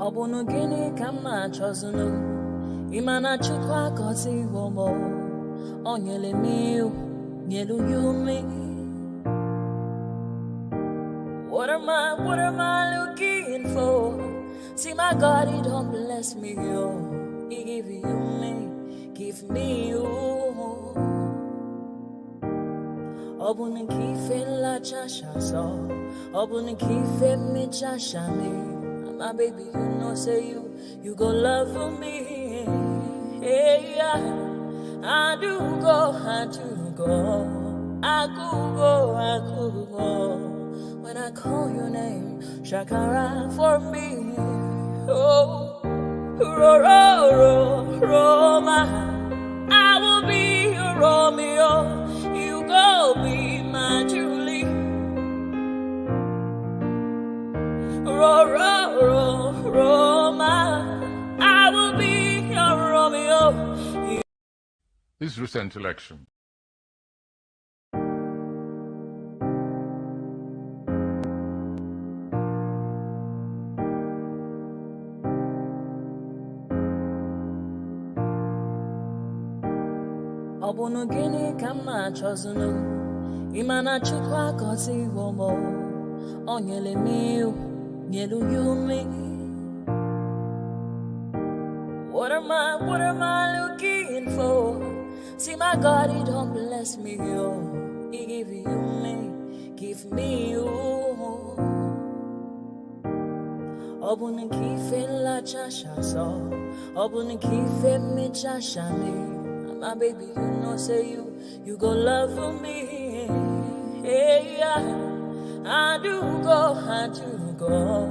Obunu gini kama chozunu Imana chukwa kosi womo Onyele miu Nyelu yumi What am I looking for? See my God, he don't bless me, oh. He give you me, give me you. Obunu kife la chasha so Obunu kife mi chasha me my baby, you know, say you go love for me. Hey, yeah. I do go. I could go. When I call your name, Shakara for me. Oh, Roma. I will be your Romeo. You go be my Julie. Roma, I will be your Romeo. This recent election. Obunu gini kama chozunu Imana chukwa kosi womo Onyele miu Nyelu yumi What am I looking for? See my God, he don't bless me, oh. He give you me, give me you. Obunu kife la chasha so Obunu kife mi chasha me my baby, you know, say you go love for me. Hey, yeah. I do go. I could go.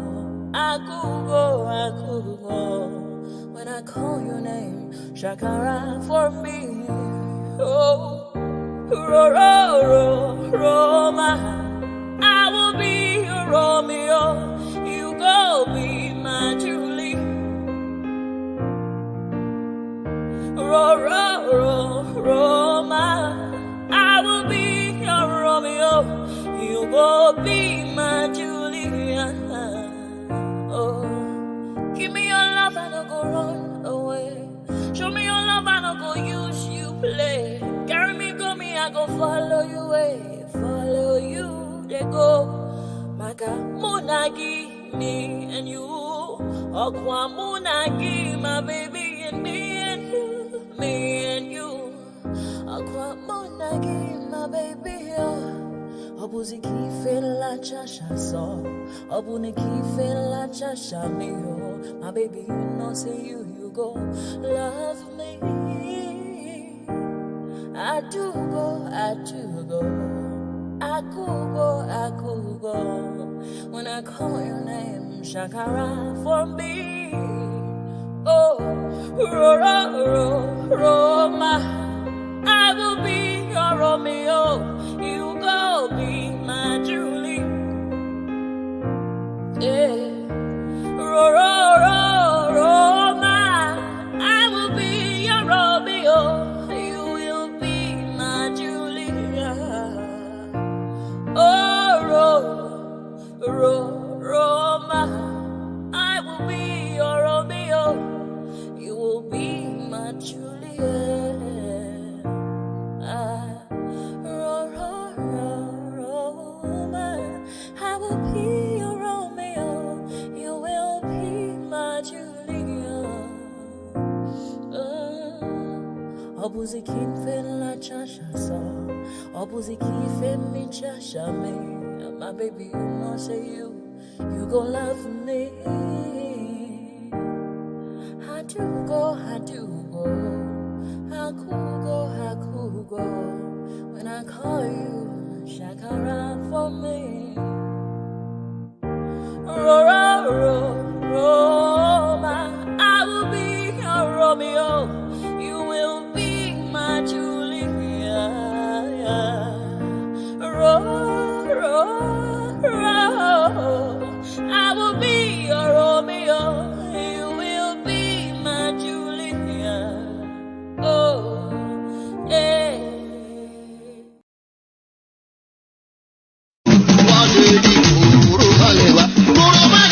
When I call your name, Shakara for me. Oh, Roma. I will be your Romeo. You go be my Julie. Roma. I will be your Romeo. You go be my Julia. Oh, give me your love and I'll go run away. Show me your love and I'll go use you play. Carry me, go me, I go follow you away. Follow you, they go. Maka munagi, me and you. Okwa munagi, my baby and me and you. Me and you. Okwa munagi, my baby, oh. Obuzi kife la chasha so Obuni kife la chasha me oh. My baby, you know, say you go love me. I do go. I could go. When I call your name, Shakara for me. Oh, Roma, I will be your Romeo. You go be my Julie. Yeah. Roma, I will be your Romeo. You will be my Julia. Oh, Roma, I will be your Romeo. You will be my Julia. I will be your Romeo. You will be my Julia. Obuzi kife la chasha so Obuzi kife mi chasha me. My baby, you know, say you go love me. I do go. I could go. When I call you, Shakara for me. Roma, I will be your Romeo. You will be my Julia. I will be your Romeo. You will be my Julia. Oh, yeah. Guru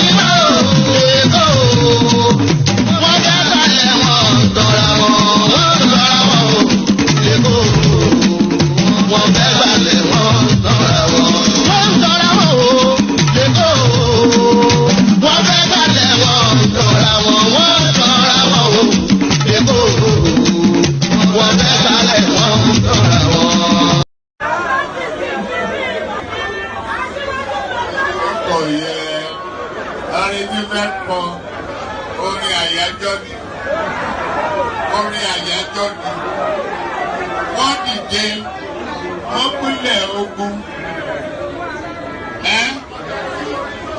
Orin tí fẹ́ kọ orin àyájọ́ ni. Orin àyájọ́ ni. Wọ́n dìde, wọ́n pínlẹ̀ ogun.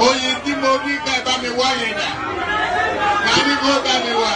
Oyin tí mo rí ká bá mi wáyé dà. Ká ní kó bá mi wá.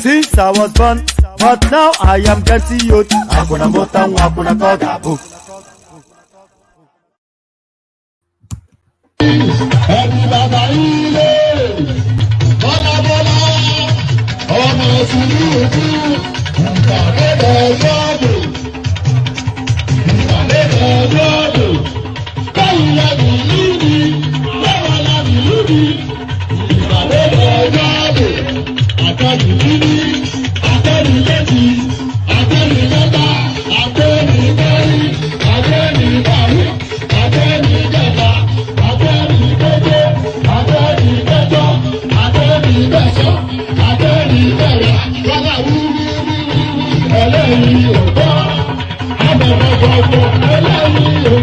Since I was born, but now I am getting youth. Hakuna motangu, hakuna kogabu. Eléyìí ò gbọ́, àbẹ̀rẹ̀ gbogbo eléyìí ò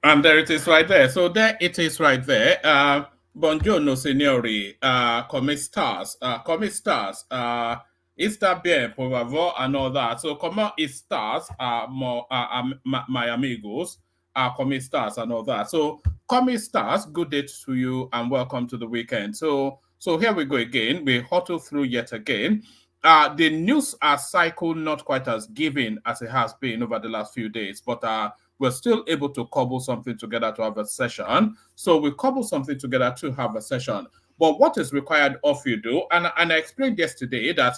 And there it is right there. So there it is right there. Buongiorno, signori. Come stars. Come stars. Está bien, por favor, and all that. So, como estás, my amigos? Come stars and all that. So, come stars. Good day to you, and welcome to the weekend. So here we go again. We hurtle through yet again. The news cycle not quite as given as it has been over the last few days, but we're still able to cobble something together to have a session. So we cobble something together to have a session. But what is required of you, do, and I explained yesterday that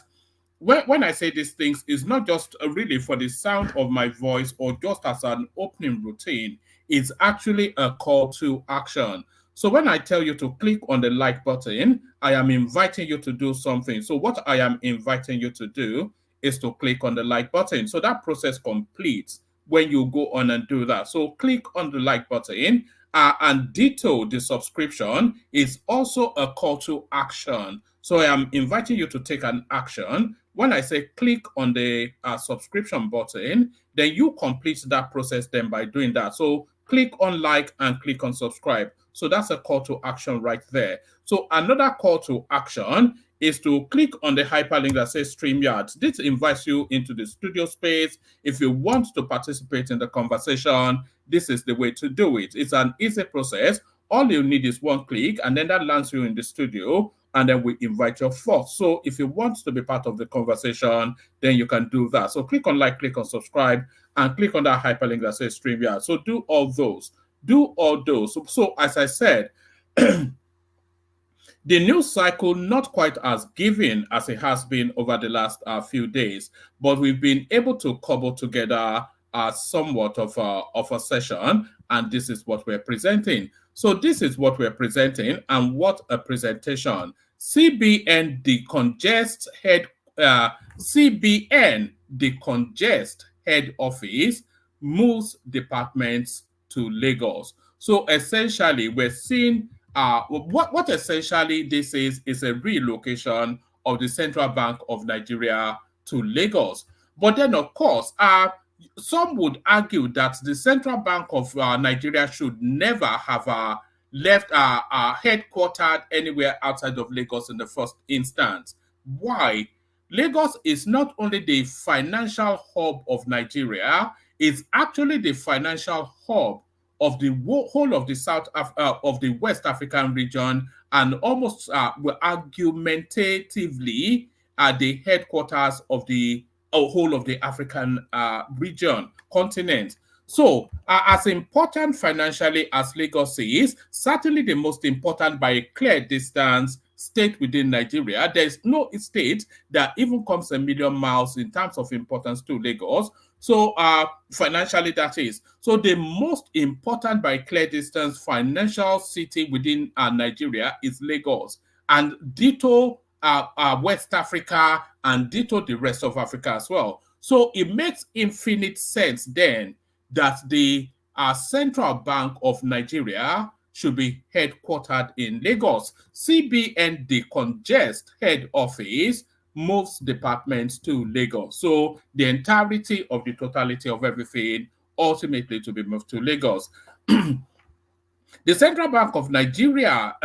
when I say these things, it's not just really for the sound of my voice or just as an opening routine. It's actually a call to action. So when I tell you to click on the like button, I am inviting you to do something. So what I am inviting you to do is to click on the like button. So that process completes when you go on and do that. So click on the like button, and ditto the subscription is also a call to action. So I am inviting you to take an action. When I say click on the subscription button, then you complete that process then by doing that. So click on like and click on subscribe. So that's a call to action right there. So another call to action is to click on the hyperlink that says StreamYard. This invites you into the studio space. If you want to participate in the conversation, this is the way to do it. It's an easy process. All you need is one click, and then that lands you in the studio, and then we invite you forth. So if you want to be part of the conversation, then you can do that. So click on like, click on subscribe, and click on that hyperlink that says StreamYard. So do all those. Do all those. So as I said, the news cycle not quite as given as it has been over the last few days, but we've been able to cobble together somewhat of a session, and this is what we're presenting. So this is what we're presenting, and what a presentation. CBN decongest head office, moves departments to Lagos. So essentially, we're seeing what essentially this is a relocation of the Central Bank of Nigeria to Lagos. But then, of course, some would argue that the Central Bank of Nigeria should never have left headquartered anywhere outside of Lagos in the first instance. Why? Lagos is not only the financial hub of Nigeria, it's actually the financial hub of the whole of the of the West African region, and almost argumentatively the headquarters of the whole of the African continent. So, as important financially as Lagos is, certainly the most important by a clear distance state within Nigeria. There's no state that even comes a million miles in terms of importance to Lagos. So financially, that is. So the most important by clear distance financial city within Nigeria is Lagos. And ditto West Africa, and ditto the rest of Africa as well. So it makes infinite sense then that the Central Bank of Nigeria should be headquartered in Lagos. CBN decongest head office, moves departments to Lagos. So the entirety of the totality of everything ultimately to be moved to Lagos. The Central Bank of Nigeria,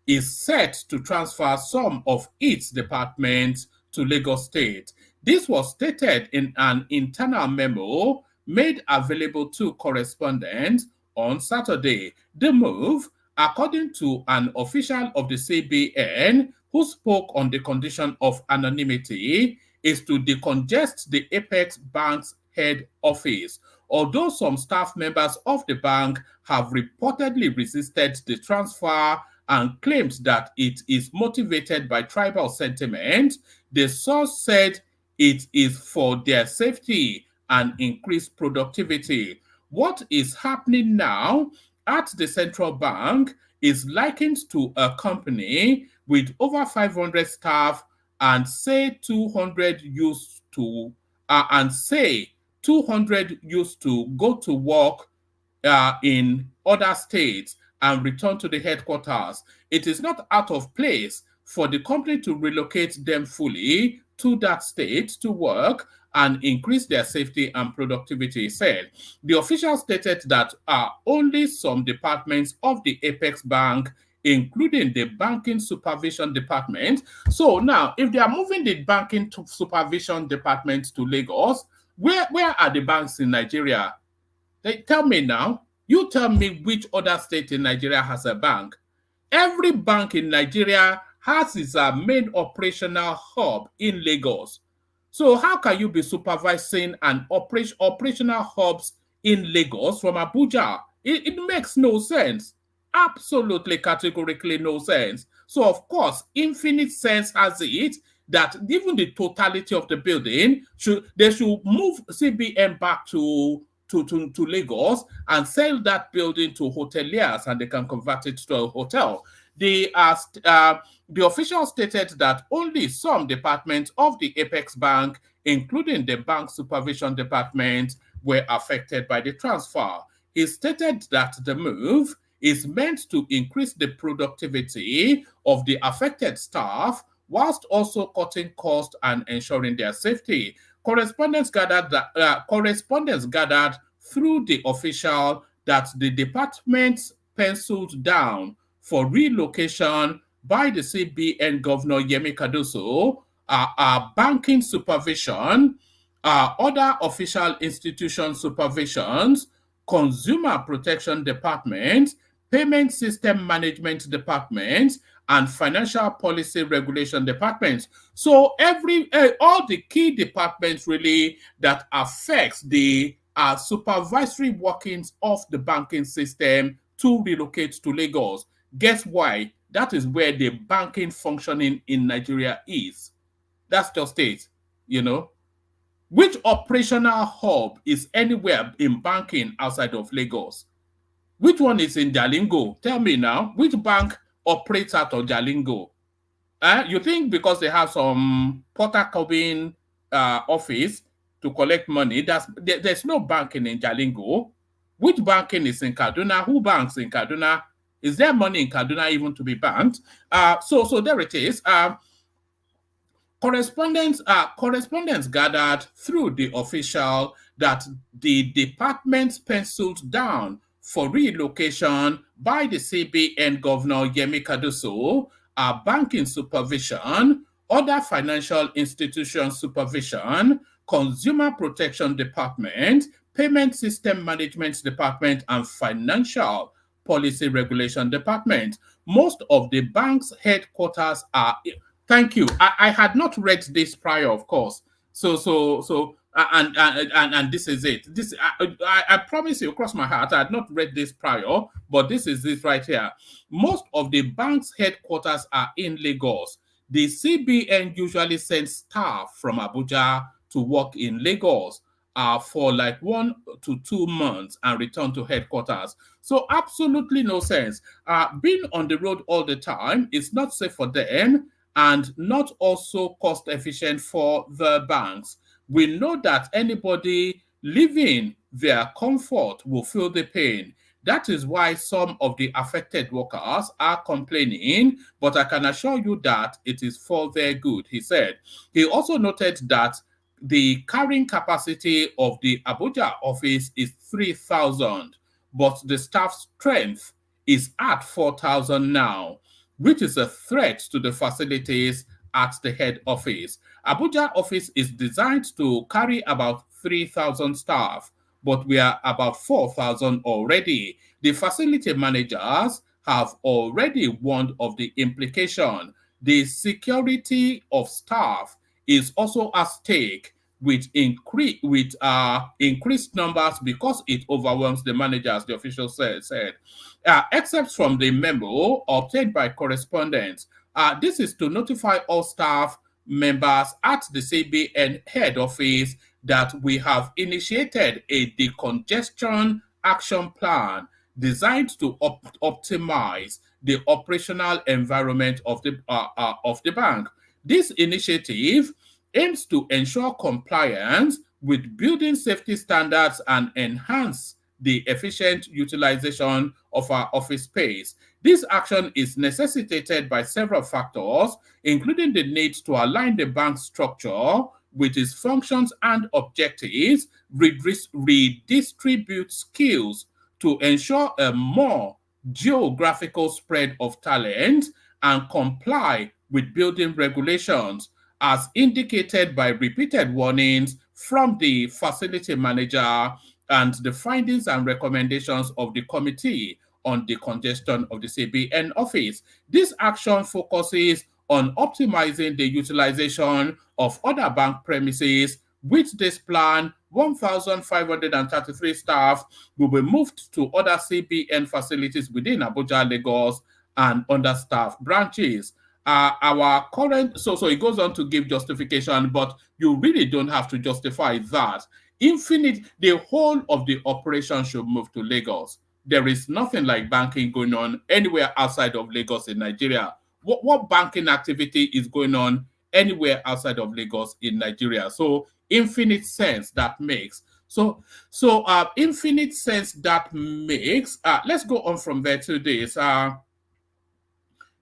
is set to transfer some of its departments to Lagos State. This was stated in an internal memo made available to correspondents on Saturday. The move, according to an official of the CBN who spoke on the condition of anonymity, is to decongest the Apex Bank's head office. Although some staff members of the bank have reportedly resisted the transfer and claimed that it is motivated by tribal sentiment, the source said it is for their safety and increased productivity. What is happening now at the central bank is likened to a company with over 500 staff and say 200 used to and say 200 used to go to work in other states and return to the headquarters, it is not out of place for the company to relocate them fully to that state to work and increase their safety and productivity, he said. The official stated that only some departments of the Apex Bank, including the Banking Supervision Department. So now, if they are moving the Banking Supervision Department to Lagos, where are the banks in Nigeria? Tell me now. You tell me which other state in Nigeria has a bank. Every bank in Nigeria has its main operational hub in Lagos. So how can you be supervising an operational hubs in Lagos from Abuja? It makes no sense. Absolutely, categorically no sense. So of course, infinite sense has it that even the totality of the building they should move CBN back to Lagos and sell that building to hoteliers, and they can convert it to a hotel. The official stated that only some departments of the Apex Bank, including the Bank Supervision Department, were affected by the transfer. He stated that the move is meant to increase the productivity of the affected staff whilst also cutting costs and ensuring their safety. Correspondents gathered through the official that the departments penciled down for relocation by the CBN Governor Yemi Cardoso banking supervision, other official institution supervisions, consumer protection department, payment system management department, and financial policy regulation departments. So all the key departments really that affects the supervisory workings of the banking system to relocate to Lagos. Guess why? That is where the banking functioning in Nigeria is. That's just it, you know. Which operational hub is anywhere in banking outside of Lagos? Which one is in Jalingo? Tell me now, which bank operates out of Jalingo? You think because they have some Port Harcourt office to collect money, there's no banking in Jalingo? Which banking is in Kaduna? Who banks in Kaduna? Is there money in Kaduna even to be banked? So there it is. Correspondents gathered through the official that the departments penciled down for relocation by the CBN Governor Yemi Cardoso are banking supervision, other financial institution supervision, consumer protection department, payment system management department, and financial policy regulation department. Most of the bank's headquarters are... Thank you. I had not read this prior, of course. And this is it. I promise you, across my heart, I had not read this prior, but this is it right here. Most of the bank's headquarters are in Lagos. The CBN usually sends staff from Abuja to work in Lagos for like 1 to 2 months and return to headquarters. So absolutely no sense. Being on the road all the time is not safe for them and not also cost efficient for the banks. We know that anybody leaving their comfort will feel the pain. That is why some of the affected workers are complaining, but I can assure you that it is for their good, he said. He also noted that the carrying capacity of the Abuja office is 3,000, but the staff strength is at 4,000 now, which is a threat to the facilities at the head office. Abuja office is designed to carry about 3,000 staff, but we are about 4,000 already. The facility managers have already warned of the implication. The security of staff is also at stake with increased numbers because it overwhelms the managers, the official said. Except from the memo obtained by correspondents, this is to notify all staff members at the CBN head office that we have initiated a decongestion action plan designed to optimize the operational environment of the bank. This initiative aims to ensure compliance with building safety standards and enhance the efficient utilization of our office space. This action is necessitated by several factors, including the need to align the bank's structure with its functions and objectives, redistribute skills to ensure a more geographical spread of talent, and comply with building regulations, as indicated by repeated warnings from the facility manager and the findings and recommendations of the Committee on the Congestion of the CBN office. This action focuses on optimizing the utilization of other bank premises. With this plan, 1,533 staff will be moved to other CBN facilities within Abuja, Lagos, and understaffed branches. Our current, so it goes on to give justification, but you really don't have to justify that. The whole of the operation should move to Lagos. There is nothing like banking going on anywhere outside of Lagos in Nigeria. What banking activity is going on anywhere outside of Lagos in Nigeria? So infinite sense that makes. Infinite sense that makes. Let's go on from there to this.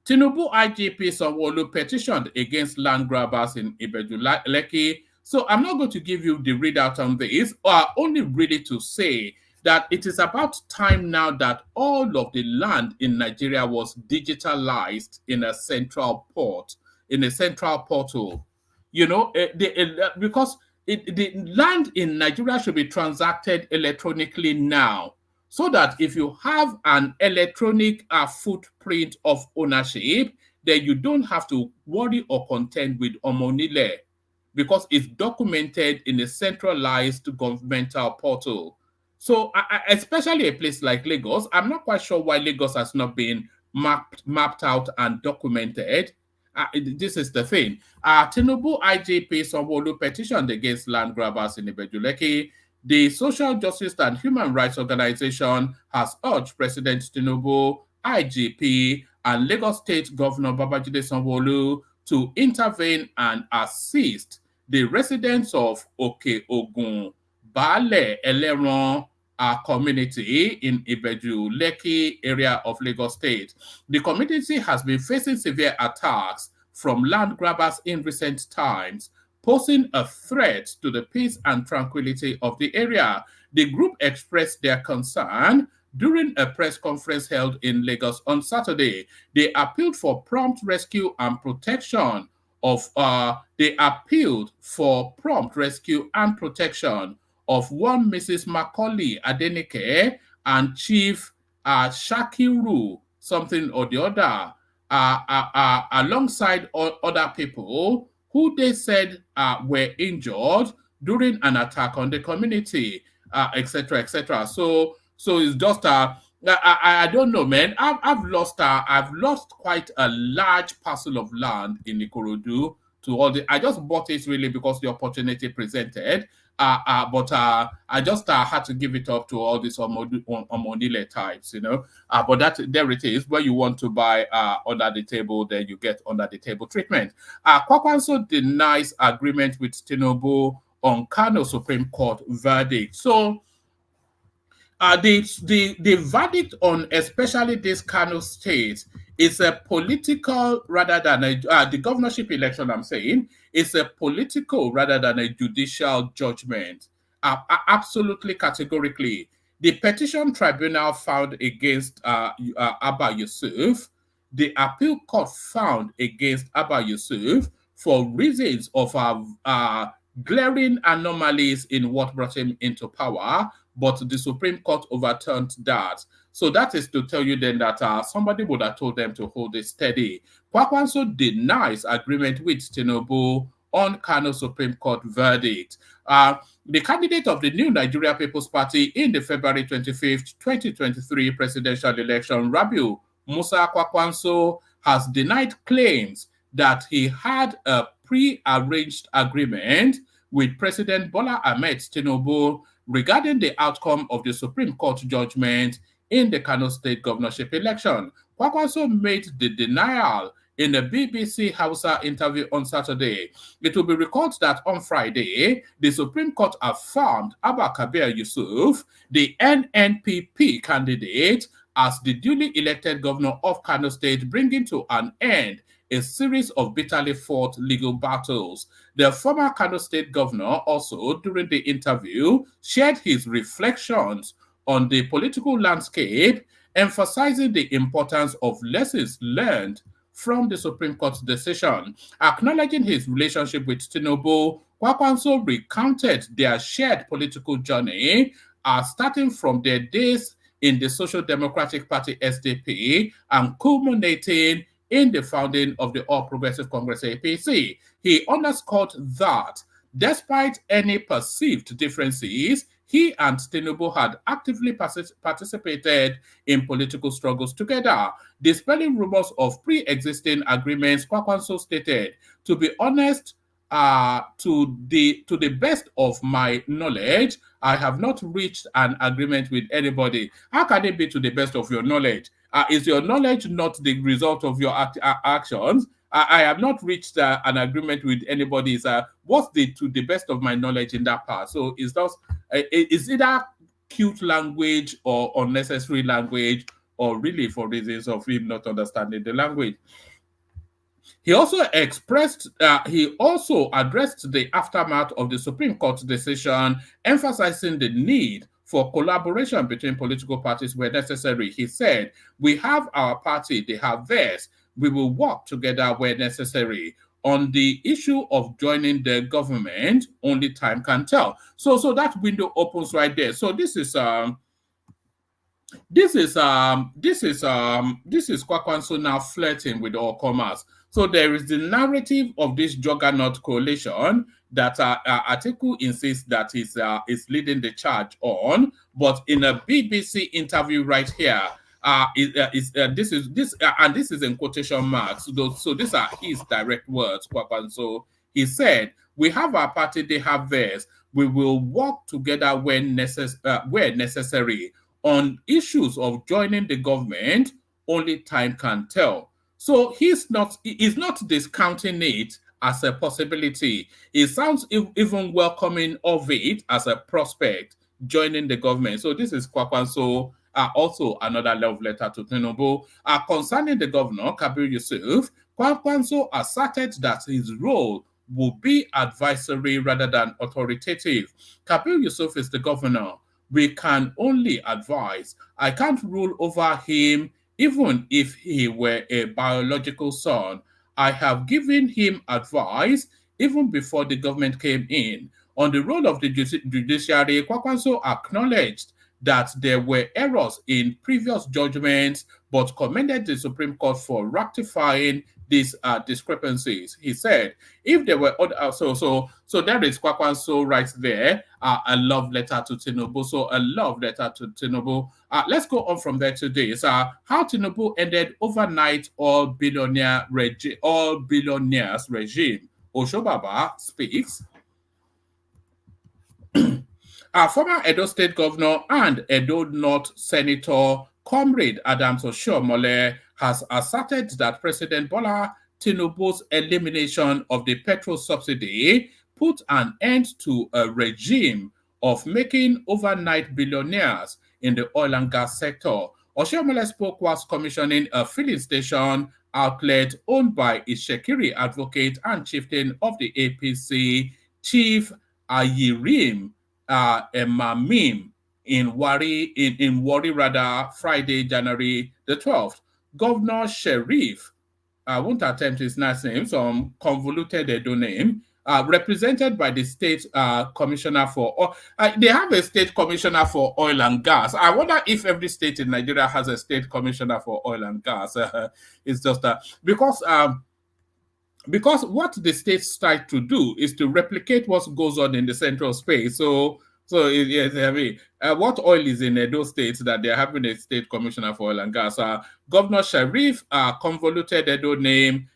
Tinubu IGP Sanwo-Olu petitioned against land grabbers in Ibeju-Lekki. So I'm not going to give you the readout on this, only really to say that it is about time now that all of the land in Nigeria was digitalized in a central port, in a central portal. You know, because the land in Nigeria should be transacted electronically now, so that if you have an electronic footprint of ownership, then you don't have to worry or contend with Omonile, because it's documented in a centralized governmental portal. So especially a place like Lagos, I'm not quite sure why Lagos has not been mapped out and documented. This is the thing. Tinubu IGP Sanwo-Olu petitioned against land grabbers in Ibeju-Lekki. The Social Justice and Human Rights Organization has urged President Tinubu, IGP, and Lagos State Governor Babajide Sanwo-Olu to intervene and assist the residents of Oke-Ogun, Bale, Eleron community in Ibeju-Lekki area of Lagos State. The community has been facing severe attacks from land grabbers in recent times, posing a threat to the peace and tranquility of the area. The group expressed their concern during a press conference held in Lagos on Saturday. They appealed for prompt rescue and protection of one Mrs. Macaulay Adenike and Chief Shakiru something or the other, alongside other people who they said were injured during an attack on the community, etc., etc. So it's just I don't know, man. I've lost quite a large parcel of land in Ikorodu to all the. I just bought it really because the opportunity presented. But I just had to give it up to all these Omonile types, you know. But there it is. Where you want to buy under the table, then you get under the table treatment. Kwakwanso denies agreement with Tinubu on Kano Supreme Court verdict. So the verdict on especially this Kano state is a political rather than the governorship election, I'm saying, is a political rather than a judicial judgment. Absolutely categorically. The petition tribunal found against Abba Yusuf. The appeal court found against Abba Yusuf for reasons of glaring anomalies in what brought him into power, but the Supreme Court overturned that. So that is to tell you then that somebody would have told them to hold it steady. Kwakwanso denies agreement with Tinubu on Kano Supreme Court verdict. The candidate of the New Nigeria People's Party in the February 25th, 2023 presidential election, Rabiu Musa Kwakwanso, has denied claims that he had a pre-arranged agreement with President Bola Ahmed Tinubu regarding the outcome of the Supreme Court judgment in the Kano State governorship election. Kwakwanso made the denial in a BBC Hausa interview on Saturday. It will be recalled that on Friday, the Supreme Court affirmed Abba Kabir Yusuf, the NNPP candidate, as the duly elected governor of Kano State, bringing to an end a series of bitterly fought legal battles. The former Kano State governor also, during the interview, shared his reflections on the political landscape, emphasizing the importance of lessons learned from the Supreme Court's decision. Acknowledging his relationship with Tinubu, Kwakwanso recounted their shared political journey, starting from their days in the Social Democratic Party SDP and culminating in the founding of the All Progressive Congress APC. He underscored that despite any perceived differences, he and Tinubu had actively participated in political struggles together. Dispelling rumors of pre-existing agreements, Kwakwanso stated, to be honest, to the best of my knowledge, I have not reached an agreement with anybody. How can it be to the best of your knowledge? Is your knowledge not the result of your actions? I have not reached an agreement with anybody. What's to the best of my knowledge in that part? So is either cute language or unnecessary language, or really for reasons of him not understanding the language? He also addressed the aftermath of the Supreme Court decision, emphasizing the need for collaboration between political parties where necessary. He said, "We have our party, they have theirs. We will work together where necessary. On the issue of joining the government, only time can tell." So that window opens right there. So this is Kwakwanso now flirting with all comers. So there is the narrative of this juggernaut coalition that Atiku insists that is leading the charge on, but in a BBC interview right here, this is in quotation marks. So these are his direct words, Kwakwanso. He said, "We have our party, they have theirs. We will work together where necessary. On issues of joining the government, only time can tell." So he's not discounting it as a possibility. He sounds even welcoming of it as a prospect, joining the government. So this is Kwakwanso, also another love letter to Tinubu. Concerning the governor, Kabir Yusuf, Kwakwanso asserted that his role will be advisory rather than authoritative. Kabir Yusuf is the governor. We can only advise. I can't rule over him, even if he were a biological son. I have given him advice even before the government came in. On the role of the judiciary, Kwakwanso acknowledged that there were errors in previous judgments, but commended the Supreme Court for rectifying these discrepancies. He said, if there were other, so there is Kwakwanso right there, a love letter to Tinubu. So a love letter to Tinubu. Let's go on from there today. So how Tinubu ended overnight all billionaires regime. Oshobaba speaks. Our former Edo State Governor and Edo North Senator Comrade Adams Oshiomhole has asserted that President Bola Tinubu's elimination of the petrol subsidy put an end to a regime of making overnight billionaires in the oil and gas sector. Oshiomhole spoke whilst commissioning a filling station outlet owned by Ishekiri advocate and chieftain of the APC, Chief Ayirim Emamim in Warri rather, Friday, January the 12th. Governor Sheriff, I won't attempt his last name, some convoluted Edo name, represented by the state commissioner for they have a state commissioner for oil and gas. I wonder if every state in Nigeria has a state commissioner for oil and gas. It's just because what the states try to do is to replicate what goes on in the central space. So yes, I mean, what oil is in those states that they're having a state commissioner for oil and gas? Governor Sharif, convoluted Edo name,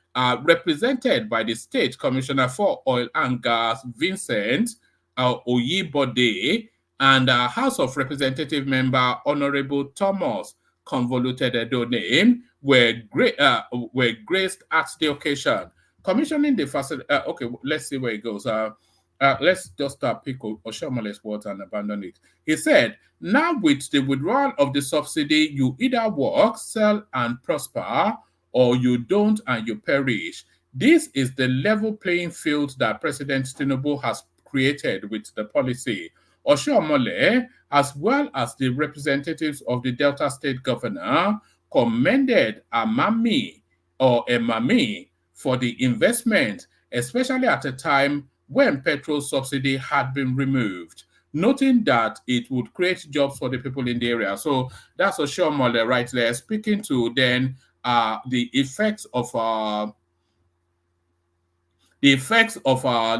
represented by the state commissioner for oil and gas, Vincent Oyibode, and House of Representative member Honorable Thomas, convoluted Edo name, were graced at the occasion. Commissioning the facility. Okay, let's see where it goes. Let's just pick Oshomole's words and abandon it. He said, now with the withdrawal of the subsidy, you either work, sell, and prosper, or you don't and you perish. This is the level playing field that President Tinubu has created with the policy. Oshiomhole, as well as the representatives of the Delta State governor, commended Amami for the investment, especially at a time when petrol subsidy had been removed, noting that it would create jobs for the people in the area. So that's Oshiomhole right there, speaking to then the effects of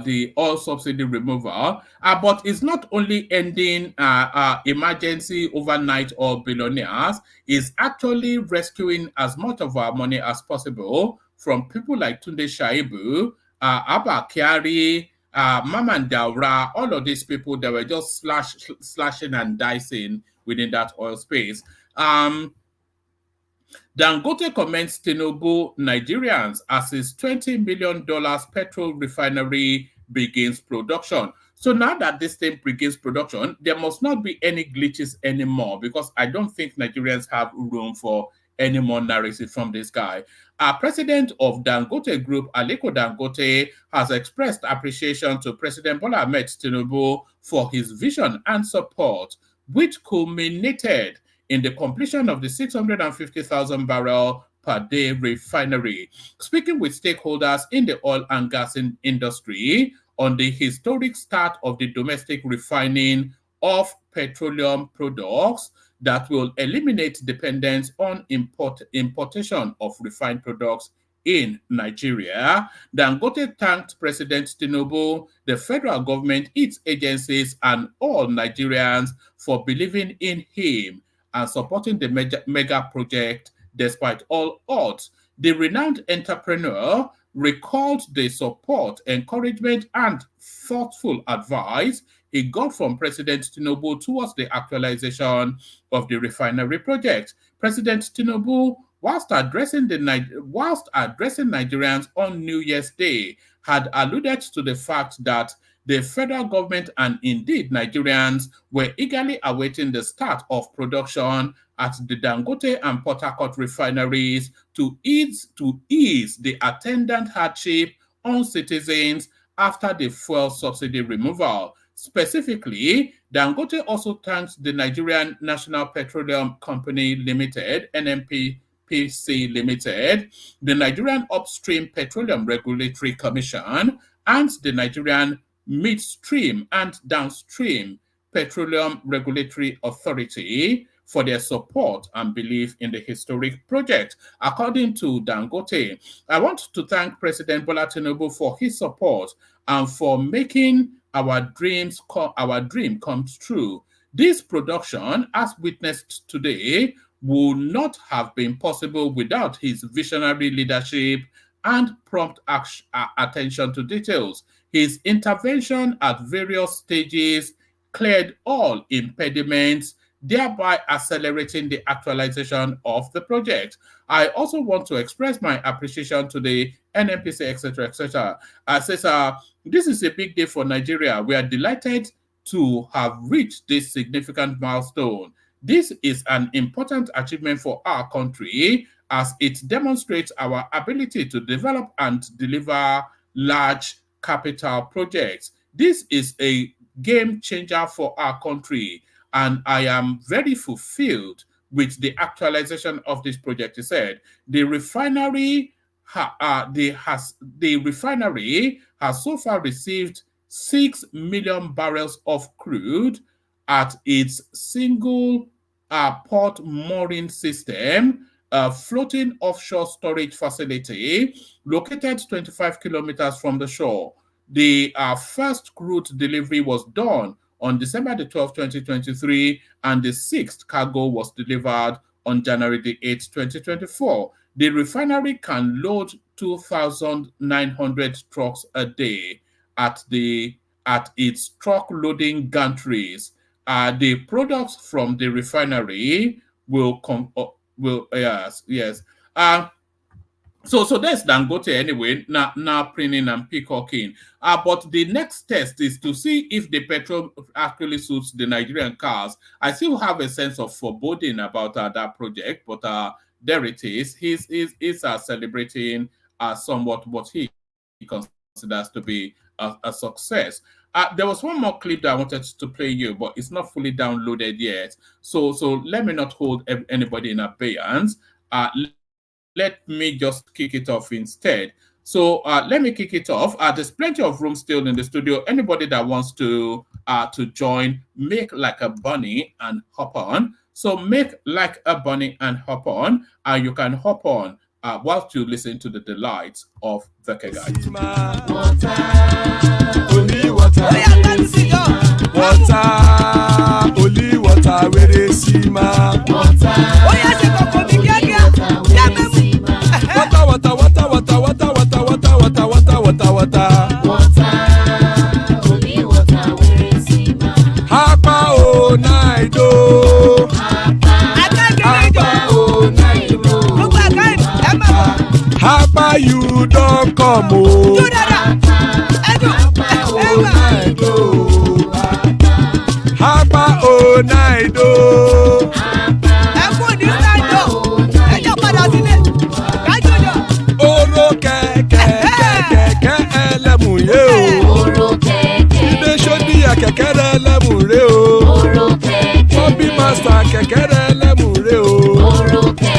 the oil subsidy removal, but it's not only ending emergency overnight oil billionaires, it's actually rescuing as much of our money as possible from people like Tunde Shaibu, Abba Kyari, Maman Daura, all of these people that were just slashing and dicing within that oil space. Dangote commends Tinubu Nigerians as his $20 million petrol refinery begins production. So now that this thing begins production, there must not be any glitches anymore, because I don't think Nigerians have room for any more narrative from this guy. President of Dangote Group, Aliko Dangote, has expressed appreciation to President Bola Ahmed Tinubu for his vision and support, which culminated in the completion of the 650,000 barrel per day refinery. Speaking with stakeholders in the oil and gas industry on the historic start of the domestic refining of petroleum products that will eliminate dependence on importation of refined products in Nigeria, Dangote thanked President Tinubu, the federal government, its agencies, and all Nigerians for believing in him and supporting the mega project despite all odds. The renowned entrepreneur recalled the support, encouragement, and thoughtful advice he got from President Tinubu towards the actualization of the refinery project. President Tinubu, whilst addressing Nigerians on New Year's Day, had alluded to the fact that the federal government and indeed Nigerians were eagerly awaiting the start of production at the Dangote and Port Harcourt refineries to ease the attendant hardship on citizens after the fuel subsidy removal. Specifically, Dangote also thanked the Nigerian National Petroleum Company Limited, NNPC Limited, the Nigerian Upstream Petroleum Regulatory Commission, and the Nigerian Midstream and Downstream Petroleum Regulatory Authority for their support and belief in the historic project. According to Dangote, I want to thank President Bola Tinubu for his support and for making our dream come true. This production, as witnessed today, would not have been possible without his visionary leadership and prompt attention to details. His intervention at various stages cleared all impediments, thereby accelerating the actualization of the project. I also want to express my appreciation to the NNPC, etc., etc. Says, this is a big day for Nigeria. We are delighted to have reached this significant milestone. This is an important achievement for our country, as it demonstrates our ability to develop and deliver large capital projects. This is a game changer for our country, and I am very fulfilled with the actualization of this project. He said the refinery has so far received 6 million barrels of crude at its single port mooring system, floating offshore storage facility located 25 kilometers from the shore. The first crude delivery was done on December the 12th, 2023, and the sixth cargo was delivered on January the 8th, 2024. The refinery can load 2,900 trucks a day at its truck loading gantries. The products from the refinery will So there's Dangote anyway, now printing and peacocking. But the next test is to see if the petrol actually suits the Nigerian cars. I still have a sense of foreboding about that project, but there it is. He's celebrating somewhat what he considers to be a success. There was one more clip that I wanted to play you, but it's not fully downloaded yet. So let me not hold anybody in abeyance. Let me just kick it off instead. So let me kick it off. There's plenty of room still in the studio. Anybody that wants to join, make like a bunny and hop on. So make like a bunny and hop on. You can hop on whilst you listen to the delights of the Kegai. Water, only water, where they see ma. Water. Only water, where they see ma. Hapa o naido. Hapa o naido. Hapa you don't come o. Hapa o naido. Hapa o naido. Oro kẹ̀kẹ́ ẹlẹ́mùrè o. Ilé ṣọ́díyà kẹ̀kẹ́ ẹlẹ́mùrè o. Bobby master kẹ̀kẹ́ ẹlẹ́mùrè o.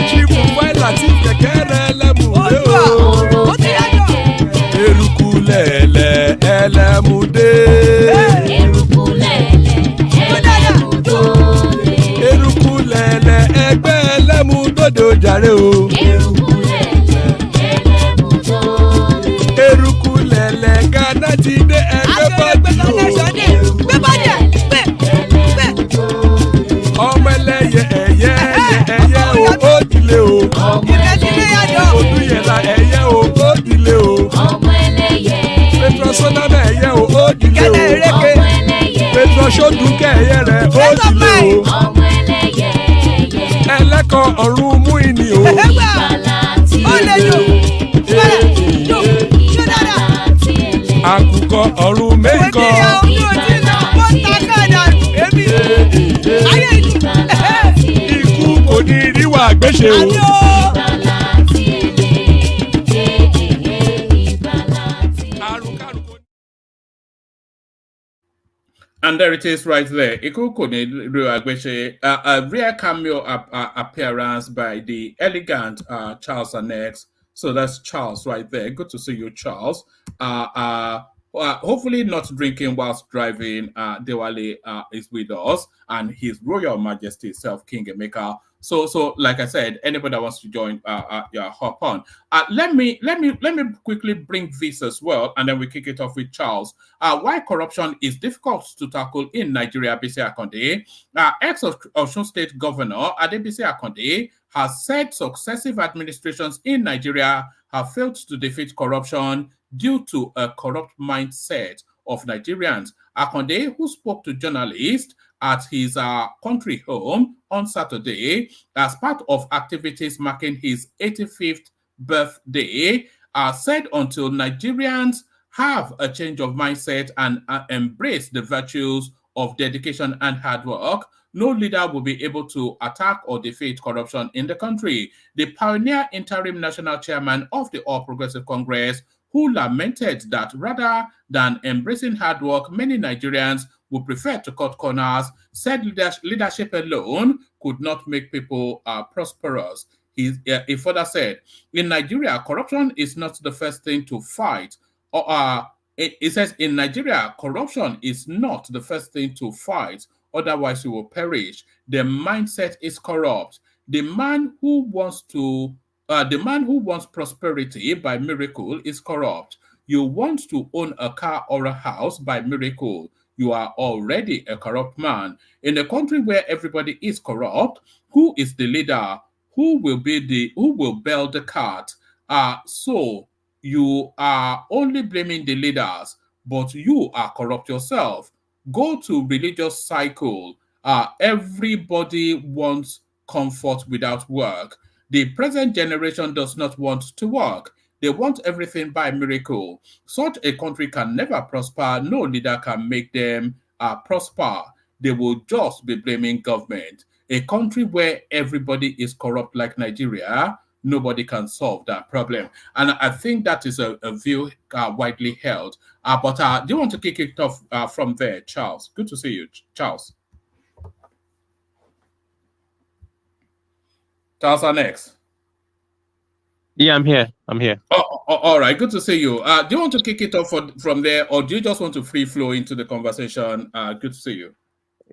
Chifu Wáìlà tí kẹ̀kẹ́ ẹlẹ́mùrè o. Eruku lẹ̀lẹ̀ ẹlẹ́mùdé. Eruku lẹ̀lẹ̀ ẹgbẹ́ ẹlẹ́mùdódò jàre o. Eruku lẹ̀lẹ̀ Ghana ti dé ẹgbẹ́ bọ́dì o. Ọmọ ẹlẹ́yẹ ẹyẹ o ó dìlé o. Odúyẹ̀lá ẹyẹ o ó dìlé o. Petrol sọ́nàmẹ̀ ẹyẹ o ó dìlé o. Petrol sọ́dúnkẹ́ ẹyẹ rẹ̀ ó dìlé o. Ẹlẹ́kọ̀ọ́ ọ̀run mú ìní o. Àkùkọ ọ̀run mẹ́kọ̀. Ikú kò ní ríwà gbéṣe o. And there it is right there. Iku kò ní ríwà gbéṣe. A rare cameo appearance by the elegant Charles Annex. So that's Charles right there. Good to see you, Charles. Hopefully not drinking whilst driving. Dewale is with us, and His Royal Majesty self, King Emeka. So like I said, anybody that wants to join, hop on. Let me quickly bring this as well, and then we kick it off with Charles. Why corruption is difficult to tackle in Nigeria, Bisi Akonde. Ex-Osun State Governor Adebisi Akonde has said successive administrations in Nigeria have failed to defeat corruption due to a corrupt mindset of Nigerians. Akonde, who spoke to journalists at his country home on Saturday as part of activities marking his 85th birthday, said until Nigerians have a change of mindset and embrace the virtues of dedication and hard work, no leader will be able to attack or defeat corruption in the country. The pioneer interim national chairman of the All Progressive Congress, who lamented that rather than embracing hard work, many Nigerians would prefer to cut corners, said leadership alone could not make people prosperous. He further said, in Nigeria, corruption is not the first thing to fight. It says, in Nigeria, corruption is not the first thing to fight, otherwise you will perish. The mindset is corrupt. The man who wants prosperity by miracle is corrupt. You want to own a car or a house by miracle, you are already a corrupt man. In a country where everybody is corrupt, who is the leader? Who will bail the cart? So you are only blaming the leaders, but you are corrupt yourself. Go to religious cycle. Everybody wants comfort without work. The present generation does not want to work. They want everything by miracle. Such a country can never prosper. No leader can make them prosper. They will just be blaming government. A country where everybody is corrupt like Nigeria, nobody can solve that problem. And I think that is a view widely held. But do you want to kick it off from there, Charles? Good to see you, Charles. Charles are next. Yeah, I'm here. Oh, all right. Good to see you. Do you want to kick it off from there, or do you just want to free flow into the conversation? Good to see you.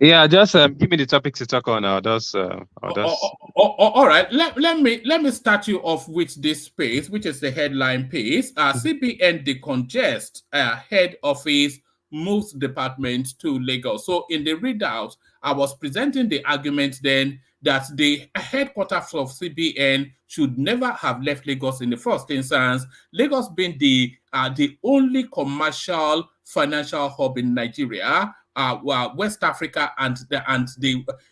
Yeah, just give me the topic to talk on. I'll just. All right. Let me start you off with this piece, which is the headline piece. CBN decongest head office moves department to Lagos. So in the readout, I was presenting the argument then that the headquarters of CBN should never have left Lagos in the first instance. Lagos being the only commercial financial hub in Nigeria, West Africa, and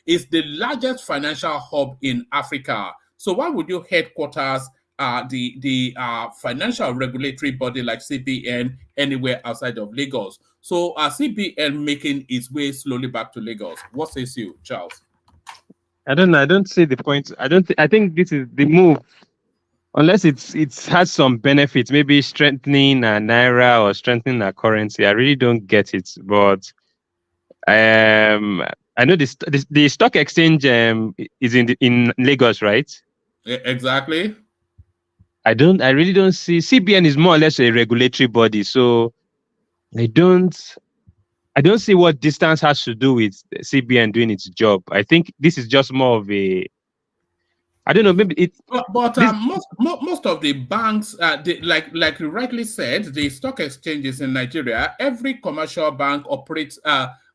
is the largest financial hub in Africa. So why would you headquarters the financial regulatory body like CBN anywhere outside of Lagos? So CBN making its way slowly back to Lagos. What says you, Charles? I don't know. I don't see the point. I think this is the move, unless it's has some benefits, maybe strengthening a naira or strengthening a currency. I really don't get it. But I know the stock exchange is in Lagos, right? Exactly. I really don't see. CBN is more or less a regulatory body, so I don't see what distance has to do with CBN doing its job. I think this is just more of a, I don't know, maybe it. But most of the banks, like you rightly said, the stock exchanges in Nigeria, every commercial bank operates,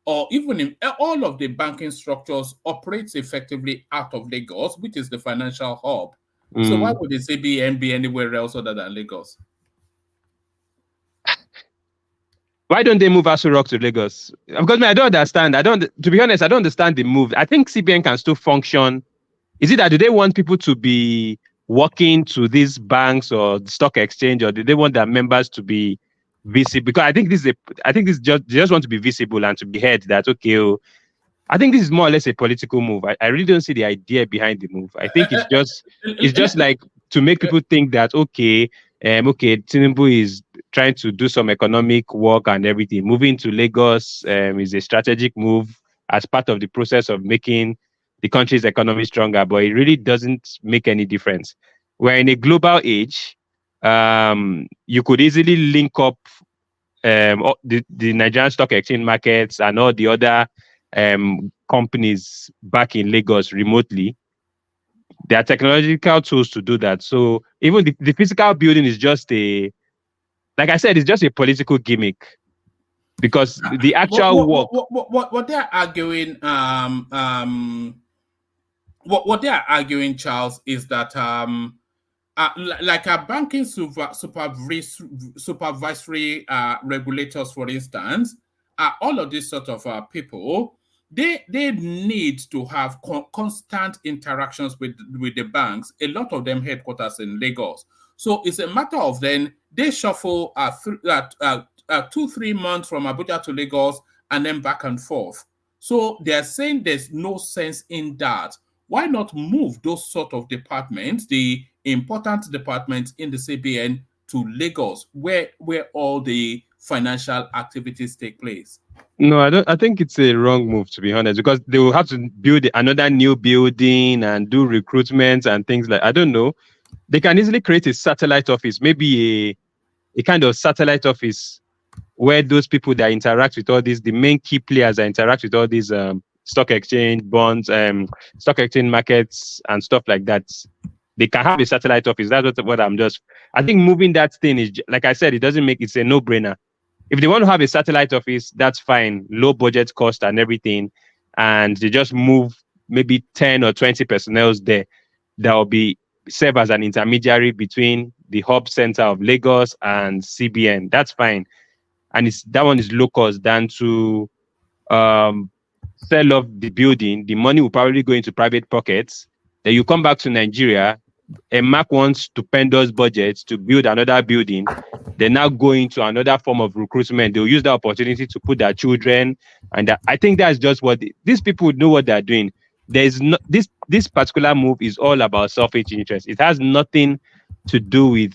or even in all of the banking structures operates effectively out of Lagos, which is the financial hub. So why would the CBN be anywhere else other than Lagos? Why don't they move Aso Rock to Lagos? Because I don't understand. To be honest, I don't understand the move. I think CBN can still function. Is it that do they want people to be walking to these banks or the stock exchange, or do they want their members to be visible? Because I think this just they just want to be visible and to be heard that okay. I think this is more or less a political move. I really don't see the idea behind the move. I think it's just like to make people think that okay, Tinubu is trying to do some economic work and everything. Moving to Lagos is a strategic move as part of the process of making the country's economy stronger, but it really doesn't make any difference. We're in a global age. You could easily link up the Nigerian stock exchange markets and all the other companies back in Lagos remotely. There are technological tools to do that. So even the physical building is just like I said, it's just a political gimmick, because the actual work. What they're arguing, what they are arguing, Charles, is that like a banking supervisory regulators, for instance, all of these sort of people, they need to have constant interactions with the banks. A lot of them headquarters in Lagos. So it's a matter of then they shuffle 2-3 months from Abuja to Lagos and then back and forth. So they're saying there's no sense in that. Why not move those sort of departments, the important departments in the CBN, to Lagos, where all the financial activities take place? No, I don't. I think it's a wrong move, to be honest, because they will have to build another new building and do recruitment and things like. I don't know. They can easily create a satellite office, maybe a kind of satellite office where those people that interact with all these, the main key players that interact with all these stock exchange bonds, stock exchange markets and stuff like that, they can have a satellite office. That's what I'm just. I think moving that thing is, like I said, it's a no-brainer. If they want to have a satellite office, that's fine, low budget cost and everything, and they just move maybe 10 or 20 personnel there that will serve as an intermediary between the hub center of Lagos and CBN. That's fine, and that one is low cost than to sell off the building. The money will probably go into private pockets. Then you come back to Nigeria, Mark wants stupendous budgets to build another building, they're now going to another form of recruitment. They'll use the opportunity to put their children, and I think that's just what these people know what they're doing. There's no this particular move is all about selfish interest. It has nothing to do with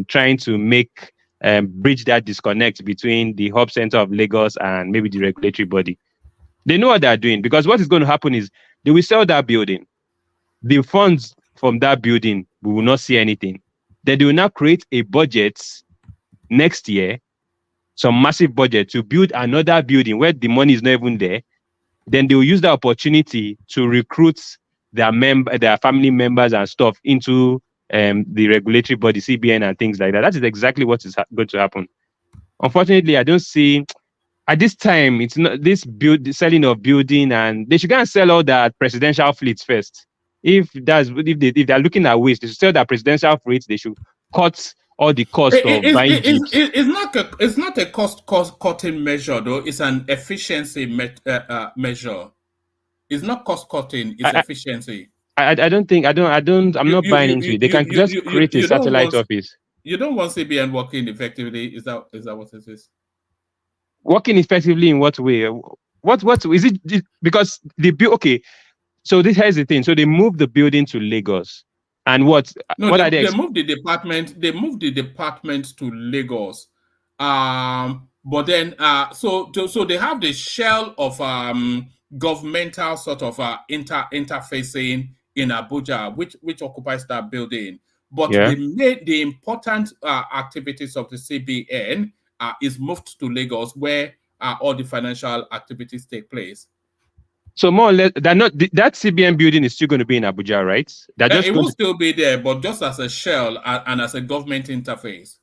trying to make bridge that disconnect between the hub center of Lagos and maybe the regulatory body. They know what they're doing, because what is going to happen is they will sell that building. The funds from that building, we will not see anything. Then they will now create a budget next year, some massive budget to build another building where the money is not even there. Then they will use the opportunity to recruit their family members and stuff into the regulatory body, CBN, and things like that. That is exactly what is going to happen. Unfortunately, I don't see at this time. It's not this selling of building, and they should go and sell all that presidential fleets first. If they're looking at ways, they should sell that presidential fleets. They should cut all the cost of buying jeeps. It's not a cost cutting measure though. It's an efficiency measure. It's not cost cutting. It's efficiency. I'm not buying into it. They can just create a satellite office. You don't want CBN working effectively. Is that what it is? Working effectively in what way? What is it? Because okay. So here's the thing. So they moved the building to Lagos, and what are they? They moved the department. They moved the department to Lagos. But then so they have the shell of governmental sort of interfacing in Abuja, which occupies that building. But the important activities of the CBN is moved to Lagos, where all the financial activities take place. So more or less, that CBN building is still going to be in Abuja, right? It will still be there, but just as a shell and as a government interface.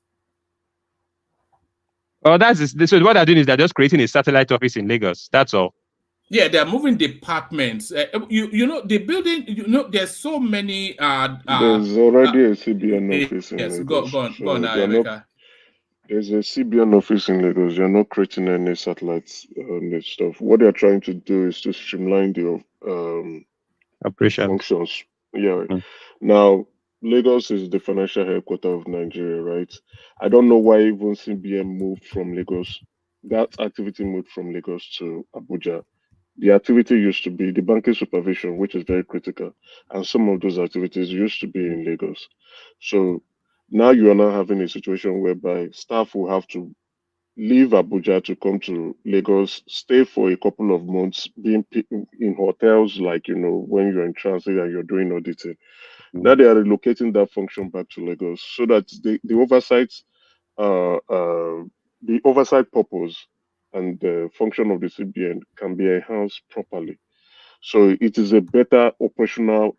Oh, so what they're doing is they're just creating a satellite office in Lagos. That's all. Yeah, they're moving departments. You know, the building. You know, there's so many. There's already a CBN office in Lagos. Yes, go on, Erica. There's a CBN office in Lagos. You're not creating any satellites on this stuff. What they're trying to do is to streamline the operation functions. Yeah. Now, Lagos is the financial headquarters of Nigeria, right? I don't know why even CBN moved from Lagos. That activity moved from Lagos to Abuja. The activity used to be the banking supervision, which is very critical, and some of those activities used to be in Lagos. So now you are now having a situation whereby staff will have to leave Abuja to come to Lagos, stay for a couple of months, being in hotels, like, when you're in transit and you're doing auditing. Now they are relocating that function back to Lagos so that the oversight purpose and the function of the CBN can be enhanced properly. So it is a better operational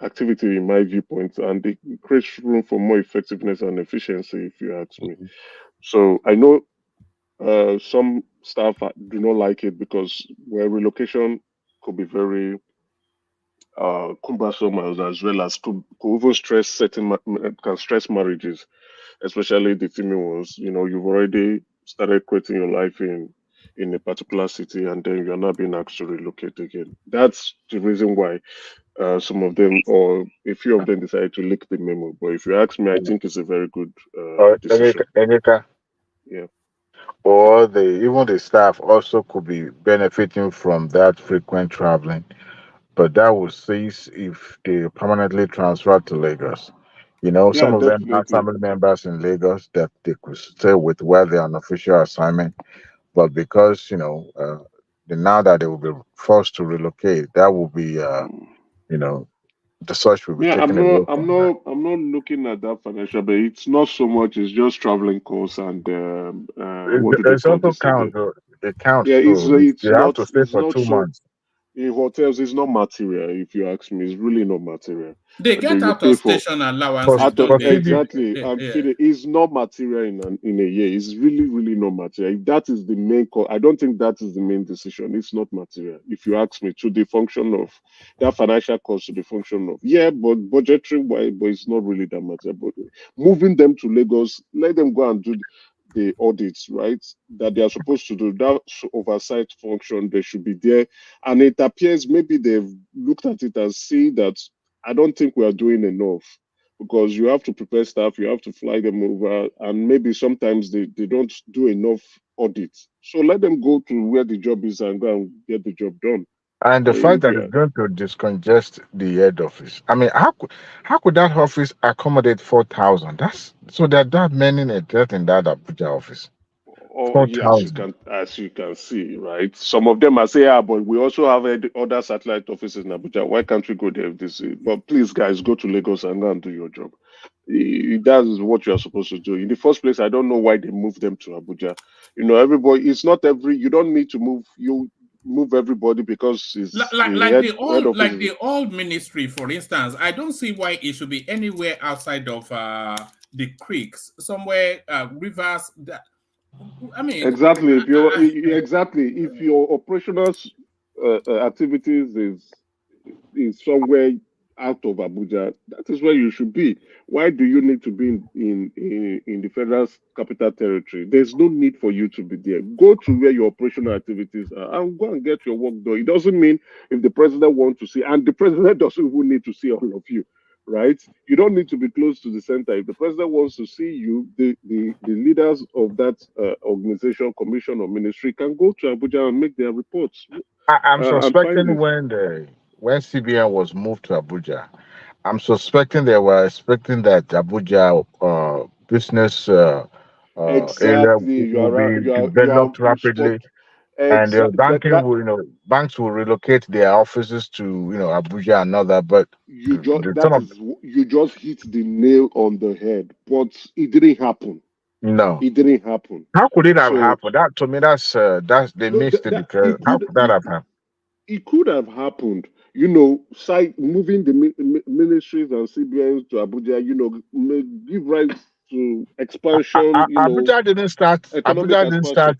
activity in my viewpoint, and it creates room for more effectiveness and efficiency, if you ask me. So I know some staff do not like it because relocation could be very cumbersome, as well as could even can stress marriages, especially the female ones. You've already started creating your life in a particular city, and then you're not being asked to relocate again. That's the reason why some of them, or a few of them, decided to leak the memo. But if you ask me, I think it's a very good decision. Erica. Yeah. Or even the staff also could be benefiting from that frequent traveling, but that will cease if they permanently transfer to Lagos. Some of them have family members in Lagos that they could stay with while they're on official assignment. But because, now that they will be forced to relocate, that will be, the search will be taken away. I'm not looking at that financial, but it's not so much. It's just traveling costs and it also counts. It counts. Yeah, it's you have to stay for 2 months. In hotels, it's not material. If you ask me, it's really not material. They get out of station allowance. Exactly. It's not material in a year. It's really, really not material. If that is the main cause, I don't think that is the main decision. It's not material. If you ask me, to the function of that financial cost, to the function of but budgetary wise, but it's not really that material. But moving them to Lagos, let them go and do. the audits, right, that they are supposed to do, that oversight function, they should be there. And it appears maybe they've looked at it and see that I don't think we are doing enough, because you have to prepare staff, you have to fly them over, and maybe sometimes they don't do enough audits. So let them go to where the job is and go and get the job done. And the So fact if that you it's going to discongest the head office. I mean, how could that office accommodate 4,000? That's so there are that many in that Abuja office. Oh, yes, 4,000. as you can see, right? Some of them are saying, "Ah, but we also have other satellite offices in Abuja. Why can't we go there?" But please, guys, go to Lagos and go and do your job. That is what you are supposed to do. In the first place, I don't know why they moved them to Abuja. Everybody. It's not every. You don't need to move. You move everybody because it's like the old ministry, for instance. I don't see why it should be anywhere outside of the creeks, somewhere rivers. I mean, exactly. If your operational activities is somewhere out of Abuja, that is where you should be. Why do you need to be in the federal capital territory? There's no need for you to be there. Go to where your operational activities are and go and get your work done. It doesn't mean if the president wants to see, and the president doesn't even need to see all of you, right? You don't need to be close to the center. If the president wants to see you, the leaders of that organization, commission, or ministry can go to Abuja and make their reports. I'm And suspecting finally, when CBN was moved to Abuja, I'm suspecting they were expecting that Abuja business area exactly, will be developed you spoke rapidly, and the exactly banking that will, banks will relocate their offices to, Abuja and all that. But some of you just hit the nail on the head, but it didn't happen. no. It didn't happen. How could it have So happened? That to me, that's they no, missed it because how could that have happened? it could have happened. Moving the ministries and CBNs to Abuja, give rise to expansion, Abuja didn't start. economic Abuja didn't expansion. start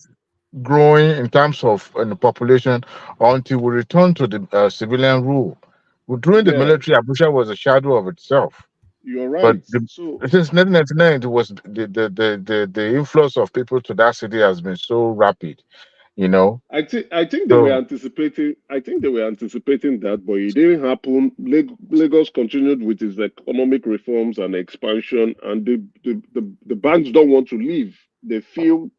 growing in terms of the population until we returned to the civilian rule. During the Yeah, military, Abuja was a shadow of itself. you're But right. So since 1999, it was the influx of people to that city has been so rapid. I think they were So anticipating. I think they were anticipating that, but it didn't happen. Lagos continued with its economic reforms and expansion, and the banks don't want to leave. They feel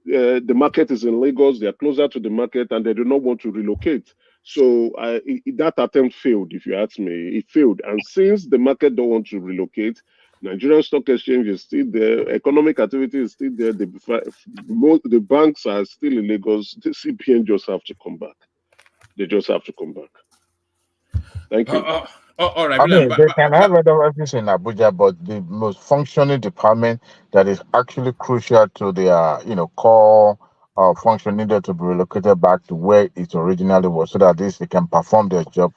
the market is in Lagos. They are closer to the market, and they do not want to relocate. So that attempt failed. If you ask me, it failed. And since the market don't want to relocate, Nigerian Stock Exchange is still there. Economic activity is still there. The banks are still in Lagos. The CPN just have to come back. They just have to come back. Thank you. All right, I William, mean, they can have other offices in Abuja, but the most functioning department that is actually crucial to their, core function needed to be relocated back to where it originally was, so that at least they can perform their job,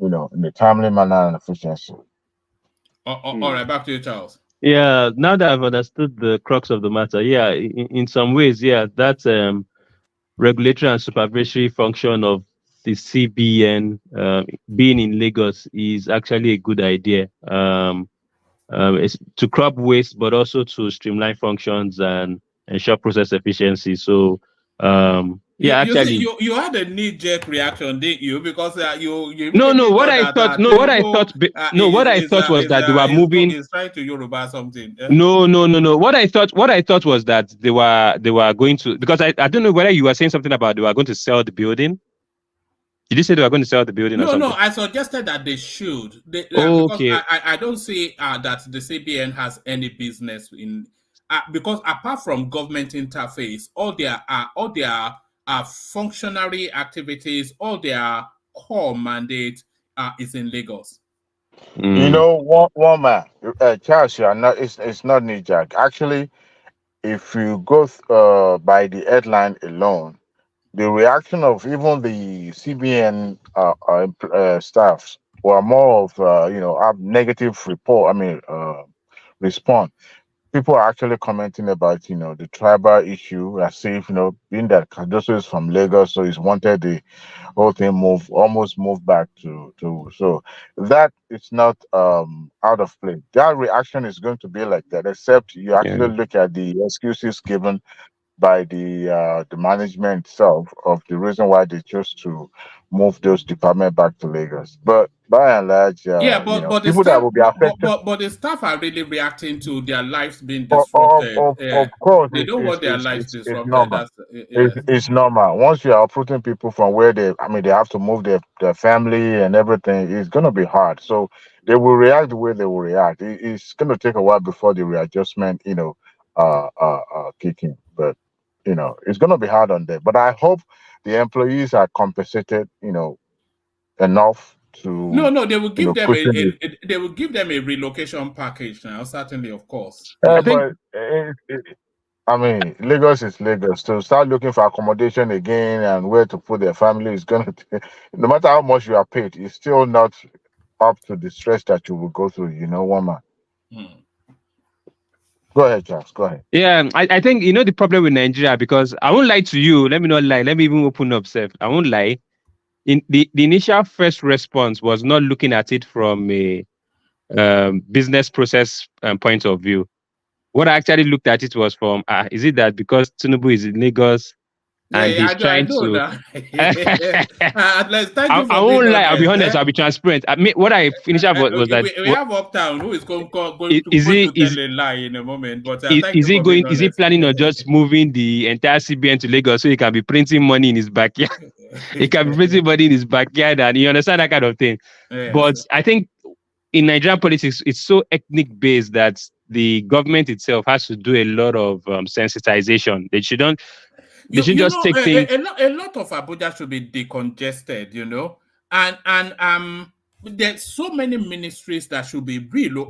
in a timely manner and efficiency. all right, back to you, Charles. Yeah, now that I've understood the crux of the matter, yeah, in some ways, yeah, that's regulatory and supervisory function of the CBN being in Lagos is actually a good idea. It's to curb waste, but also to streamline functions and ensure process efficiency. So, yeah, You see, actually, you had a knee-jerk reaction, didn't you? Because you no, immediately what I that thought, no, what I Tinubu, thought, no, what I thought was that they were moving. is trying to Yoruba something. No. What I thought was that they were going to, because I don't know whether you were saying something about they were going to sell the building. Did you say they were going to sell the building or something? No. I suggested that they should. Because Okay. I don't see that the CBN has any business in because apart from government interface, all their functionary activities, all their core mandate is in Lagos. One man, Charles, you are not. It's not knee jerk. Actually, if you go by the headline alone, the reaction of even the CBN staffs were more of have negative report. I mean, response. people are actually commenting about, the tribal issue, as if, being that Cardoso is from Lagos, so he's wanted the whole thing almost move back to. So that is not out of place. That reaction is going to be like that, except you Yeah. actually look at the excuses given by the management itself of the reason why they chose to move those departments back to Lagos. But by and large, Yeah, but the people that staff, will be affected. but the staff are really reacting to their lives being Of, disrupted. of, of course, They don't want their lives it's disrupted. normal. That's yes. It's normal. Once you are uprooting people from where they have to move their family and everything, it's going to be hard. So they will react the way they will react. It's going to take a while before the readjustment, kick in. But, it's going to be hard on them. But I hope the employees are compensated, enough to, No, they will give them cushion it. they will give them a relocation package now. Certainly, of course. I think I mean, Lagos is Lagos. To start looking for accommodation again and where to put their family is going to, no matter how much you are paid, it's still not up to the stress that you will go through, woman. Go ahead, Charles. Go ahead. Yeah, I think the problem with Nigeria, because I won't lie to you. Let me not lie. Let me even open up, Seth. I won't lie. In the initial first response was not looking at it from a business process point of view. What I actually looked at it was from, is it that because Tinubu is in Lagos and he's trying to... At least, thank you for I won't lie. I'll be honest. I'll be transparent. I mean, what I finished up was that we have Uptown who is going to tell a lie in a moment. But is he planning on just moving the entire CBN to Lagos so he can be printing money in his backyard? He can be printing money in his backyard, and you understand that kind of thing. Yes. But I think in Nigerian politics, it's so ethnic based that the government itself has to do a lot of sensitization. They shouldn't just take things. A lot of Abuja should be decongested, and there's so many ministries that should be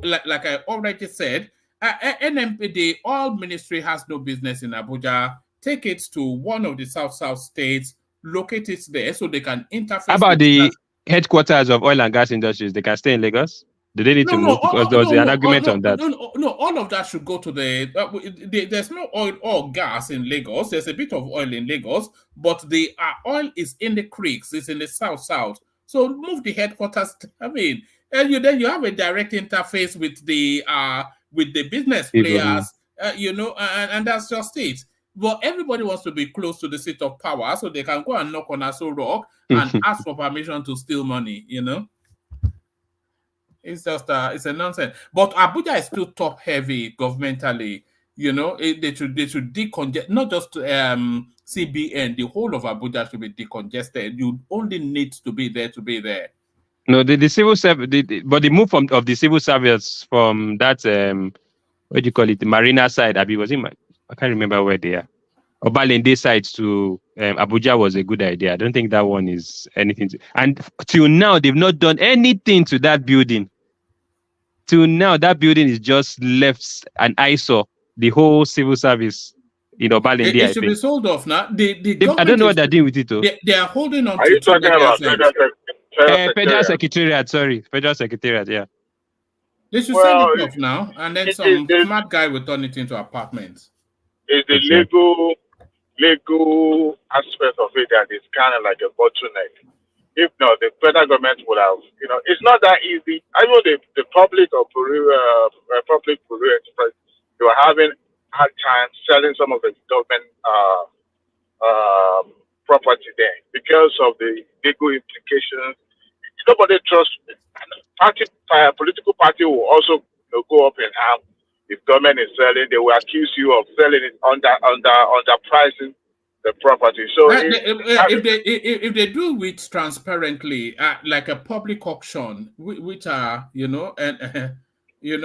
like I already said. NMPD, all ministry has no business in Abuja. Take it to one of the South states, locate it there so they can interface. How about the headquarters of oil and gas industries? They can stay in Lagos? Do they need to move? Because there was an argument on that. No, all of that should go to there's no oil or gas in Lagos. There's a bit of oil in Lagos, but the oil is in the creeks. It's in the south. So move the headquarters. I mean, and you have a direct interface with the business players, and that's just it. But everybody wants to be close to the seat of power so they can go and knock on Aso Rock and ask for permission to steal money, It's just it's a nonsense. But Abuja is still top heavy governmentally. They should decongest, not just CBN. The whole of Abuja should be decongested. You only need to be there to be there. No, the civil service, but the move of the civil service from that what do you call it, the Marina side? I can't remember where they are. Obalende side to Abuja was a good idea. I don't think that one is anything. And till now, they've not done anything to that building. Till now, that building is just left an eyesore. The whole civil service in Obalende. It should be sold off now. I don't know what they're doing with it. Though. They are holding on. Are you talking about Federal Secretariat? Sorry, Federal Secretariat. Yeah. They should sell it off now, and then some smart guy will turn it into apartments. It's the legal aspect of it that is kind of like a bottleneck. If not, the federal government would have, it's not that easy. I know the public or public enterprise, they were having hard time selling some of the government property there because of the legal implications. Nobody trusts. Political party will also go up in arms. If government is selling, they will accuse you of selling it underpricing the property. So if they do it transparently, like a public auction, which are like it's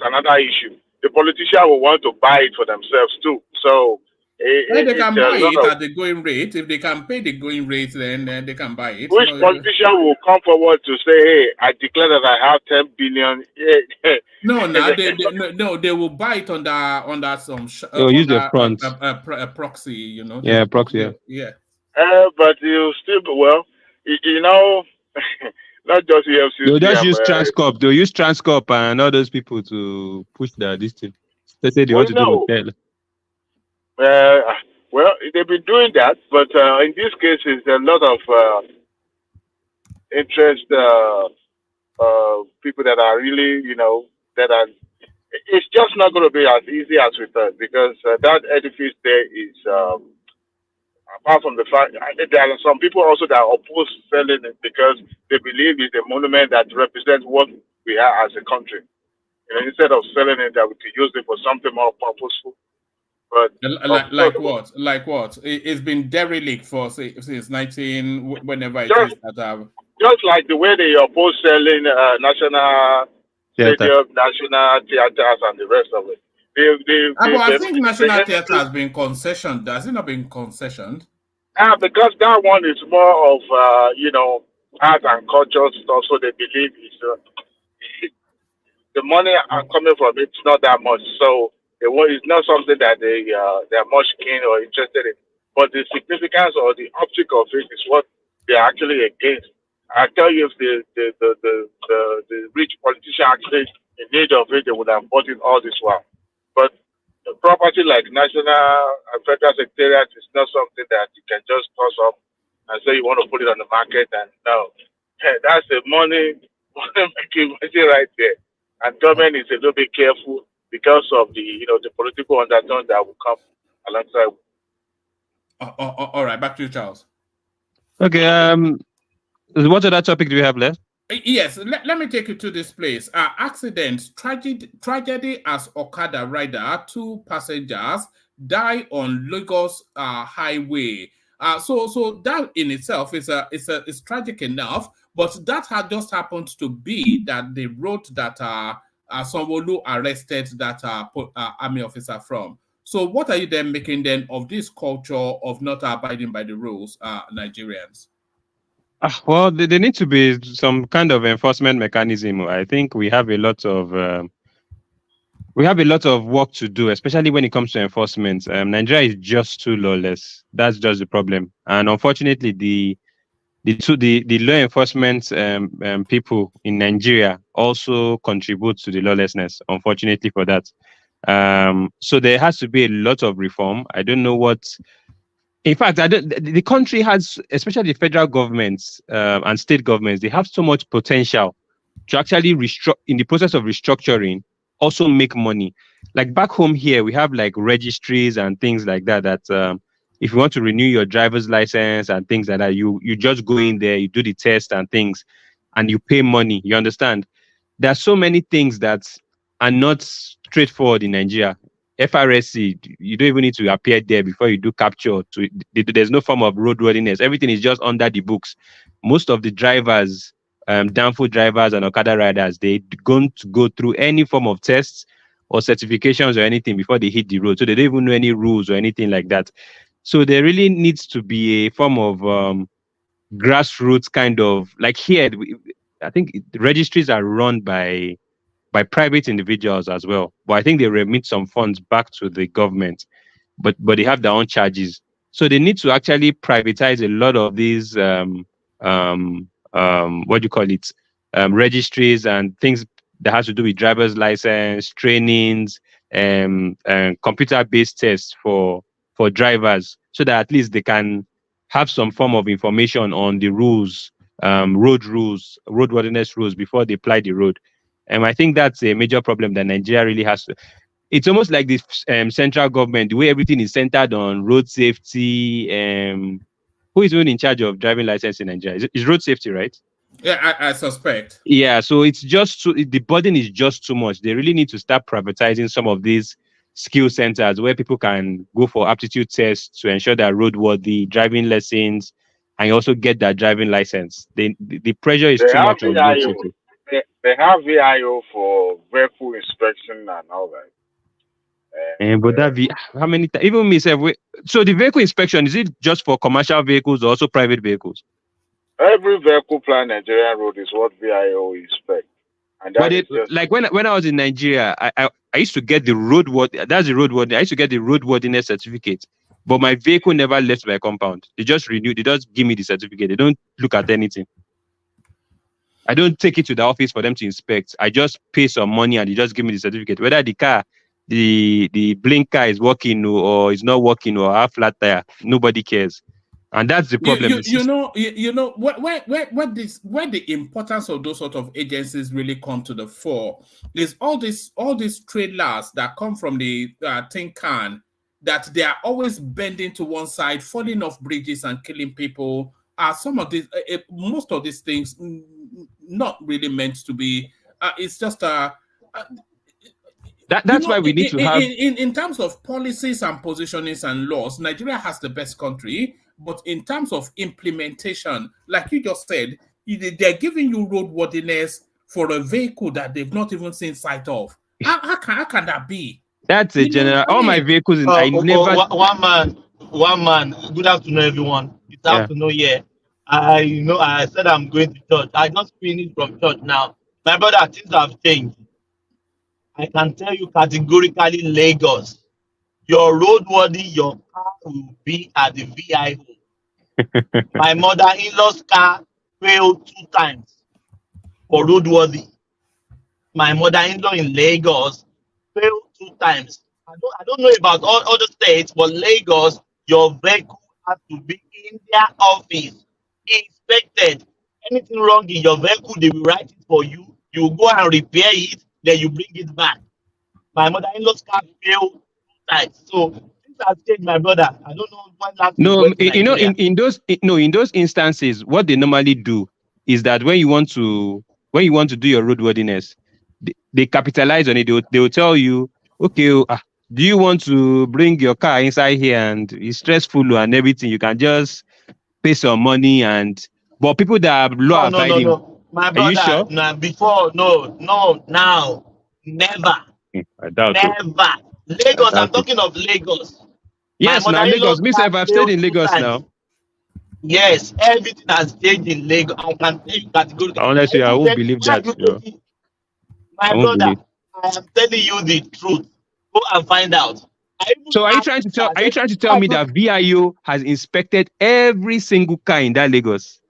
another issue. The politician will want to buy it for themselves too. So they can buy it at the going rate. If they can pay the going rate, then they can buy it. Which politician will come forward to say, "Hey, I declare that I have 10 billion"? They will buy it under some. They'll use the front. A proxy, Yeah, proxy. Yeah. But you still not just EFCC. They'll just use Transcorp. They'll use Transcorp and all those people to push this thing. They say they want to do hotel. Well, they've been doing that, but in this case, there's a lot of interest people that are really, that are. It's just not going to be as easy as we thought, because that edifice there is. Apart from the fact, there are some people also that are opposed to selling it because they believe it's a monument that represents what we are as a country. Instead of selling it, that we could use it for something more purposeful. But like what? It's been derelict for since 19 whenever it just, is that. Just like the way they oppose selling national stadium, national theaters, and the rest of it. I think National Theatre has been concessioned. Has it not been concessioned? Because that one is more of art and culture stuff. So they believe the money coming from it's not that much. So it's not something that they're much keen or interested in. But the significance or the optic of it is what they're actually against. I tell you, if the rich politician actually in need of it, they would have bought it all this while. But the property like National and Federal Secretariat is not something that you can just toss up and say you want to put it on the market. And no, that's the money making right there. And government is a little bit careful because of the the political undertone that will come alongside. All right, back to you, Charles. Okay. What other topic do we have left? Yes, let me take you to this place. Accident, tragedy as Okada rider, 2 passengers die on Lagos highway. So that in itself is tragic enough, but that had just happened to be that the road that Sanwo-Olu arrested that army officer from. So what are you then making then of this culture of not abiding by the rules, Nigerians? Well, there need to be some kind of enforcement mechanism. I think we have a lot of work to do, especially when it comes to enforcement. Nigeria is just too lawless. That's just the problem. And unfortunately, the law enforcement people in Nigeria also contribute to the lawlessness. Unfortunately for that, so there has to be a lot of reform. I don't know what. In fact, the country has, especially the federal governments and state governments, they have so much potential to actually in the process of restructuring, also make money. Like back home here, we have like registries and things like that. That if you want to renew your driver's license and things like that, you just go in there, you do the test and things, and you pay money. You understand? There are so many things that are not straightforward in Nigeria. FRSC, you don't even need to appear there before you do capture. There's no form of roadworthiness. Everything is just under the books. Most of the drivers, downfall drivers and Okada riders, they're going to go through any form of tests or certifications or anything before they hit the road. So they don't even know any rules or anything like that. So there really needs to be a form of grassroots kind of, like here, I think the registries are run by private individuals as well, but I think they remit some funds back to the government, but they have their own charges. So they need to actually privatize a lot of these registries and things that has to do with driver's license, trainings, and computer-based tests for drivers, so that at least they can have some form of information on the rules, roadworthiness rules before they ply the road. And I think that's a major problem that Nigeria really has to. It's almost like this central government, the way everything is centered on road safety. Who is even in charge of driving license in Nigeria? Is road safety, right? Yeah, I suspect. Yeah, so it's just the burden is just too much. They really need to start privatizing some of these skill centers where people can go for aptitude tests to ensure that roadworthy driving lessons, and also get that driving license. The pressure is too much on road safety. They have VIO for vehicle inspection and all that. But how many times? Even me say, so the vehicle inspection, is it just for commercial vehicles or also private vehicles? Every vehicle plan Nigerian road is what VIO inspect. And that like when I was in Nigeria, I used to get the roadworthiness. I used to get the roadworthiness certificate, but my vehicle never left my compound. They just renewed. They just give me the certificate. They don't look at anything. I don't take it to the office for them to inspect. I just pay some money and they just give me the certificate. Whether the car, the blinker is working or is not working or have flat tire, nobody cares. And that's the problem. You know where the importance of those sort of agencies really come to the fore is all these trailers that come from the tin can, that they are always bending to one side, falling off bridges and killing people. Some of these, most of these things, not really meant to be. It's just that's why we need to have in terms of policies and positionings and laws, Nigeria has the best country. But in terms of implementation, like you just said, they're giving you roadworthiness for a vehicle that they've not even seen sight of. How can that be? That's a general. All my vehicles, I never. One man. Good afternoon, everyone. It's afternoon here. I said I'm going to church. I just finished from church now. My brother, things have changed. I can tell you categorically, Lagos, your roadworthy, your car will be at the VIO. My mother-in-law's car failed 2 times for roadworthy. My mother-in-law in Lagos failed 2 times. I don't know about all other states, but Lagos, your vehicle has to be in their office, inspected. Anything wrong in your vehicle, they will write it for you. You go and repair it, then you bring it back. My mother-in-law's car failed 2 times. So things have changed, my brother. I don't know when last. No, in those instances, what they normally do is that when you want to do your roadworthiness, they capitalize on it. They will tell you, okay, do you want to bring your car inside here and it's stressful and everything? You can just pay some money but people that are law abiding. No. My brother, are you sure? Now, never. I doubt never. Lagos, I'm talking of Lagos. Yes, now Lagos. Me, I've stayed in Lagos now. Yes, everything has changed in Lagos. I can tell you categorically. Honestly, I won't believe that. My brother, I am telling you the truth. Go and find out. So are you trying to tell me that VIO has inspected every single car in that Lagos?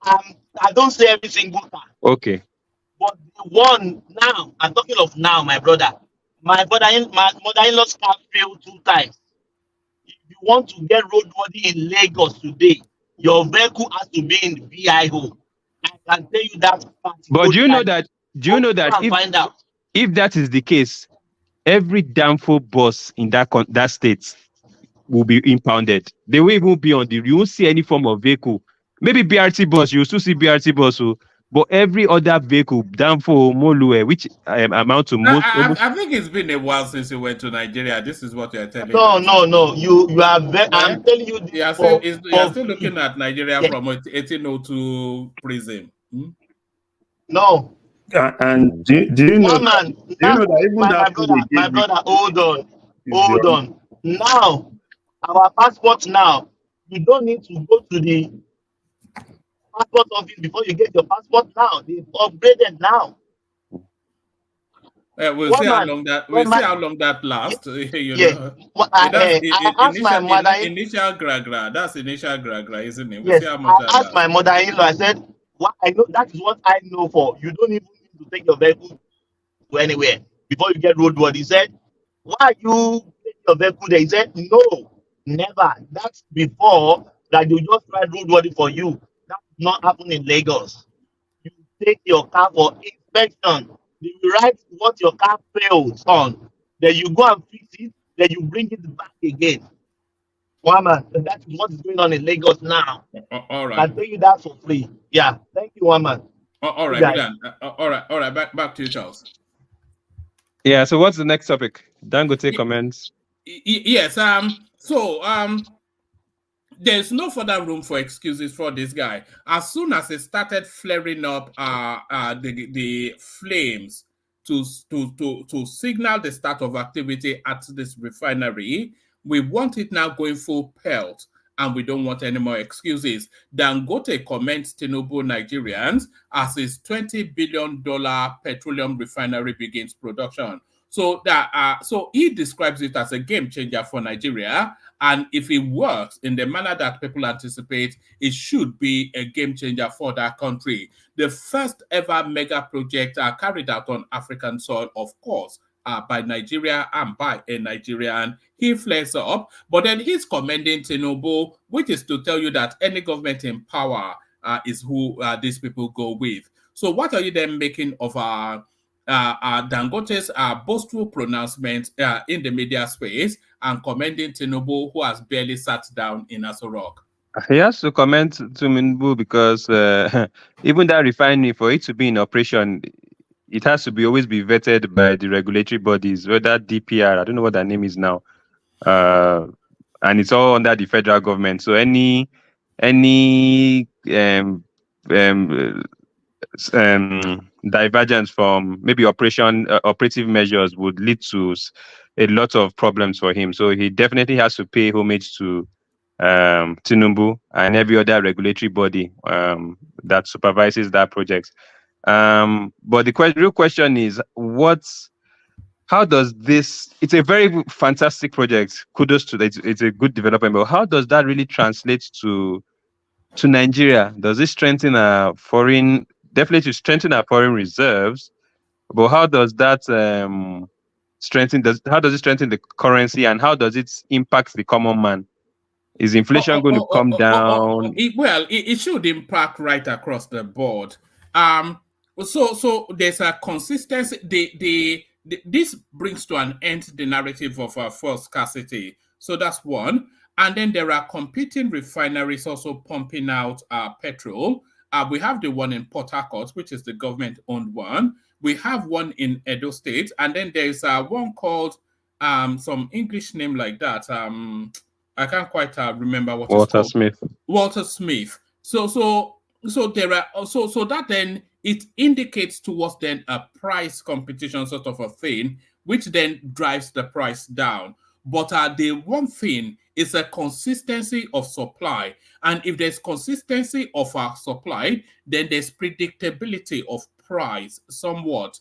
I don't say every single car. Okay. But the one now, I'm talking of now, my brother. My mother-in-law's car failed 2 times. If you want to get roadworthy in Lagos today, your vehicle has to be in VIO. I can tell you that. But do you know that if that is the case, every Danfo bus in that state will be impounded. They will even be on you won't see any form of vehicle. Maybe BRT bus, you still see BRT bus, but every other vehicle, Danfo, Molue, which amount to most. I think it's been a while since you went to Nigeria. This is what you're telling me. No. You are very. I'm telling you. You're still looking at Nigeria from 1802 prism. No. And do you know? Man, do you know that even my brother, hold on. Now, our passports now, you don't need to go to the passport office before you get your passport now. They've upgraded now. We'll see how long that lasts. I asked my mother. Initial gragra. That's initial gragra, isn't it? Yes, I asked my mother-in-law. I said, "What I know, that is what I know for. You don't even need to take your vehicle to anywhere before you get roadworthy." He said, "Why are you taking your vehicle there?" He said, "No, never. That's before that you just try roadworthy for you. That does not happen in Lagos. You take your car for inspection. You write what your car fails on. Then you go and fix it. Then you bring it back again." One man, that is what is going on in Lagos now. All right. I'll tell you that for free. Yeah. Thank you, one man. All right. All right. Back to you, Charles. Yeah. So what's the next topic? Dangote comments. Yes. There's no further room for excuses for this guy. As soon as it started flaring up, the flames to signal the start of activity at this refinery, we want it now going full pelt, and we don't want any more excuses. Dangote commends Tinubu Nigerians as his $20 billion petroleum refinery begins production. So he describes it as a game changer for Nigeria, And if it works in the manner that people anticipate, it should be a game changer for that country. The first ever mega project carried out on African soil, of course, by Nigeria and by a Nigerian. He flares up, but then he's commending Tinubu, which is to tell you that any government in power is who these people go with. So what are you then making of Dangote's boastful pronouncement in the media space and commending Tinubu, who has barely sat down in Aso Rock? He has to comment to Tinubu because even that refinery, for it to be in operation, it has to always be vetted by the regulatory bodies, whether DPR, I don't know what that name is now, and it's all under the federal government. So any divergence from maybe operative measures would lead to a lot of problems for him. So he definitely has to pay homage to Tinubu and every other regulatory body that supervises that project. But the real question is, how does this? It's a very fantastic project. Kudos to that. It's a good development. But how does that really translate to Nigeria? Does it strengthen our foreign? Definitely to strengthen our foreign reserves. But how does that strengthen? How does it strengthen the currency, and how does it impact the common man? Is inflation going to come down? It should impact right across the board. So there's a consistency. This brings to an end the narrative of fuel scarcity. So that's one. And then there are competing refineries also pumping out petrol. We have the one in Port Harcourt, which is the government-owned one. We have one in Edo State, and then there's one called some English name like that. I can't quite remember what Walter it's called. Smith. Walter Smith. So there are so that then it indicates towards then a price competition sort of a thing, which then drives the price down. But the one thing is a consistency of supply, and if there's consistency of our supply, then there's predictability of price somewhat,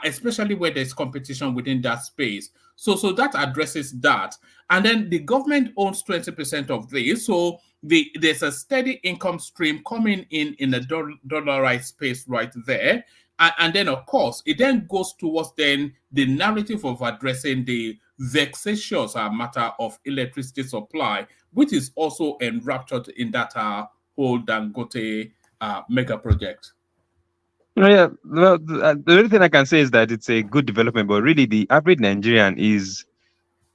especially where there's competition within that space. So that addresses that. And then the government owns 20% of this. So there's a steady income stream coming in a dollarized space right there. And then, of course, it then goes towards then the narrative of addressing the vexatious matter of electricity supply, which is also enraptured in that whole Dangote mega project. Yeah, well, the only thing I can say is that it's a good development, but really the average Nigerian is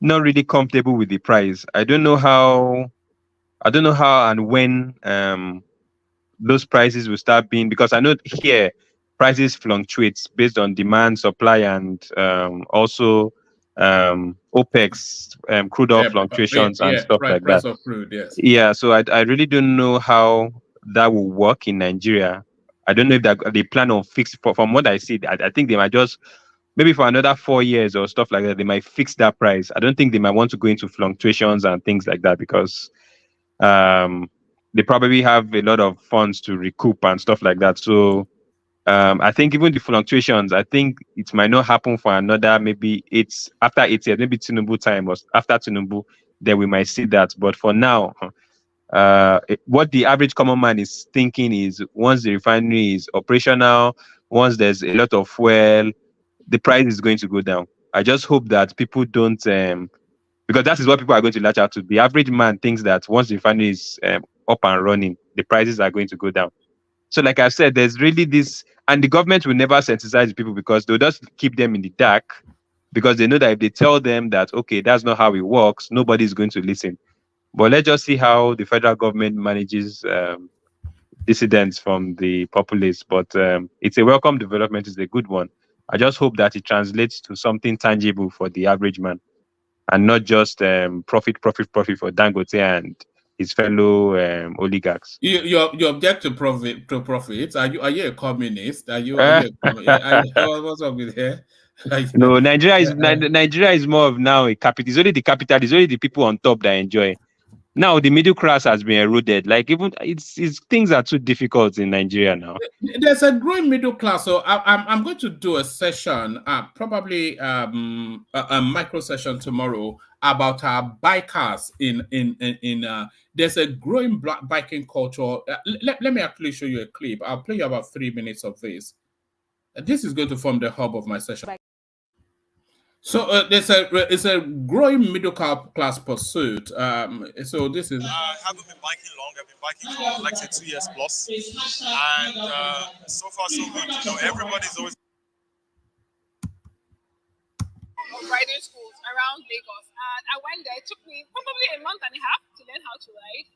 not really comfortable with the price. I don't know how and when those prices will start being, because I know here prices fluctuate based on demand, supply, and also OPEX, crude oil fluctuations and stuff like price that. Of crude, yes. Yeah, so I really don't know how that will work in Nigeria. I don't know if they plan on fixed. From what I see, I think they might just, maybe for another 4 years or stuff like that, they might fix that price. I don't think they might want to go into fluctuations and things like that, because they probably have a lot of funds to recoup and stuff like that. So I think even the fluctuations, I think it might not happen for another, maybe it's after 8 years, maybe Tinubu time, or after Tinubu, then we might see that. But for now, what the average common man is thinking is, once the refinery is operational, once there's a lot of fuel, the price is going to go down. I just hope that people don't, because that is what people are going to latch out to. The average man thinks that once the refinery is up and running, the prices are going to go down. So like I said, there's really this, and the government will never sensitize people, because they'll just keep them in the dark, because they know that if they tell them that, okay, that's not how it works, nobody's going to listen. But let's just see how the federal government manages dissidents from the populace. But it's a welcome development. It's a good one. I just hope that it translates to something tangible for the average man, and not just profit for Dangote and his fellow oligarchs. You object to profit. Are you a communist? Are you a communist? What's up with here? No, Nigeria is more of now a capital. It's only the capital. It's only the people on top that enjoy. Now the middle class has been eroded. Like, even it's things are too difficult in Nigeria now. There's a growing middle class. So I'm going to do a session, probably a micro session tomorrow, about bikers there's a growing biking culture. Let me actually show you a clip. I'll play you about 3 minutes of this. This is going to form the hub of my session. So it's a growing middle class pursuit. So this is. I haven't been biking long. I've been biking for like say 2 years plus, and so far so good. You know, everybody's always riding schools around Lagos, and I went there. It took me probably a month and a half to learn how to ride.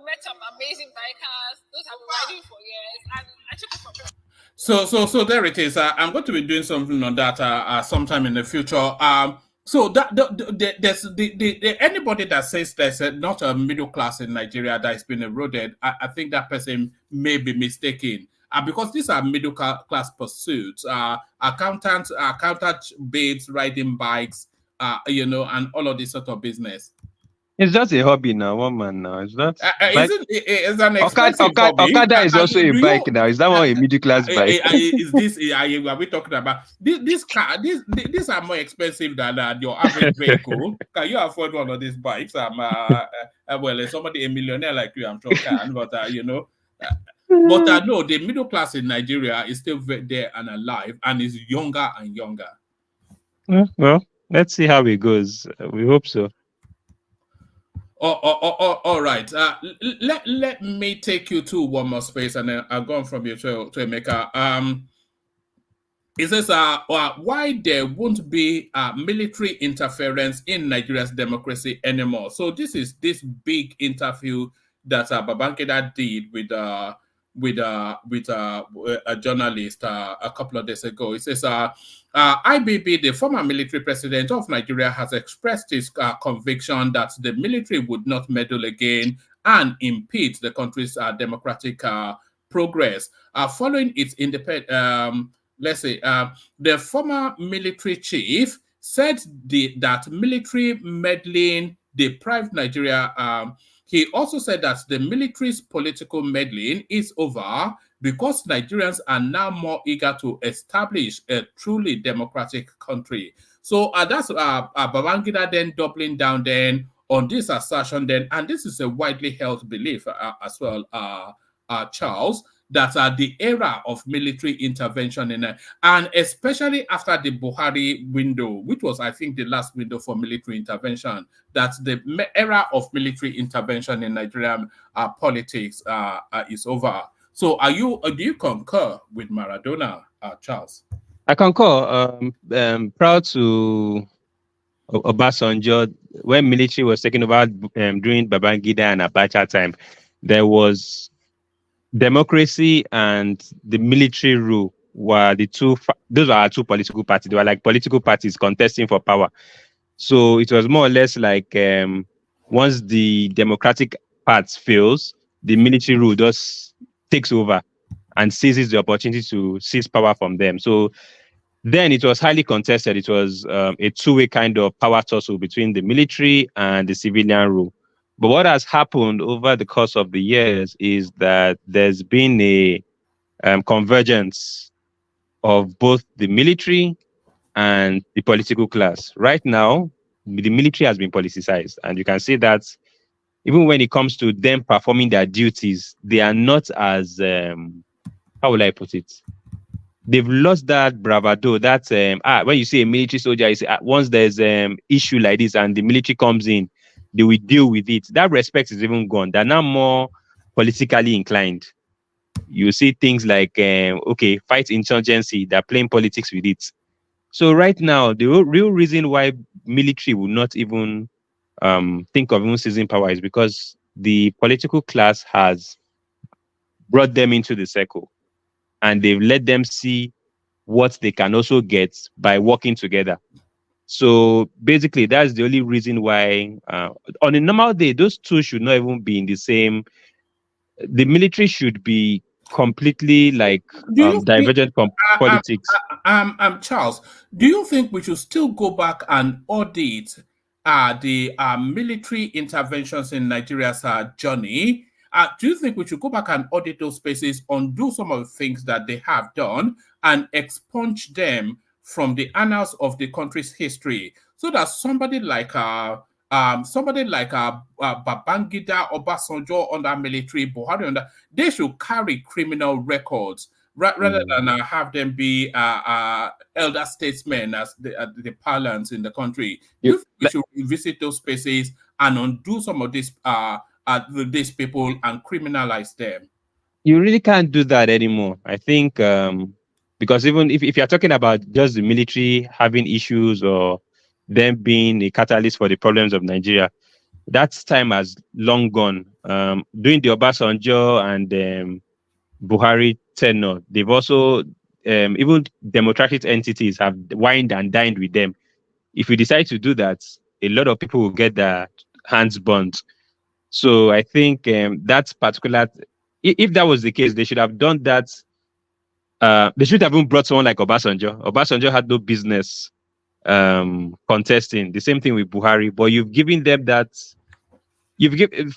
Met some amazing bikers. Those have been riding for years, and I took it from them. So there it is. I'm going to be doing something on that sometime in the future. So there's anybody that says there's not a middle class in Nigeria that has been eroded, I think that person may be mistaken. Because these are middle class pursuits, accountant babes riding bikes, and all of this sort of business. It's just a hobby now, one man now. It's not. It's an expensive hobby. Okada is also a bike now. Is that one a middle class bike? Is this? Are we talking about this car? These are more expensive than your average vehicle. Can you afford one of these bikes? Well, somebody a millionaire like you, I'm sure can. But But no, the middle class in Nigeria is still there and alive, and is younger and younger. Well, let's see how it goes. We hope so. All right. Let me take you to one more space, and then I'll go on from you to Emeka. It says why there won't be military interference in Nigeria's democracy anymore. So this is this big interview that Babangida did with a journalist a couple of days ago. It says IBB, the former military president of Nigeria, has expressed his conviction that the military would not meddle again and impede the country's democratic progress. Following its independent, the former military chief said that military meddling deprived Nigeria. He also said that the military's political meddling is over because Nigerians are now more eager to establish a truly democratic country. So that's Babangida then doubling down then on this assertion then, and this is a widely held belief as well, Charles, that the era of military intervention and especially after the Buhari window, which was, I think, the last window for military intervention, that the era of military intervention in Nigerian politics is over. So, do you concur with Maradona, Charles? I concur. Proud to Obasanjo, when military was taken over during Babangida and Abacha time, there was democracy and the military rule were those are our two political parties. They were like political parties contesting for power. So it was more or less like once the democratic part fails, the military rule just takes over and seizes the opportunity to seize power from them. So then it was highly contested. It was a two-way kind of power tussle between the military and the civilian rule. But what has happened over the course of the years is that there's been a convergence of both the military and the political class. Right now, the military has been politicized, and you can see that even when it comes to them performing their duties, they are not as, how will I put it? They've lost that bravado, that when you see a military soldier, you say, once there's issue like this and the military comes in, they will deal with it. That respect is even gone. They're now more politically inclined. You see things like, fight insurgency, they're playing politics with it. So right now, the real reason why military will not even think of even seizing power is because the political class has brought them into the circle and they've let them see what they can also get by working together. So basically, that's the only reason why on a normal day, those two should not even be in the same. The military should be completely like divergent from politics. Charles, do you think we should still go back and audit the military interventions in Nigeria's journey? Do you think we should go back and audit those spaces, undo some of the things that they have done, and expunge them from the annals of the country's history, so that somebody like Babangida, Obasanjo under military, Buhari under, they should carry criminal records rather than have them be elder statesmen as the parlance in the country. You should visit those spaces and undo some of these people and criminalize them. You really can't do that anymore. I think because even if you're talking about just the military having issues or them being a catalyst for the problems of Nigeria, that time has long gone. During the Obasanjo and Buhari tenure, they've also even democratic entities have wined and dined with them. If you decide to do that, a lot of people will get their hands burnt. So I think that's particular. If that was the case, they should have done that. They should have even brought someone like Obasanjo. Obasanjo had no business contesting. The same thing with Buhari. But you've given them that.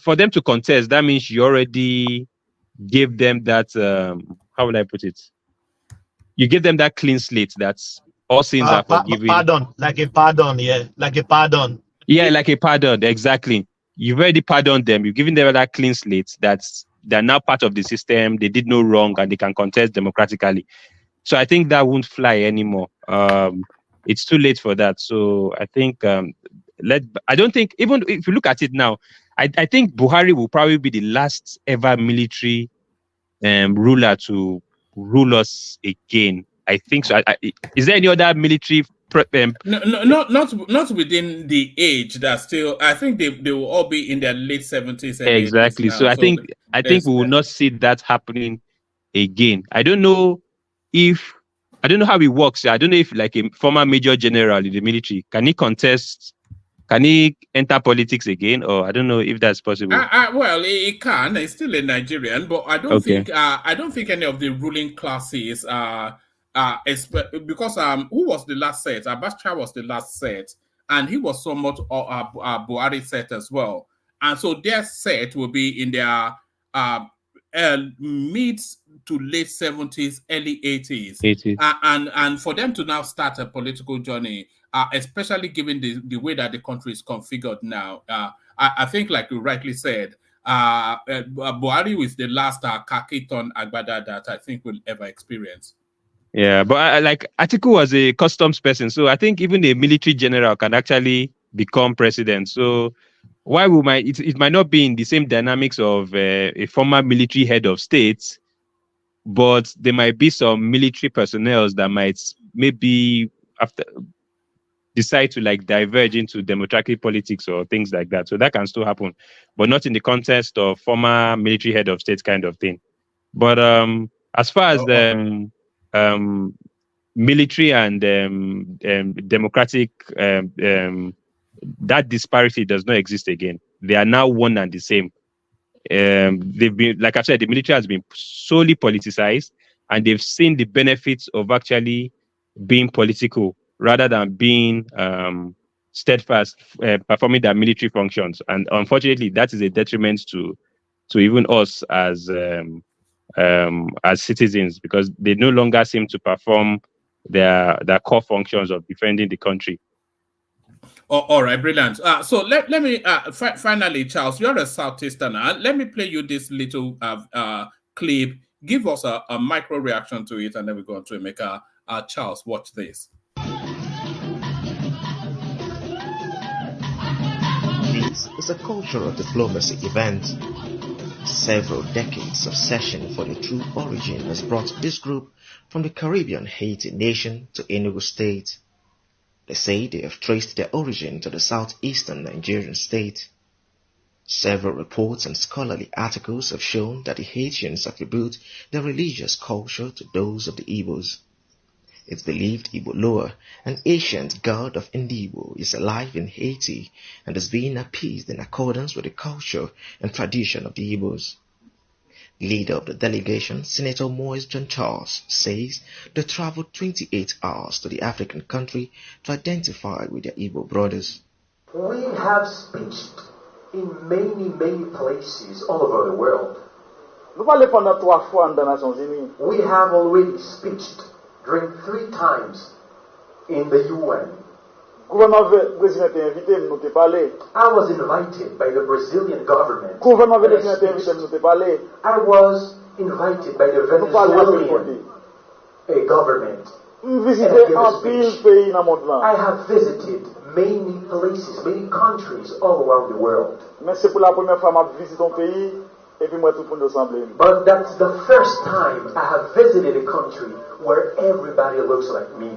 For them to contest. That means you already gave them that. How would I put it? You give them that clean slate. That's all sins are forgiven. Pardon, like a pardon, yeah, like a pardon. Yeah, like a pardon. Exactly. You've already pardoned them. You've given them that clean slate. They're now part of the system. They did no wrong and they can contest democratically. So I think that won't fly anymore. It's too late for that. So I think I don't think, even if you look at it now, I think Buhari will probably be the last ever military ruler to rule us again. I think so. Is there any other military? Not within the age that still. I think they will all be in their late 70s. Exactly. So I think we will not see that happening again. I don't know how it works. I don't know if like a former major general in the military, can he contest? Can he enter politics again? Or I don't know if that's possible. Well, he can. He's still a Nigerian, but I don't think any of the ruling classes because who was the last set? Abacha was the last set, and he was somewhat Buhari set as well. And so their set will be in their mid to late 70s, early 80s. And for them to now start a political journey, especially given the way that the country is configured now, I think, like you rightly said, Buhari was the last Kakiton Agbada that I think we'll ever experience. Yeah, but like Atiku was a customs person, so I think even a military general can actually become president. So why would it might not be in the same dynamics of a former military head of state, but there might be some military personnel that might maybe after decide to like diverge into democratic politics or things like that. So that can still happen, but not in the context of former military head of state kind of thing. But as far as military and democratic, that disparity does not exist again. They are now one and the same. They've been, like I said, the military has been solely politicized, and they've seen the benefits of actually being political rather than being steadfast, performing their military functions. And unfortunately, that is a detriment to even us as citizens, because they no longer seem to perform their core functions of defending the country. All right, brilliant. So let me finally, Charles, you're a Southeasterner. Let me play you this little clip. Give us a micro reaction to it, and then we go on to Emeka. Charles, watch this. This is a cultural diplomacy event. Several decades of searching for the true origin has brought this group from the Caribbean Haiti nation to Enugu State. They say they have traced their origin to the southeastern Nigerian state. Several reports and scholarly articles have shown that the Haitians attribute their religious culture to those of the Igbos. It's believed Igbo Loa, an ancient god of Indibo, is alive in Haiti and is being appeased in accordance with the culture and tradition of the Igbos. Leader of the delegation, Senator Moise John Charles, says they traveled 28 hours to the African country to identify with their Igbo brothers. We have speeched in many places all over the world. We have already speeched during 3 times in the UN. I was invited by the Brazilian government. I was invited by the Venezuelan government. I have visited many places, many countries all around the world. But that's the first time I have visited a country where everybody looks like me.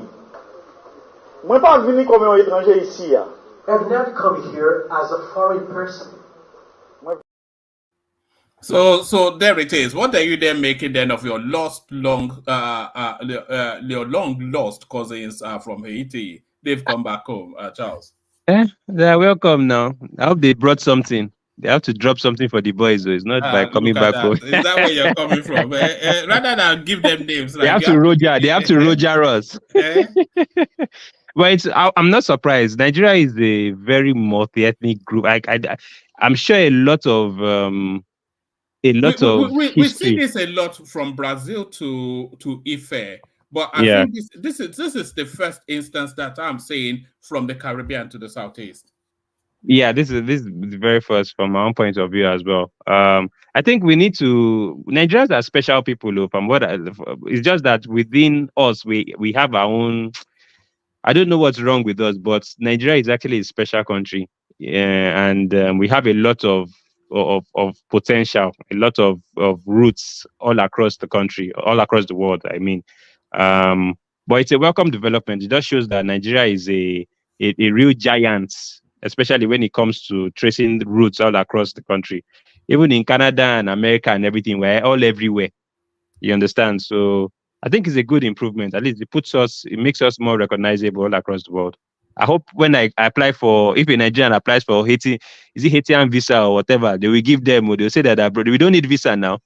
I've not come here as a foreign person. So there it is. What are you then making then of your long lost cousins from Haiti? They've come back home, Charles. They're welcome now. I hope they brought something. They have to drop something for the boys, though. It's not by coming back home. Is that where you're coming from? Rather than give them names, like they have to Roger us. But I'm not surprised. Nigeria is a very multi-ethnic group. I'm sure a lot of we see this a lot from Brazil to Ife, but I think this is the first instance that I'm saying from the Caribbean to the Southeast. Yeah, this is the very first from my own point of view as well. I think we need to. Nigerians are special people, though. It's just that within us, we have our own. I don't know what's wrong with us, but Nigeria is actually a special country, and we have a lot of potential, a lot of roots all across the country, all across the world. I mean, but it's a welcome development. It just shows that Nigeria is a real giant, especially when it comes to tracing the roots all across the country. Even in Canada and America and everything, we're all everywhere. You understand? So I think it's a good improvement. At least it makes us more recognizable all across the world. I hope when I apply if a Nigerian applies for Haiti, is it Haitian visa or whatever, they will give them, or they'll say that we don't need visa now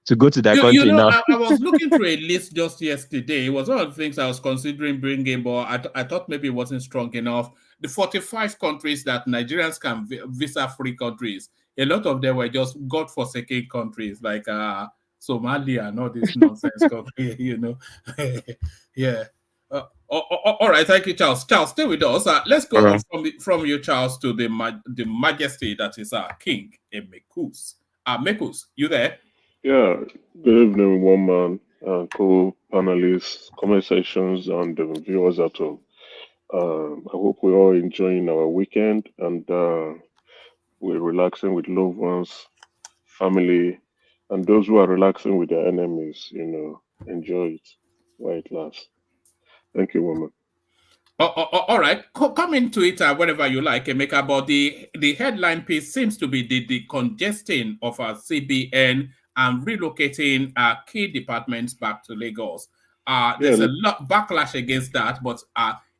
to go to that country now. I was looking through a list just yesterday. It was one of the things I was considering bringing, but I thought maybe it wasn't strong enough. The 45 countries that Nigerians can visa-free countries, a lot of them were just God-forsaken countries like Somalia and all this nonsense country, yeah. All right, thank you, Charles. Charles, stay with us. Let's go on from you, Charles, to the majesty that is our king, Mekus. Mekus, you there? Yeah, good evening, one man, co-panelists, comment sections, and viewers at home. I hope we're all enjoying our weekend and we're relaxing with loved ones, family, and those who are relaxing with their enemies, enjoy it while it lasts. Thank you, woman. All right, come into it whenever you like, Emeka, but the headline piece seems to be the congesting of our CBN and relocating key departments back to Lagos. There's a lot backlash against that, but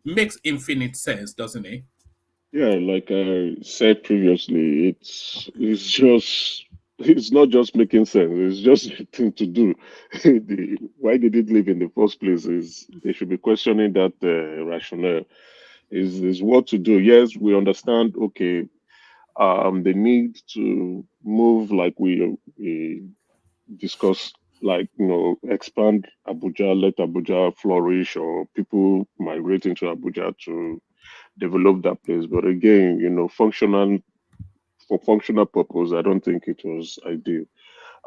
makes infinite sense, doesn't it? Yeah, like I said previously, it's not just making sense. It's just a thing to do. Why they did leave in the first place is they should be questioning that rationale. Is what to do. Yes, we understand. Okay, the need to move like we discussed, like expand Abuja, let Abuja flourish, or people migrating to Abuja to develop that place. But again, for functional purpose, I don't think it was ideal.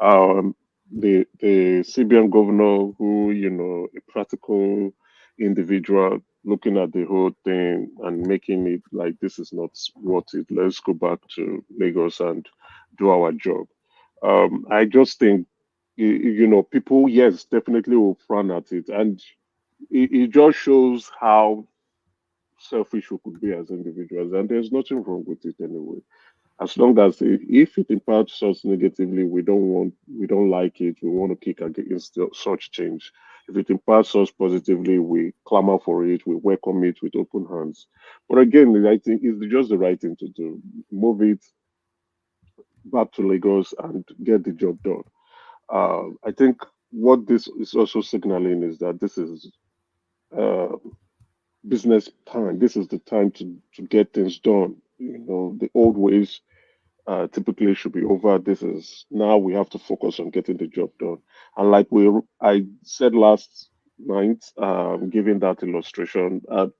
The CBN governor, who a practical individual, looking at the whole thing and making it like this is not worth it. Let's go back to Lagos and do our job. I just think people, yes, definitely will frown at it, and it just shows how selfish we could be as individuals, and there's nothing wrong with it anyway. As long as if it impacts us negatively, we don't like it, we want to kick against such change. If it impacts us positively, we clamor for it, we welcome it with open hands. But again, I think it's just the right thing to do. Move it back to Lagos and get the job done. I think what this is also signaling is that this is business time. This is the time to get things done. The old ways typically should be over. This is now we have to focus on getting the job done. And like I said last mind giving that illustration and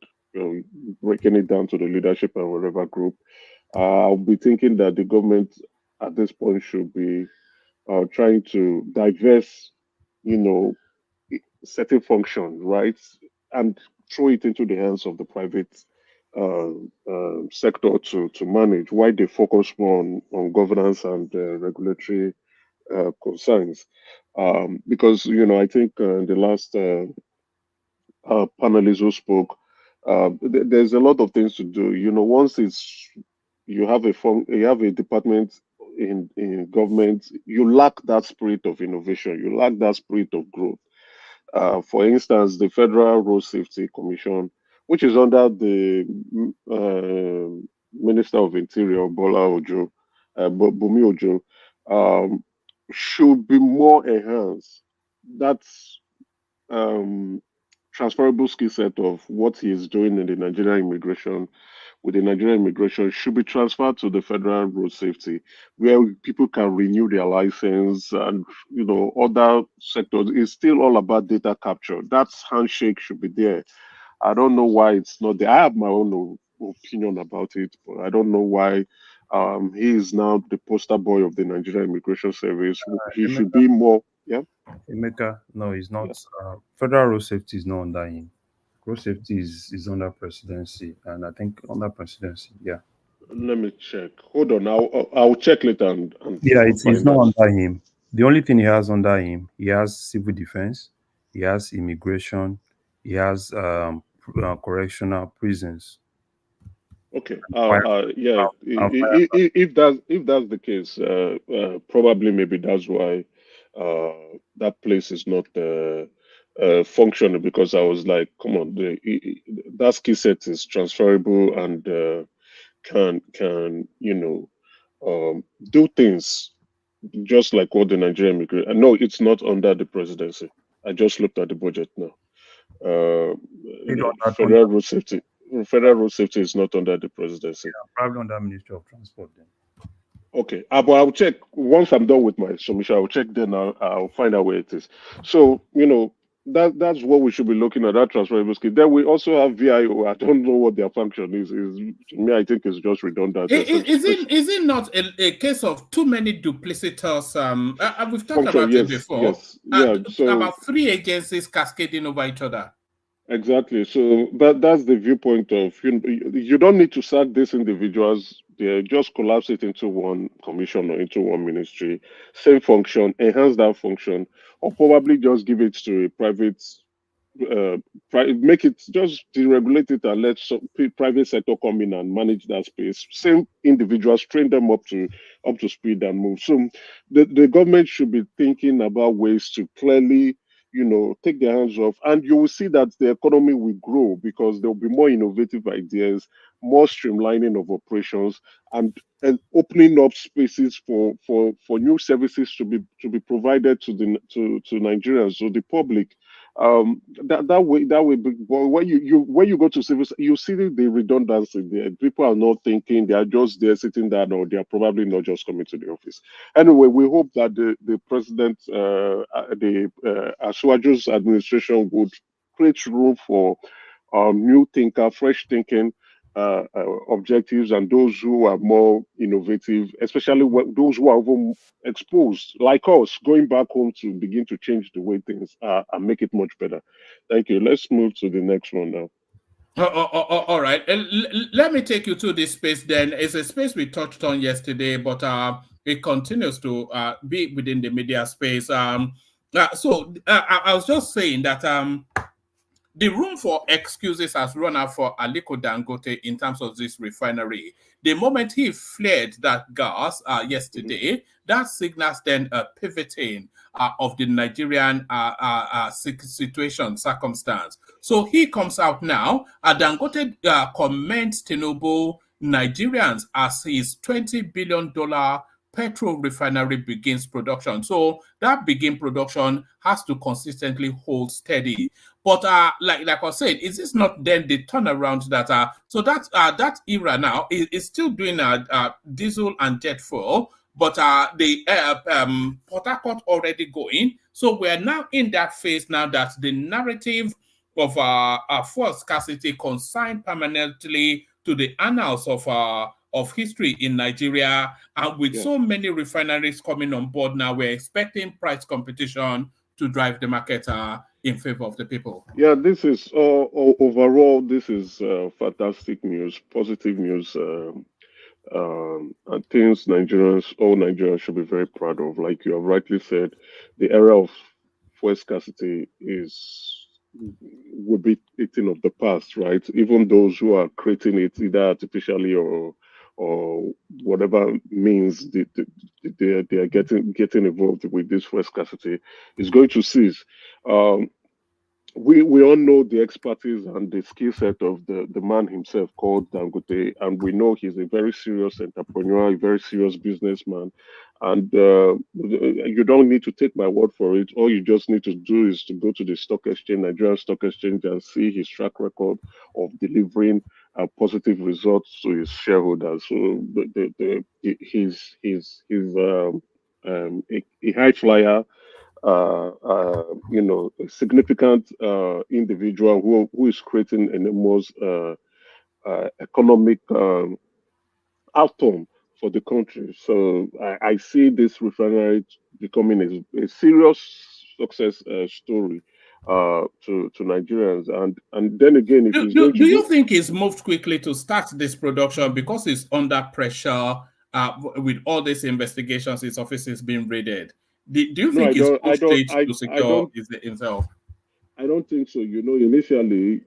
breaking it down to the leadership and whatever group. I'll be thinking that the government at this point should be trying to divest, you know, certain function, right, and throw it into the hands of the private sector to manage. Why they focus more on governance and regulatory concerns? Because I think the last panelists who spoke, there's a lot of things to do. Once you have a department in government, you lack that spirit of innovation, you lack that spirit of growth. For instance, the Federal Road Safety Commission, which is under the Minister of Interior, Bola Ojo, Bumi Ojo, should be more enhanced. That's transferable skill set of what he is doing in the Nigerian immigration with the Nigerian immigration should be transferred to the Federal Road Safety, where people can renew their license and other sectors. It's still all about data capture. That handshake should be there. I don't know why it's not there. I have my own opinion about it, but I don't know why he is now the poster boy of the Nigerian Immigration Service. He should be more. Yeah. Emeka, no, he's not. Federal road safety is not under him. Road safety is under presidency, and I think under presidency, yeah. Let me check. Hold on, I'll check later. And yeah, it's not under him. The only thing he has under him, he has civil defense, he has immigration, he has correctional prisons. Okay. Yeah. If that's the case, probably maybe that's why that place is not functional, because I was like, come on, that skill set is transferable and can do things just like what the Nigerian immigration. No, it's not under the presidency. I just looked at the budget now. Federal road safety. Federal road safety is not under the presidency. Yeah, probably under Ministry of Transport then. Okay, but I'll check once I'm done with my submission. I'll check then. I'll find out where it is. So that's what we should be looking at, that transferable skill. Then we also have VIO. I don't know what their function is. To me, I think it's just redundant. Is it not a case of too many duplicitous? We've talked about it before. Yes, yeah. So about 3 agencies cascading over each other. Exactly. So that's the viewpoint of you don't need to sack these individuals. They just collapse it into one commission or into one ministry, same function, enhance that function, or probably just give it to a private, make it just deregulate it and let private sector come in and manage that space. Same individuals, train them up to speed and move. So the government should be thinking about ways to clearly take their hands off, and you will see that the economy will grow because there will be more innovative ideas, more streamlining of operations, and opening up spaces for new services to be provided to Nigerians, to the public. That way. But when you go to civil, you see the redundancy there. People are not thinking; they are just there sitting down, or they are probably not just coming to the office. Anyway, we hope that the president, Asuaju's administration would create room for new thinker, fresh thinking. Objectives, and those who are more innovative, especially those who are even exposed, like us, going back home to begin to change the way things are and make it much better. Thank you. Let's move to the next one now. All right. Let me take you to this space then. It's a space we touched on yesterday, but it continues to be within the media space. So I was just saying that the room for excuses has run out for Aliko Dangote in terms of this refinery. The moment he flared that gas yesterday, that signals then a pivoting of the Nigerian circumstance. So he comes out now. Dangote commends Tinubu Nigerians as his $20 billion Petrol refinery begins production. So that begin production has to consistently hold steady. But like I was saying, is this not then the turnaround that so that era now is still doing diesel and jet fuel, but the Port Harcourt already going. So we are now in that phase now that the narrative of fuel scarcity consigned permanently to the annals of history in Nigeria, and with so many refineries coming on board now, we're expecting price competition to drive the market in favor of the people. Yeah, this is overall, this is fantastic news, positive news, and things all Nigerians should be very proud of. Like you have rightly said, the era of fuel scarcity would be a thing of the past, right? Even those who are creating it either artificially or whatever means they are getting involved with this fuel scarcity is going to cease. We all know the expertise and the skill set of the man himself called Dangote, and we know he's a very serious entrepreneur, a very serious businessman. And you don't need to take my word for it. All you just need to do is to go to the stock exchange, Nigerian Stock Exchange, and see his track record of delivering positive results to his shareholders. So he's a high flyer. A significant individual who is creating an enormous economic outcome for the country. So I see this refinery becoming a serious success story to Nigerians. And then again, if it's going to do you think it's moved quickly to start this production because it's under pressure with all these investigations, its office is being raided? Do you think it's pushed it to secure himself? I don't think so. Initially,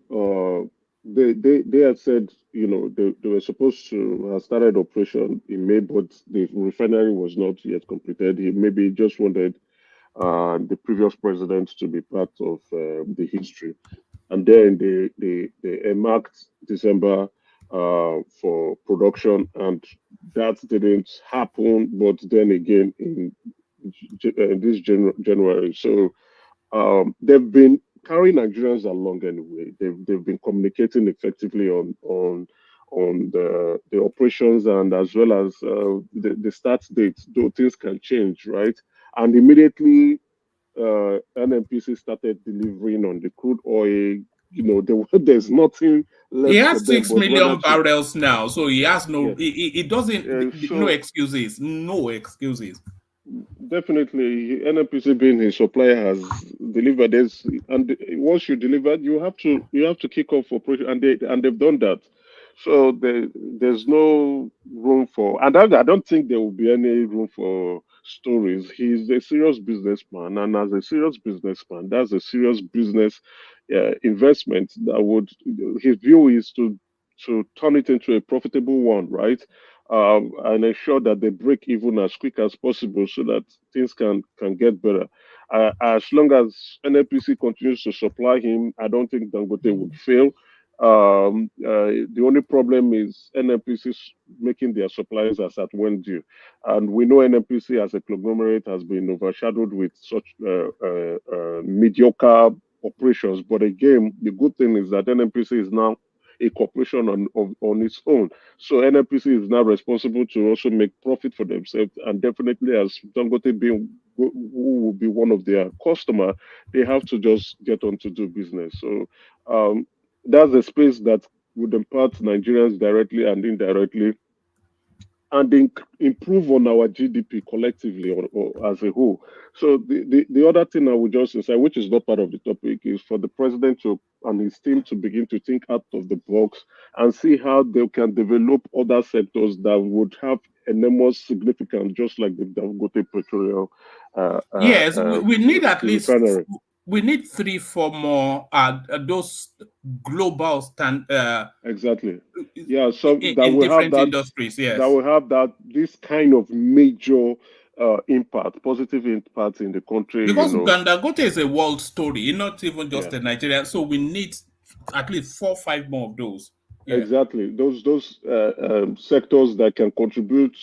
they had said, they were supposed to have started operation in May, but the refinery was not yet completed. He maybe just wanted the previous president to be part of the history. And then they marked December for production, and that didn't happen. But then again, in this January. So they've been carrying Nigerians along anyway. They've been communicating effectively on the operations, and as well as the start dates, though things can change, right? And immediately NNPC started delivering on the crude oil. There's nothing left. He has 6 million barrels now, so he has no. He doesn't. No excuses. No excuses. Definitely, NNPC being his supplier has delivered this, and once you delivered, you have to kick off operation, and they've done that. So there's no room for, and I don't think there will be any room for stories. He's a serious businessman, and as a serious businessman, that's a serious business investment. His view is to turn it into a profitable one, right? And ensure that they break even as quick as possible so that things can get better. As long as NNPC continues to supply him, I don't think Dangote would fail. The only problem is NNPC making their suppliers as at when due. And we know NNPC as a conglomerate has been overshadowed with such mediocre operations. But again, the good thing is that NNPC is now a corporation on its own. So NNPC is now responsible to also make profit for themselves. And definitely, as Dangote being who will be one of their customer, they have to just get on to do business. So that's a space that would impact Nigerians directly and indirectly, and improve on our GDP collectively or as a whole. So the other thing I would just say, which is not part of the topic, is for the president and his team to begin to think out of the box and see how they can develop other sectors that would have enormous significance, just like the Dangote Petrol. Yes, we need at least refinery. We need 3-4 more those global exactly. Yeah, so in that will different have that industries. Yes, that will have this kind of major impact, positive impact in the country. Because Dangote is a world story, not even just a Nigerian. So we need at least 4 or 5 more of those. Yeah. Exactly, those sectors that can contribute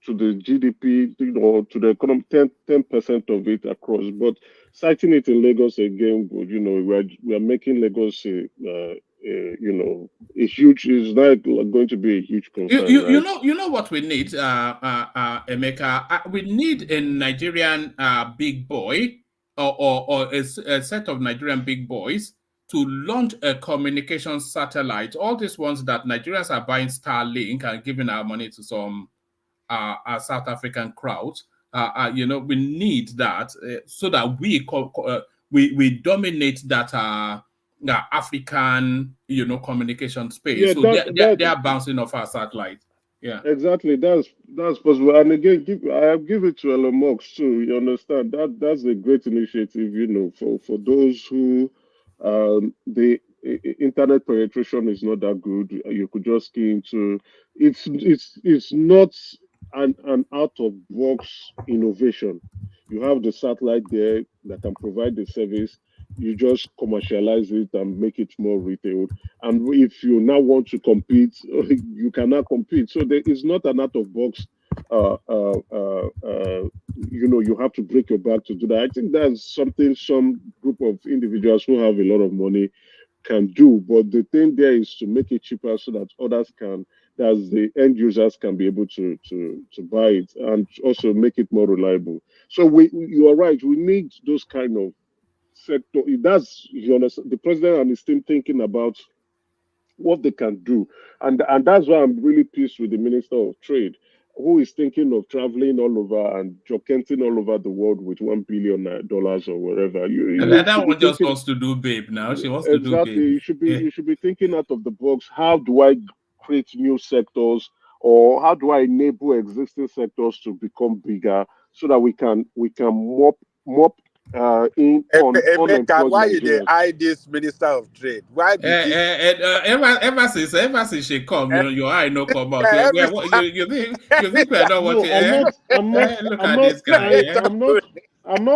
to the GDP, to the economy, 10% of it across. But citing it in Lagos again, we are making Lagos a a huge. Is not going to be a huge concern, right? You know what we need, Emeka. We need a Nigerian big boy or a set of Nigerian big boys to launch a communication satellite. All these ones that Nigerians are buying Starlink and giving our money to some South African crowds. We need that so that we dominate that African, communication space. Yeah, So they are bouncing off our satellite. Yeah, exactly. That's possible. And again, I give it to Elon Musk too. You understand that's a great initiative. For those who the internet penetration is not that good. You could just key into it's not an out of box innovation. You have the satellite there that can provide the service. You just commercialize it and make it more retail. And if you now want to compete, you cannot compete. So there is not an out of box. You have to break your back to do that. I think that's something some group of individuals who have a lot of money can do. But the thing there is to make it cheaper so that others can, that the end users can be able to buy it, and also make it more reliable. So you are right. We need those kind of sector. You understand, the president and his team thinking about what they can do, and that's why I'm really pleased with the Minister of Trade, who is thinking of traveling all over and jockeying all over the world with $1 billion or whatever. and that one just wants to do babe now. She wants to do babe. Exactly. You should be thinking out of the box. How do I create new sectors, or how do I enable existing sectors to become bigger so that we can mop in on unemployed why you dey Nigerians? eye this Minister of Trade? Why be Ever since she come, your eye no come out. You think we're not watching? Look at this guy. I'm not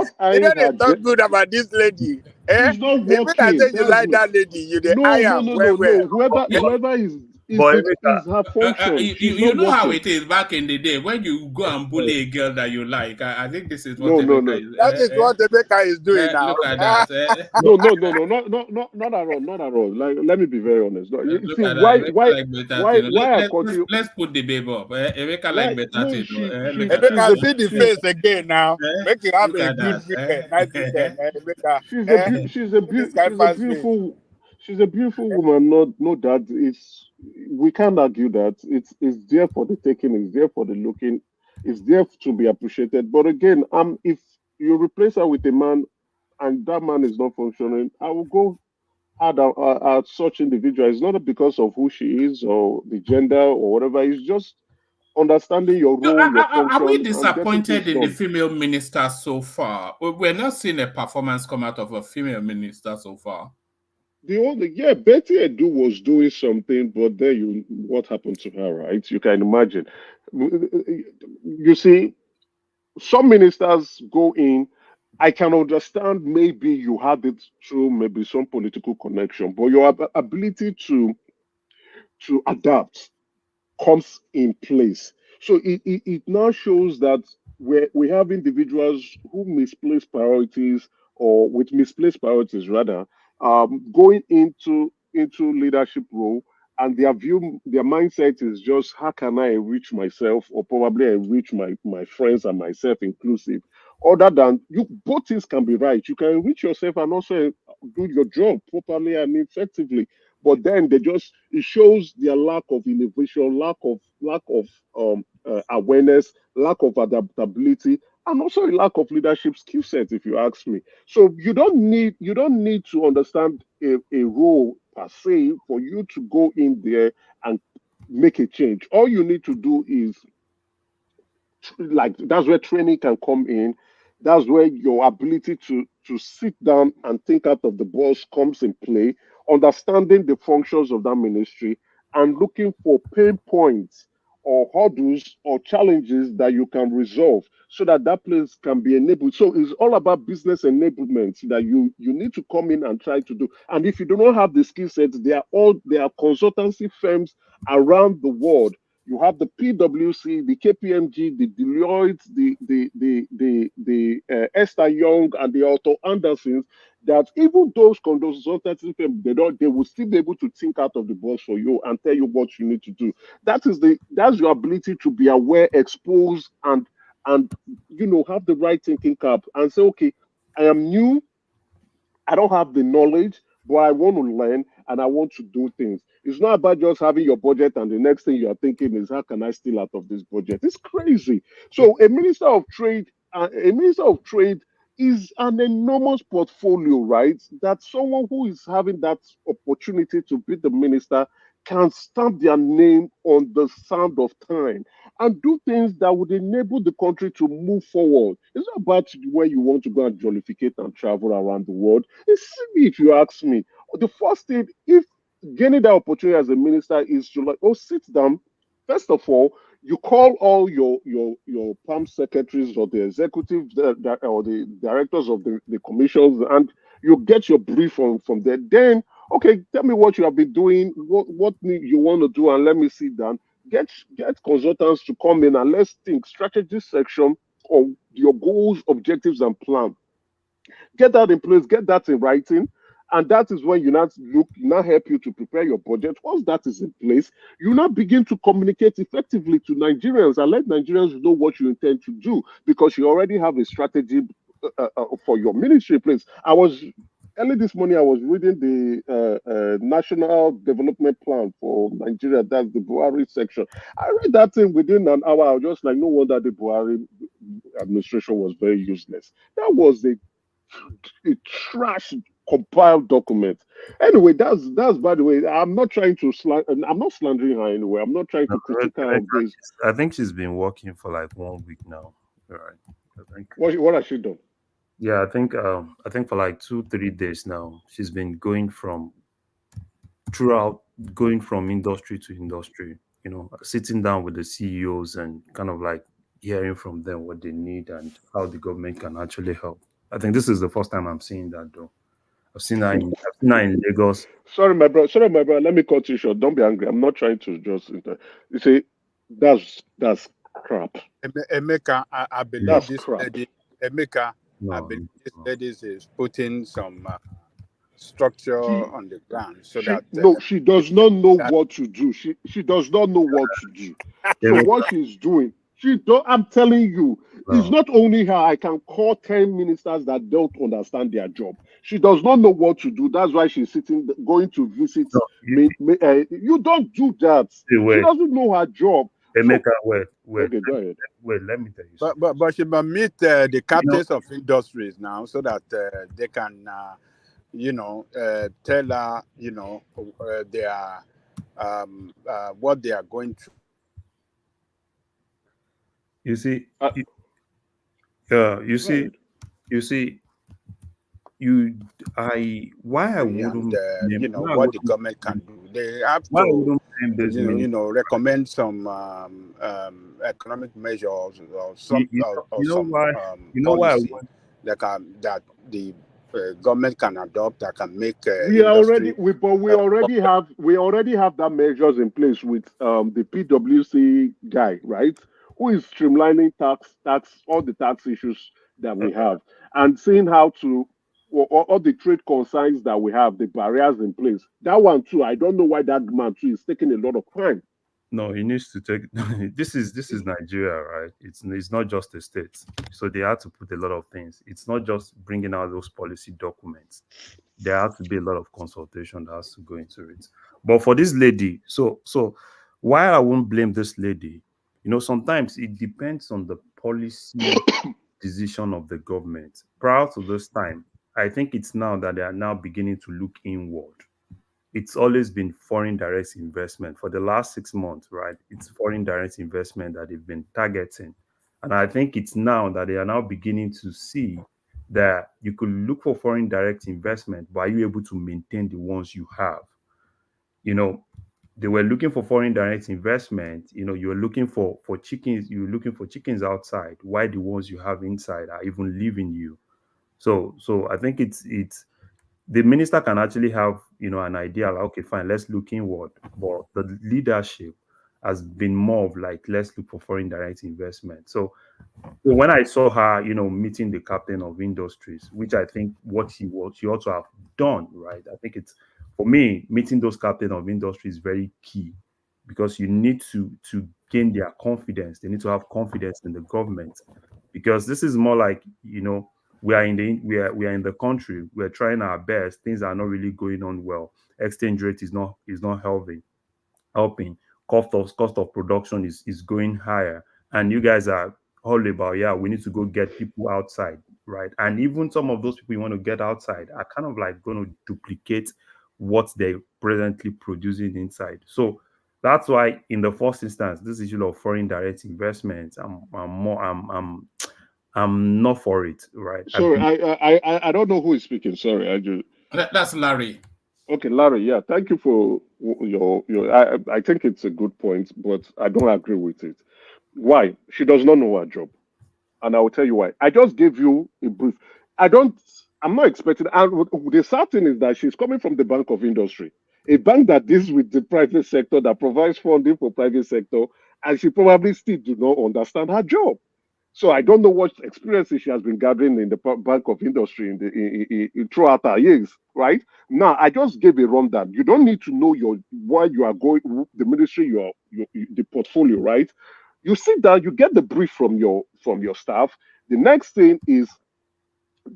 you eyeing know her. they talk good about this lady. She's not Even working. I say you That's like it. that lady, you dey No. eye am well. Whoever is her function. You know how it is back in the day when you go and bully a girl that you like. I think this is what No. That is what Emeka is doing now. Look at that. No, not at all, not at all. Like, let me be very honest. No, you Look see, at why that. I continue? Let's put the babe up. Emeka like better thing. Emeka see the face again now. Make you have Look a at good that. nice weekend. Emeka, She's a beautiful woman. No doubt. We can't argue that. It's there for the taking. It's there for the looking. It's there to be appreciated. But again, if you replace her with a man and that man is not functioning, I will go hard at such individual. It's not because of who she is or the gender or whatever. It's just understanding your role, your function. Are we and getting disappointed things in the done. female minister so far? We're not seeing a performance come out of a female minister so far. Betty Edu was doing something, but then what happened to her, right? You can imagine. You see, some ministers go in. I can understand maybe you had it through maybe some political connection, but your ability to adapt comes in place. So it now shows that we have individuals who misplace priorities, or with misplaced priorities rather, going into leadership role, and their mindset is just how can I enrich myself, or probably enrich my friends and myself inclusive. Other than both things can be right. You can enrich yourself and also do your job properly and effectively. But then it shows their lack of innovation, lack of awareness, lack of adaptability, and also a lack of leadership skill set, if you ask me. So you don't need to understand a role per se for you to go in there and make a change. All you need to do is, like, that's where training can come in. That's where your ability to sit down and think out of the box comes in play. Understanding the functions of that ministry and looking for pain points or hurdles or challenges that you can resolve so that place can be enabled. So it's all about business enablement that you need to come in and try to do. And if you do not have the skill sets, there are consultancy firms around the world. You have the PwC, the KPMG, the Deloitte, the Esther Young, and the Otto Andersons that even those consultancy firms, they will still be able to think out of the box for you and tell you what you need to do. That's your ability to be aware, expose, and have the right thinking cap and say, okay, I am new, I don't have the knowledge, but I want to learn and I want to do things. It's not about just having your budget and the next thing you are thinking is how can I steal out of this budget? It's crazy. So a minister of trade is an enormous portfolio, right? That someone who is having that opportunity to be the minister can stamp their name on the sand of time and do things that would enable the country to move forward. It's not about where you want to go and jollificate and travel around the world. It's silly if you ask me. The first thing, if gaining that opportunity as a minister is to sit down. First of all, you call all your PAM secretaries or the executives or the directors of the commissions, and you get your brief from there. Then, okay, tell me what you have been doing, what you want to do, and let me sit down. Get consultants to come in and let's think strategy section of your goals, objectives, and plan. Get that in place, get that in writing. And that is when you now help you to prepare your budget. Once that is in place, you now begin to communicate effectively to Nigerians and let Nigerians know what you intend to do because you already have a strategy for your ministry place. Early this morning, I was reading the National Development Plan for Nigeria. That's the Buhari section. I read that thing within an hour. I was just like, no wonder the Buhari administration was very useless. That was a trash compiled document. Anyway, that's by the way. I'm not trying to I'm not slandering her anyway. I'm not trying to critique her of this. I think she's been working for like 1 week now. Right. I think. What has she done? Yeah, I think for like 2-3 days now, she's been going from industry to industry, sitting down with the CEOs and kind of like hearing from them what they need and how the government can actually help. I think this is the first time I'm seeing that though. I've seen her in Lagos. Sorry, my brother. Let me cut you short. Don't be angry. I'm not trying to just. You see, that's crap. Emeka, I believe that's this crap. lady. Emeka, I believe this lady is putting some structure on the ground she does not know what to do. She does not know what to do. So what she's doing, I'm telling you, it's not only her. I can call 10 ministers that don't understand their job. She does not know what to do. That's why she's going to visit. You don't do that. She doesn't know her job. Emeka, wait. Okay, go ahead. Wait, let me tell you something. But she must meet the captains of industries now so that they can, tell her, their what they are going through. You see, why I wouldn't, what the government can do. They have to, recommend some economic measures or some policy that the government can adopt that can make we already have that measures in place with the PwC guy, right? Who is streamlining all the tax issues that we have and seeing how to all the trade concerns that we have, the barriers in place. That one too, I don't know why that man too is taking a lot of time. No, he needs to take. This is Nigeria, right? It's not just a state, so they have to put a lot of things. It's not just bringing out those policy documents. There has to be a lot of consultation that has to go into it. But for this lady, so why I won't blame this lady, sometimes it depends on the policy decision of the government. Prior to this time, I think it's now that they are now beginning to look inward. It's always been foreign direct investment for the last 6 months, right? It's foreign direct investment that they've been targeting. And I think it's now that they are now beginning to see that you could look for foreign direct investment, but are you able to maintain the ones you have? They were looking for foreign direct investment. You were looking for chickens. You were looking for chickens outside. Why the ones you have inside are even leaving you? So I think it's the minister can actually have an idea like, okay, fine, let's look inward, but the leadership has been more of like, let's look for foreign direct investment. So when I saw her, meeting the captain of industries, which I think she ought to have done, right? I think it's, for me, meeting those captain of industry is very key, because you need to gain their confidence. They need to have confidence in the government, because this is more like, we are in the country, we're trying our best, things are not really going on well, exchange rate is not helping. Cost of production is going higher, and you guys are all about, we need to go get people outside, right? And even some of those people you want to get outside are kind of like going to duplicate what they're presently producing inside. So that's why, in the first instance, this issue of foreign direct investment, I'm not for it, right? Sorry, I don't know who is speaking. Sorry, That's Larry. Okay, Larry. Yeah, thank you for your. I think it's a good point, but I don't agree with it. Why? She does not know her job, and I will tell you why. I just gave you a brief. I'm not expecting. And the sad thing is that she's coming from the Bank of Industry, a bank that deals with the private sector, that provides funding for private sector, and she probably still do not understand her job. So I don't know what experiences she has been gathering in the Bank of Industry throughout her years, right? Now, I just gave a rundown. You don't need to know where you are going, the ministry, the portfolio, right? You sit down, you get the brief from your staff. The next thing is,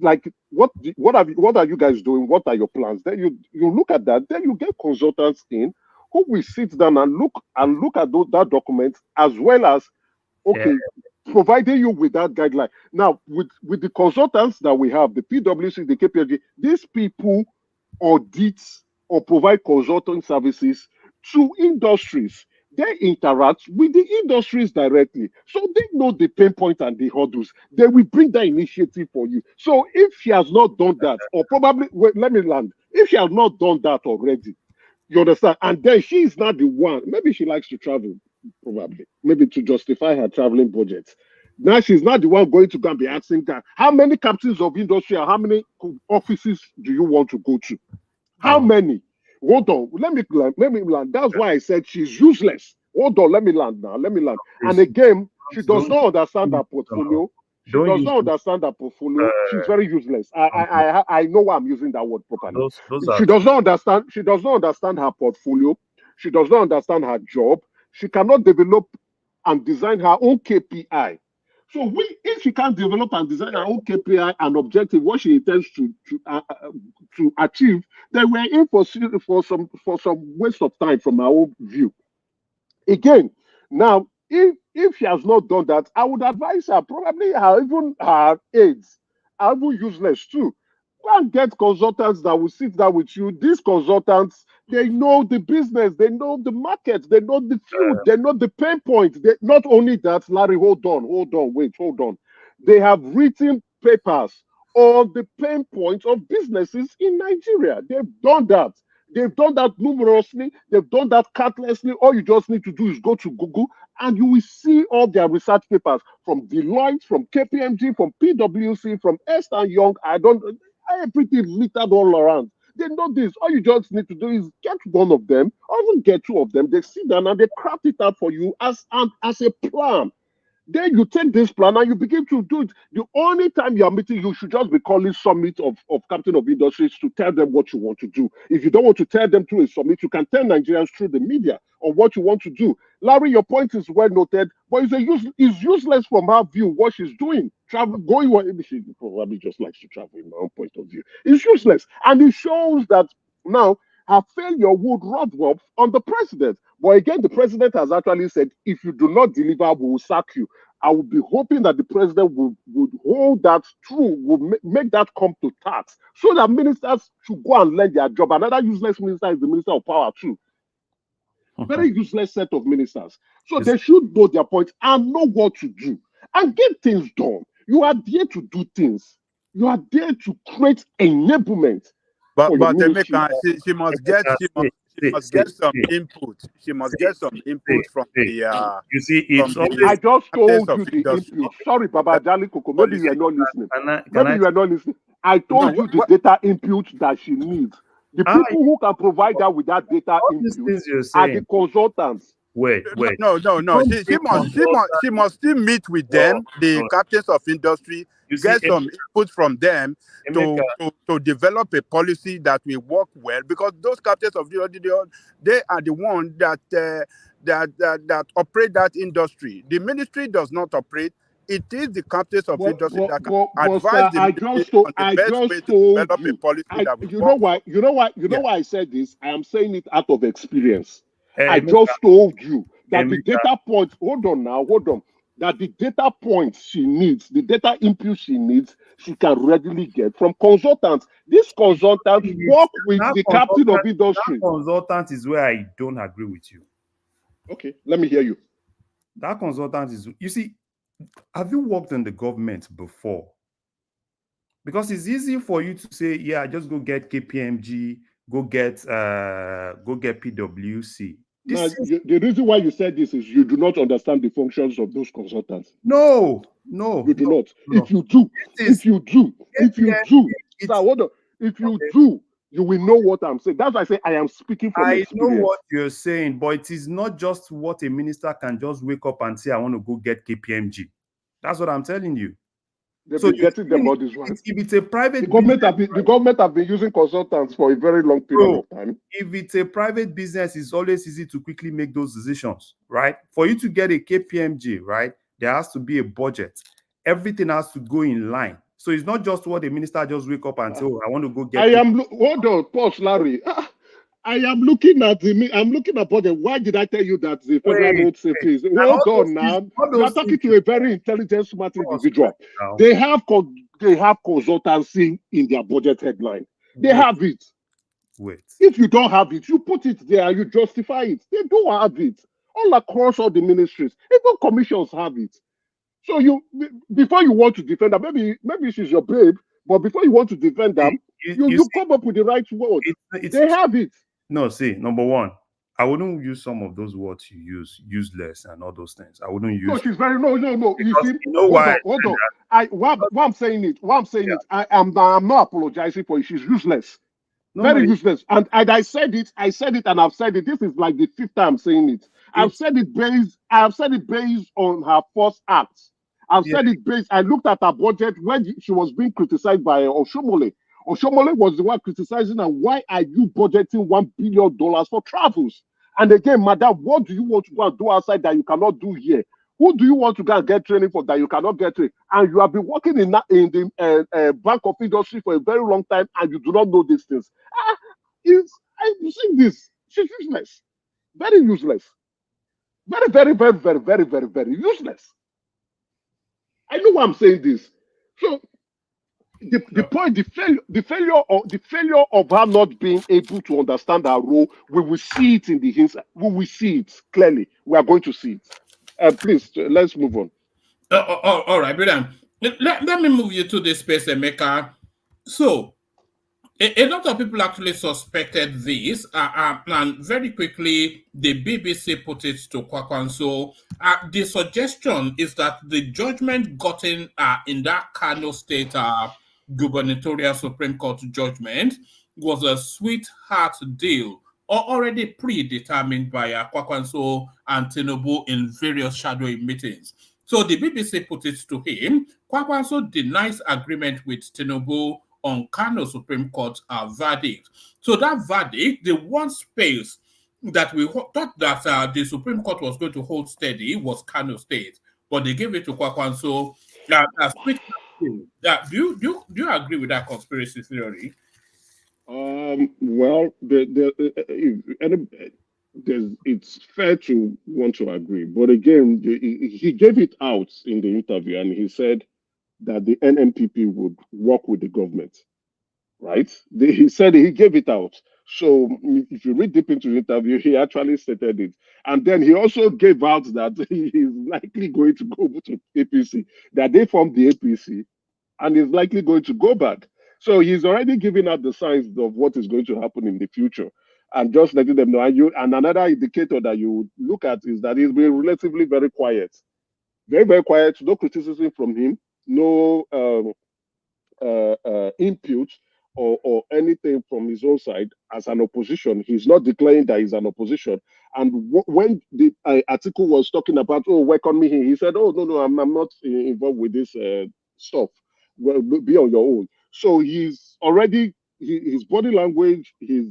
like, what are you guys doing? What are your plans? Then you look at that. Then you get consultants in who will sit down and look at that document, as well as, okay, providing you with that guideline. Now, with the consultants that we have, the PwC, the KPMG, these people audit or provide consulting services to industries. They interact with the industries directly, so they know the pain point and the hurdles. They will bring that initiative for you. So if she has not done that, or probably, let me land. If she has not done that already, you understand, and then she is not the one. Maybe she likes to travel, probably, maybe to justify her traveling budget. Now she's not the one going to go and be asking that, how many captains of industry or how many offices do you want to go to? How many? Hold on, let me land. That's why I said she's useless. Hold on, let me land now. And again, she does not understand her portfolio. She does not understand her portfolio. She's very useless. I know why I'm using that word properly. She does not understand her portfolio. She does not understand her job. She cannot develop and design her own KPI. So if she can't develop and design her own KPI and objective, what she intends to achieve, then we're in for some waste of time from our own view. Again, now, if she has not done that, I would advise her, probably even her aides are even useless too. Go and get consultants that will sit down with you. These consultants, they know the business, they know the market, they know the field, they know the pain point. Not only that, Larry, hold on. They have written papers on the pain points of businesses in Nigeria. They've done that. They've done that numerously. They've done that countlessly. All you just need to do is go to Google and you will see all their research papers from Deloitte, from KPMG, from PwC, from Ernst & Young. Everything littered all around. They know this. All you just need to do is get one of them, or even get two of them. They sit down and they craft it out for you as a plan. Then you take this plan and you begin to do it. The only time you are meeting, you should just be calling summit of Captain of Industries to tell them what you want to do. If you don't want to tell them through a summit, you can tell Nigerians through the media on what you want to do. Larry, your point is well noted, but it's useless from her view what she's doing. Going where she probably just likes to travel in my own point of view. It's useless. And it shows that now her failure would rub off on the president. But again, the president has actually said, if you do not deliver, we will sack you. I would be hoping that the president would hold that true, would make that come to tax, so that ministers should go and learn their job. Another useless minister is the Minister of Power too. Very useless set of ministers. So they should know their point and know what to do and get things done. You are there to do things. You are there to create enablement. But Emeka, she must get some input. She must get some input from the. You see, it's I just told you the input. Sorry, Baba Jali Koko. Maybe you are not listening. Maybe you are not listening. I told you the data input that she needs. The people who can provide her with that data input are the consultants. Wait. No. She must still meet with them, the captains of industry, get some input from them to develop a policy that will work well. Because those captains of industry, they are the ones that operate that industry. The ministry does not operate. It is the captains of industry that can advise the ministry on the best way to develop a policy that will work. You know why I said this? I am saying it out of experience. I just told you that the data points, hold on, that the data points she needs, the data input she needs, she can readily get from consultants. These consultants work with the captain of industry. That consultant is where I don't agree with you. Okay, let me hear you. That consultant is, you see, have you worked in the government before? Because it's easy for you to say, yeah, just go get KPMG, go get PwC. The reason why you said this is you do not understand the functions of those consultants. No, you do not. If you do, you will know what I'm saying. That's why I say I am speaking from experience. I know what you're saying, but it is not just what a minister can just wake up and say, I want to go get KPMG. That's what I'm telling you. They've been getting them all this while. If it's a private the government have been using consultants for a very long period of time. If it's a private business, it's always easy to quickly make those decisions, right? For you to get a KPMG, right, there has to be a budget. Everything has to go in line. So it's not just what the minister just wake up and say, oh, I want to go get. Hold on, pause, Larry. I am looking at budget. Why did I tell you that the federal road safety is? Hold on now. You are talking to a very intelligent, smart individual. They have consultancy in their budget headline. They have it. Wait. If you don't have it, you put it there. You justify it. They don't have it. All across all the ministries, even commissions have it. So before you want to defend them, maybe she's your babe, but before you want to defend them, you come up with the right word. They have it. No, see, number one, I wouldn't use some of those words you use, useless and all those things. I wouldn't use. No, she's very no. You see, you know why? Hold on. What I'm saying it. I'm not apologizing for it. She's useless. Very useless. And I said it, and I've said it. This is like the fifth time I'm saying it. I've said it based on her first act. I've said it based. I looked at her budget when she was being criticized by Oshomole. Oshomole was the one criticizing her. Why are you budgeting $1 billion for travels? And again, madam, what do you want to go and do outside that you cannot do here? Who do you want to go and get training for that you cannot get training? And you have been working in the bank of industry for a very long time, and you do not know these things. I've seen this. She's useless. Very useless. Very, very, very, very, very, very, very useless. I know why I'm saying this. So the failure of her not being able to understand her role, we will see it in the hints. We will see it clearly. We are going to see it. Please, let's move on. All right, Brian. Let me move you to this space, Emeka. So, a lot of people actually suspected this, and very quickly, the BBC put it to Kwakwanso. The suggestion is that the judgment gotten in that Kano State gubernatorial Supreme Court judgment was a sweetheart deal, or already predetermined by Kwakwanso and Tinubu in various shadowing meetings. So the BBC put it to him. Kwakwanso denies agreement with Tinubu on Kano Supreme Court verdict. So that verdict, the one space that we thought that the Supreme Court was going to hold steady was Kano State, but they gave it to Kwakwanso. Do you agree with that conspiracy theory? Well, it's fair to want to agree, but again, he gave it out in the interview, and he said that the NNPP would work with the government, right? He said he gave it out. So if you read deep into the interview, he actually stated it. And then he also gave out that he is likely going to go to APC, that they formed the APC, and is likely going to go back. So he's already giving out the signs of what is going to happen in the future, and just letting them know. And another indicator that you would look at is that he's been relatively very quiet. Very, very quiet. No criticism from him. No input. or anything from his own side as an opposition. He's not declaring that he's an opposition. And when the article was talking about, oh, welcome me here, he said, oh, no, I'm not involved with this stuff. Well, be on your own. So he's already, his body language, his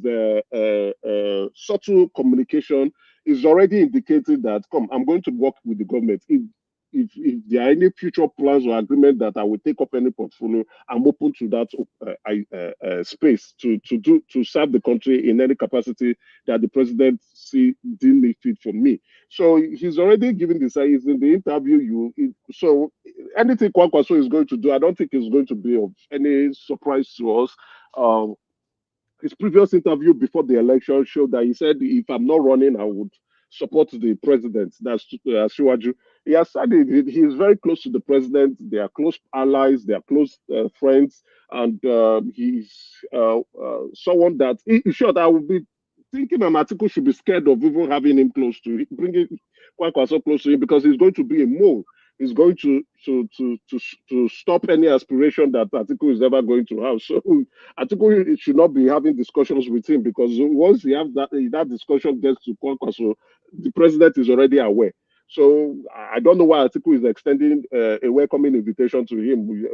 subtle communication is already indicating that, come, I'm going to work with the government. If there are any future plans or agreement that I will take up any portfolio, I'm open to that space to serve the country in any capacity that the president deem it fit for me. So he's already given the sign. In the interview. So anything Kwankwaso is going to do, I don't think it's going to be of any surprise to us. His previous interview before the election showed that he said, if I'm not running, I would support the president. That's Shiwaju. He has said it. He is very close to the president. They are close allies. They are close friends. And he's someone that, in short, I would be thinking an article should be scared of even having him close to him, bringing Kwankwaso close to him, because he's going to be a mole. Is going to stop any aspiration that Atiku is ever going to have. So Atiku should not be having discussions with him, because once he have that discussion gets to Kwankwaso, the president is already aware. So I don't know why Atiku is extending a welcoming invitation to him.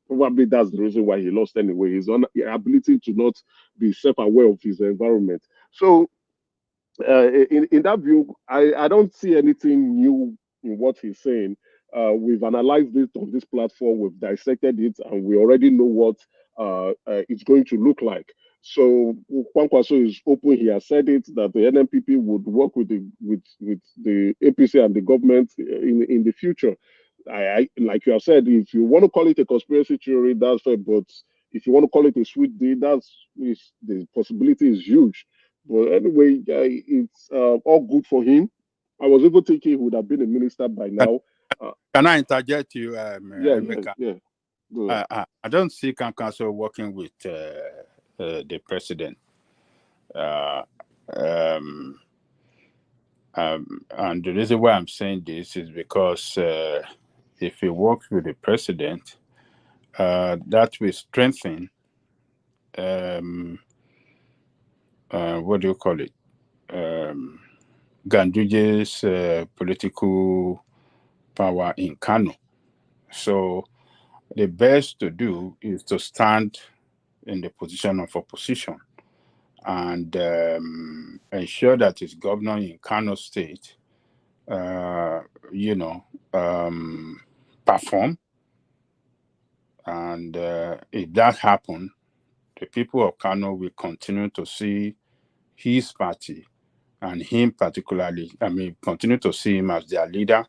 Probably that's the reason why he lost anyway. His ability to not be self-aware of his environment. So in that view, I don't see anything new in what he's saying. We've analyzed it on this platform, we've dissected it, and we already know what it's going to look like. So Kwankwaso is open. He has said it that the NNPP would work with the APC and the government in the future. I like you have said, if you want to call it a conspiracy theory, that's fair. But if you want to call it a sweet deal, the possibility is huge. But anyway, it's all good for him. I was even thinking he would have been a minister by now. Can I interject you, Yeah. I don't see Kwankwaso working with the president. And the reason why I'm saying this is because if he works with the president, that will strengthen what do you call it? Ganduje's political power in Kano. So the best to do is to stand in the position of opposition and ensure that his governor in Kano State, perform. And if that happens, the people of Kano will continue to see his party and him particularly, continue to see him as their leader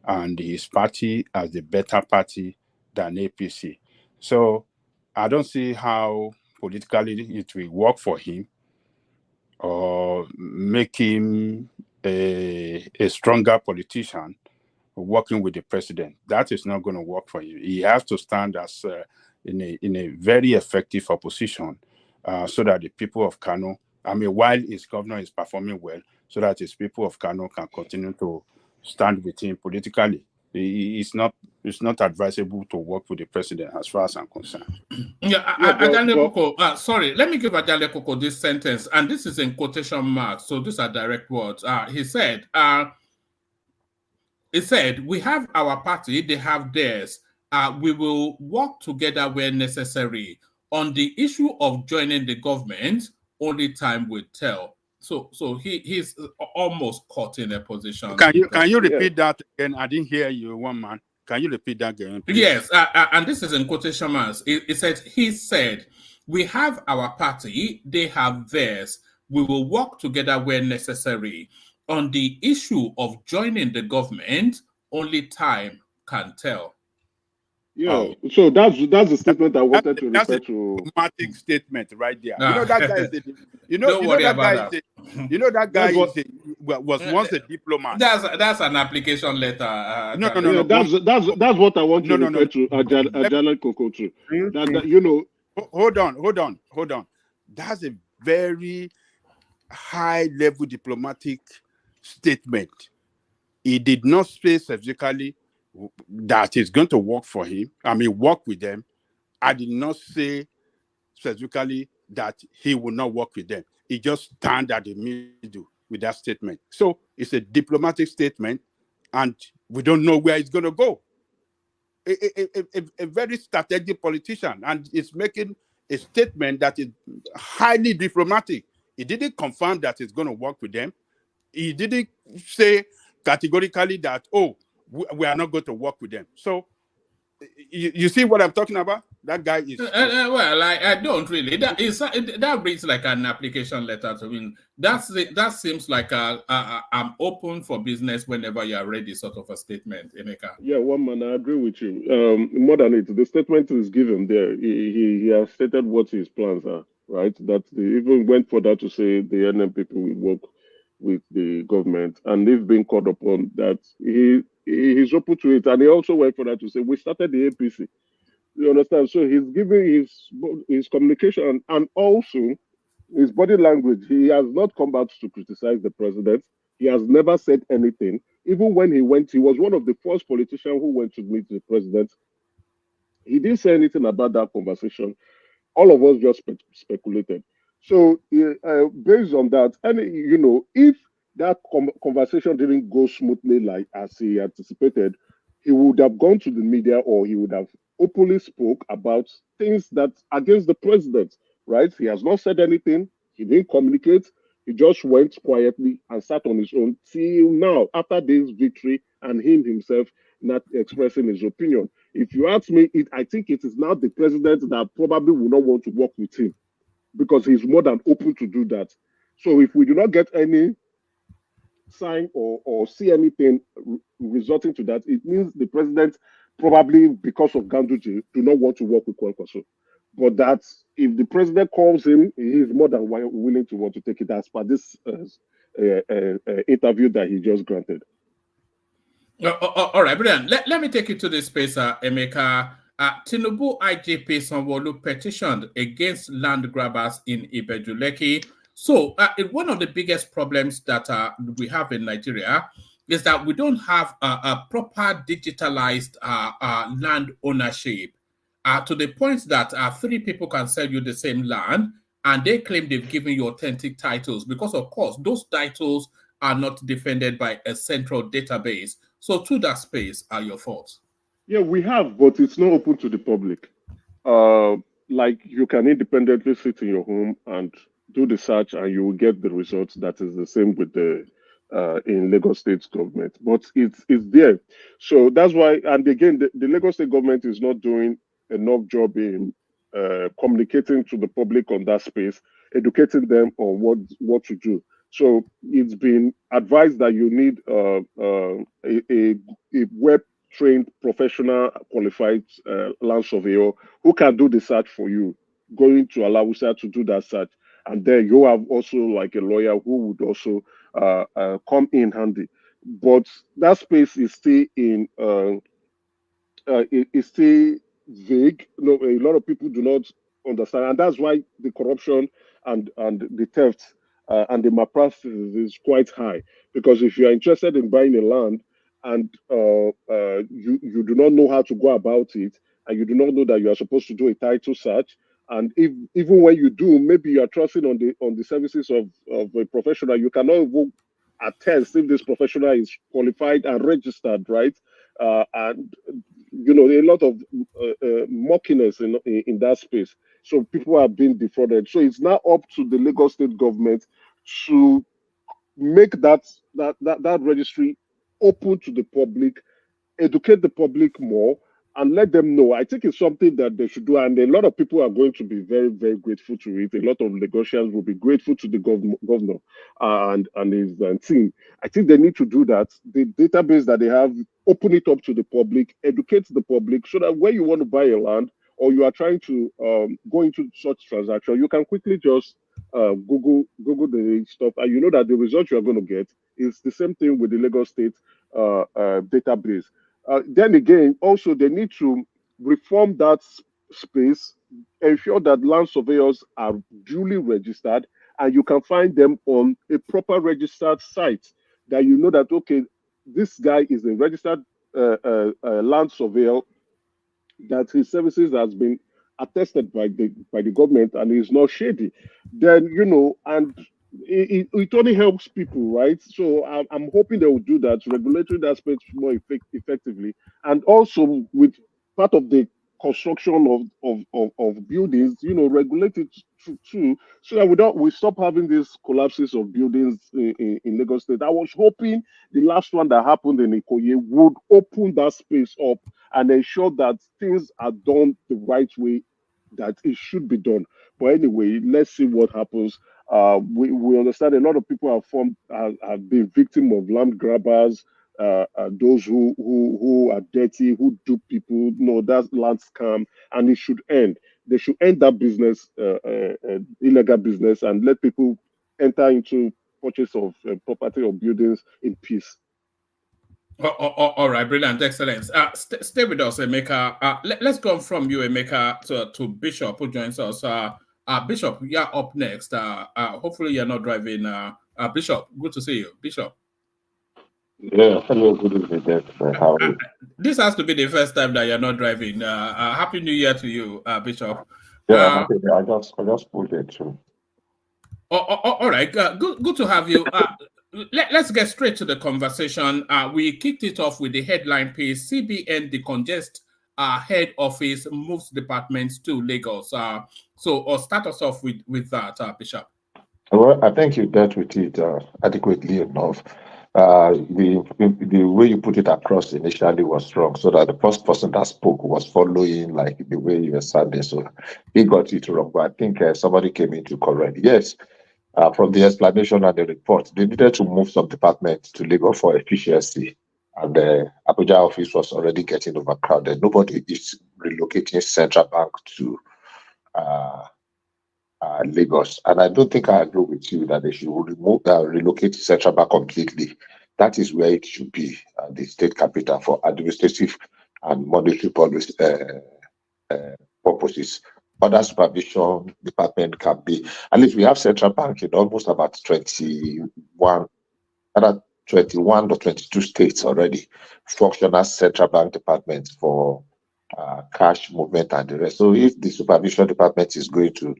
and his party as the better party than APC. So I don't see how politically it will work for him or make him a stronger politician working with the president. That is not going to work for him. He has to stand as in a very effective opposition so that the people of Kano, while his governor is performing well, so that his people of Kano can continue to stand with him politically. It's not advisable to work with the president as far as I'm concerned. Sorry, let me give Ajale Koko this sentence, and this is in quotation marks, so these are direct words. He said, we have our party, they have theirs. We will work together where necessary. On the issue of joining the government, only time will tell. So he's almost caught in a position. Can you repeat that again? I didn't hear you, one man. Can you repeat that again, please? Yes, and this is in quotation marks. He said, we have our party, they have theirs. We will work together where necessary. On the issue of joining the government, only time can tell. Yeah, so that's the statement I wanted to refer to. That's a dramatic statement right there. You know that guy is was once a diplomat. That's an application letter. No. That's what I want to refer to Ajale Koko to. Hold on. That's a very high level diplomatic statement. He did not say specifically that it's going to work for him. Work with them. I did not say specifically that he will not work with them. He just stand at the middle with that statement. So it's a diplomatic statement, and we don't know where it's going to go. A very strategic politician, and it's making a statement that is highly diplomatic. He didn't confirm that it's going to work with them. He didn't say categorically that, oh, we are not going to work with them. So you see what I'm talking about? That guy is... well, I don't really. That reads like an application letter to me. That seems like I'm open for business whenever you are ready sort of a statement, Emeka. Yeah, one man, I agree with you. More than it, the statement is given there. He has stated what his plans are, right? That they even went further to say the NM people will work with the government, and they've been called upon that he's open to it. And he also went further to say we started the APC. You understand? So he's giving his communication and also his body language. He has not come out to criticize the president. He has never said anything. Even when he went, he was one of the first politicians who went to meet the president. He didn't say anything about that conversation. All of us just speculated. So based on that, and if that conversation didn't go smoothly like as he anticipated, he would have gone to the media or he would have openly spoke about things that against the president, right? He has not said anything. He didn't communicate. He just went quietly and sat on his own till now, after this victory, and him himself not expressing his opinion. If you ask me, I think it is now the president that probably will not want to work with him because he's more than open to do that. So if we do not get any sign or see anything resulting to that, it means the president probably, because of Ganduje, do not want to work with Kwankwaso. But that if the president calls him, he is more than willing to want to take it as per this interview that he just granted. All right, brilliant. Let me take you to this space, Emeka. Tinubu IGP Sanwo-Olu petitioned against land grabbers in Ibejuleki. So one of the biggest problems that we have in Nigeria is that we don't have a proper digitalized land ownership to the point that 3 people can sell you the same land and they claim they've given you authentic titles because, of course, those titles are not defended by a central database. So to that space are your thoughts? Yeah, we have, but it's not open to the public. Like you can independently sit in your home and do the search and you will get the results that is the same with the in Lagos State government, but it's there. So that's why, and again, the Lagos State government is not doing enough job in communicating to the public on that space, educating them on what to do. So it's been advised that you need a web-trained, professional, qualified land surveyor who can do the search for you, going to allow you to do that search. And then you have also like a lawyer who would also come in handy. But that space is still in it's still vague. No, a lot of people do not understand, and that's why the corruption and the theft and the malpractice is quite high. Because if you are interested in buying a land and you do not know how to go about it, and you do not know that you are supposed to do a title search, and even when you do, maybe you are trusting on the services of a professional, you cannot even attest if this professional is qualified and registered, right? And a lot of murkiness in that space. So people are being defrauded. So it's now up to the Lagos State government to make that registry open to the public, educate the public more, and let them know. I think it's something that they should do, and a lot of people are going to be very, very grateful to it. A lot of Lagosians will be grateful to the governor and his team. I think they need to do that. The database that they have, open it up to the public, educate the public, so that when you want to buy a land or you are trying to go into such transaction, you can quickly just Google the stuff, and you know that the result you are going to get is the same thing with the Lagos State database. Then again, also they need to reform that space, ensure that land surveyors are duly registered, and you can find them on a proper registered site that you know that, okay, this guy is a registered land surveyor, that his services has been attested by the government and is not shady, then and it only helps people, right? So I'm hoping they will do that, regulatory aspects more effectively, and also with part of the construction of buildings, regulate it too, so that we stop having these collapses of buildings in Lagos State. I was hoping the last one that happened in Ikoyi would open that space up and ensure that things are done the right way that it should be done. But anyway, let's see what happens. We understand a lot of people have been victim of land grabbers, those who are dirty, who dupe people. No, that's land scam, and it should end. They should end that business, illegal business, and let people enter into purchase of property or buildings in peace. All right, brilliant, excellent. Stay with us, Emeka. Let's go from you, Emeka, to Bishop, who joins us. Bishop, you're up next. Hopefully, you're not driving. Bishop, good to see you, Bishop. Yeah, hello, good evening. How are you? This has to be the first time that you're not driving. Happy New Year to you, Bishop. Yeah, I just pulled it too. All right, good to have you. Let's get straight to the conversation. We kicked it off with the headline piece: CBN decongest head office, moves departments to Lagos. So start us off with that, Bishop. Well, I think you dealt with it adequately enough. The way you put it across initially was wrong, so that the first person that spoke was following like the way you were sounding. So he got it wrong. But I think somebody came in to correct. Yes. From the explanation and the report, they needed to move some departments to Lagos for efficiency, and the Abuja office was already getting overcrowded. Nobody is relocating central bank to Lagos, and I don't think I agree with you that they should relocate central bank completely. That is where it should be, the state capital, for administrative and monetary policy purposes. Other supervision department can be, at least we have central bank in almost about 21 or 22 states already, functional central bank departments for cash movement and the rest. So if the supervision department is going to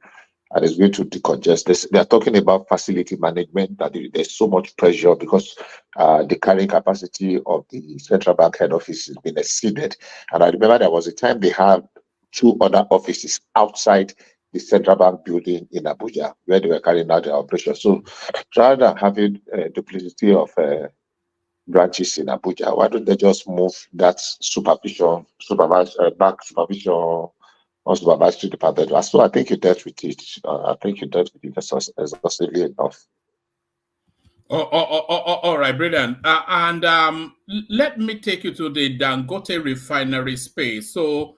decongest, they are talking about facility management, that there's so much pressure because the carrying capacity of the central bank head office has been exceeded. And I remember there was a time they had 2 other offices outside the central bank building in Abuja where they were carrying out their operation. So rather than having duplicity of branches in Abuja, why don't they just move that bank supervision or supervisory department? So I think you dealt with it. I think you dealt with it exhaustively enough. All right, brilliant. And let me take you to the Dangote refinery space. So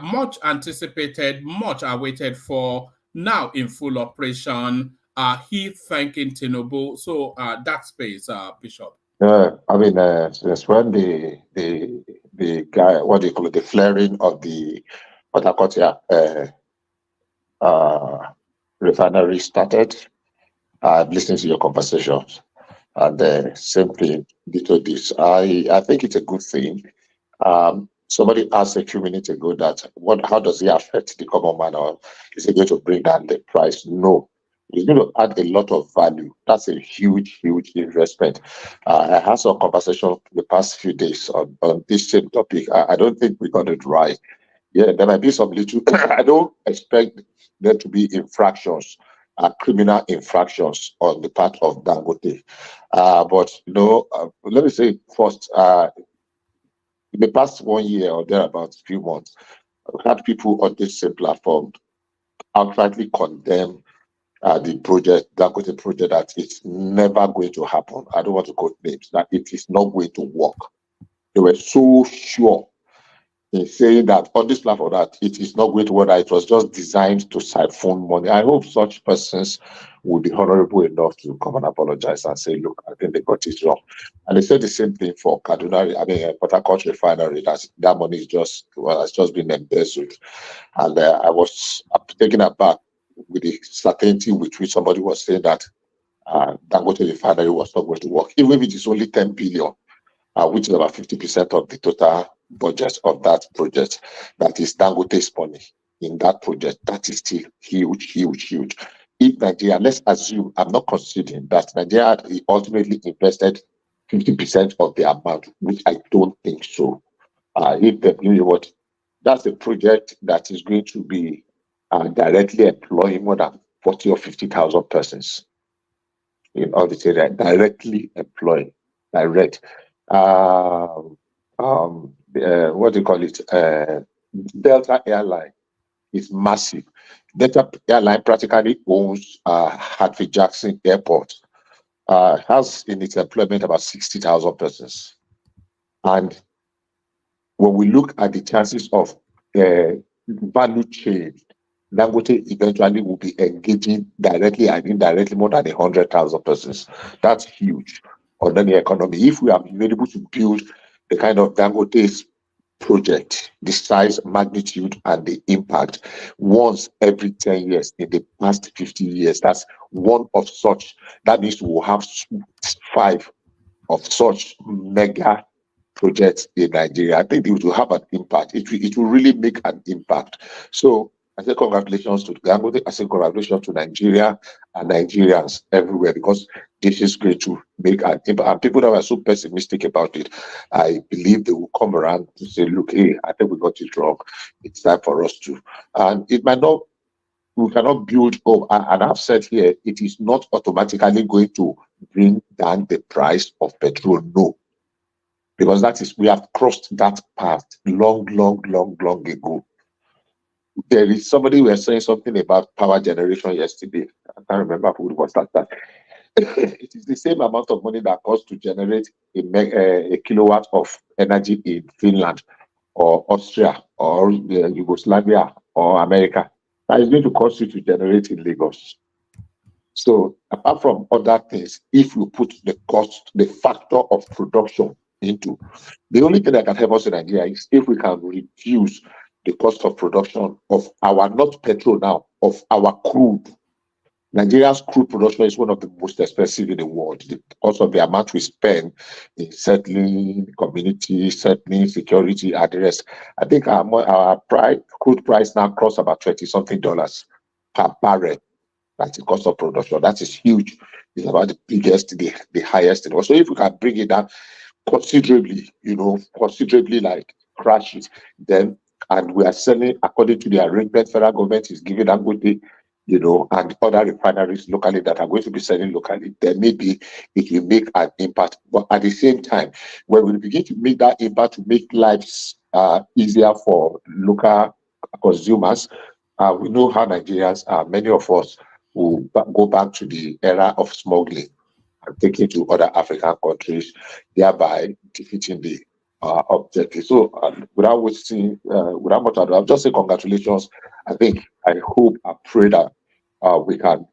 much anticipated, much awaited for, now in full operation. He thanking Tinubu. So that space, Bishop. I mean, since when the guy, what do you call it, the flaring of the refinery started, I've listened to your conversations, and simply detail this. I think it's a good thing. Somebody asked a few minutes ago that how does it affect the common man, or is it going to bring down the price? No, it's going to add a lot of value. That's a huge investment. I had some conversation the past few days on this same topic. I don't think we got it right. Yeah, there might be some little. I don't expect there to be infractions, criminal infractions on the part of Dangote. But let me say first. In the past 1 year or thereabouts, few months, I've had people on this same platform outrightly condemn the project, Dangote project, that it's never going to happen. I don't want to quote names, that it is not going to work. They were so sure in saying that on this platform that it is not going to work, that it was just designed to siphon money. I hope such persons will be honorable enough to come and apologize and say, look, I think they got it wrong. And they said the same thing for Kaduna, Port Harcourt refinery, that money is has just been embezzled. And I was taken aback with the certainty with which somebody was saying that Dangote refinery was not going to work, even if it is only 10 billion, which is about 50% of the total budget of that project. That is Dangote's money. in that project, that is still huge, huge, huge. If Nigeria, let's assume, I'm not considering that Nigeria ultimately invested 50% of the amount, which I don't think so. If the, you know what, that's a project that is going to be directly employing more than 40 or 50,000 persons in all the area, directly employed, direct. What do you call it? Delta Airline is massive. Delta Airline practically owns Hartford Jackson Airport, has in its employment about 60,000 persons. And when we look at the chances of value chain, Dangote eventually will be engaging directly and indirectly more than 100,000 persons. That's huge on any economy. If we are able to build the kind of Dangote's project, the size, magnitude, and the impact once every 10 years in the past 50 years, that's one of such. That means we'll have 5 of such mega projects in Nigeria. I think it will have an impact. It will really make an impact. So I say congratulations to Dangote. I say congratulations to Nigeria and Nigerians everywhere, because this is going to make an impact. And people that were so pessimistic about it, I believe they will come around to say, look, hey, I think we got it wrong. It's time for us to. And it might not, we cannot build up. And I've said here, it is not automatically going to bring down the price of petrol. No. Because that is, we have crossed that path long ago. There is somebody who was saying something about power generation yesterday. I can't remember who it was that. It is the same amount of money that costs to generate a kilowatt of energy in Finland or Austria or Yugoslavia or America. That is going to cost you to generate in Lagos. So apart from other things, if you put the cost, the factor of production into, the only thing that can help us in Nigeria is if we can reduce the cost of production of our, not petrol now, of our crude. Nigeria's crude production is one of the most expensive in the world because of the amount we spend in settling communities, settling security and the rest. I think our crude price now crossed about $20-something per barrel. That's the cost of production. That is huge. It's about the biggest, the highest in the world. So if we can bring it down considerably, considerably like crash it, then, and we are selling according to the arrangement federal government is giving Dangote, and other refineries locally that are going to be selling locally, then maybe it will make an impact. But at the same time, when we begin to make that impact to make lives easier for local consumers, we know how Nigerians are. Many of us will go back to the era of smuggling and taking to other African countries, thereby defeating the objective. So without wasting, without much ado, I'll just say congratulations. I hope, I pray that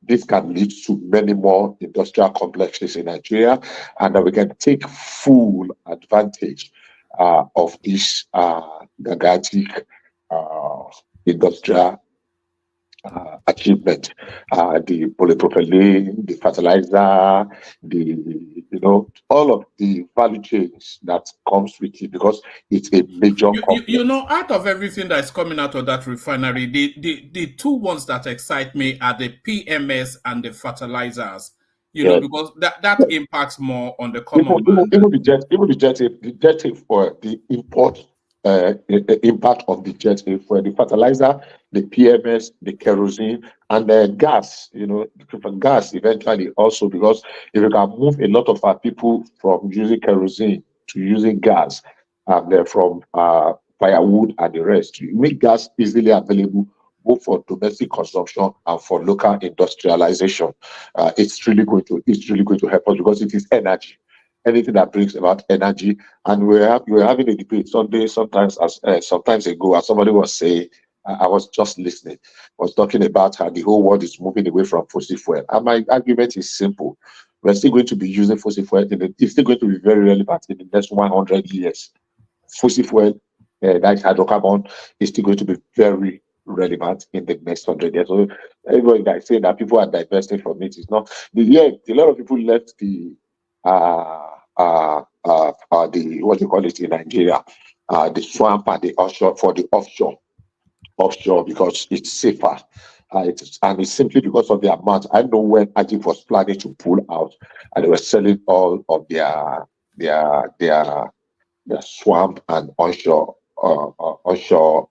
this can lead to many more industrial complexes in Nigeria, and that we can take full advantage of this gigantic industrial achievement, the polypropylene, the fertilizer, all of the value chains that comes with it, because it's a major out of everything that's coming out of that refinery, the two ones that excite me are the PMS and the fertilizers. Because that impacts more on the common man. Even the jet for the import impact of the jet for the fertilizer, the PMS, the kerosene, and the gas. Gas eventually also, because if we can move a lot of our people from using kerosene to using gas, and then from firewood and the rest, you make gas easily available both for domestic consumption and for local industrialization. It's really going to help us, because it is energy. Anything that brings about energy. And we were having a debate sometimes ago, as somebody was saying, I was just listening, was talking about how the whole world is moving away from fossil fuel. And my argument is simple. We're still going to be using fossil fuel. It's still going to be very relevant in the next 100 years. Fossil fuel, that is hydrocarbon, is still going to be very relevant in the next 100 years. So everybody that is saying that people are divesting from it is not. A lot of people left the what you call it in Nigeria, the swamp and the offshore for the offshore. offshore because it's safer. And it's simply because of the amount. I know when Ajib was planning to pull out, and they were selling all of their swamp and onshore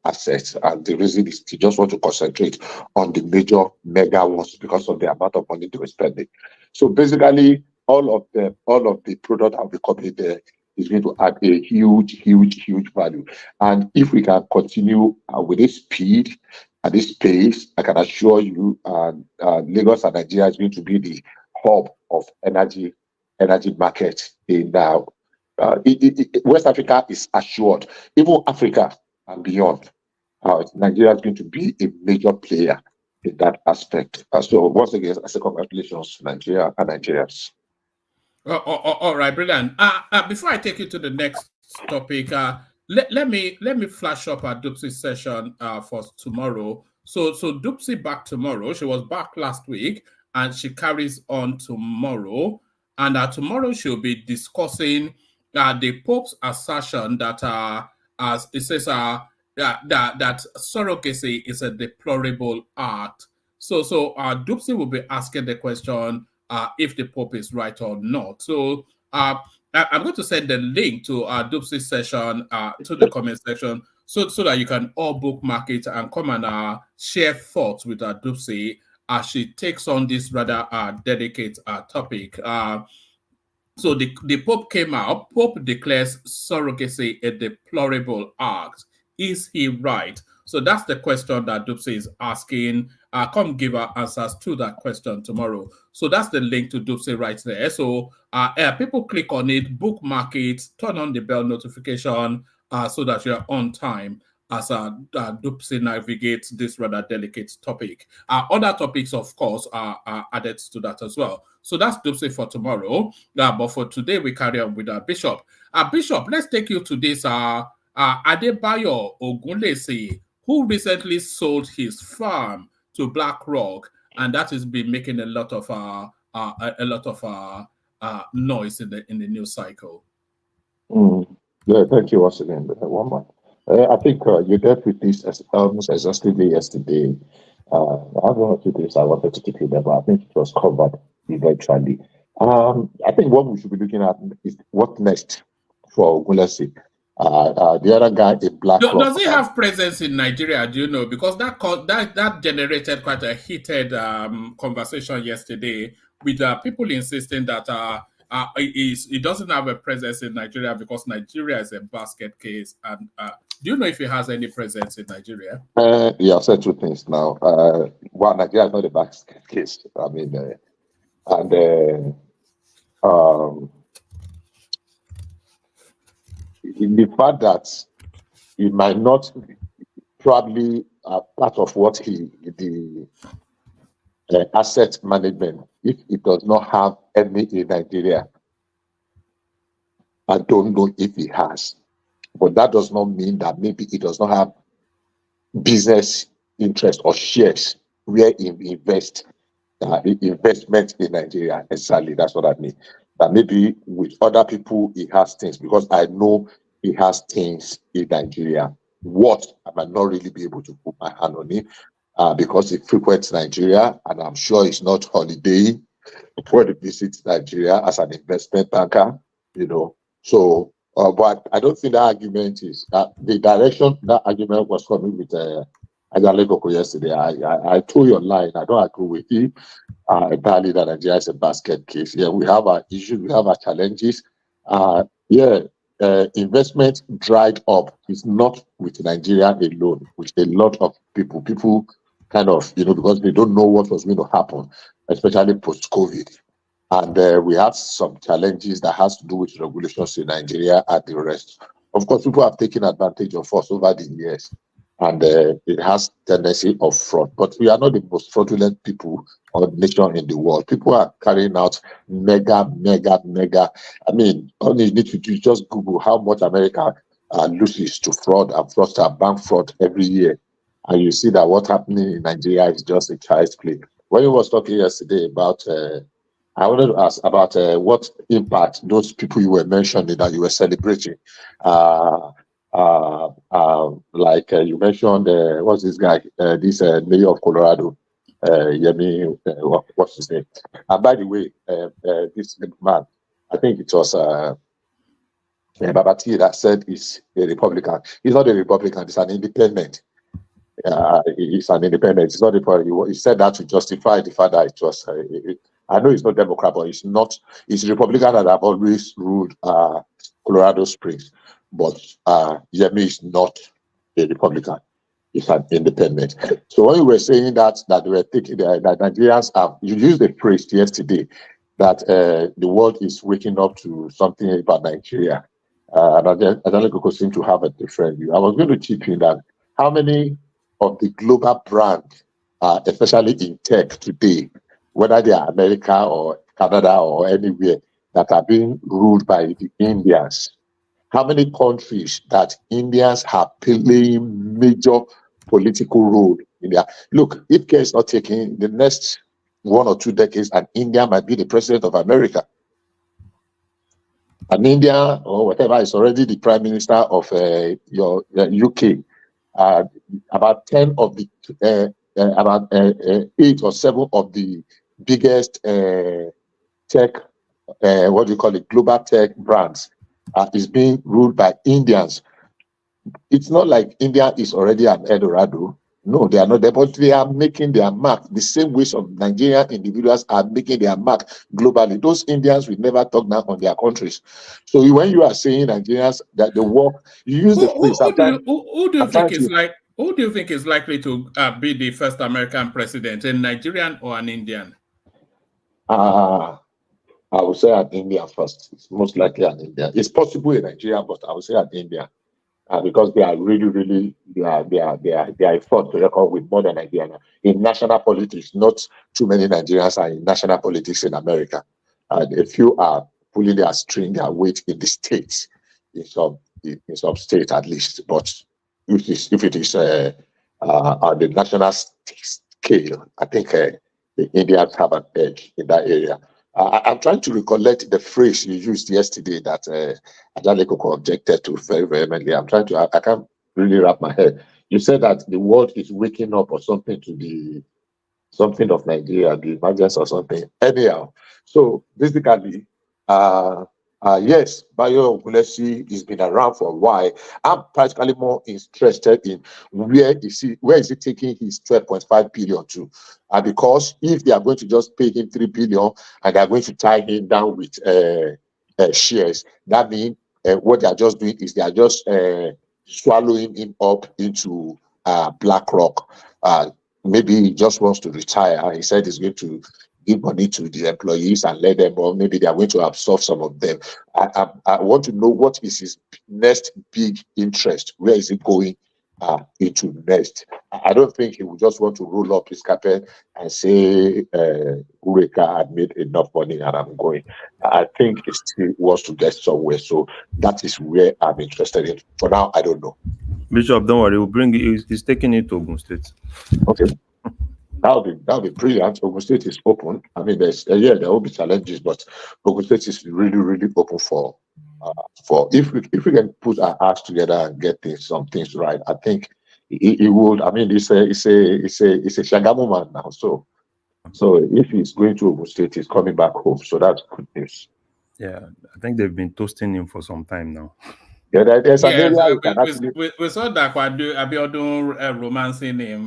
assets, and the reason is they just want to concentrate on the major mega ones because of the amount of money they were spending. So basically, all of the product that will be coming there is going to add a huge value. And if we can continue with this speed at this pace, I can assure you, Lagos and Nigeria is going to be the hub of energy market in West Africa is assured. Even Africa and beyond, Nigeria is going to be a major player in that aspect. So once again, I say congratulations to Nigeria and Nigerians. All right, brilliant. Before I take you to the next topic, let me flash up our Dupsy session for tomorrow. So Dupsy back tomorrow. She was back last week, and she carries on tomorrow. And tomorrow she'll be discussing the Pope's assertion that, as it says, that surrogacy is a deplorable act. So Dupsy will be asking the question if the Pope is right or not. So I'm going to send the link to our Dupsy session to the comment section so that you can all bookmark it and come and share thoughts with Dupsy as she takes on this rather delicate topic. So the Pope came out. Pope declares surrogacy a deplorable act. Is he right? So that's the question that Dupsy is asking. Come give her answers to that question tomorrow. So that's the link to Dupsy right there. So people click on it, bookmark it, turn on the bell notification so that you're on time as Dupsy navigates this rather delicate topic. Other topics, of course, are added to that as well. So that's Dupsy for tomorrow. But for today, we carry on with our Bishop. Bishop, let's take you to this Adebayo Ogunlesi, who recently sold his farm to BlackRock, and that has been making a lot of noise in the news cycle. Yeah, thank you once again. One more. I think you dealt with this almost exhaustively yesterday. I have 1 or 2 things I wanted to take you there, but I think it was covered eventually. I think what we should be looking at is what next for Ogunlesi. The other guy in BlackRock. Does he have presence in Nigeria? Do you know? Because that generated quite a heated conversation yesterday with people insisting that he doesn't have a presence in Nigeria because Nigeria is a basket case. And do you know if he has any presence in Nigeria? Yeah, I've said 2 things now. One, Nigeria is not a basket case. I mean, the fact that he might not probably part of what the asset management, if it does not have any in Nigeria, I don't know if he has, but that does not mean that maybe he does not have business interest or shares where he invest investment in Nigeria. Exactly, that's what I mean. That maybe with other people he has things, because I know he has things in Nigeria. What I might not really be able to put my hand on it because he frequents Nigeria, and I'm sure he's not holidaying before he visits Nigeria as an investment banker, you know. So, but I don't think that argument is the direction that argument was coming with Ajalekoko yesterday. I told your line. I don't agree with you entirely that Nigeria is a basket case. Yeah, we have our issues, we have our challenges. Investment dried up. It's not with Nigeria alone, with a lot of people. People kind of, because they don't know what was going to happen, especially post-COVID. And we have some challenges that has to do with regulations in Nigeria and the rest. Of course, people have taken advantage of us over the years, and it has tendency of fraud. But we are not the most fraudulent people or nation in the world. People are carrying out mega. I mean, all you need to do is just Google how much America loses to fraud and fraudster, bank fraud every year, and you see that what's happening in Nigeria is just a child's play. When you was talking yesterday about I wanted to ask about what impact those people you were mentioning that you were celebrating like you mentioned, what's this guy? This mayor of Colorado, Yemi, what's his name? And by the way, this man, I think it was Babati that said he's a Republican. He's not a Republican, he's an independent. He's an independent. It's not he said that to justify the fact that it was. I know he's not Democrat, but he's not. He's Republican that have always ruled Colorado Springs. But Yemi is not a Republican. He's an independent. So when you were saying that they were thinking that Nigerians have, you used the phrase yesterday that the world is waking up to something about Nigeria. And I don't think seem to have a different view. I was going to chip in that how many of the global brands, especially in tech today, whether they are America or Canada or anywhere, that are being ruled by the Indians. How many countries that Indians are playing major political role in there? Look, if care is not taken, the next 1 or 2 decades, and India might be the president of America. And India or whatever is already the prime minister of your UK. About 10 of the about 8 or 7 of the biggest tech, what do you call it, global tech brands is being ruled by Indians. It's not like India is already an Eldorado. No, they are not there, but they are making their mark the same way some Nigerian individuals are making their mark globally. Those Indians will never talk down on their countries. So when you are saying Nigerians that the work, you use the phrase. Who do you think is likely to be the first American president, a Nigerian or an Indian? I would say an Indian first. It's most likely an Indian. It's possible in Nigeria, but I would say an Indian. Because they are really, they are effort to record with more than Nigeria. In national politics, not too many Nigerians are in national politics in America. A few are pulling their string, their weight in the states, in some states at least. But if it is on the national scale, I think the Indians have an edge in that area. I'm trying to recollect the phrase you used yesterday that Ajalekoko objected to very vehemently. I can't really wrap my head. You said that the world is waking up or something to something of Nigeria, the emergence or something. Anyhow, so basically, yes, Bayo Ogunlesi has been around for a while. I'm practically more interested in where is he taking his 12.5 billion to? Because if they are going to just pay him 3 billion and they are going to tie him down with shares, that means what they are just doing is they are just swallowing him up into BlackRock. Maybe he just wants to retire. He said he's going to give money to the employees and let them, or maybe they are going to absorb some of them. I want to know what is his next big interest. Where is he going into next? I don't think he would just want to roll up his carpet and say, Eureka, I made enough money and I'm going. I think he still wants to get somewhere. So that is where I'm interested in. For now, I don't know. Bishop, don't worry, we'll bring it. He's taking it to Ogun State. Okay. That'll be brilliant. Ogun State is open. I mean, there will be challenges, but Ogun State is really open for if we can put our hearts together and get some things right. I think he would. I mean, it's a Shagamu man now. So if he's going to Ogun State, he's coming back home. So that's good news. Yeah, I think they've been toasting him for some time now. Yeah, there's an area we saw that Abiodun romancing him.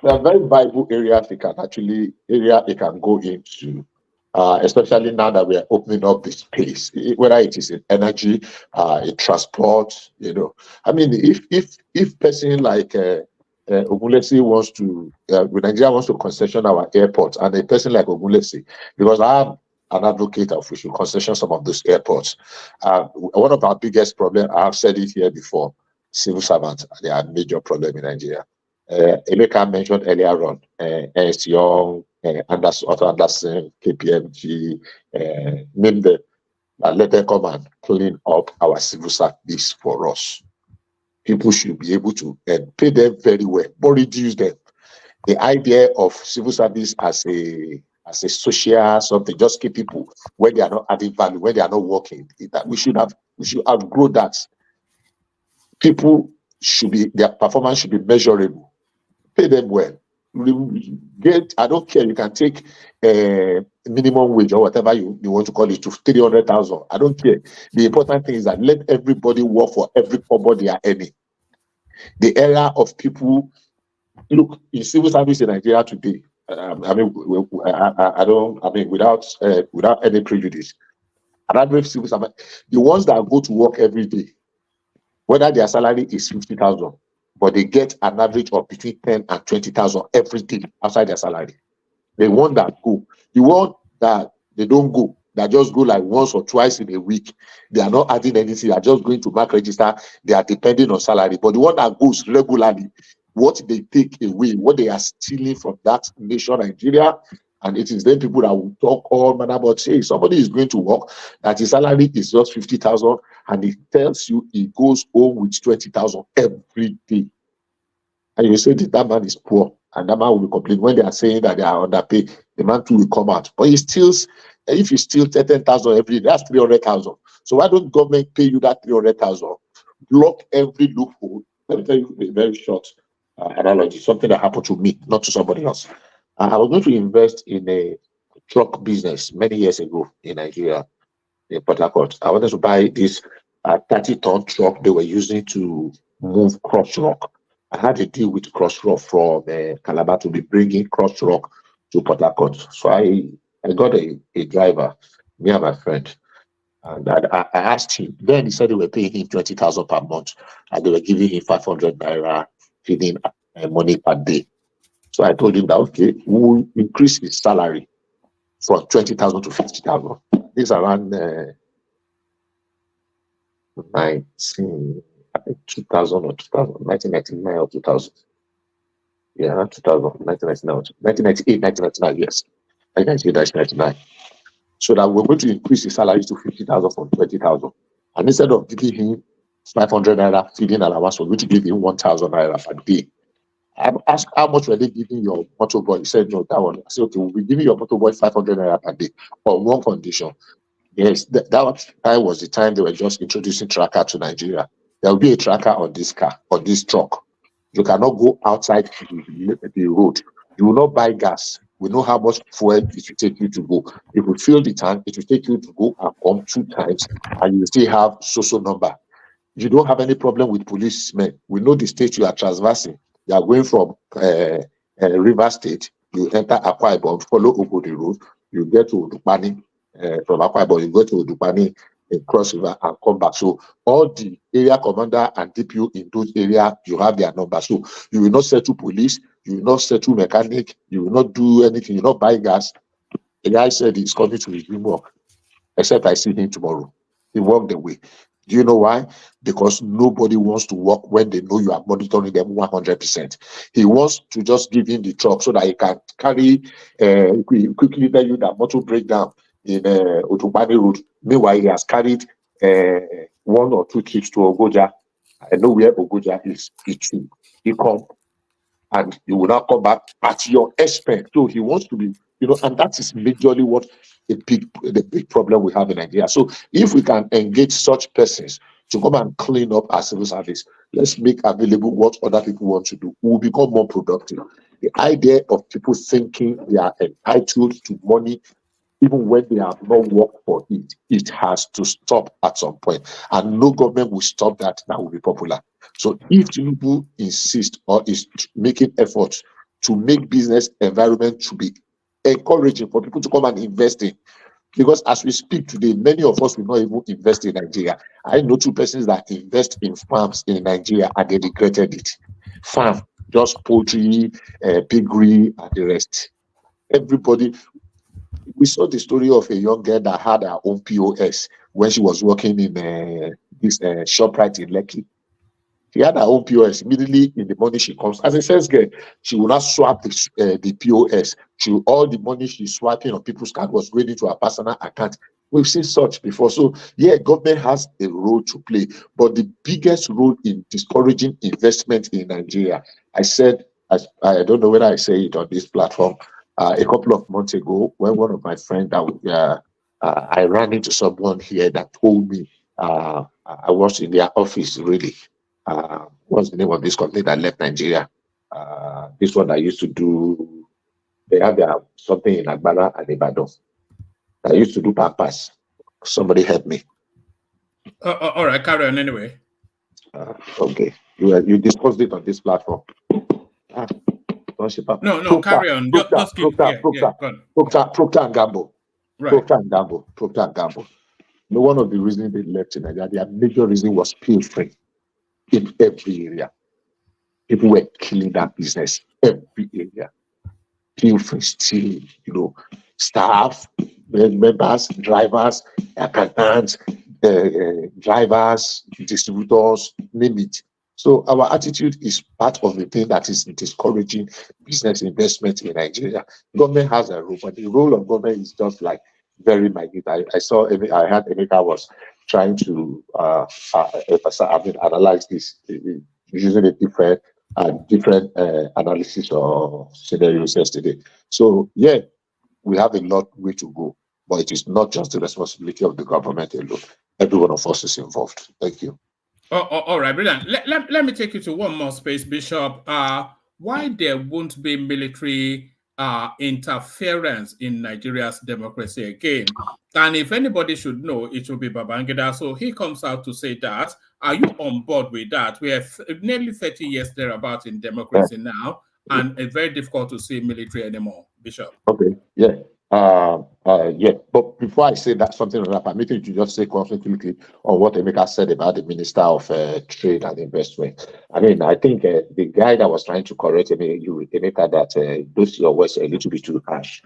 There are very viable areas he can go into, especially now that we are opening up the space, whether it is in energy, in transport. I mean, if person like Ogunlesi wants to, Nigeria wants to concession our airports, and a person like Ogunlesi, because I'm an advocate of we should concession some of those airports. One of our biggest problems, I have said it here before, civil servants, they are a major problem in Nigeria. Emeka mentioned earlier on, Ernst Young, Anderson, KPMG, name them, let them come and clean up our civil service for us. People should be able to pay them very well, but reduce them. The idea of civil service as a social something, just keep people when they are not adding value, when they are not working. We should outgrow that. People their performance should be measurable. Pay them well. I don't care. You can take minimum wage or whatever you want to call it to 300,000. I don't care. The important thing is that let everybody work for every kobo they are earning. The era of people look in civil service in Nigeria today. Without any prejudice, an average civil servant, the ones that go to work every day, whether their salary is 50,000, but they get an average of between 10 and 20,000 every day outside their salary. The one that go, the one that they don't go, that just go like once or twice in a week, they are not adding anything, they are just going to mark register, they are depending on salary. But the one that goes regularly, what they take away, what they are stealing from that nation, Nigeria, and it is then people that will talk all manner about, say, somebody is going to work, that his salary is just 50,000, and he tells you he goes home with 20,000 every day. And you say that man is poor, and that man will be complaining when they are saying that they are underpaid. The man too will come out. But if you steal 10,000 every day, that's 300,000. So why don't government pay you that 300,000? Block every loophole. Let me tell you a very short analogy, something that happened to me, not to somebody else. I was going to invest in a truck business many years ago in Nigeria, in Port Harcourt. I wanted to buy this 30-ton truck they were using to move cross rock. I had a deal with Cross Rock from Calabar to be bringing Cross Rock to Port Harcourt. So I got a driver, me and my friend, and I asked him. Then he said they were paying him 20,000 per month, and they were giving him 500 naira feeding money per day. So I told him that okay, we'll increase his salary from 20,000 to 50,000. This is around 2000 or 1999 or 2000. Yeah, not 2000, 1998, 1999, yes. 1999. So that we're going to increase his salary to 50,000 from 20,000. And instead of giving him 500 naira feeding allowance, we're going to give him 1,000 naira per day. I asked how much were they giving your motor boy? He said, no, that one. I said, okay, we'll be giving your motor boy 500 naira per day on one condition. Yes, that time was the time they were just introducing tracker to Nigeria. There will be a tracker on this car, on this truck. You cannot go outside the road. You will not buy gas. We know how much fuel it will take you to go. If you fill the tank, it will take you to go and come 2 times, and you still have social number. You don't have any problem with policemen. We know the state you are traversing. You are going from River State. You enter Akwa Ibom, follow Ogodi Road. You get to Odupani. From Akwa Ibom, you go to Odupani in Cross River and come back. So all the area commander and DPO in those areas, you have their number. So you will not settle police, you will not settle mechanic, you will not do anything, you will not buy gas. The guy said he's coming to resume work, except I see him tomorrow. He walked away. Do you know why? Because nobody wants to work when they know you are monitoring them 100%. He wants to just give him the truck so that he can carry, quickly tell you that motor breakdown in Otubani Road. Meanwhile, he has carried 1 or 2 trips to Ogoja. I know where Ogoja is. He come and he will not come back at your expense. So he wants to be, and that is majorly what the big problem we have in Nigeria. So if we can engage such persons to come and clean up our civil service, let's make available what other people want to do. We will become more productive. The idea of people thinking they are entitled to money even when they have not worked for it, it has to stop at some point. And no government will stop that will be popular. So if Tinubu insists or is making efforts to make business environment to be encouraging for people to come and invest in, because as we speak today, many of us will not even invest in Nigeria. I know 2 persons that invest in farms in Nigeria and they regretted it. Farm, just poultry, piggery, and the rest. Everybody. We saw the story of a young girl that had her own POS when she was working in this ShopRite in Lekki. She had her own POS. Immediately in the morning she comes, as a sales girl, she will not swap the POS. All the money she's swiping on people's card was going into her personal account. We've seen such before. So, yeah, government has a role to play. But the biggest role in discouraging investment in Nigeria, I said, I don't know whether I say it on this platform, a couple of months ago, when one of my friends, I ran into someone here that told me, I was in their office, really. what's the name of this company that left Nigeria? This one that used to do, they have their something in Agbala and Ibadan. I used to do Pampers. Somebody help me. All right, carry on anyway. Okay. You discussed it on this platform. No, carry on. Just keep, Procter and Gamble. Right. Procter and Gamble. No, one of the reasons they left in Nigeria, their major reason was pilfering in every area. People were killing that business every area. Pilfering, stealing, staff, members, drivers, accountants, drivers, distributors, name it. So our attitude is part of the thing that is discouraging business investment in Nigeria. Government has a role, but the role of government is just like very minute. I heard Emeka was trying to analyze this using a different analysis or scenarios yesterday. So yeah, we have a lot way to go, but it is not just the responsibility of the government alone. Every one of us is involved. Thank you. All right, brilliant. Let me take you to one more space, Bishop. Why there won't be military interference in Nigeria's democracy again? And if anybody should know, it will be Babangida. So he comes out to say that. Are you on board with that? We have nearly 30 years thereabout in democracy now, and it's very difficult to see military anymore, Bishop. Okay, yeah. Yeah, but before I say that something on that, permit me to just say quickly on what Emeka said about the Minister of Trade and Investment. I mean, I think the guy that was trying to correct Emeka that those your words are a little bit too harsh.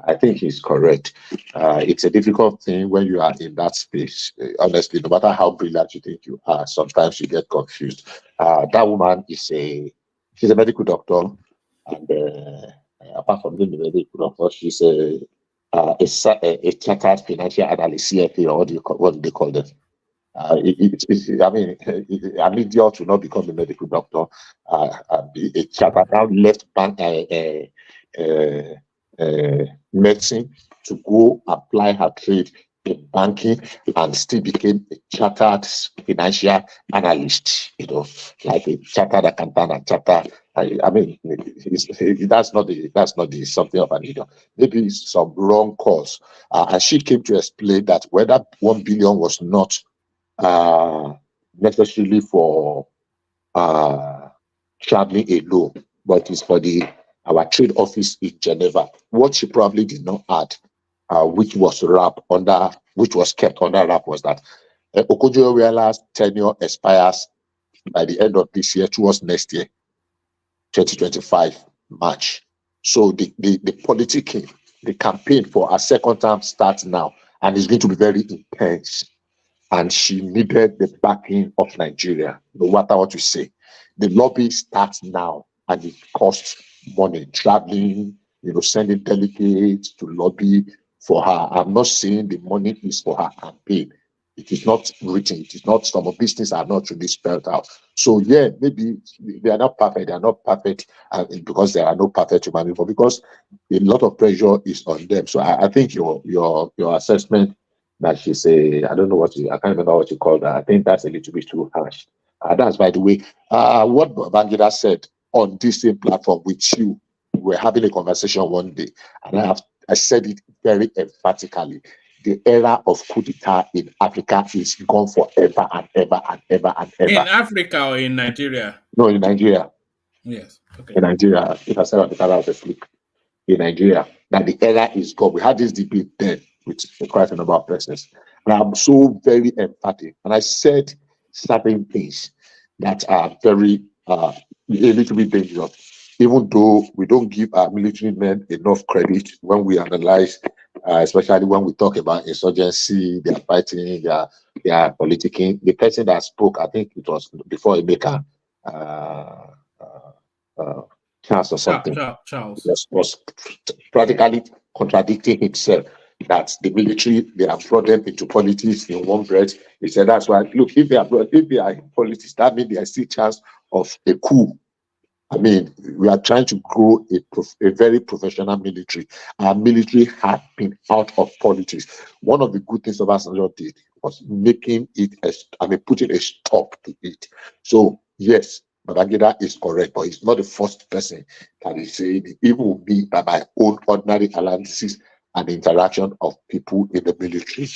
I think he's correct. It's a difficult thing when you are in that space. Honestly, no matter how brilliant you think you are, sometimes you get confused. That woman she's a medical doctor, and apart from being a medical doctor, she's a chartered financial analyst, CFA, or what do they call them? I'm idiot to not become a medical doctor. A chartered now left bank medicine to go apply her trade in banking and still became a chartered financial analyst, like a chartered accountant and chartered. I mean, that's not the something of an idiot. Maybe it's some wrong cause. And she came to explain that whether 1 billion was not necessarily for traveling alone, but it's for our trade office in Geneva. What she probably did not add, which was kept under wrap, was that Okojo-Iweala's tenure expires by the end of this year, towards next year, 2025 March. So the politicking, the campaign for a second term starts now, and it's going to be very intense. And she needed the backing of Nigeria, no matter what you say. The lobby starts now, and it costs money, traveling, sending delegates to lobby for her. I'm not saying the money is for her campaign. It is not written. It is not, some of these things are not really spelled out. So yeah, maybe they are not perfect. They are not perfect because there are no perfect human beings, but because a lot of pressure is on them. So I think your assessment that she's I don't know I can't remember what you called that. I think that's a little bit too harsh. That's, by the way, what Babangida said on this same platform with you. We're having a conversation one day, and I said it very emphatically. The era of coup d'etat in Africa is gone forever and ever and ever and ever. In Africa or in Nigeria? No, in Nigeria. Yes. Okay. In Nigeria. If I said on the camera, I was asleep. In Nigeria, that the era is gone. We had this debate then with quite a number of persons. And I'm so very emphatic. And I said certain things that are very a little bit dangerous, even though we don't give our military men enough credit when we analyze, especially when we talk about insurgency, they are fighting, they are politicking. The person that spoke, I think it was before Emeka, Charles or something, Charles. was practically contradicting himself. That the military, they have brought them into politics in one breath. He said that's why, look, if they are in politics, that means there is still chance of a coup. I mean, we are trying to grow a very professional military. Our military had been out of politics. One of the good things Obasanjo did was making it, putting a stop to it. So, yes, Babangida is correct, but he's not the first person that is saying it. Even with me, by my own ordinary analysis and interaction of people in the military,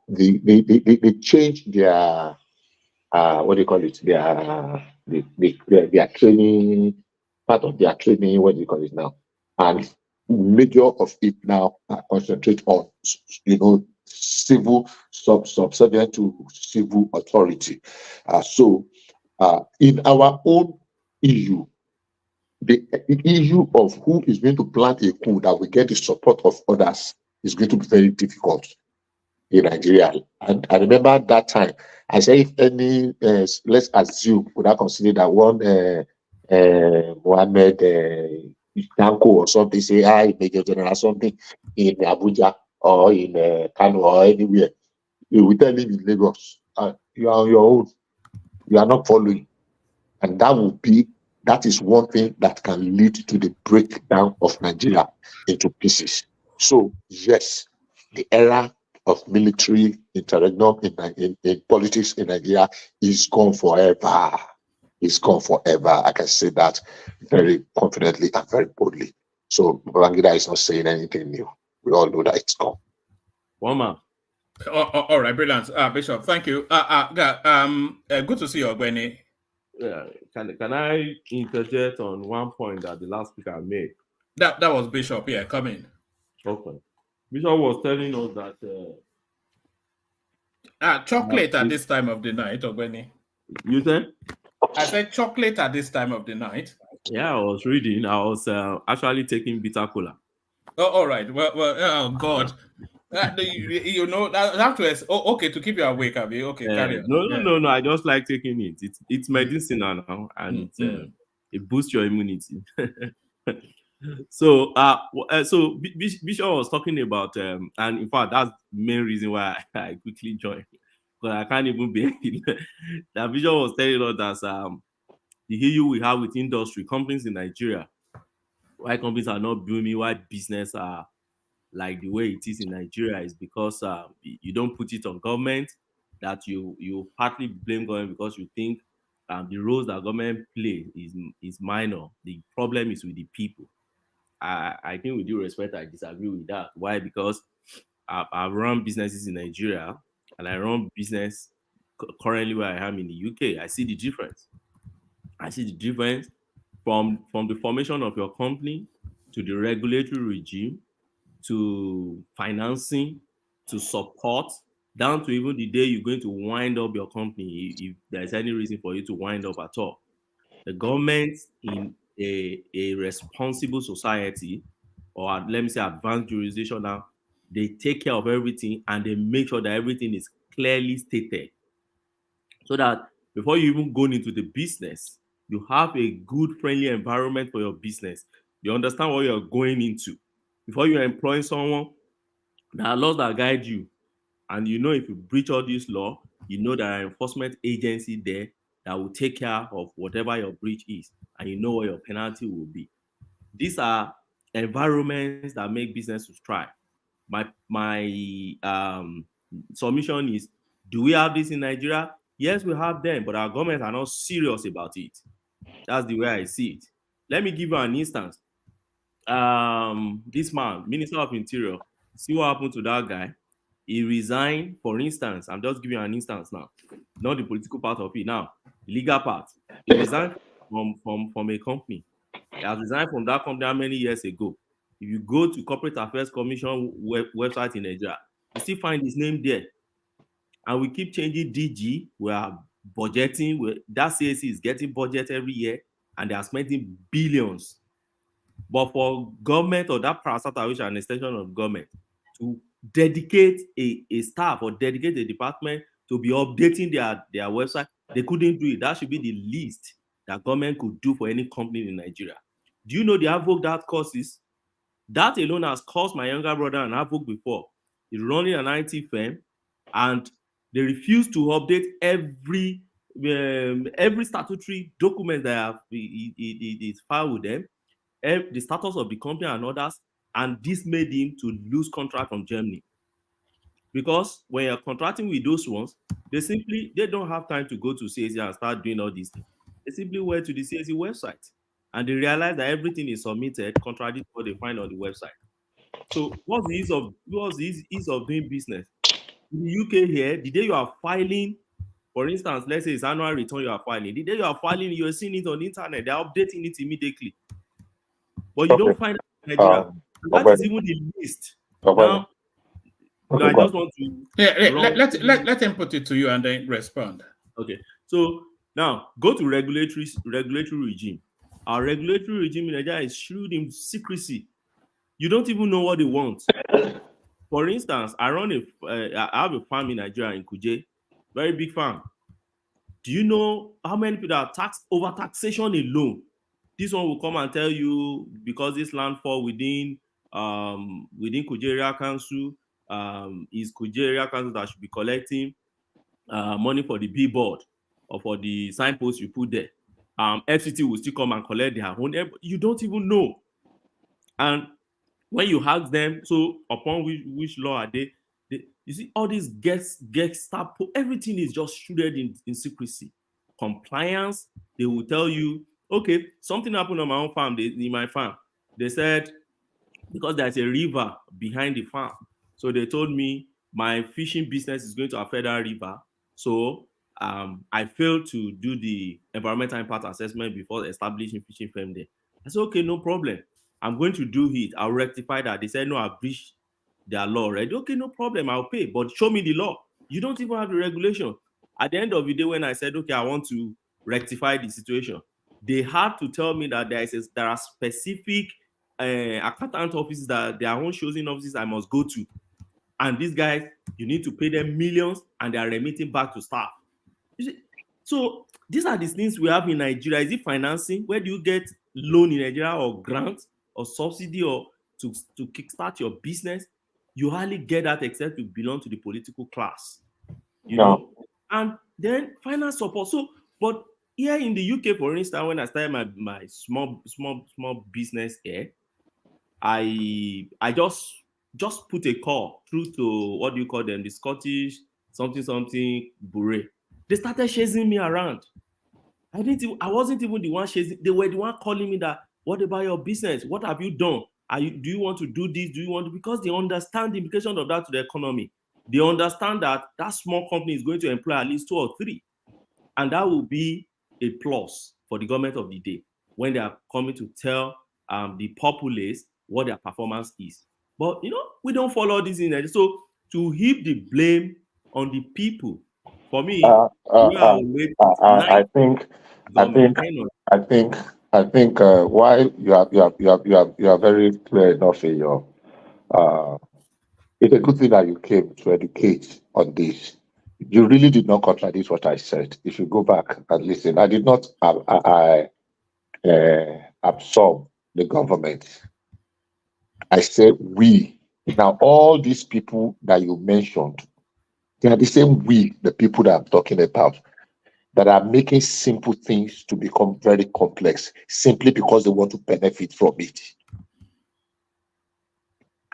they changed their what do you call it? Their training, part of their training, what do you call it now? And major of it now concentrate on, civil subservient to civil authority. So in our own EU, the issue of who is going to plant a coup that will get the support of others is going to be very difficult in Nigeria. And I remember that time, I said, if any, let's assume, would I consider that one Mohammed Danko or something, say, Major General something in Abuja or in Kano or anywhere, you will tell him in Lagos, you are on your own, you are not following. And that is one thing that can lead to the breakdown of Nigeria into pieces. So, yes, the era of military interregnum in politics in Nigeria is gone forever. It's gone forever. I can say that very confidently and very boldly. So Babangida is not saying anything new. We all know that it's gone. Woman. All right, brilliant. Bishop, thank you. Good to see you, Ogbeni. Can I interject on one point that the last speaker made? That was Bishop. Yeah, come in. Okay. Bishop was telling us that chocolate at this time of the night, Ogbeni. You said? I said chocolate at this time of the night. Yeah, I was reading. I was actually taking bitter cola. Oh, all right. Well, oh God. You know that to okay to keep you awake, have you? Okay, carry on. No. I just like taking it. It's medicinal now, and it boosts your immunity. So, Bishop was talking about, and in fact, that's the main reason why I quickly joined, because I can't even be. That Bishop was telling us that the issue we have with industry companies in Nigeria, why companies are not booming, why business are like the way it is in Nigeria, is because you don't put it on government. That you partly blame government because you think the roles that government play is minor. The problem is with the people. I think, with due respect, I disagree with that. Why? Because I run businesses in Nigeria and I run business currently where I am in the UK. I see the difference. I see the difference from the formation of your company to the regulatory regime to financing to support, down to even the day you're going to wind up your company, if there's any reason for you to wind up at all. The government in a responsible society, or let me say advanced jurisdiction now, they take care of everything and they make sure that everything is clearly stated, so that before you even go into the business, you have a good, friendly environment for your business. You understand what you're going into. Before you employ someone, there are laws that guide you. And you know, if you breach all this law, you know there are enforcement agency there that will take care of whatever your breach is, and you know what your penalty will be. These are environments that make business to thrive. My submission is, do we have this in Nigeria? Yes, we have them, but our government are not serious about it. That's the way I see it. Let me give you an instance. This man, Minister of Interior, see what happened to that guy. He resigned, for instance. I'm just giving you an instance now, not the political part of it. Now, the legal part. He resigned from a company. He has resigned from that company many years ago. If you go to Corporate Affairs Commission website in Nigeria, you still find his name there. And we keep changing DG. We are budgeting. That CAC is getting budget every year, and they are spending billions. But for government or that parastatal, which are an extension of government, to dedicate a staff or dedicate a department to be updating their website, they couldn't do it. That should be the least that government could do for any company in Nigeria. Do you know the havoc that causes? That alone has caused my younger brother an havoc before. He's running an IT firm, and they refuse to update every every statutory document that have is filed with them, the status of the company and others, and this made him to lose contract from Germany. Because when you're contracting with those ones, they don't have time to go to CAC and start doing all these things. They simply went to the CAC website and they realized that everything is submitted contradicts what they find on the website. So what's the ease of doing business? In the UK here, the day you are filing, for instance, let's say it's annual return you are filing, the day you are filing, you're seeing it on the internet, they're updating it immediately. But you don't find it in Nigeria. That is even the least. Now, I just want to let him put it to you and then respond. Okay, so now go to regulatory regime. Our regulatory regime in Nigeria is shrouded in secrecy. You don't even know what they want. For instance, I have a farm in Nigeria in Kuje, very big farm. Do you know how many people are taxed over taxation alone? This one will come and tell you because this land fall within Kuje Area Council, is Kuje Area Council that should be collecting money for the billboard or for the signpost you put there. FCT will still come and collect their own. You don't even know. And when you ask them, so upon which law are they? You see, all these Gestapo, everything is just shrouded in secrecy. Compliance, they will tell you, okay, something happened on my own farm, in my farm. They said, because there's a river behind the farm. So they told me my fishing business is going to affect that river. So I failed to do the environmental impact assessment before establishing fishing firm there. I said, okay, no problem. I'm going to do it. I'll rectify that. They said, no, I've breached their law already. Okay, no problem. I'll pay. But show me the law. You don't even have the regulation. At the end of the day, when I said, okay, I want to rectify the situation, they had to tell me that there are specific accountant offices that their own chosen offices I must go to. And these guys, you need to pay them millions and they are remitting back to staff. You see? So these are the things we have in Nigeria. Is it financing? Where do you get loan in Nigeria or grant or subsidy or to kickstart your business? You hardly get that except you belong to the political class. You know? And then finance support. So, but here in the UK, for instance, when I started my small business here, I just put a call through to, what do you call them, the Scottish something bureau. They started chasing me around. I wasn't even the one chasing. They were the one calling me that, what about your business? What have you done? Do you want to do this? Do you want to? Because they understand the implication of that to the economy. They understand that small company is going to employ at least 2 or 3. And that will be a plus for the government of the day when they are coming to tell the populace what their performance is. But, we don't follow this in it. So to heap the blame on the people, for me, I think why you are very clear enough in your it's a good thing that you came to educate on this. You really did not contradict what I said. If you go back and listen, I did not absorb the government. I said we. Now all these people that you mentioned, they are the same we, the people that I'm talking about, that are making simple things to become very complex simply because they want to benefit from it.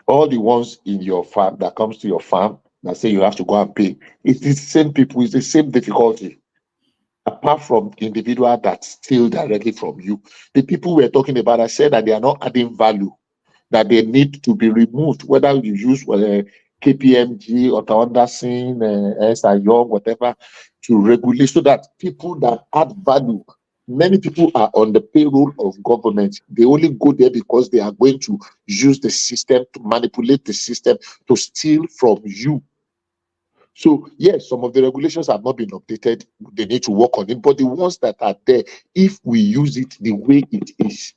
All the ones in your farm that comes to your farm that say you have to go and pay, it's the same people, it's the same difficulty. Apart from individual that steal directly from you, the people we're talking about, I said that they are not adding value, that they need to be removed, whether you use KPMG or Anderson, SI Young, whatever, to regulate so that people that add value. Many people are on the payroll of government. They only go there because they are going to use the system to manipulate the system to steal from you. So, yes, some of the regulations have not been updated. They need to work on it. But the ones that are there, if we use it the way it is,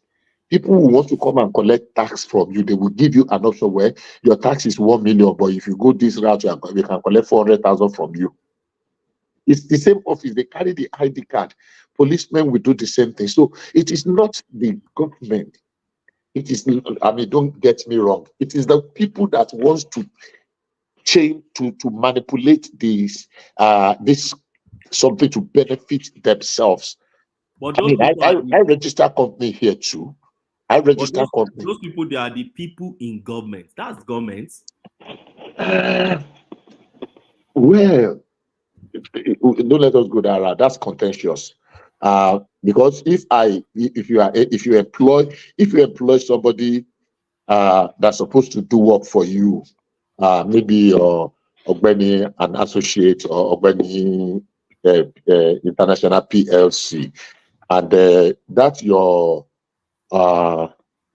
people who want to come and collect tax from you, they will give you an option where your tax is 1 million, but if you go this route, we can collect 400,000 from you. It's the same office. They carry the ID card. Policemen will do the same thing. So it is not the government. It is, don't get me wrong. It is the people that wants to change, to manipulate this something to benefit themselves. But I those mean, people are I register company here too. I but register company. those people, they are the people in government. That's government. Well, don't let us go that route. That's contentious. Because if you employ somebody that's supposed to do work for you, maybe your Ogbeni, an associate, or Ogbeni International PLC, and that's your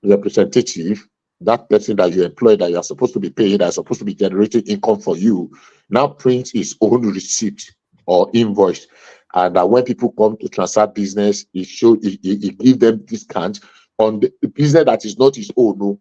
representative, that person that you employ, that you are supposed to be paying, that is supposed to be generating income for you, now prints his own receipt or invoice. And when people come to transact business, he give them discount on the business that is not his own, no,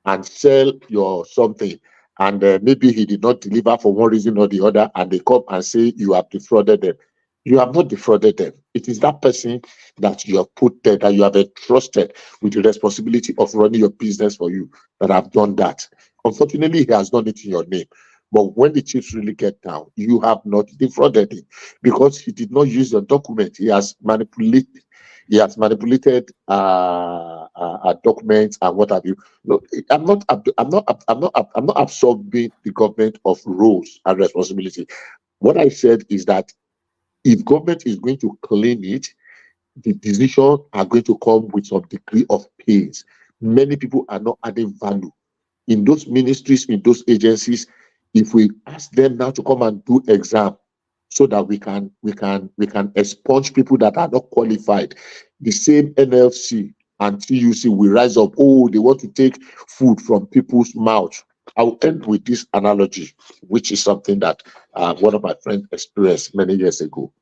and sell your something. And maybe he did not deliver for one reason or the other, and they come and say you have defrauded them. You have not defrauded them. It is that person that you have put there, that you have entrusted with the responsibility of running your business for you, that have done that. Unfortunately, he has done it in your name. But when the chiefs really get down, you have not defrauded him because he did not use your document. He has manipulated. Documents and what have you. No, I'm not absorbing the government of roles and responsibility. What I said is that if government is going to claim it, the decisions are going to come with some degree of pains. Many people are not adding value in those ministries, in those agencies. If we ask them now to come and do exam so that we can expunge people that are not qualified, the same NLC and TUC will rise up. Oh, they want to take food from people's mouth. I'll end with this analogy, which is something that one of my friends experienced many years ago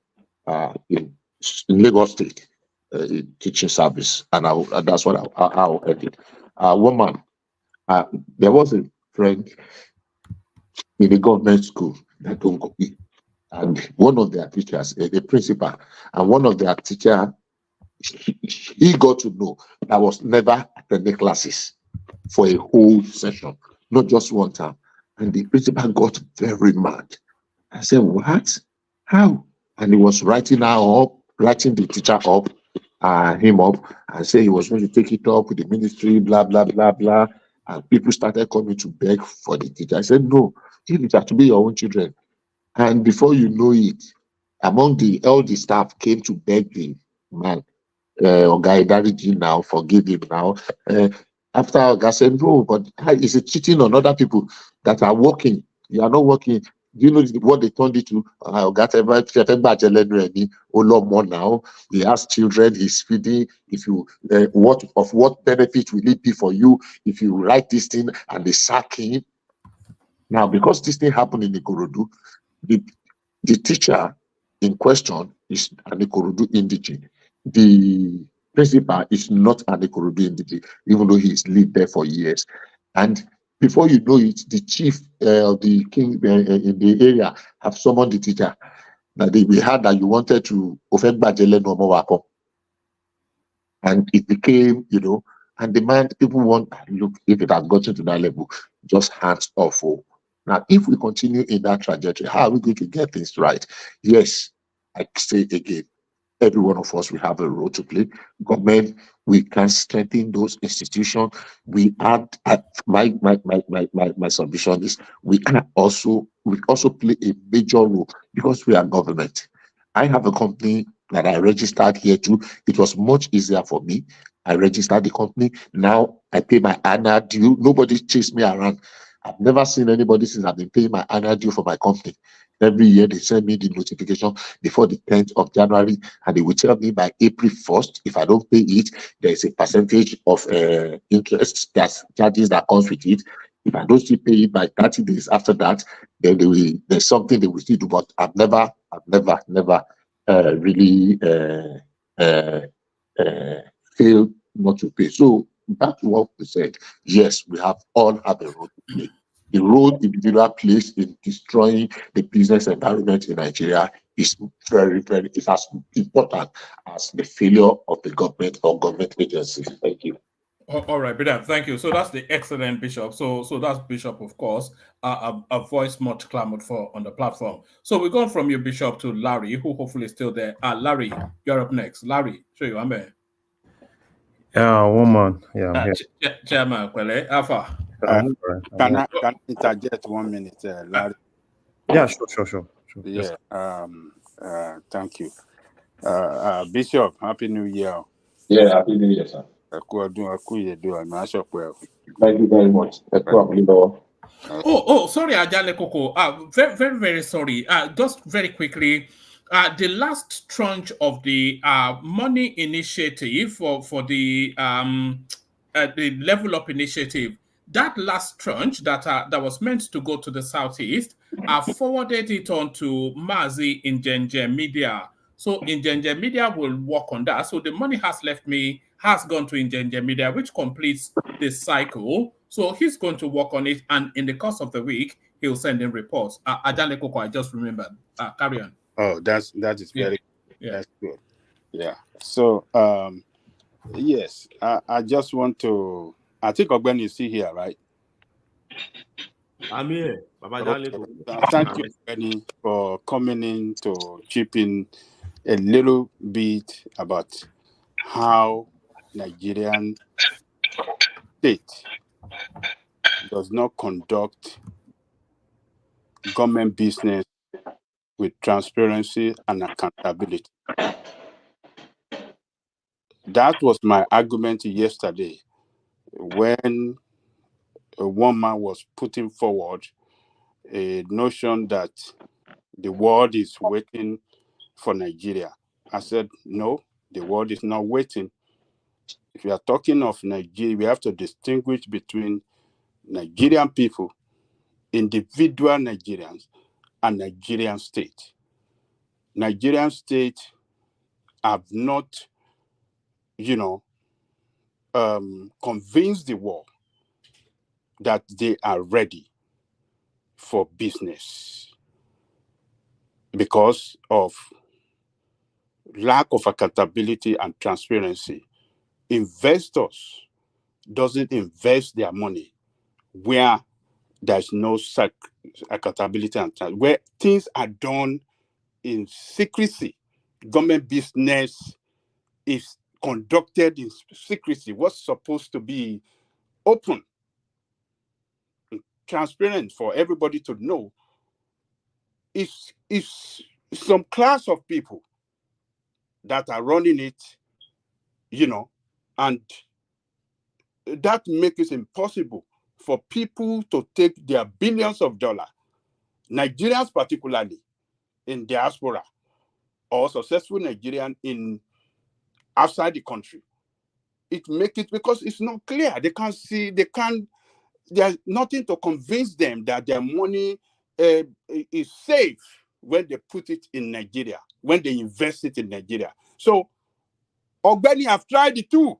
in Lagos State teaching service, and that's what I'll end it. One man, there was a friend in the government school that don't go in, and one of their teachers, the principal, and one of their teacher, he got to know that was never attending classes for a whole session, not just one time. And the principal got very mad. I said, what? How? And he was writing the teacher up, him up, and say he was going to take it up with the ministry, blah, blah, blah, blah. And people started coming to beg for the teacher. I said, no, it has to be your own children. And before you know it, among all the staff came to beg the man, Oga Idariji now, forgive him now. After Oga said, no, but is it cheating on other people that are working? You are not working. Do you know what they turned it to? Now he has children, he's feeding. If you what benefit will it be for you if you write this thing and they sack him? Now, because this thing happened in Ikorodu, the teacher in question is an Ikorodu indigene. The principal is not an Ikorodu indigene, even though he's lived there for years. And before you know it, the chief of the king in the area have summoned the teacher. Now we heard that you wanted to offend Bajele no more wako. And it became, and the man, people want, look, if it has gotten to that level, just hands off. Now, if we continue in that trajectory, how are we going to get things right? Yes, I say again, every one of us will have a role to play. Government, we can strengthen those institutions. We add my submission is we also play a major role because we are government. I have a company that I registered here too. It was much easier for me. I registered the company. Now I pay my annual due. Nobody chased me around. I've never seen anybody since I've been paying my annual due for my company. Every year they send me the notification before the 10th of January, and they will tell me by April 1st, if I don't pay it, there is a percentage of interest, that's charges that comes with it. If I don't still pay it by 30 days after that, then there's something they will still do. But I've never really failed not to pay. So back to what we said, yes, we all have a role to play. The role individual plays in destroying the business environment in Nigeria is very, very, as important as the failure of the government or government agencies. Thank you. All right, Bidam, thank you. So that's the excellent Bishop. So that's Bishop, of course, a voice much clamored for on the platform. So we're going from you, Bishop, to Larry, who hopefully is still there. Larry, you're up next. Larry, show you, I'm there. Yeah, woman. Yeah, I'm here. Chairman, Kwele, Alpha. Can I interject 1 minute, Larry? Yeah, sure. Yeah. Thank you. Bishop, Happy New Year. Yeah, Happy New Year, sir. Thank you very much. Sorry, Ajale Koko. Very, very, very sorry. Just very quickly, the last tranche of the money initiative for the Level Up initiative, that last tranche that was meant to go to the southeast, I forwarded it on to Mazi in Genje Media. So Ingenje Media will work on that. So the money has gone to Ingenje Media, which completes this cycle. So he's going to work on it, and in the course of the week, he'll send in reports. Ajale Koko, I just remembered. Carry on. Oh, that is very yeah. That's good. Yeah. So yes, I just want to. I think Ogben is still here, right? I'm here. Okay. Thank you, Ogben, for coming in to chip in a little bit about how Nigerian state does not conduct government business with transparency and accountability. That was my argument yesterday when one man was putting forward a notion that the world is waiting for Nigeria. I said, no, the world is not waiting. If we are talking of Nigeria, we have to distinguish between Nigerian people, individual Nigerians, and Nigerian state. Nigerian state have not, convinced the world that they are ready for business because of lack of accountability and transparency. Investors doesn't invest their money where there's no accountability and where things are done in secrecy. Government business is conducted in secrecy. What's supposed to be open, transparent for everybody to know is some class of people that are running it, and that makes it impossible for people to take their billions of dollars, Nigerians particularly in diaspora or successful Nigerian in outside the country. It makes it because it's not clear. They can't see, there's nothing to convince them that their money is safe when they put it in Nigeria, when they invest it in Nigeria. So Ogbeni have tried it too.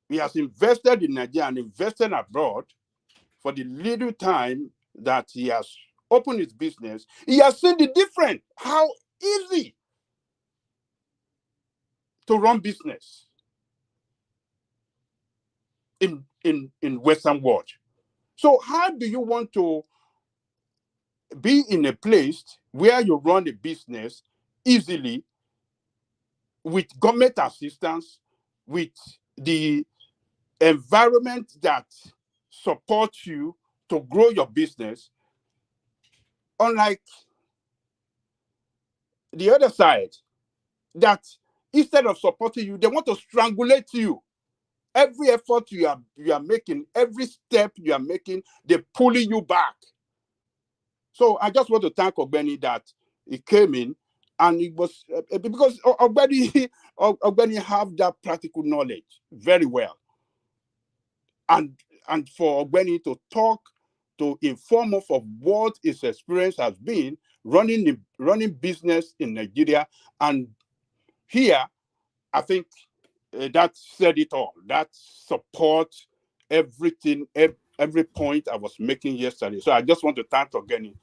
He has invested in Nigeria and invested abroad for the little time that he has opened his business. He has seen the difference, how easy to run business in Western world. So how do you want to be in a place where you run a business easily with government assistance, with the environment that supports you to grow your business, unlike the other side, that instead of supporting you, they want to strangulate you. Every effort you are making, every step you are making, they're pulling you back. So I just want to thank Ogbeni that he came in, and it was because Ogbeni have that practical knowledge very well, and for Ogbeni to talk, to inform us of what his experience has been running business in Nigeria, and here I think that said it all. That supports everything, every point I was making yesterday. So I just want to thank Ogbeni.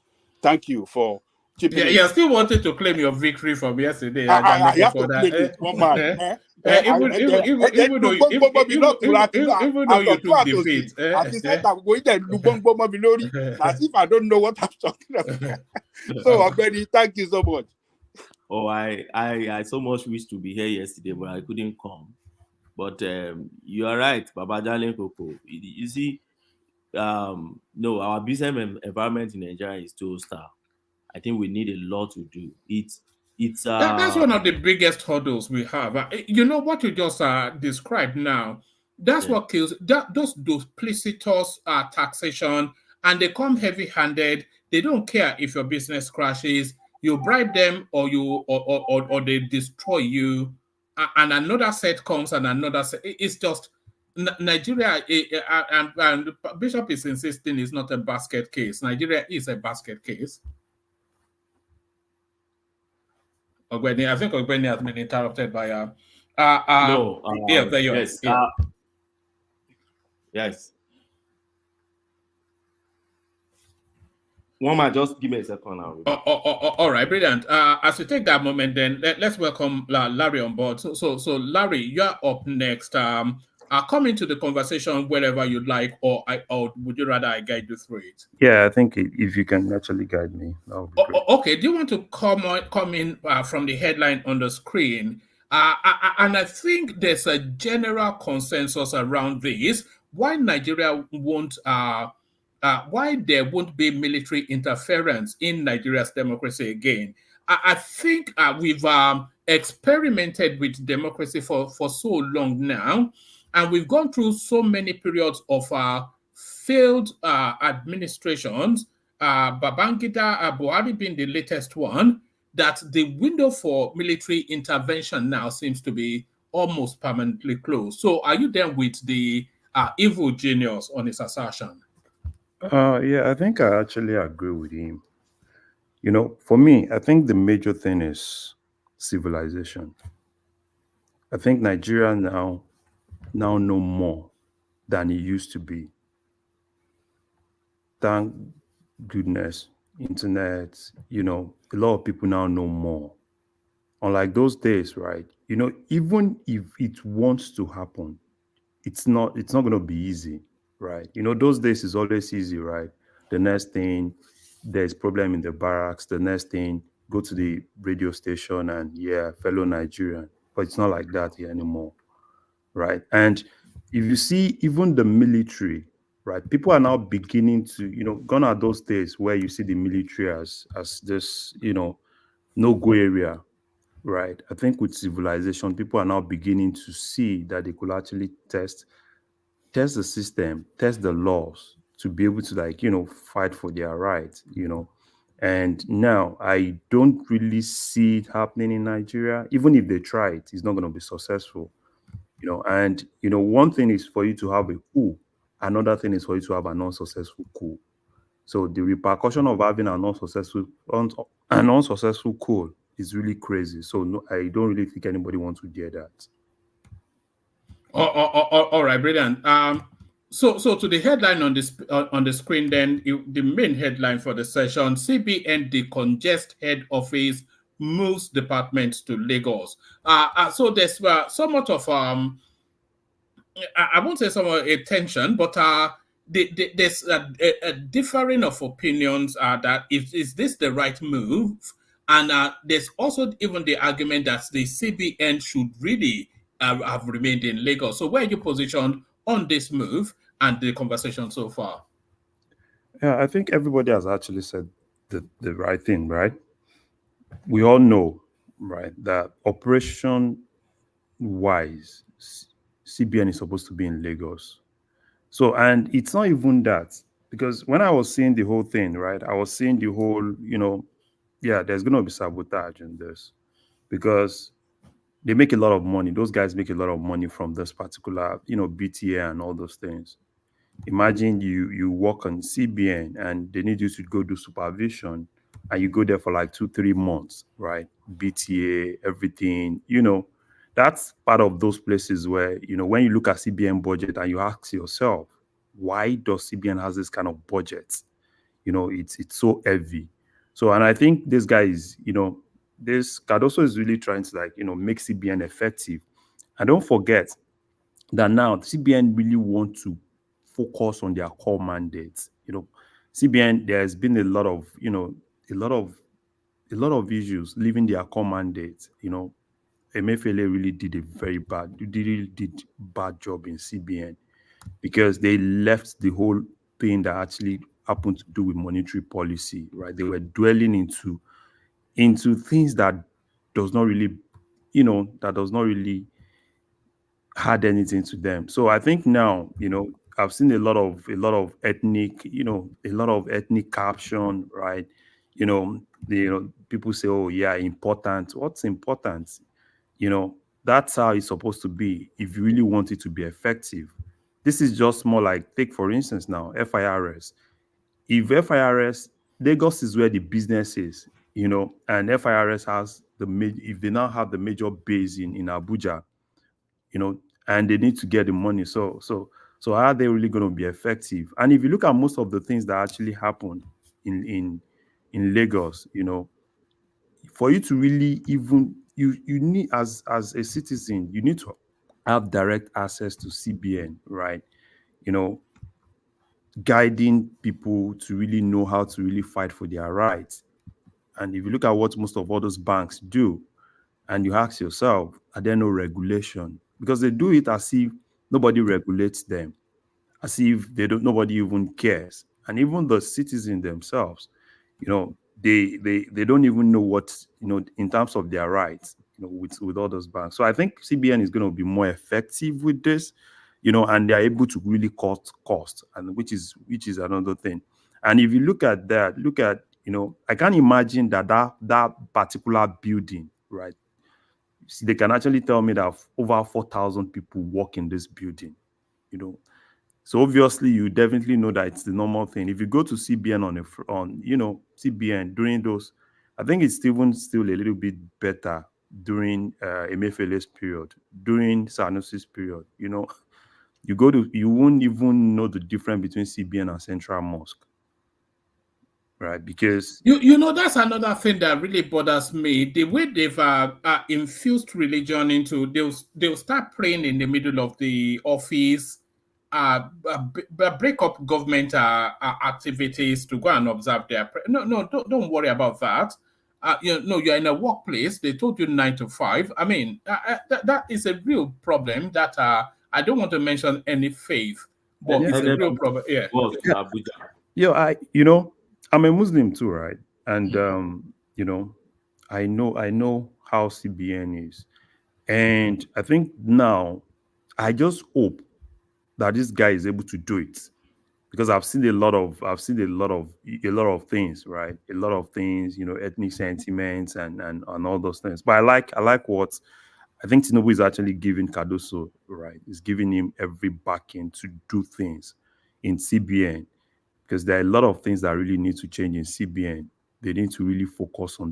Thank you for Yeah, you still wanted to claim your victory from yesterday. I have to claim it. One man. Even though you took defeat. As he said, I'm going to Lubongboma Bilori, as if I don't know what I'm talking about. So, Abedi, thank you so much. Oh, I so much wish to be here yesterday, but I couldn't come. But you are right, Baba Jalen Koko. You see, no, our business environment in Nigeria is too hostile. I think we need a lot to do. That's one of the biggest hurdles we have. You know what you just described now. That's what kills those duplicitous taxation, and they come heavy-handed. They don't care if your business crashes. You bribe them, or they destroy you. And another set comes, and another set. It's just Nigeria. And Bishop is insisting it's not a basket case. Nigeria is a basket case. Ogweni, I think Ogweni has been interrupted by no. Yeah, there you yes. are. Yes. One man, just give me a second now. All right, brilliant. As we take that moment, then let's welcome Larry on board. So Larry, you're up next. Come into the conversation wherever you'd like, or would you rather I guide you through it? Yeah, I think if you can actually guide me, that would be great. Okay. Do you want to come in from the headline on the screen? And I think there's a general consensus around this. Why Nigeria won't why there won't be military interference in Nigeria's democracy again. I think we've experimented with democracy for so long now, and we've gone through so many periods of failed administrations, Babangida Buhari being the latest one, that the window for military intervention now seems to be almost permanently closed. So are you then with the evil genius on his assertion? Yeah, I think I actually agree with him. You know, for me, I think the major thing is civilization. I think Nigeria now know more than it used to be. Thank goodness, internet, you know, a lot of people now know more. Unlike those days, right? You know, even if it wants to happen, it's not going to be easy, right? You know, those days is always easy, right? The next thing, there's problem in the barracks. The next thing, go to the radio station and fellow Nigerian. But it's not like that here anymore, right? And if you see even the military, right, people are now beginning to, you know, gone are those days where you see the military as this, you know, no-go area, right? I think with civilization, people are now beginning to see that they could actually test the system, test the laws to be able to, like, you know, fight for their rights, you know. And now I don't really see it happening in Nigeria. Even if they try it, it's not going to be successful, you know. And, you know, one thing is for you to have a coup. Another thing is for you to have an unsuccessful coup. So the repercussion of having an unsuccessful coup is really crazy. So no, I don't really think anybody wants to dare that. All right, brilliant. So to the headline on the screen, then the main headline for the session: CBN decongest head office, moves departments to Lagos. So there's somewhat of I won't say somewhat a tension, but there's a differing of opinions that is this the right move, and there's also even the argument that the CBN should really have remained in Lagos. So where are you positioned on this move and the conversation so far? Yeah, I think everybody has actually said the right thing, right? We all know, right, that operation-wise, CBN is supposed to be in Lagos. So, and it's not even that, because when I was seeing the whole thing, right, I was seeing the whole, you know, there's going to be sabotage in this, because they make a lot of money. Those guys make a lot of money from this particular, you know, BTA and all those things. Imagine you work on CBN and they need you to go do supervision, and you go there for like 2-3 months, right? BTA, everything, you know, that's part of those places where, you know, when you look at CBN budget and you ask yourself, why does CBN has this kind of budget? You know, it's so heavy, So, and I think this guy is, this Cardoso is really trying to make CBN effective. And don't forget that now CBN really want to focus on their core mandates. CBN, there's been a lot of, a lot of issues leaving their core mandate. Emefiele really did bad job in CBN because they left the whole thing that actually happened to do with monetary policy, right? They were dwelling into things that does not really, that does not really had anything to them. So I think now, I've seen a lot of ethnic, a lot of ethnic caption, right? People say, oh yeah, important. What's important? That's how it's supposed to be if you really want it to be effective. This is just more like, take for instance now, FIRS. If FIRS, Lagos is where the business is, and FIRS has if they now have the major base in Abuja, and they need to get the money. So how are they really going to be effective? And if you look at most of the things that actually happen in Lagos, for you to really even you need as a citizen, you need to have direct access to CBN, right? Guiding people to really know how to really fight for their rights. And if you look at what most of all those banks do, and you ask yourself, are there no regulation? Because they do it as if nobody regulates them, as if nobody even cares. And even the citizens themselves, they don't even know what, in terms of their rights, with all those banks. So I think CBN is going to be more effective with this, and they're able to really cut costs, and which is another thing. And if you look at that, I can't imagine that particular building, right? See, they can actually tell me that over 4,000 people work in this building, So obviously, you definitely know that it's the normal thing. If you go to CBN on CBN during those, I think it's even still a little bit better during Emefiele's period, during Sanusi's period. You won't even know the difference between CBN and Central Mosque. Right, because that's another thing that really bothers me. The way they've infused religion into, they'll start praying in the middle of the office, break up government activities to go and observe their prayer. No, don't worry about that. You're in a workplace. They told you 9 to 5. I mean, that is a real problem. That I don't want to mention any faith, but it's a real problem. Yeah. I'm a Muslim too, right? And I know how CBN is, and I think now I just hope that this guy is able to do it, because I've seen a lot of things, right? A lot of things, ethnic sentiments and all those things. But I like what I think Tinubu is actually giving Cardoso, right? Is giving him every backing to do things in CBN. Because there are a lot of things that really need to change in CBN. They need to really focus on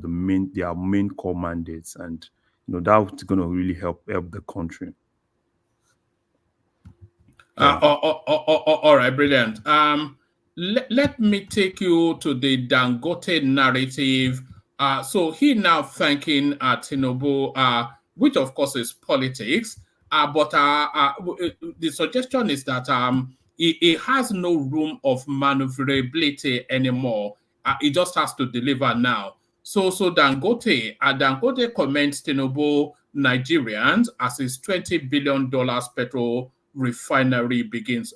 their main core mandates, and that's going to really help the country. All right, brilliant. Let me take you to the Dangote narrative. So he now thanking Tinubu, which of course is politics. But the suggestion is that it has no room of maneuverability anymore. It just has to deliver now. So Dangote commends Tinubu Nigerians as his $20 billion petrol refinery begins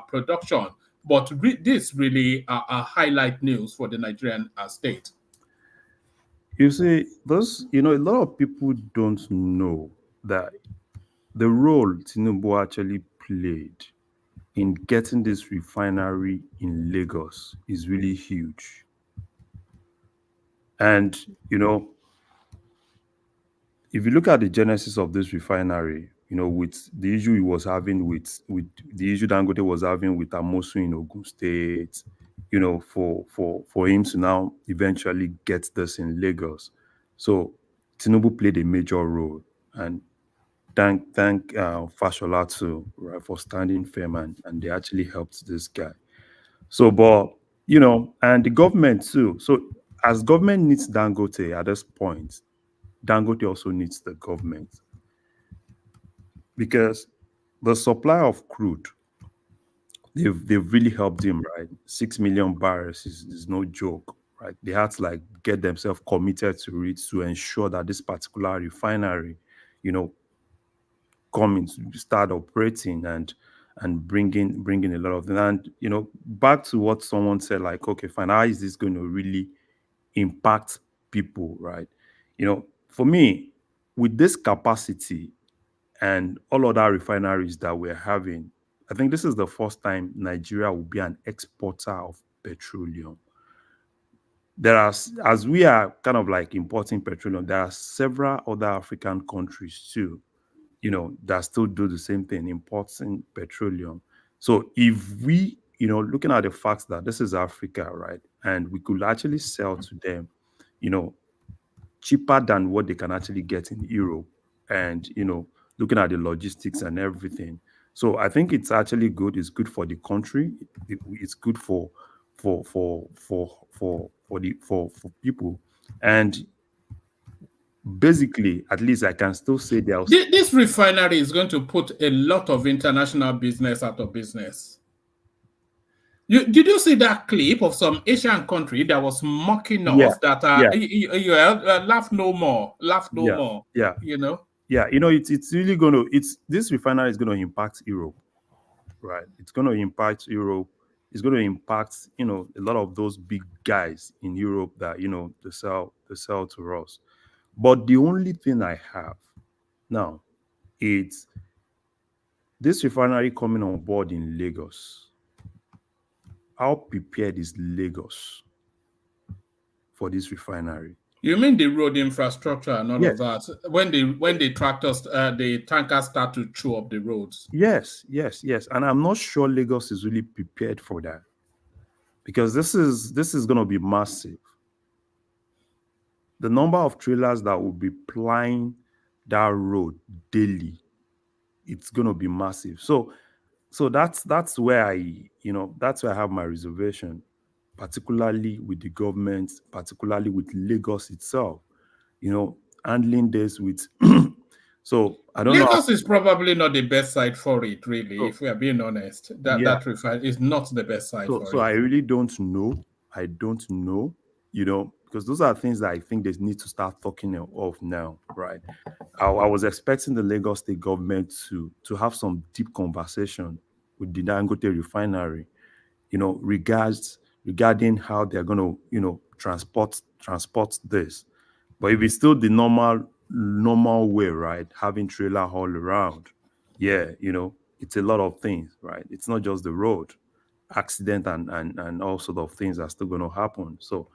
production. But this really a highlight news for the Nigerian state. You see, a lot of people don't know that the role Tinubu actually played in getting this refinery in Lagos is really huge. And, if you look at the genesis of this refinery, with the issue he was having with the issue Dangote was having with Amosu in Ogun State, for him to now eventually get this in Lagos. So Tinubu played a major role, and thank Fashola too, right, for standing firm, and they actually helped this guy. So, but and the government too. So as government needs Dangote at this point, Dangote also needs the government, because the supply of crude, they've really helped him, right? 6 million barrels is no joke, right? They had to like get themselves committed to it to ensure that this particular refinery, you know, start operating and bringing a lot of them. And you know, back to what someone said, like, okay, fine, how is this going to really impact people, right? You know, for me, with this capacity and all other refineries that we're having, I think this is the first time Nigeria will be an exporter of petroleum. There are, as we are kind of like importing petroleum, there are several other African countries too, you know, that still do the same thing, importing petroleum. So if we, you know, looking at the fact that this is Africa, right, and we could actually sell to them, you know, cheaper than what they can actually get in Europe, and you know, looking at the logistics and everything. So I think it's actually good. It's good for the country. It's good for people, and basically, at least I can still say there's This refinery is going to put a lot of international business out of business. Did you see that clip of some Asian country that was mocking us that laugh no more, yeah, you know? yeah, you know, it's really this refinery is going to impact Europe, right? It's going to impact Europe. It's going to impact, you know, a lot of those big guys in Europe that, you know, they sell to us. But the only thing I have now is this refinery coming on board in Lagos. How prepared is Lagos for this refinery? You mean the road infrastructure and all Yes. of that? When the tractors, the tankers start to chew up the roads. Yes. And I'm not sure Lagos is really prepared for that, because this is going to be massive. The number of trailers that will be plying that road daily, it's going to be massive. So that's where I have my reservation, particularly with the government, particularly with Lagos itself, you know, handling this with so I don't know. Lagos is probably not the best site for it, really, if we are being honest. That refinery is not the best site for it. So I really don't know. I don't know, you know, because those are things that I think they need to start talking of now, right? I was expecting the Lagos state government to have some deep conversation with the Dangote refinery, you know, regarding how they're going to, you know, transport this. But if it's still the normal way, right, having trailer all around, yeah, you know, it's a lot of things, right? It's not just the road, accident and all sort of things are still going to happen. So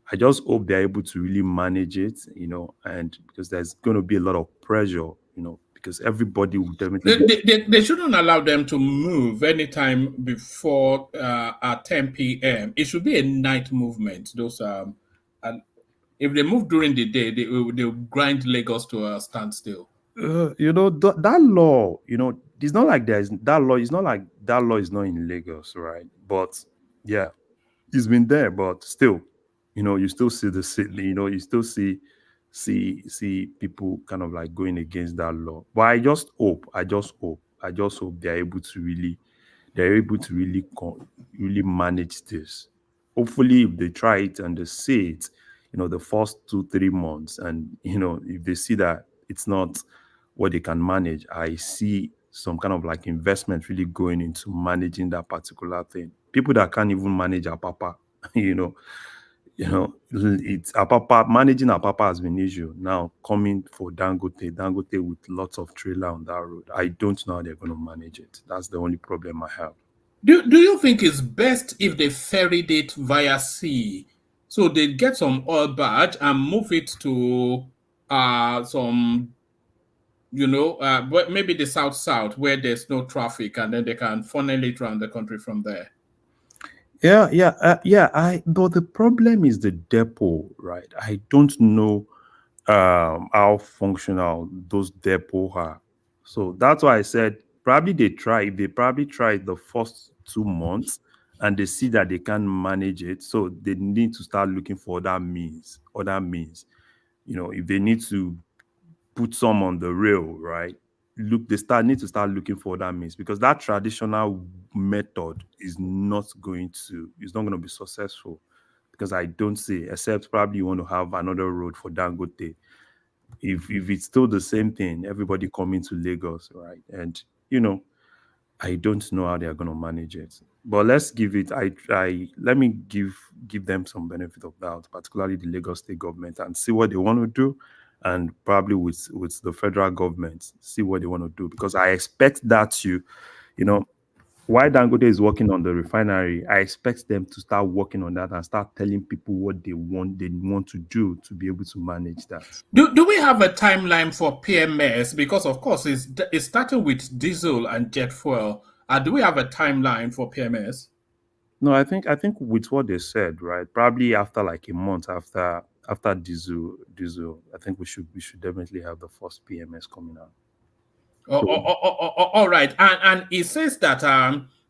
I just hope they're able to really manage it, you know, and because there's going to be a lot of pressure, you know, because everybody will definitely they shouldn't allow them to move anytime before at 10 p.m. It should be a night movement. Those and if they move during the day, they'll grind Lagos to a standstill. you know, that law, you know, it's not like there's that law. It's not like that law is not in Lagos, right? But yeah, it's been there, but still, you know, you still see you know, you still see people kind of like going against that law. But I just hope they're able to really manage this. Hopefully, if they try it and they see it, you know, the first 2-3 months, and you know, if they see that it's not what they can manage, I see some kind of like investment really going into managing that particular thing. People that can't even manage Apapa, you know, it's Apapa, managing Apapa has been an issue. Now coming for Dangote with lots of trailer on that road, I don't know how they're going to manage it. That's the only problem I have. Do you think it's best if they ferried it via sea? So they get some oil barge and move it to some, you know, maybe the south where there's no traffic, and then they can funnel it around the country from there. But the problem is the depot, right? I don't know how functional those depots are. So that's why I said probably they probably tried the first 2 months and they see that they can't manage it, so they need to start looking for other means. If they need to put some on the rail, right? Need to start looking for other means, because that traditional method is not going to be successful, because I don't see, except probably you want to have another road for Dangote. If it's still the same thing, everybody coming to Lagos, right? And I don't know how they are going to manage it. But let's give it. Let me give them some benefit of doubt, particularly the Lagos State government, and see what they want to do, and probably with the federal government, see what they want to do, because I expect that while Dangote is working on the refinery, I expect them to start working on that and start telling people what they want to do to be able to manage that. Do we have a timeline for PMS? Because of course it's starting with diesel and jet fuel. Do we have a timeline for PMS? No, I think with what they said, right? Probably after like a month after diesel, I think we should definitely have the first PMS coming out. All right, and it says that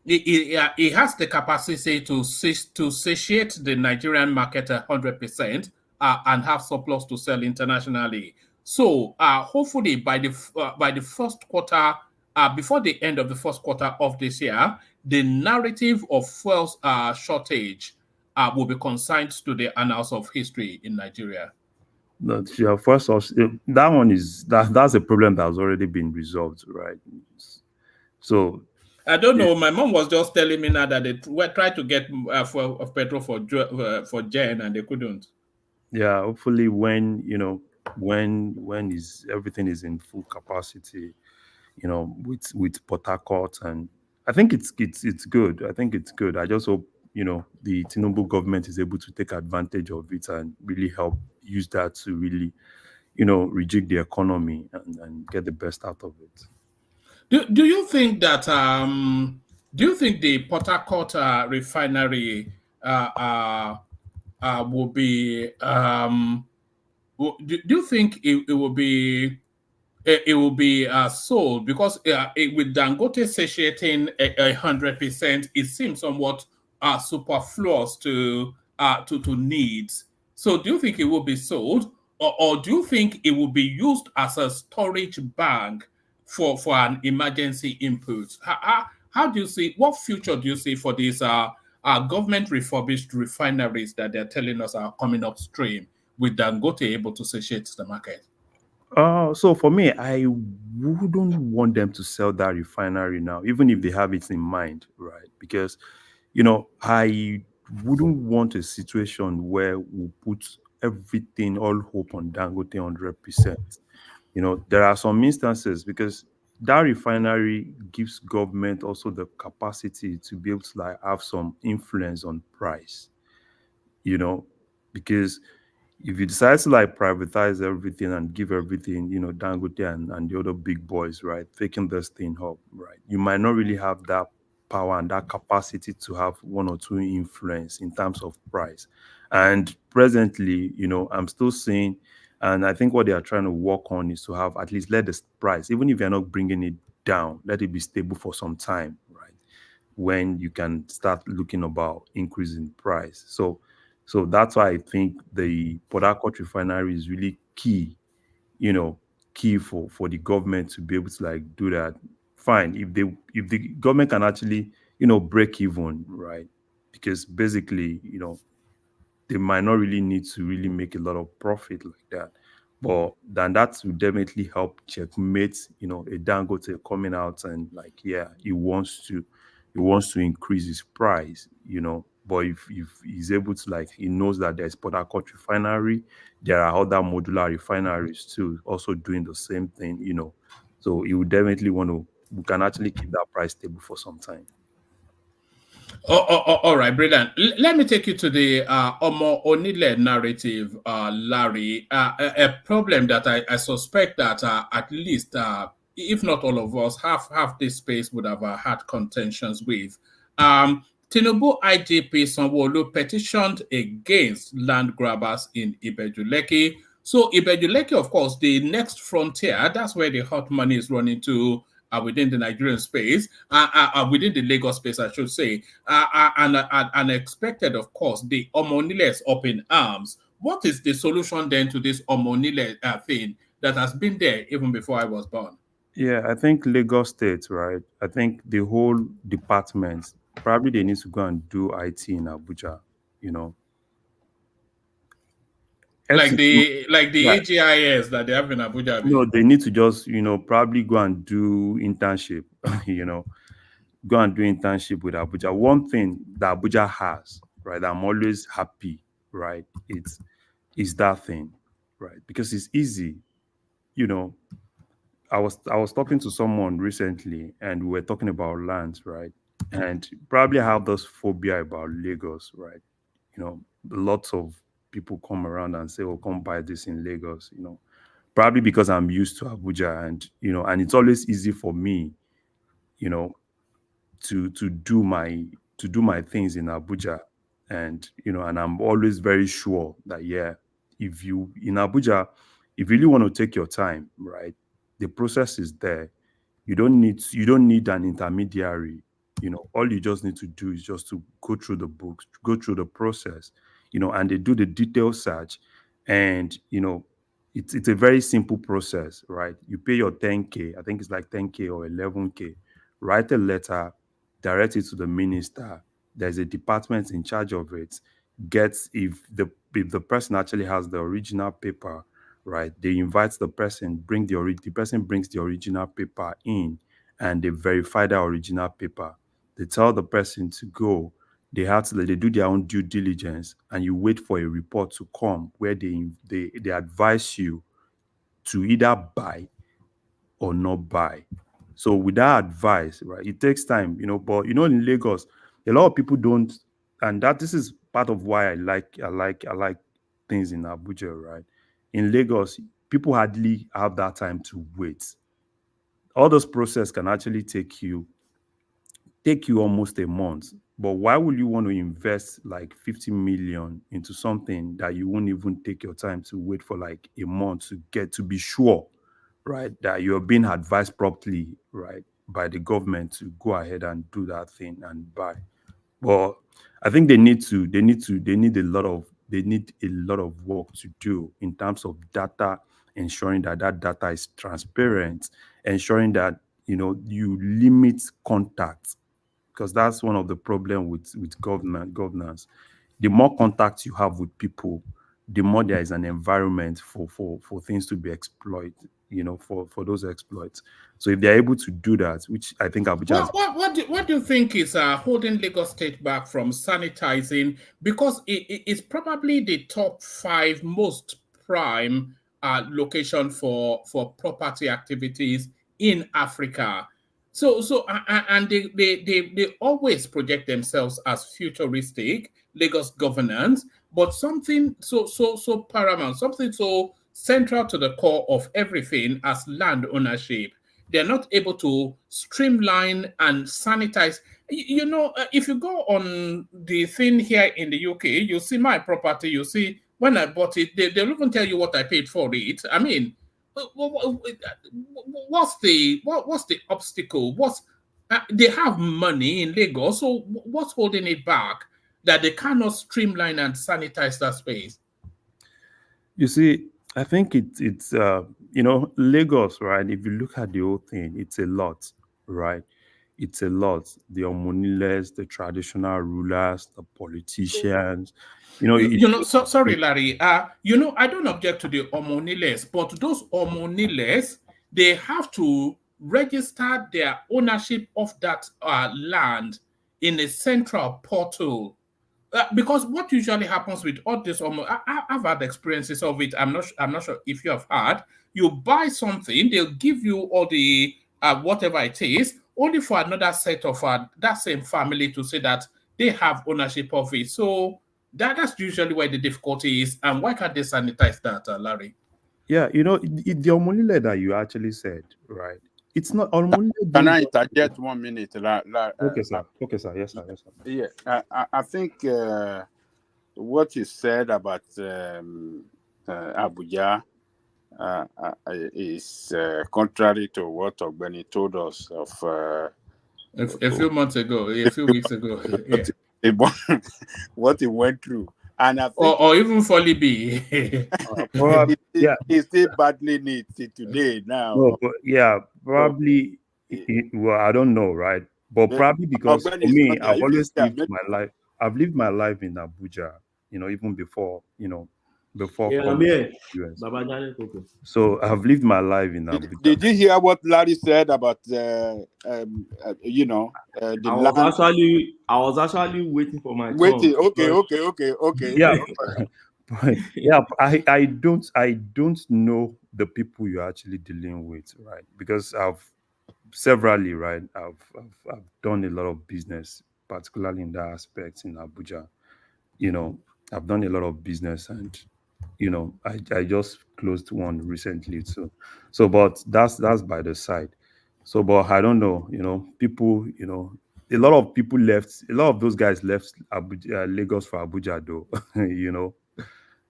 it has the capacity to satiate the Nigerian market 100% and have surplus to sell internationally. So hopefully by the first quarter, before the end of the first quarter of this year, the narrative of fuel shortage will be consigned to the annals of history in Nigeria. That's that one is that's a problem that has already been resolved, right? So I don't know. My mom was just telling me now that they were trying to get petrol for Jen and they couldn't. Yeah, hopefully when everything is in full capacity, with Port Harcourt, and I think it's good. I think it's good. I just hope the Tinubu government is able to take advantage of it and really help use that to really rejig the economy and get the best out of it. Do you think that the Port Harcourt refinery will be do you think it will be sold? Because with Dangote satiating 100%, it seems somewhat superfluous to needs. So do you think it will be sold, or do you think it will be used as a storage bank for an emergency input? How do you see, what future do you see for these government refurbished refineries that they're telling us are coming upstream, with Dangote able to satiate the market? So for me, I wouldn't want them to sell that refinery now, even if they have it in mind, right? Because, I wouldn't want a situation where we put everything, all hope on Dangote 100%. There are some instances, because that refinery gives government also the capacity to be able to have some influence on price, because if you decide to privatize everything and give everything, Dangote and the other big boys, right, taking this thing up, right, you might not really have that power and that capacity to have one or two influence in terms of price. And presently, I'm still seeing, and I think what they are trying to work on is to have at least let the price, even if you're not bringing it down, let it be stable for some time, right, when you can start looking about increasing price. So that's why I think the Port Harcourt refinery is really key, key for the government to be able to do that. Fine, if the government can actually, break even, right? Because basically, they might not really need to really make a lot of profit like that. But then that will definitely help checkmate, a Dangote coming out and he wants to increase his price, But if he's able to he knows that there's Port Harcourt refinery, there are other modular refineries too, also doing the same thing, So he would definitely we can actually keep that price stable for some time. All right, brilliant. Let me take you to the Omo Onile narrative, Larry. A problem that I suspect that at least, if not all of us, half this space would have had contentions with. Tinubu IGP Sanwo-Olu petitioned against land grabbers in Ibeju-Lekki. So Ibeju-Lekki, of course, the next frontier, that's where the hot money is running to. within the Nigerian space, within the Lagos space, I should say, and expected, of course, the Omoniles up in arms. What is the solution then to this Omonile thing that has been there even before I was born? Yeah, I think Lagos State, right? I think the whole department, probably they need to go and do IT in Abuja, you know. Like FCT, the yeah, AGIS that they have in Abuja. no, they need to just, probably go and do internship, go and do internship with Abuja. One thing that Abuja has, right, I'm always happy, right, is that thing, right, because it's easy, you know. I was talking to someone recently, and we were talking about lands, right? And probably have this phobia about Lagos, right? Lots of people come around and say, "Oh, come buy this in Lagos," probably because I'm used to Abuja, and it's always easy for me, you know, to do my things in Abuja, and I'm always very sure that, yeah, if you in Abuja, if you really want to take your time, right, the process is there. You don't need an intermediary. All you just need to do is just to go through the books, go through the process, and they do the detailed search, and it's a very simple process, right? You pay your 10K, I think it's like 10K or 11K, write a letter, direct it to the minister. There's a department in charge of it. Gets if the person actually has the original paper, right? They invite the person, the person brings the original paper in, and they verify the original paper. They tell the person to go. They do their own due diligence, and you wait for a report to come where they advise you to either buy or not buy. So with that advice, right, it takes time, but in Lagos, a lot of people don't, and this is part of why I like things in Abuja, right? In Lagos, people hardly have that time to wait. All those process can actually take you almost a month. But why would you want to invest like 50 million into something that you won't even take your time to wait for like a month to get to be sure, right, that you're being advised properly, right, by the government to go ahead and do that thing and buy? Well, I think they need a lot of work to do in terms of data, ensuring that data is transparent, ensuring that you limit contact, because that's one of the problem with governance. The more contact you have with people, the more there is an environment for things to be exploited, for those exploits. So if they're able to do that, which I think Abuja has. What do you think is holding Lagos State back from sanitizing? Because it's probably the top 5 most prime location for property activities in Africa. And they always project themselves as futuristic Lagos governance, but something so paramount, something so central to the core of everything as land ownership. They're not able to streamline and sanitize. If you go on the thing here in the UK, you see my property, you see when I bought it, they'll even tell you what I paid for it. I mean, what's the obstacle? They have money in Lagos, so what's holding it back that they cannot streamline and sanitize that space? You see, I think it's Lagos, right? If you look at the whole thing, it's a lot, right? It's a lot. The Omoniles, the traditional rulers, the politicians. Sorry, Larry. I don't object to the Omoniles, but those Omoniles, they have to register their ownership of that land in a central portal. Because what usually happens with all this, I've had experiences of it. I'm not sure if you have had. You buy something, they'll give you all the whatever it is, only for another set of that same family to say that they have ownership of it. So that's usually where the difficulty is. And why can't they sanitize that, Larry? Yeah, the Omonile that you actually said, right? It's not Omonile. Can I interject 1 minute? Okay, sir. Okay, sir. Yes, sir. Yes, sir. Yeah, I think what you said about Abuja, is contrary to what Ogbeni told us of a few months ago, a few weeks ago. Yeah. What he went through. And I think or even Folly B. He's still battling it today now. No, but yeah, probably. Well, I don't know, right? But probably because for me, I've always lived my life. I've lived my life in Abuja, even before, before coming to the US. So I've lived my life in Abuja. Did you hear what Larry said about I was actually waiting for my waiting. turn. Okay. Yeah, yeah. I don't know the people you're actually dealing with, right? Because I've severally, right? I've done a lot of business, particularly in that aspect in Abuja. I've done a lot of business, and I just closed one recently too. So, but that's by the side. So, but I don't know. People. A lot of people left. A lot of those guys left Abuja, Lagos for Abuja, though.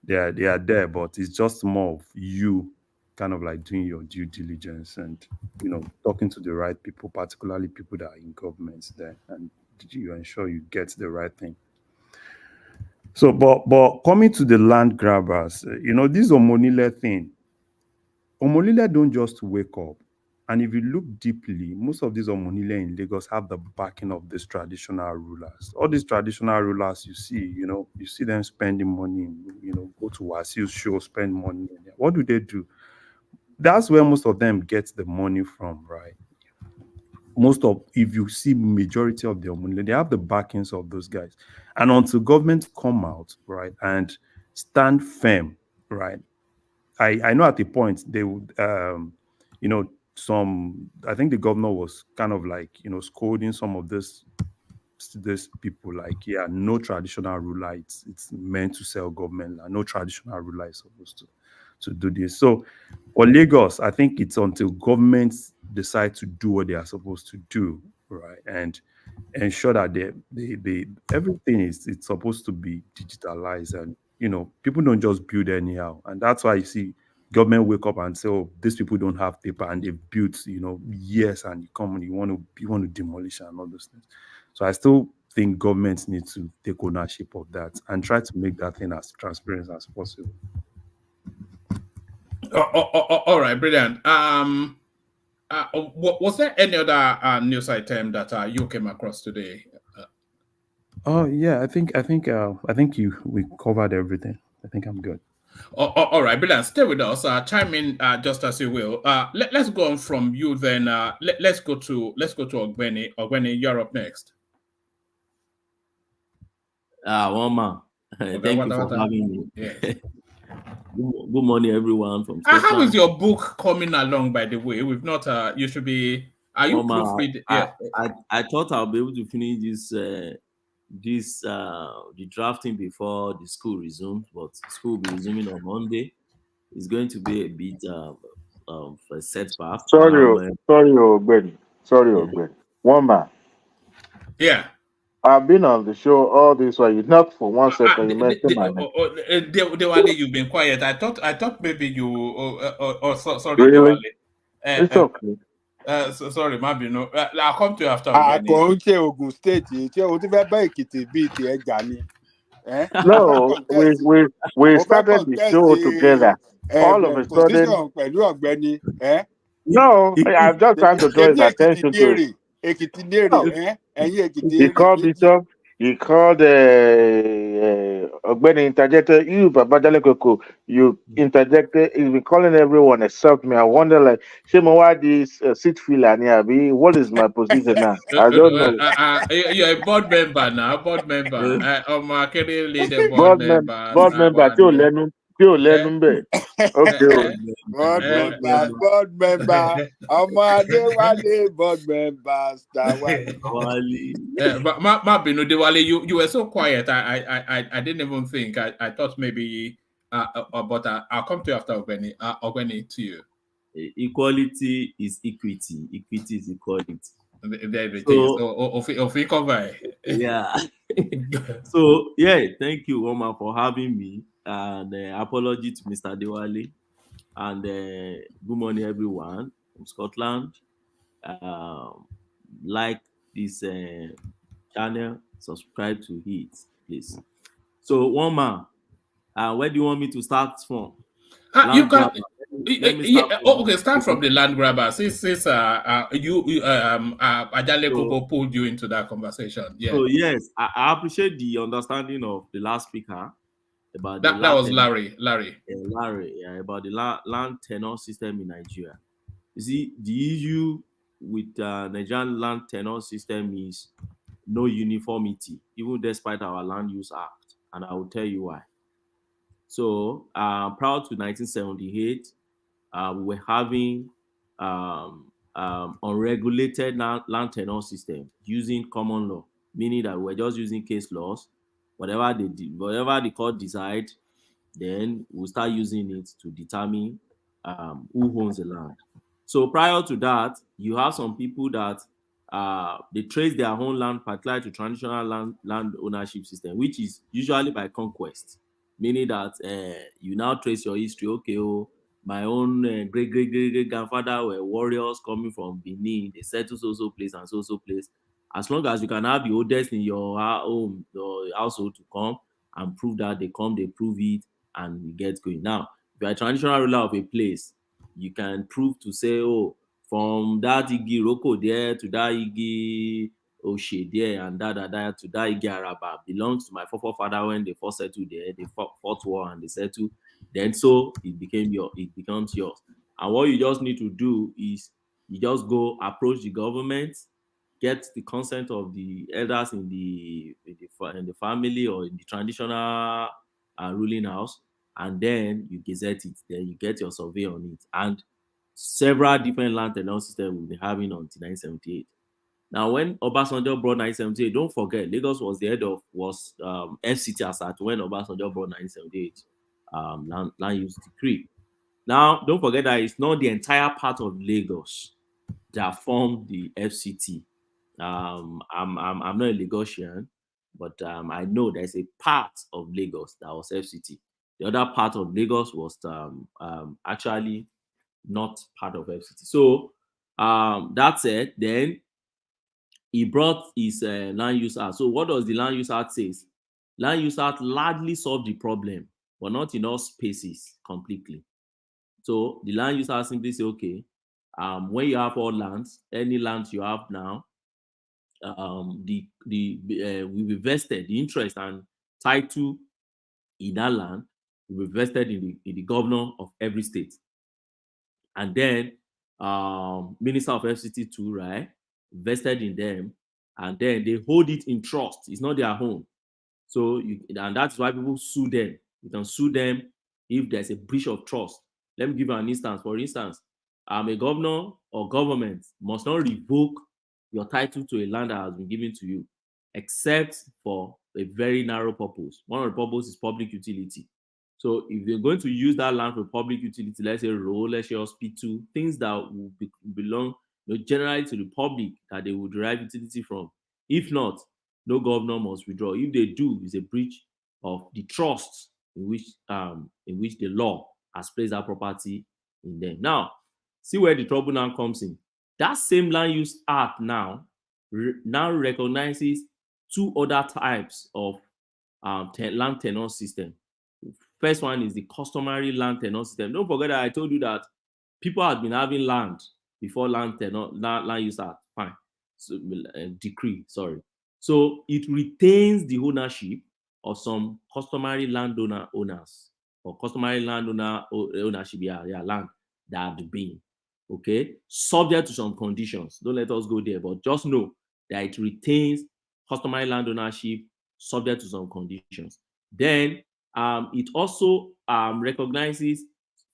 They are there, but it's just more of you kind of like doing your due diligence and talking to the right people, particularly people that are in governments there, and you ensure you get the right thing. So, but coming to the land grabbers, this Omonile thing, Omonile don't just wake up. And if you look deeply, most of these Omonile in Lagos have the backing of these traditional rulers. All these traditional rulers you see, you see them spending money, go to Wasiu's show, spend money. What do? That's where most of them get the money from, right? If you see majority of the Omonile, they have the backings of those guys. And until governments come out, right, and stand firm, right? I know at a point they would, I think the governor was kind of like, scolding some of these people, like, yeah, no traditional ruler, it's meant to sell government land. No traditional ruler is supposed to do this. So for Lagos, I think it's until governments decide to do what they are supposed to do, right, and ensure that they everything it's supposed to be digitalized, and people don't just build anyhow. And that's why you see government wake up and say, oh, these people don't have paper, and they've built years, and you come and you want to demolish and all those things. So I still think governments need to take ownership of that and try to make that thing as transparent as possible. All right, brilliant. Was there any other news item that you came across today? Oh yeah, I think we covered everything. I think I'm good. All right, brilliant. Stay with us. Chime in just as you will. Let's go on from you then. Let's go to Ogbeni. Ogbeni, you're up next. One man. Okay, Thank you for having me. Yes. Good morning, everyone. From how is your book coming along? By the way, we've not. You should be. Are you proofreading? Yeah. I thought I'll be able to finish the drafting before the school resumes, but school will be resuming on Monday. It's going to be a bit of a setback. Sorry, Ogbeni. One man. Yeah. I've been on the show all this while. Not for 1 second. You mentioned my name. Dewale, you've been quiet. I thought maybe you. Sorry, really? Dewale. It's okay. Sorry, maybe no. I'll come to you after. Ogun State. No, we started the show together. All of a sudden. No, I'm just trying to draw his attention to it. He called Bishop. He called Ogbeni interjected. You, Babajale Koko, you interjected. He's been calling everyone except me. I wonder, like, why this seat filler? What is my position now? I don't know. You're a board member now. Board member. Board member. Board member. Okay. Board member. Adewale, board member. But Dewale, you were so quiet. I didn't even think. I thought maybe. But I'll come to you after Ogbeni. Ogbeni, to you. Equality is equity. Equity is equality. So, cover. Yeah. So yeah, thank you, Omar, for having me. And apology to Mr. Dewale. And good morning, everyone from Scotland. Like this channel, subscribe to it, please. So, one man, where do you want me to start from? You can. Grabber. Let me start from Okay, start from the land grabber. Since Ajale Koko pulled you into that conversation. Yeah. So yes, I appreciate the understanding of the last speaker about that was Larry. About the land tenure system in Nigeria. You see, the issue with Nigerian land tenure system is no uniformity, even despite our Land Use Act, and I will tell you why. So, prior to 1978, we were having unregulated land tenure system using common law, meaning that we're just using case laws. Whatever the court decide, then we'll start using it to determine who owns the land. So prior to that, you have some people that they trace their own land, particularly to traditional land ownership system, which is usually by conquest, meaning that you now trace your history. Okay, my own great grandfather were warriors coming from Benin. They settled so place and so place. As long as you can have the oldest in your home, your household to come and prove that they come, they prove it, and you get going. Now, if you're a traditional ruler of a place, you can prove to say, oh, from that Igi Roko there to that Igi Oshe there and that to that Igi Araba belongs to my forefather when they first settled there. They fought war and they settled. Then so it becomes yours. And what you just need to do is you just go approach the government, get the consent of the elders in the family or in the traditional ruling house, and then you gazette it. Then you get your survey on it, and several different land tenure systems we've been having until 1978. Now, when Obasanjo brought 1978, don't forget Lagos was the head of FCT as at when Obasanjo brought 1978 land use decree. Now, don't forget that it's not the entire part of Lagos that formed the FCT. I'm not a Lagosian, but I know there's a part of Lagos that was FCT. The other part of Lagos was actually not part of FCT. So that said, then he brought his land use act. So what does the land use act say? Land use act largely solved the problem, but not in all spaces completely. So the land use act simply say, okay, when you have all lands, any lands you have now, we vested the interest and title in that land will be vested in the governor of every state, and then minister of FCT too, right, vested in them, and then they hold it in trust. It's not their own. So and that's why people sue them. You can sue them if there's a breach of trust. Let me give you an instance. For instance, a governor or government must not revoke your title to a land that has been given to you, except for a very narrow purpose. One of the purposes is public utility. So if you're going to use that land for public utility, let's say road, let's say hospital, things that will belong generally to the public that they will derive utility from. If not, no governor must withdraw. If they do, it's a breach of the trust in which the law has placed that property in them. Now, see where the trouble now comes in. That same land use act now recognizes two other types of land tenure system. First one is the customary land tenure system. Don't forget that I told you that people had been having land before land use act. Fine. So, decree, sorry. So it retains the ownership of some customary landowner owners or customary landowner ownership, land that have been, okay, subject to some conditions. Don't let us go there, but just know that it retains customary land ownership subject to some conditions. Then it also recognizes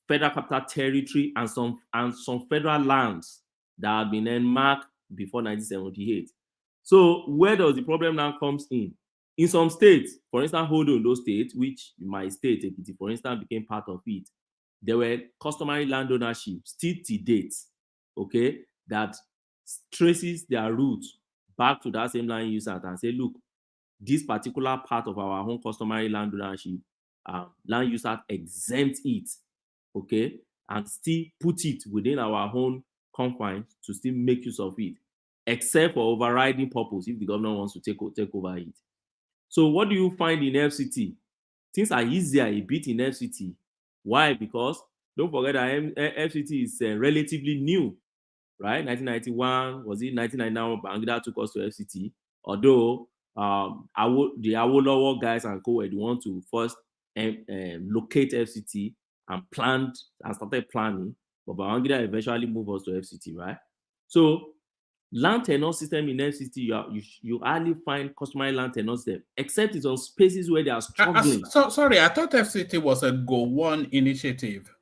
federal capital territory and some federal lands that have been marked before 1978. So where does the problem now comes in? In some states, for instance, Ondo State, which my state, Ekiti, for instance, became part of it, there were customary land ownership still to date, okay, that traces their roots back to that same land use act and say, look, this particular part of our own customary land ownership, land use act exempt it, okay. and still put it within our own confines to still make use of it, except for overriding purpose if the government wants to take over it. So what do you find in FCT? Things are easier a bit in FCT. Why? Because don't forget that FCT is relatively new, right? 1991, was it 1999 Babangida took us to FCT? Although the Awolowo guys and co were the ones to first locate FCT and started planning, but Babangida eventually moved us to FCT, right? So land tenure system in FCT, you hardly find customary land tenure system, except it's on spaces where they are struggling. Sorry, I thought FCT was a Go1 initiative.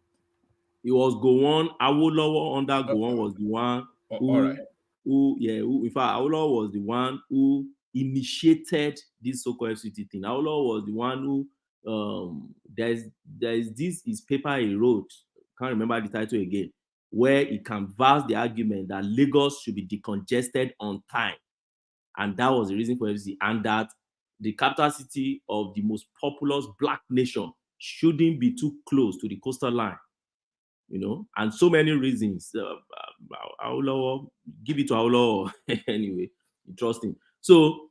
It was Go1. Awolowo under Go1 was the one who in fact, Awolowo was the one who initiated this so-called FCT thing. Awolowo was the one who there's this paper he wrote, can't remember the title again, where he canvassed the argument that Lagos should be decongested on time. And that was the reason for FCT, and that the capital city of the most populous black nation shouldn't be too close to the coastal line. And so many reasons. Awolowo, give it to Awolowo anyway. Trust him. So,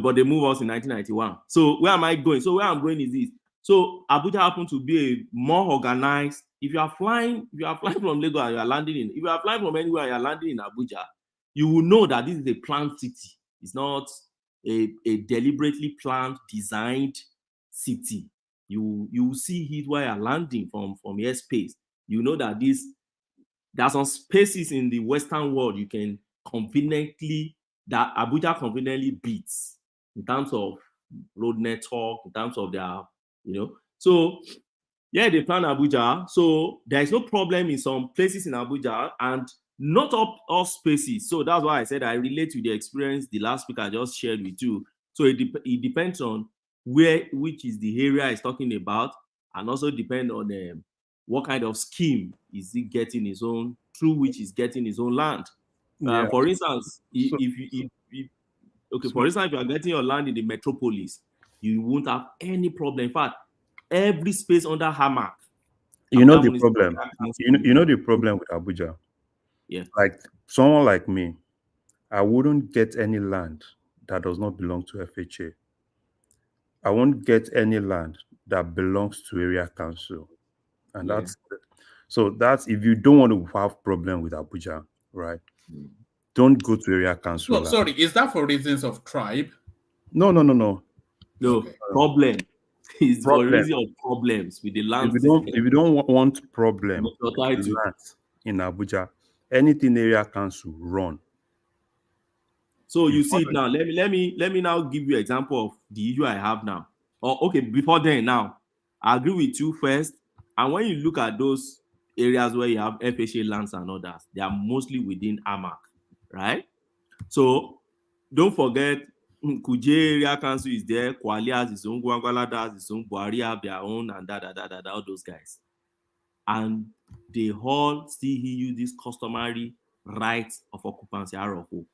but they move us in 1991. So where am I going? So where I'm going is this. So Abuja happened to be a more organized. If you are flying from Lagos and you are landing if you are flying from anywhere and you are landing in Abuja, you will know that this is a planned city. It's not a deliberately planned, designed city. You will see it while you are landing from airspace. You know that there are some spaces in the Western world you can that Abuja conveniently beats in terms of road network, in terms of their, So, yeah, they plan Abuja. So there is no problem in some places in Abuja and not all spaces. So that's why I said I relate to the experience the last speaker just shared with you. So it depends on which is the area he's talking about, and also depend on what kind of scheme is he getting his own, through which he's getting his own land. For instance, if you are getting your land in the metropolis, you won't have any problem. In fact, every space under Hammer. You know the problem. You know the problem with Abuja. Yeah. Like someone like me, I wouldn't get any land that does not belong to FHA. I won't get any land that belongs to area council. And that's if you don't want to have problem with Abuja, right? Don't go to area council. Sorry, is that for reasons of tribe? No. Okay. Problem. It's for reason of problems with the land. If you don't want problem with land in Abuja, anything area council run. So you see it now. Let me now give you an example of the issue I have now. Before then, now I agree with you first. And when you look at those areas where you have FHA lands and others, they are mostly within AMAC, right? So don't forget, Kuje area council is there, Kwali has his own, Gwangwalada has his own, Buhari have their own, and all those guys. And they all still use this customary right of occupancy, ROO.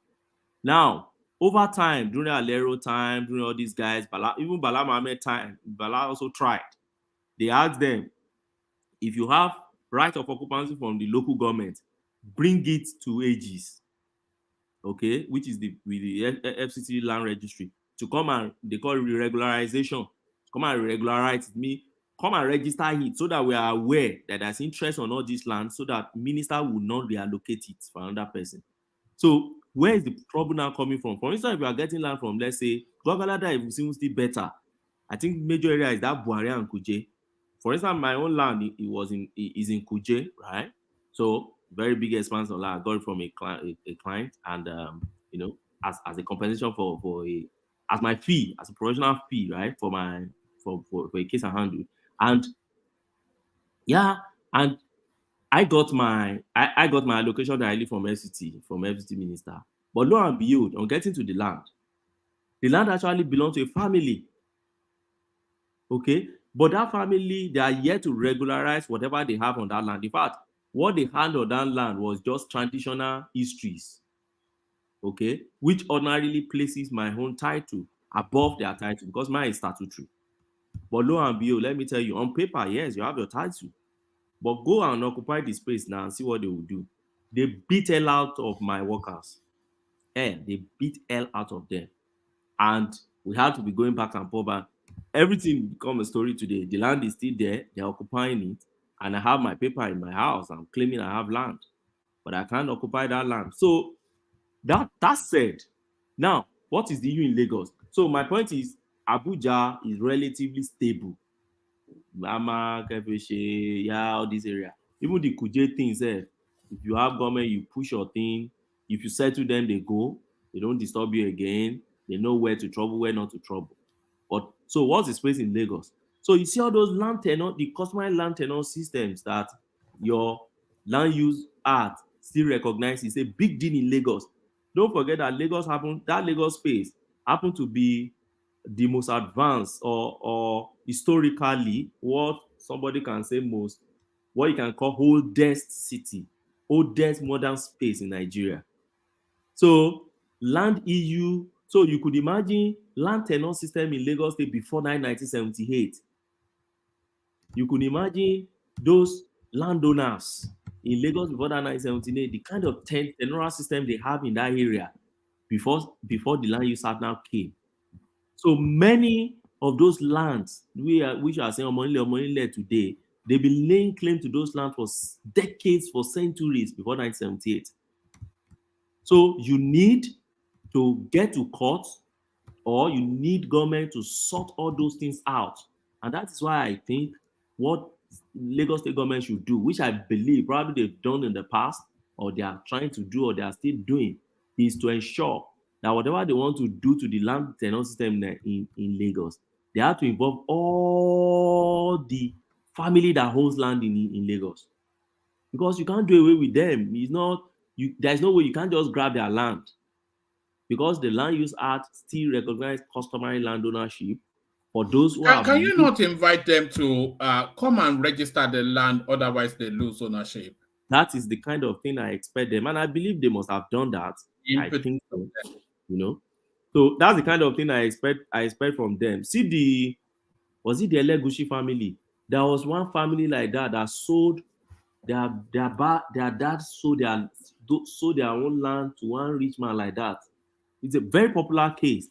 Now, over time, during Alero time, during all these guys, even Bala Mohammed time, Bala also tried. They asked them, if you have right of occupancy from the local government, bring it to AGs, okay, which is with the FCT land registry, to come and, they call it regularization, come and regularize me, come and register it so that we are aware that there's interest on all this land, so that minister will not reallocate it for another person. So where is the trouble now coming from? For instance, if you are getting land from, let's say, Gwagwalada, if it seems still better, I think major area is that Buhari and Kuje. For instance, my own land is in Kuje, right? So very big expanse of land. I got it from a client, and as a compensation for as my fee, as a professional fee, right? For a case I handle. And yeah, and I got my allocation directly from FCT minister. But lo and behold, on getting to the land actually belongs to a family. Okay, but that family, they are yet to regularize whatever they have on that land. In fact, what they had on that land was just traditional histories, okay, which ordinarily places my own title above their title, because mine is statutory. But lo and behold, let me tell you, on paper, yes, you have your title, But go and occupy the space now and see what they will do. They beat hell out of my workers. They beat hell out of them. And we had to be going back and forth. But everything become a story today. The land is still there. They're occupying it. And I have my paper in my house. I'm claiming I have land. But I can't occupy that land. So that said, now, what is the issue in Lagos? So my point is, Abuja is relatively stable. Lama, Kefeshe, all this area. Even the Kuje things, if you have government, you push your thing. If you settle them, they go. They don't disturb you again. They know where to trouble, where not to trouble. But so what's the space in Lagos? So you see all those land tenure, the customary land tenure systems that your land use act still recognizes a big deal in Lagos. Don't forget that Lagos space happened to be the most advanced or historically what somebody can say most, what you can call oldest city, oldest modern space in Nigeria. So land EU, so you could imagine land tenure system in Lagos State before 1978. You could imagine those landowners in Lagos before that 1978, the kind of tenure system they have in that area before the land use act now came. So many of those lands which are saying Omonile today, they've been laying claim to those lands for decades, for centuries before 1978. So you need to get to court, or you need government to sort all those things out. And that is why I think what Lagos State government should do, which I believe probably they've done in the past, or they are trying to do, or they are still doing, is to ensure that whatever they want to do to the land tenure system in Lagos, they have to involve all the family that owns land in Lagos. Because you can't do away with them. There's no way you can't just grab their land. Because the Land Use Act still recognizes customary land ownership for those who have... Can you not invite them to come and register the land, otherwise they lose ownership? That is the kind of thing I expect them, and I believe they must have done that. I think so, So that's the kind of thing I expect from them. See was it the Elegushi family? There was one family like that sold their dad sold their own land to one rich man like that. It's a very popular case.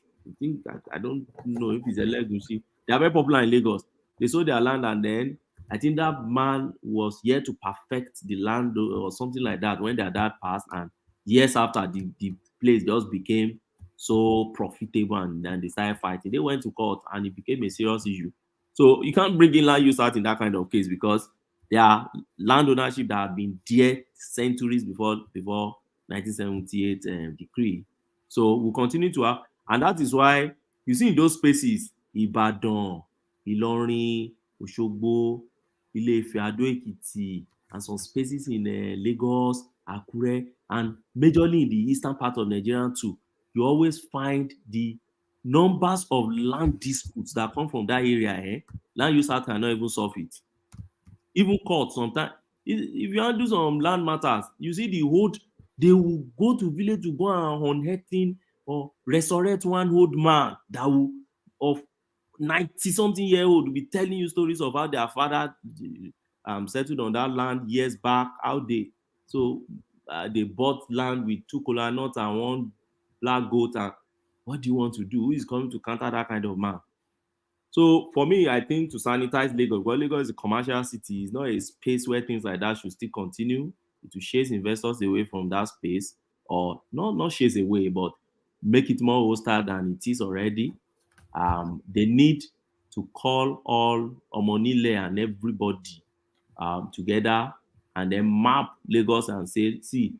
I don't know if it's Elegushi. They are very popular in Lagos. They sold their land, and then I think that man was here to perfect the land or something like that when their dad passed, and years after, the place just became so profitable, and they started fighting. They went to court, and it became a serious issue. So you can't bring in land use out in that kind of case, because there are land ownership that have been there centuries before 1978 decree. So we'll continue to have, and that is why you see in those spaces, Ibadan, Ilorin, Oshogbo, Ile-Ife, Ado-Ekiti, and some spaces in Lagos, Akure, and majorly in the eastern part of Nigeria too. You always find the numbers of land disputes that come from that area. Land use act cannot even solve it. Even court sometimes, if you want to do some land matters, you see they will go to village to go and unhearten or resurrect one old man that will, of 90-something year old, will be telling you stories of how their father settled on that land years back, how they bought land with 2 kola nuts and 1 black goat. And what do you want to do? Who is coming to counter that kind of man? So for me, I think to sanitize Lagos, well, Lagos is a commercial city. It's not a space where things like that should still continue. To chase investors away from that space, or not chase away, but make it more hostile than it is already. They need to call all Omonile and everybody together, and then map Lagos and say, see,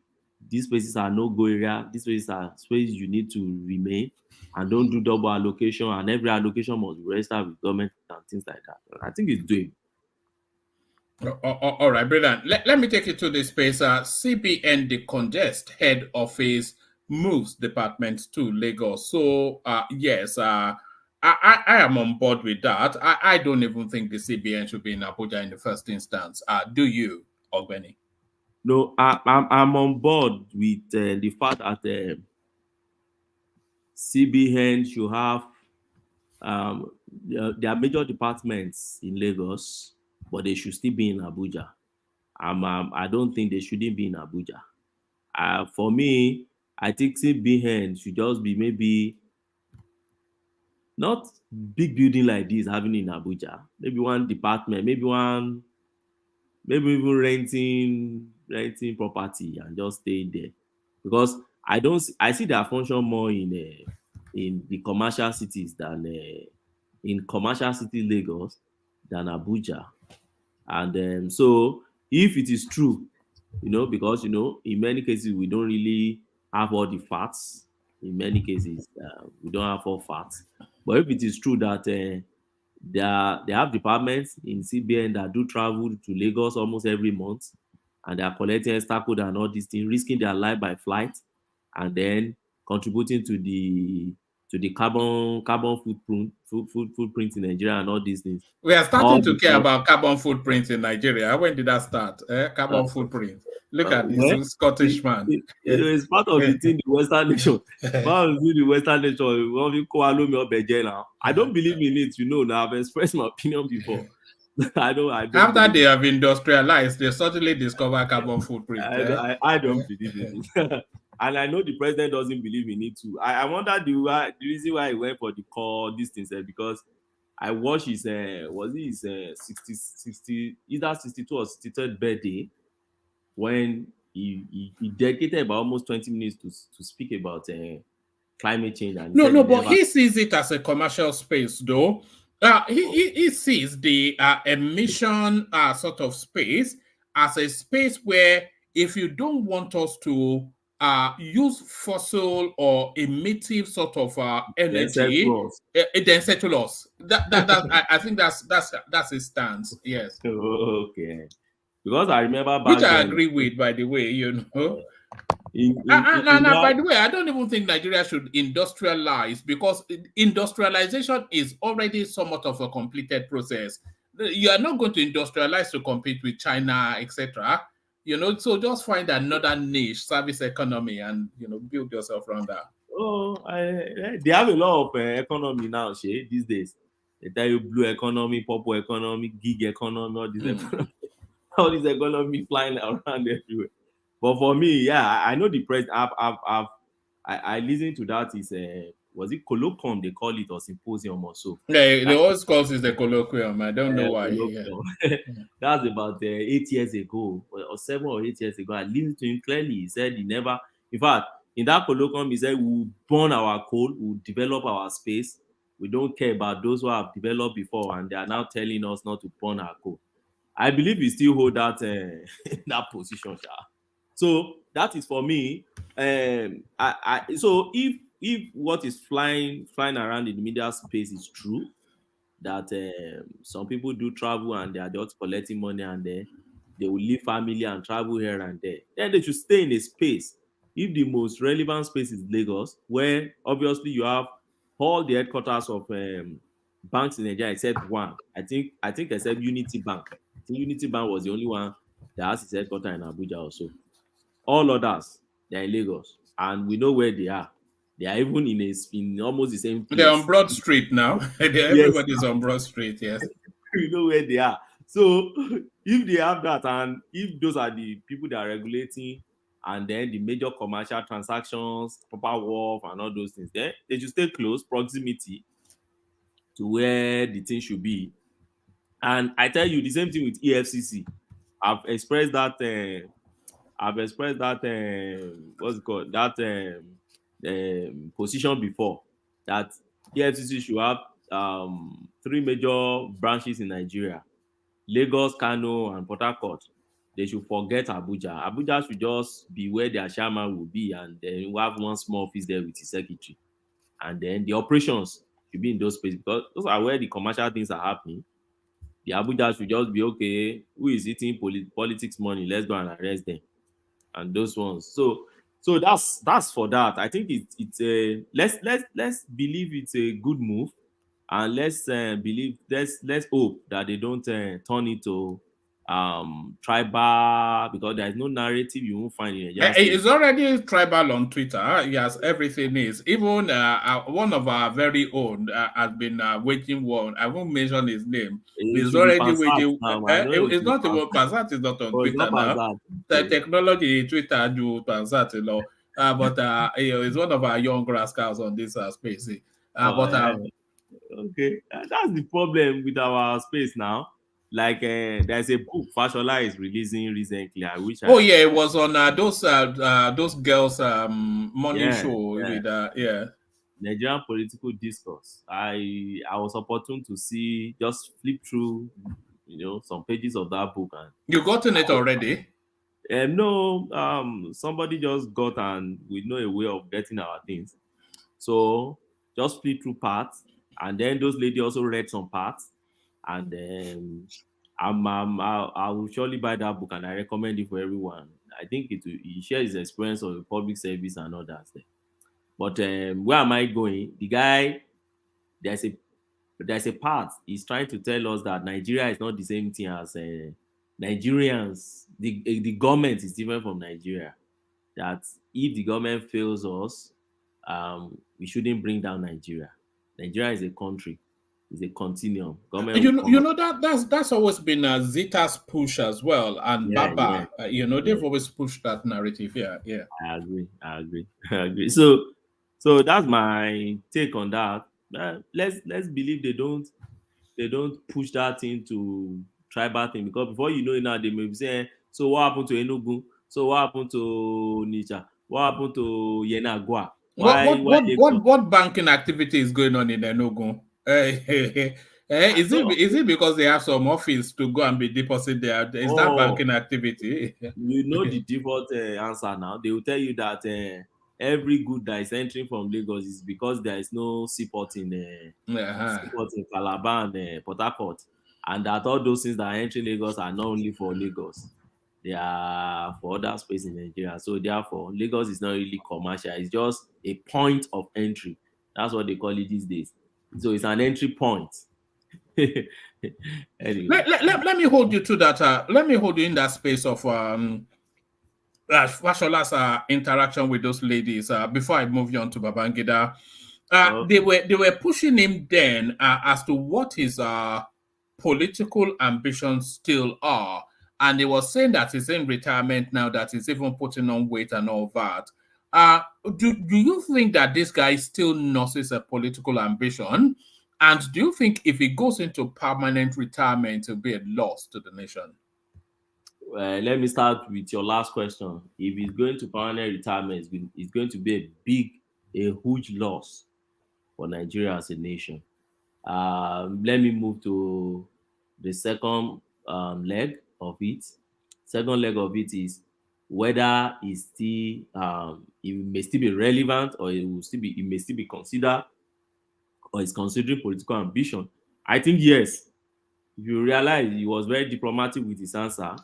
these places are no-go area. These places are spaces you need to remain, and don't do double allocation, and every allocation must be registered with government and things like that. I think it's doing. All right, brilliant. Let me take you to the space. CBN decongest head office moves department to Lagos. So yes, I am on board with that. I don't even think the CBN should be in Abuja in the first instance. Do you, Ogbeni? No, I'm on board with the fact that CBN should have their major departments in Lagos, but they should still be in Abuja. I don't think they shouldn't be in Abuja. For me, I think CBN should just be maybe not big building like this having in Abuja. Maybe one department, maybe even renting property and just staying there. Because I see their function more in the commercial cities than in commercial city Lagos than Abuja. And so if it is true, because in many cases we don't really have all the facts. In many cases, we don't have all facts. But if it is true that they have departments in CBN that do travel to Lagos almost every month, and they are collecting extra code and all these things, risking their life by flight, and then contributing to the carbon footprint in Nigeria and all these things. We are starting All to care because about carbon footprint in Nigeria. When did that start? Carbon footprint. Look at well, this Scottish man. it's part of the thing, the Western nation. The Western nation, now. I don't believe in it, now. I've expressed my opinion before. I don't After they have industrialized, they suddenly discover carbon footprint. I don't believe in it. And I know the president doesn't believe in it too. I wonder the reason why he went for the call, these things, because I watched his, was it his 60, either 62 or 63rd birthday, when he dedicated about almost 20 minutes to speak about climate change. And But he sees it as a commercial space, though. He sees the emission sort of space as a space where if you don't want us to use fossil or emittive sort of energy, then settle us. I think that's his stance. Yes. Okay. Because I remember back which I then, agree with, by the way, by the way, I don't even think Nigeria should industrialize, because industrialization is already somewhat of a completed process. You are not going to industrialize to compete with China, etc. So just find another niche, service economy, and build yourself around that. They have a lot of economy now, these days. They tell you blue economy, purple economy, gig economy, all this economy flying around everywhere. But for me, I know the president. I listened to that. Was it colloquium they call it, or symposium or so? Yeah, they always call it the colloquium. I don't know why. That's about 8 years ago, or 7 or 8 years ago. I listened to him clearly. He said he never. In fact, in that colloquium, he said we'll burn our coal, we'll develop our space. We don't care about those who have developed before, and they are now telling us not to burn our coal. I believe we still hold that that position, So that is for me. So if what is flying around in the media space is true, that some people do travel and they are just collecting money, and they will leave family and travel here and there, then they should stay in a space. If the most relevant space is Lagos, where obviously you have all the headquarters of banks in Nigeria except one, I think except Unity Bank. I think Unity Bank was the only one that has its headquarters in Abuja also. All others, they're in Lagos, and we know where they are. They are even in almost the same place. They're on Broad Street now. Everybody's on Broad Street, yes. We know where they are. So if they have that, and if those are the people that are regulating, and then the major commercial transactions, proper wharf and all those things, then they should stay close proximity to where the thing should be. And I tell you, the same thing with EFCC. I've expressed that what's it called, that position before, that EFCC should have 3 major branches in Nigeria: Lagos, Kano, and Port Harcourt. They should forget Abuja. Abuja should just be where their chairman will be, and then we have one small office there with his secretary. And then the operations should be in those places, because those are where the commercial things are happening. The Abuja should just be, okay, who is eating politics money? Let's go and arrest them. And those ones. So that's for that. I think it's a let's believe it's a good move, and let's hope that they don't turn it to tribal, because there is no narrative you won't find in Nigeria state. It's already tribal on Twitter. Yes, everything is. Even one of our very own has been waging war. I won't mention his name. It He's should be already Pansat waging. now. I know it It's should be not even Pansat. Pansat is not on Oh, it's Twitter not now. Pansat. The technology Twitter do Pansat, but it's one of our young rascals on this space. Okay, that's the problem with our space now. Like there's a book Fashola is releasing recently. I wish. It was on those girls morning Yeah, show with Nigerian political discourse. I was opportune to see, just flip through, some pages of that book, and you gotten it already. No, somebody just got, and we know a way of getting our things. So just flip through parts, and then those ladies also read some parts, and then I will surely buy that book, and I recommend it for everyone. I think he shares his experience of the public service and all that. But where am I going? The guy, there's a part he's trying to tell us that Nigeria is not the same thing as Nigerians. The government is different from Nigeria. That if the government fails us, we shouldn't bring down Nigeria. Nigeria is a country, it's a continuum. Government That's always been Zita's push as well, and Baba. They've always pushed that narrative. Yeah. I agree. So that's my take on that. Let's believe they don't push that into tribal thing, because before you know it now, they may be saying, so what happened to Enugu? So what happened to Nicha? What happened to Yenagua? What banking activity is going on in Enugu? Is it because they have some office to go and be deposited there? Is that banking activity? You know the default answer now. They will tell you that every good that is entering from Lagos is because there is no seaport in Calabar and Port Harcourt, and that all those things that are entering Lagos are not only for Lagos, they are for other space in Nigeria. So therefore, Lagos is not really commercial. It's just a point of entry. That's what they call it these days. So it's an entry point. Anyway. Let me hold you to that. Let me hold you in that space of Fashola's interaction with those ladies before I move you on to Babangida. They were pushing him then as to what his political ambitions still are. And he was saying that he's in retirement now, that he's even putting on weight and all that. Do you think that this guy still nurses a political ambition? And do you think if he goes into permanent retirement, it'll be a loss to the nation? Let me start with your last question. If he's going to permanent retirement, it's going to be a huge loss for Nigeria as a nation. Let me move to the second leg of it. Second leg of it is whether it's still it may still be relevant, or it may still be considered, or is considering political ambition. I think yes. If you realize he was very diplomatic with his answer,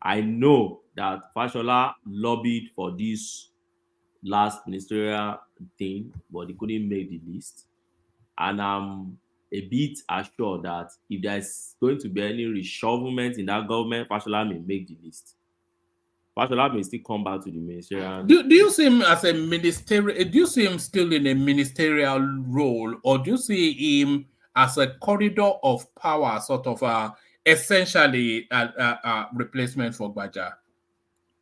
I know that Fashola lobbied for this last ministerial thing, but he couldn't make the list. And I'm a bit assured that if there's going to be any reshufflement in that government, Fashola may make the list. Fashola may still come back to the ministerial. Do you see him as a ministerial? Do you see him still in a ministerial role, or do you see him as a corridor of power, sort of essentially a replacement for Gbaja?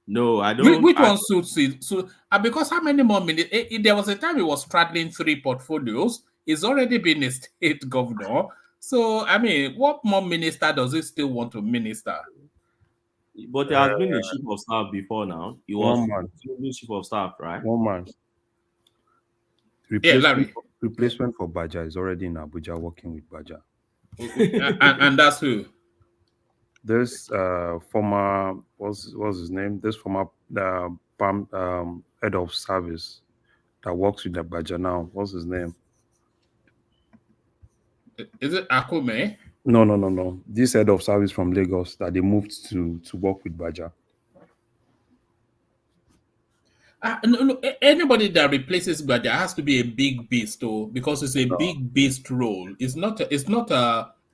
No, I don't. Which one suits it? So, because how many more minutes? There was a time he was straddling 3 portfolios. He's already been a state governor. So, I mean, what more minister does he still want to minister? But he has been a chief of staff before now. He was chief of staff, right? 1 month. Replacement for Baja is already in Abuja working with Baja. and that's who? This former, what's his name? This former head of service that works with the Baja now. What's his name? Is it Akume? No. This head of service from Lagos that they moved to work with Baja. No, anybody that replaces Baja has to be a big beast, though, because it's a big beast role. It's not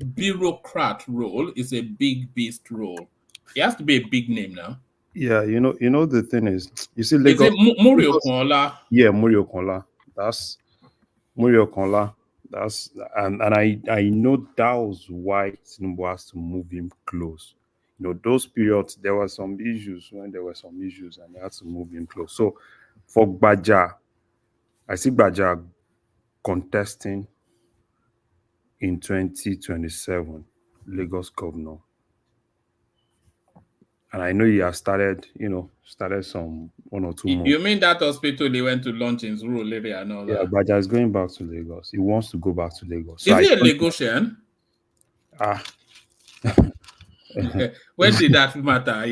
bureaucrat role is a big beast role. It has to be a big name now. Yeah, you know the thing is, you see Is Lagos. it Murio Kola? Yeah, Murio Kola. That's Murio Kola. That's and I know that was why Tinubu has to move him close. You know, those periods there were some issues when there were some issues and they had to move him close. So for Baja, I see Baja contesting in 2027 Lagos governor. And I know he has started some 1 or 2 months. You mean that hospital they went to launch in rural area and all that? Yeah, Baja is going back to Lagos. He wants to go back to Lagos. Is he a Lagosian? When did that matter?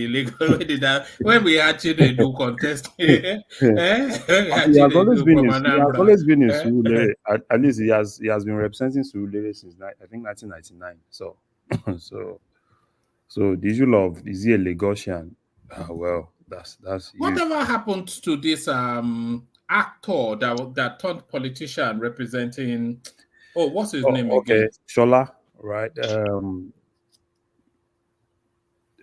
When we actually do contest? He has always been in Surulere. At least he has been representing Surulere since I think 1999. So the issue of is he a Lagosian? Well, that's whatever happened to this actor that turned politician representing? Oh, what's his name again? Shola, right?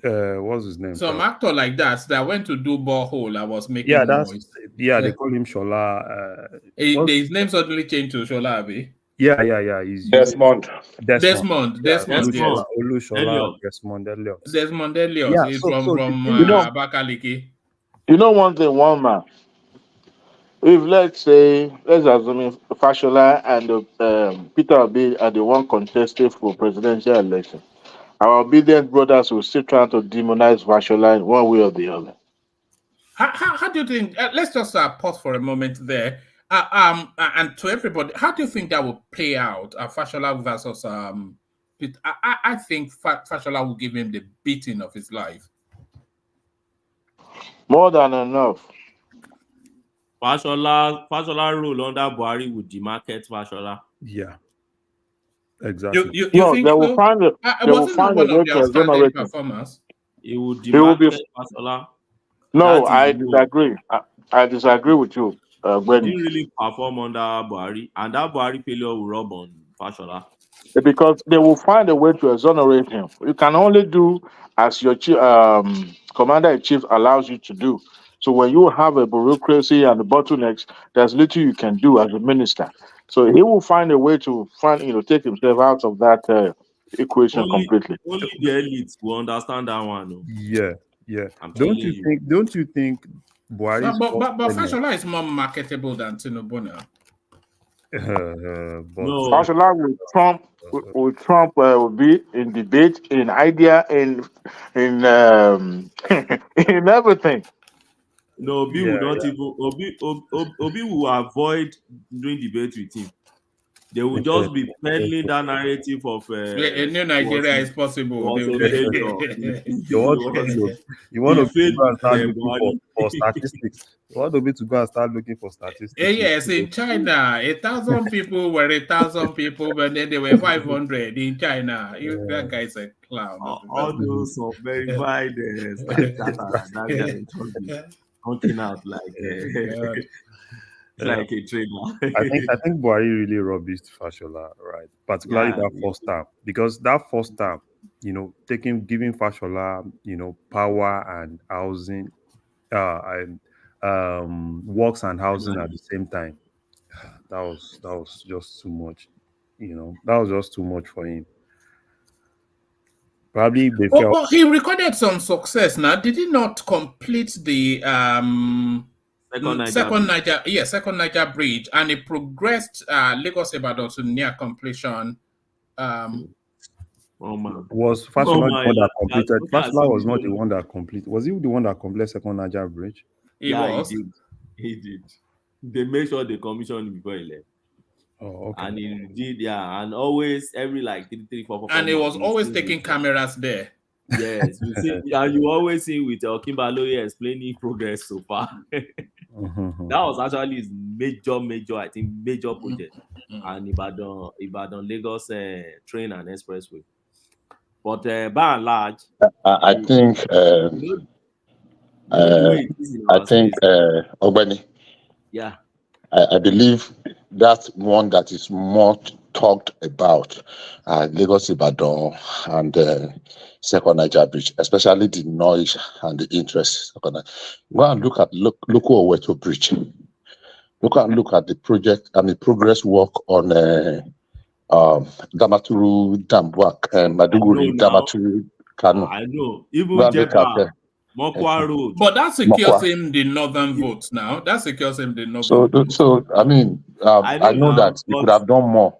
What's his name? Some actor like that went to do borehole and was making noise. They call him Shola. His name suddenly changed to Shola, Abi. Yeah. He's Desmond. Desmond. Desmond Elliot. Yeah, He's from Abakaliki. You know one thing, one man. If let's assume Fashola and Peter Obi are the one contested for presidential election, our obedient brothers will still try to demonize Fashola in one way or the other. How do you think? Let's just pause for a moment there. And to everybody, how do you think that will play out? Fashola versus Peter. I think Fashola will give him the beating of his life. More than enough. Fashola rule under Buhari would demarket Fashola. Yeah. Exactly. You think they will find a way to exonerate performance. He would demarket Fashola. No, I disagree. I disagree with you. He didn't really perform under Buhari, and that Buhari failure will rub on Fashola. Because they will find a way to exonerate him. You can only do as your commander-in-chief allows you to do. So when you have a bureaucracy and the bottlenecks, there's little you can do as a minister. So he will find a way to take himself out of that equation completely. Only the elites will understand that one. No? Yeah. Don't you think Buhari? But Fashola is more marketable than Tinubu now. Fashola will Trump will be in debate, in idea, in in everything. No, Obi will not even. Obi will avoid doing debate with him. They will just be peddling that narrative of a new Nigeria is possible. You want to go and start looking for statistics. You want Obi to go and start looking for statistics. Yes, in China, 1,000 people were 1,000 people, but then there were 500 in China. That guy's a clown. All those of verified hunting out like a trainer. I think Buhari really rubbished Fashola, right? Particularly that first term, because that first term, giving Fashola, power and housing, and works and housing at the same time. That was just too much. That was just too much for him. Probably they felt. But he recorded some success. Now, did he not complete the second Niger bridge, and it progressed Lagos Ibadan to near completion? Was Fashola the one that completed? Fashola was not the one that completed. Was he the one that completed second Niger bridge? He did. They made sure they commissioned before he left. Oh, okay. And he did, and always every 3, 4, 5. And he was always taking cameras there. Yes, you always see with Kimbaloye explaining progress so far. That was actually his major project, and Ibadan Lagos train and expressway. But by and large, I think Obani. Yeah. I believe that's one that is more talked about Lagos Ibadan and Second Niger Bridge, especially the noise and the interest. Go and look at local Oweto Bridge. Look at the project and the progress work on Damaturu Dam work and Maduguri Damaturu Kano. I know. Even Go and look at Jeba, Mokwa Road. But that secures Mokwa. him the northern votes now. That secures him the northern So votes. I mean, I know now, that he could have done more.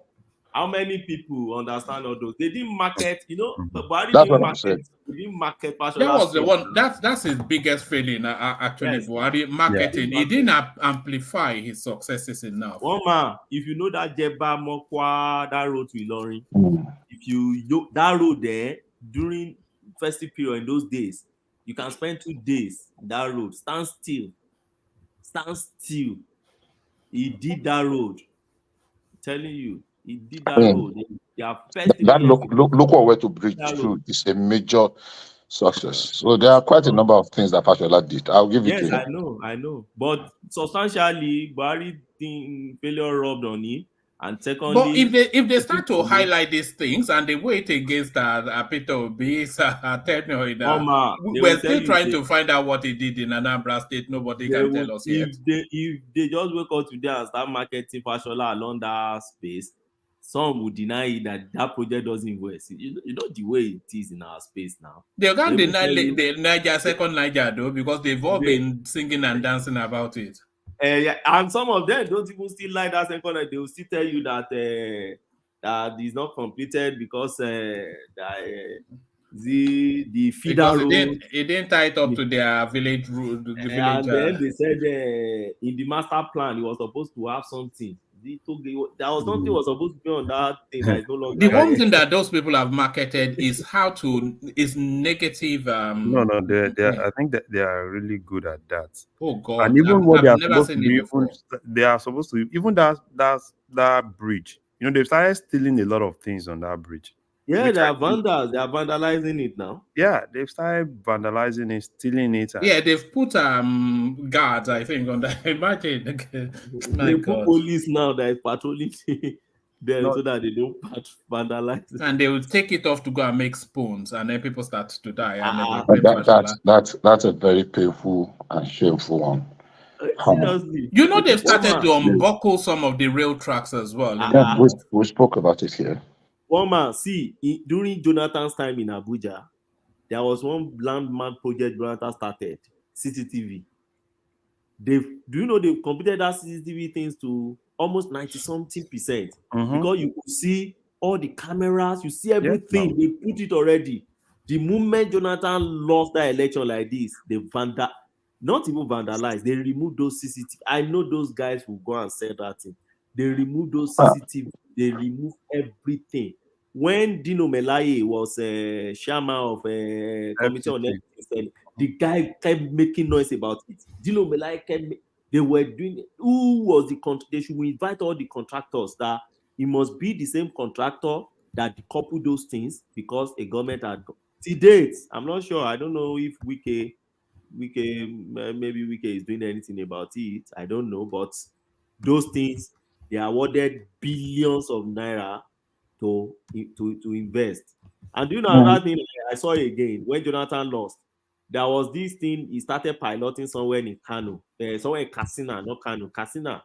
How many people understand all those? They didn't market, but Buhari That's didn't what I'm saying. market. He didn't market That Fashola was the space. one. That's his biggest failing. Actually, Yes. Buhari marketing. He didn't amplify his successes enough. One man, if you know that Jeba Mokwa, that road to Ilorin, Mm. if you that road there during festive period in those days, you can spend 2 days in that road. Stand still. He did that road. I'm telling you, he did that road. Their first 3 That years. local way to bridge too is a major success. So there are quite a number of things that Fashola did. I'll give it to Yes, him. I know. But substantially, Buhari thing failure rubbed on him. And secondly, But if they start to highlight these things and they wait against Peter Obi's tenure, we're still trying to find out what he did in Anambra State. Nobody can tell us yet. If they just wake up today and start marketing Fashola along that space, some would deny that project doesn't even exist. You know the way it is in our space now. They can't deny the Niger, second Niger though, because they've all been singing and dancing about it. And some of them don't even still like that second night. They will still tell you that that is not completed because the feeder road. It didn't tie it up to their village road. And then they said in the master plan, it was supposed to have something. There was something was supposed to be on that thing that is no longer. The one thing that those people have marketed is negative. No, I think that they are really good at that. Oh God! And even what I've never seen it before. They are supposed to even that bridge. They've started stealing a lot of things on that bridge. Yeah, they are vandals. They are vandalizing it now. Yeah, they've started vandalizing it, stealing it. Yeah, they've put guards, I think, on that. Imagine. They put police now that is patrolling there so that they don't vandalize it. And they will take it off to go and make spoons, and then people start to die. That's a very painful and shameful one. Seriously. They've started to unbuckle some of the rail tracks as well. We spoke about it here. One man, during Jonathan's time in Abuja, there was one landmark project Jonathan started, CCTV. Do you know they've completed that CCTV things to almost 90-something%? Because you could see all the cameras, you see everything. They put it already. The moment Jonathan lost that election like this, they not even vandalized, they removed those CCTV. I know those guys will go and sell that thing. They removed those CCTV, they removed everything. When Dino Melaye was chairman of committee on ethics, the guy kept making noise about it. Dino Melaye they were doing it. Who was the contractor? They should invite all the contractors that it must be the same contractor that decoupled those things because a government had to date. I'm not sure. I don't know if maybe Wike is doing anything about it. I don't know, but those things they awarded billions of naira to invest. And do you know another thing I saw again when Jonathan lost? There was this thing he started piloting somewhere in Kano, somewhere in Katsina, not Kano, Katsina.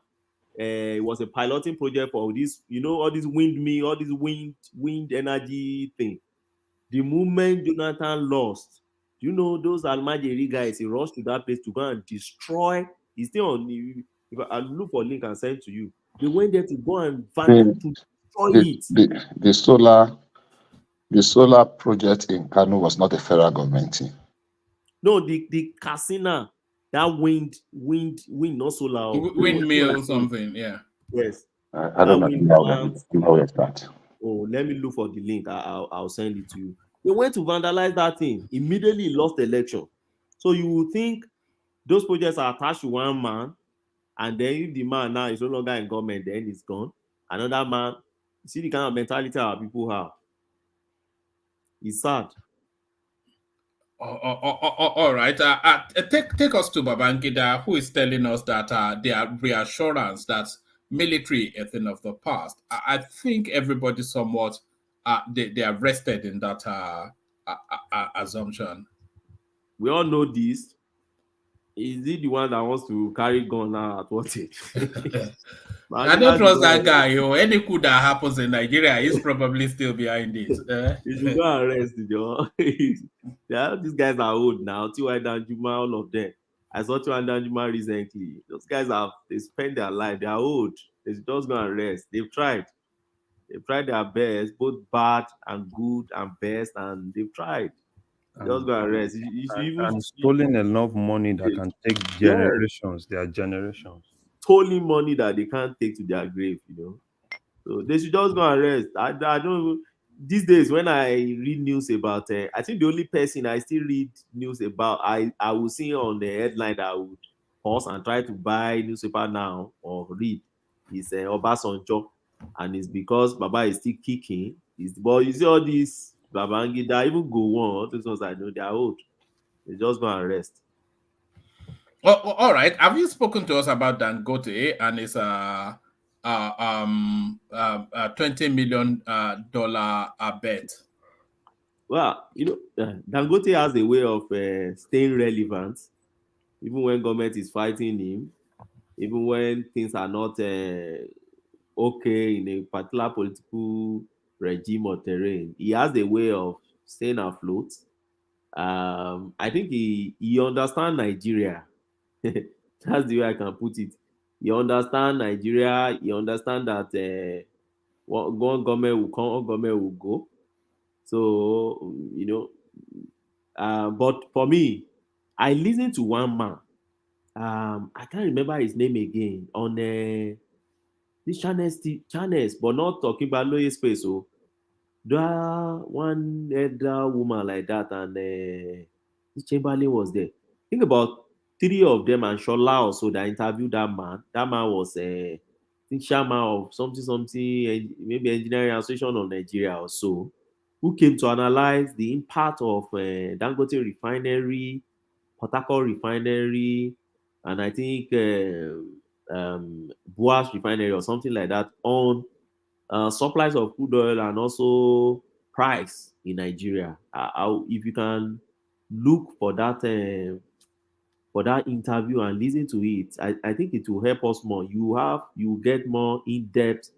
It was a piloting project for this, all this windmill, all this wind energy thing. The moment Jonathan lost, those Almajiri guys, he rushed to that place to go and destroy. He's still on. If I look for link and send to you, they went there to go and destroy it. The solar project in Kano was not a federal government thing. No, the Katsina, that wind, not solar. Windmill or something, yeah. Yes. I don't know that. Oh, let me look for the link. I'll send it to you. They went to vandalize that thing. Immediately lost the election. So you would think those projects are attached to one man, and then if the man now is no longer in government, then it's gone. Another man, you see the kind of mentality our people have. It's sad. All right. Take us to Babangida, who is telling us that there are reassurance that military a thing of the past. I think everybody somewhat they are rested in that assumption. We all know this. Is he the one that wants to carry gun now at what age? I don't trust that guy. Any coup that happens in Nigeria, he's probably still behind it. You should go and rest, Joe. These guys are old now. T.Y. Danjuma, all of them. I saw T.Y. Danjuma recently. Those guys they spent their life. They are old. They should just go and rest. They've tried. They've tried their best, both bad and good and best, and they've tried. Just go and rest. And stolen enough money that can take generations, their generations. Stolen money that they can't take to their grave, So they should just go and rest. I don't. These days, when I read news about, I think the only person I still read news about, I will see on the headline that I would pause and try to buy newspaper now or read is Obasanjo, and it's because Baba is still kicking. But you see all these Babangida, even go on, those ones I know they are old. They just go and rest. All right. Have you spoken to us about Dangote and his $20 million bet? Well, Dangote has a way of staying relevant, even when government is fighting him, even when things are not okay in a particular political regime or terrain. He has a way of staying afloat. I think he understands Nigeria. That's the way I can put it. You understand Nigeria. You understand that one government will come, one government will go. So but for me, I listened to one man. I can't remember his name again on this channels, but not talking about lower space. So that one elder woman like that, and this Chamberlain was there. Think about three of them, and Shola also that interviewed that man. That man was I think chairman of something, maybe Engineering Association of Nigeria or so, who came to analyze the impact of Dangote refinery, Port Harcourt refinery, and I think Boas refinery or something like that on supplies of crude oil and also price in Nigeria. If you can look for that interview and listen to it, I think it will help us more. You get more in-depth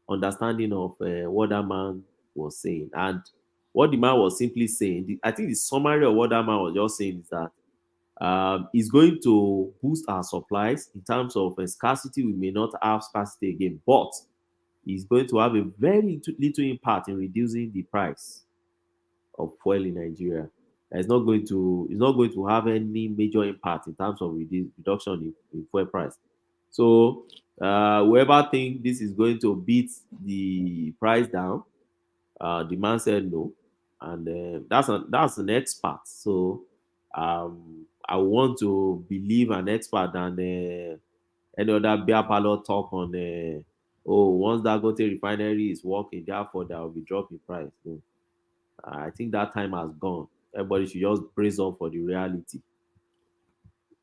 understanding of what that man was saying. And what the man was simply saying, I think the summary of what that man was just saying is that it's going to boost our supplies in terms of scarcity. We may not have scarcity again, but it's going to have a very little impact in reducing the price of fuel in Nigeria. It's not going to have any major impact in terms of reduction in fuel price. So whoever think this is going to beat the price down, the man said no, and that's an expert. So I want to believe an expert than any other beer parlor talk on once Dangote refinery is working, therefore there will be drop in price. No. I think that time has gone. Everybody should just brace up for the reality.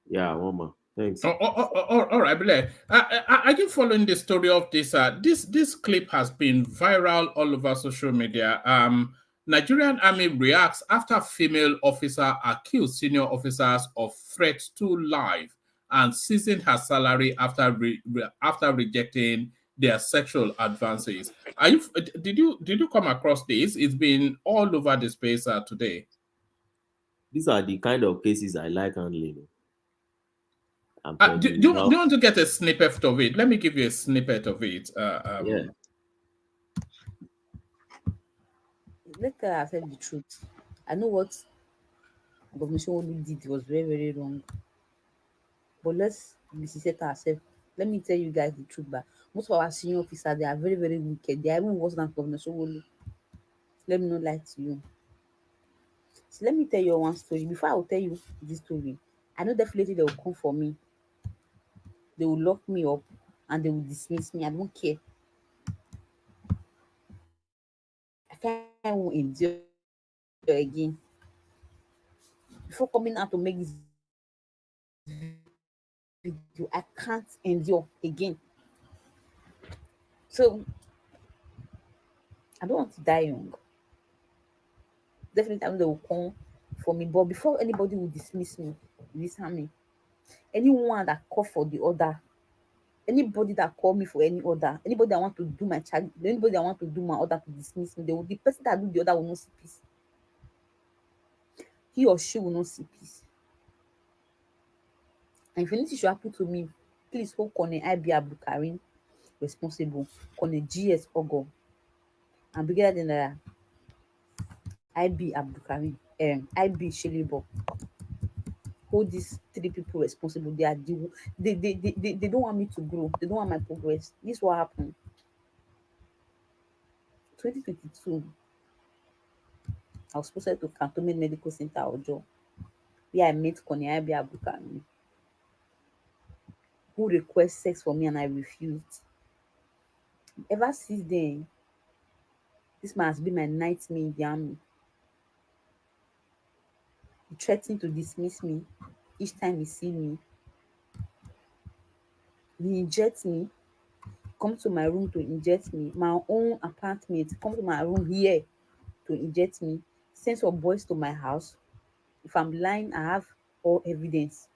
Yeah, Mama. Thanks. All right, Blair. Are you following the story of this? This clip has been viral all over social media. Nigerian army reacts after female officer accused senior officers of threat to life and seizing her salary after rejecting their sexual advances. Did you come across this? It's been all over the space today. These are the kind of cases I like handling. Do you want to get a snippet of it? Let me give you a snippet of it. Yeah. Let's tell ourselves the truth. I know what Governor Sanwo-Olu did was very, very wrong. But let's be sincere to ourselves. Let me tell you guys the truth. But most of our senior officers, they are very, very wicked. They are even worse than Governor Sanwo-Olu. Let me not lie to you. So let me tell you one story. Before I will tell you this story, I know definitely they will come for me. They will lock me up and they will dismiss me. I don't care. I can't endure again. Before coming out to make this video, I can't endure again. So I don't want to die young. Definitely, I know they will come for me. But before anybody will dismiss me, disarm me, anyone that call for the order, anybody that call me for any order, anybody that want to do my charge, anybody that want to do my order to dismiss me, the person that do the order will not see peace. He or she will not see peace. And if anything should happen to me, please hold Colonel IB Abdulkarim responsible, Colonel GS Ogo, and Brigadier General IB Abdulkarim, IB Shelebo. Hold these three people responsible. They are they don't want me to grow. They don't want my progress. This is what happened. 2022, I was posted to Cantonment Medical Center Ojo, where I met Colonel IB Abdulkarim, who request sex for me and I refused. Ever since then, this man has been my nightmare in the army. He threatened to dismiss me each time he see me. He injects me, come to my room to inject me. My own apartment, come to my room here to inject me. Send some boys to my house. If I'm lying, I have all evidence.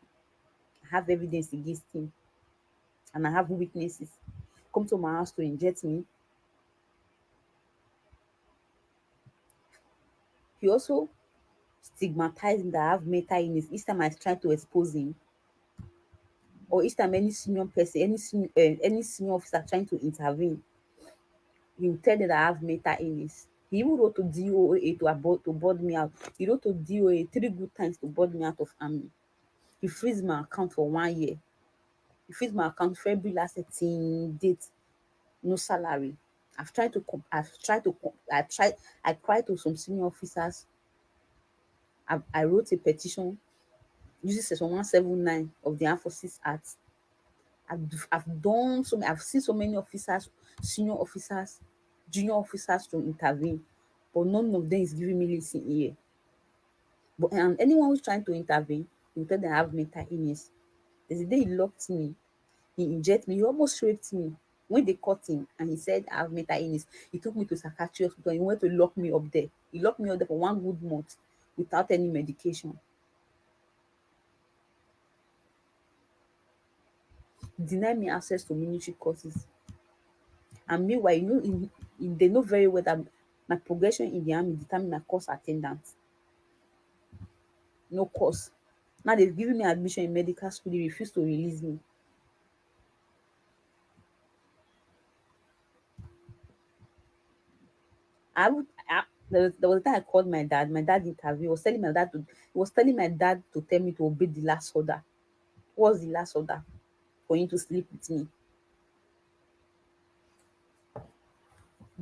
I have evidence against him. And I have witnesses. Come to my house to inject me. He also stigmatized me that I have mental illness each time I try to expose him. Or each time any senior person, any senior officer trying to intervene, he will tell them that I have mental illness. He even wrote to DOA to board me out. He wrote to DOA 3 good times to board me out of army. He freezed my account for 1 year. He freezed my account February last 13 date, no salary. I cried to some senior officers. I wrote a petition using section 179 of the Armed Forces Act. I've seen so many officers, senior officers, junior officers to intervene, but none of them is giving me listen here. But and anyone who's trying to intervene, you tell them I have mental illness. There's a day he locked me, he injected me, he almost raped me. When they caught him and he said I have mental illness, he took me to psychiatry hospital. He went to lock me up there. He locked me up there for 1 good month without any medication. Deny me access to military courses. And meanwhile, they know very well that my progression in the army determined my course attendance. No course. Now they've given me admission in medical school, they refuse to release me. There was a time I called my dad. My dad interviewed. He was telling my dad to tell me to obey the last order. What was the last order? For him to sleep with me.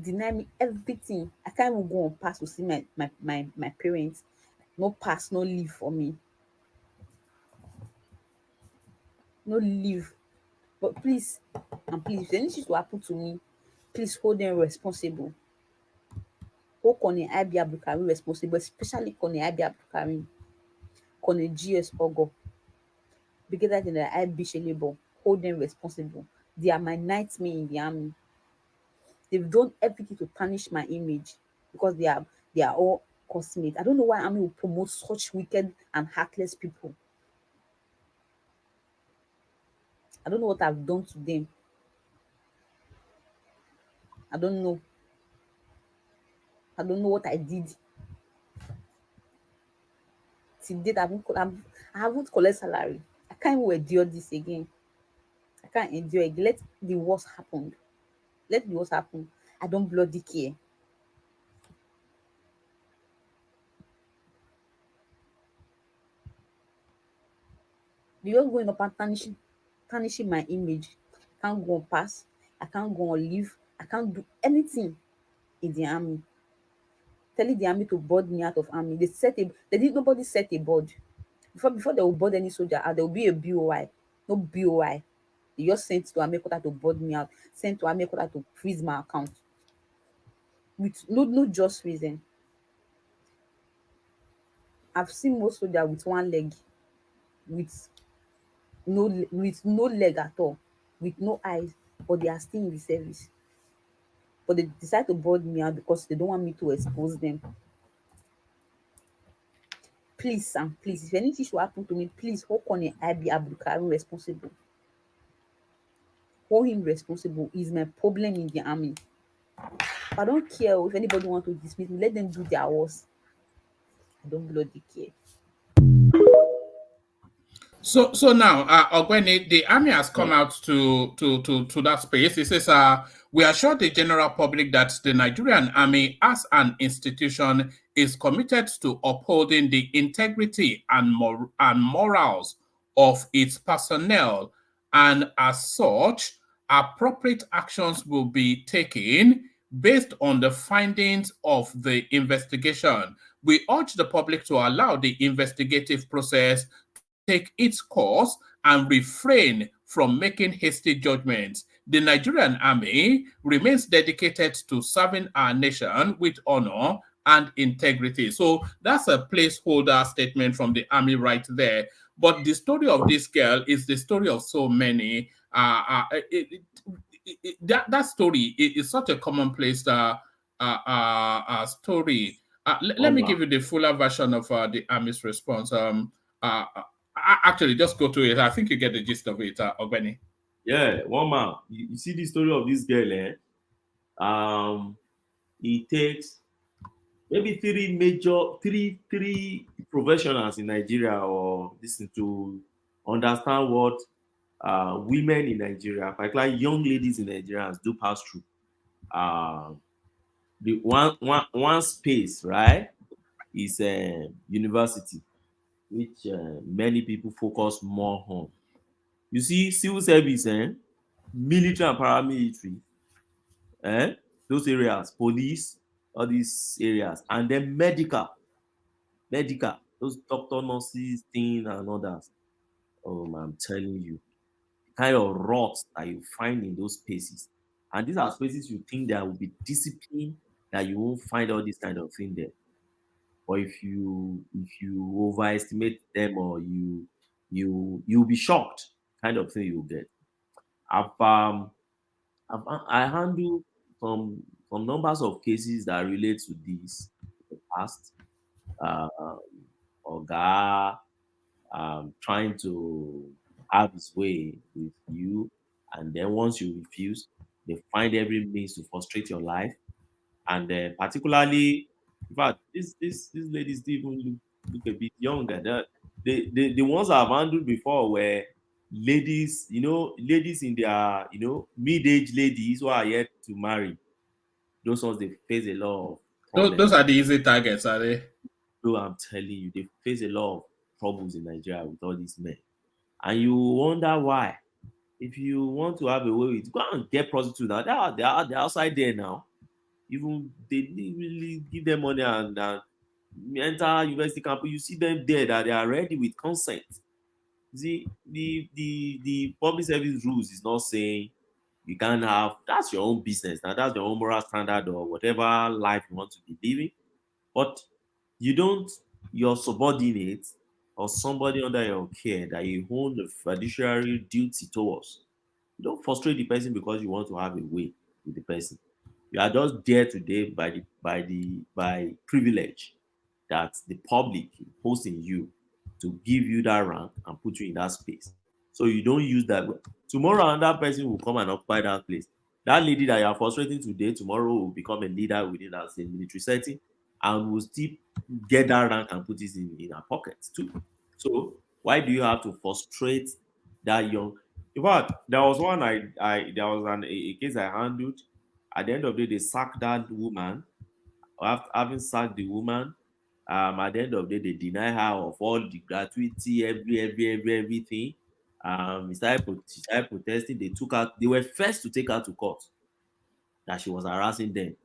Deny me everything. I can't even go on pass to see my parents. No pass, no leave for me. No leave. But please, and please, if anything to happen to me, please hold them responsible. Hold Colonel IB Abdulkarim responsible, especially Colonel IB Abdulkarim, Colonel GS Ogo, Brigadier General IB Shelebo. Hold them responsible. They are my nightmare in the army. They've done everything to tarnish my image because they are all cosmates. I don't know why army will promote such wicked and heartless people. I don't know what I've done to them. I don't know. I don't know what I did. Till date, I haven't collected salary. I can't even endure this again. I can't endure it. Let the worst happen. Let the worst happen. I don't bloody care. You're just going up and tarnishing my image. I can't go on pass. I can't go on leave. I can't do anything in the army. Telling the army to board me out of army. Nobody set a board. Before they will board any soldier out, there will be a BOI. No BOI. They just sent to army quarter to board me out. Sent to army quarter to freeze my account. With no just reason. I've seen most soldiers with 1 leg, with no leg at all, with no eyes, but they are still in the service. but they decide to board me out because they don't want me to expose them. Please, Sam, please, if anything should happen to me, please hold on Abi Abdulkarim responsible. Hold him responsible. Is my problem in the army. I don't care if anybody want to dismiss me. Let them do their worst. I don't bloody care. So now, Ogweni, the army has come out to that space. It says, we assure the general public that the Nigerian army as an institution is committed to upholding the integrity and morals of its personnel. And as such, appropriate actions will be taken based on the findings of the investigation. We urge the public to allow the investigative process take its course and refrain from making hasty judgments. The Nigerian army remains dedicated to serving our nation with honor and integrity. So that's a placeholder statement from the army right there. But the story of this girl is the story of so many. That story is such a commonplace story. Let me give you the fuller version of the army's response. Actually, just go to it. I think you get the gist of it, Ogweni. Yeah, one man. You see the story of this girl, it takes maybe three professionals in Nigeria or listen to understand what women in Nigeria, particularly young ladies in Nigeria, do pass through. The one space, right, is university, which many people focus more on. You see, civil service, military and paramilitary, those areas, police, all these areas, and then medical, those doctor, nurses, thing, and others. I'm telling you, the kind of rot that you find in those spaces, and these are spaces you think there will be discipline, that you won't find all this kind of thing there. Or if you overestimate them, or you'll be shocked, kind of thing you'll get. I handle some numbers of cases that relate to this in the past. Oga trying to have his way with you, and then once you refuse, they find every means to frustrate your life. And particularly, in fact, these ladies still even look a bit younger. The ones I've handled before were ladies, ladies in their, mid-age ladies who are yet to marry. Those ones, they face a lot of problems. Those are the easy targets, are they? So I'm telling you, they face a lot of troubles in Nigeria with all these men. And you wonder why. If you want to have a way with, go and get prostitutes now. They're outside there now. Even they didn't really give them money and enter university campus. You see them there that they are ready with consent. See, the public service rules is not saying you can't have, that's your own business. Now that's your own moral standard or whatever life you want to be living. But you don't, your subordinate or somebody under your care that you hold the fiduciary duty towards, you don't frustrate the person because you want to have a way with the person. You are just there today by privilege that the public imposed in you to give you that rank and put you in that space. So you don't use that. Tomorrow another person will come and occupy that place. That lady that you are frustrating today, tomorrow will become a leader within that same military setting and will still get that rank and put it in her pockets too. So why do you have to frustrate that young? In fact, there was one there was a case I handled. At the end of the day, they sacked that woman. After having sacked the woman, at the end of the day, they deny her of all the gratuity, everything. She started protesting. They took her. They were first to take her to court that she was harassing them,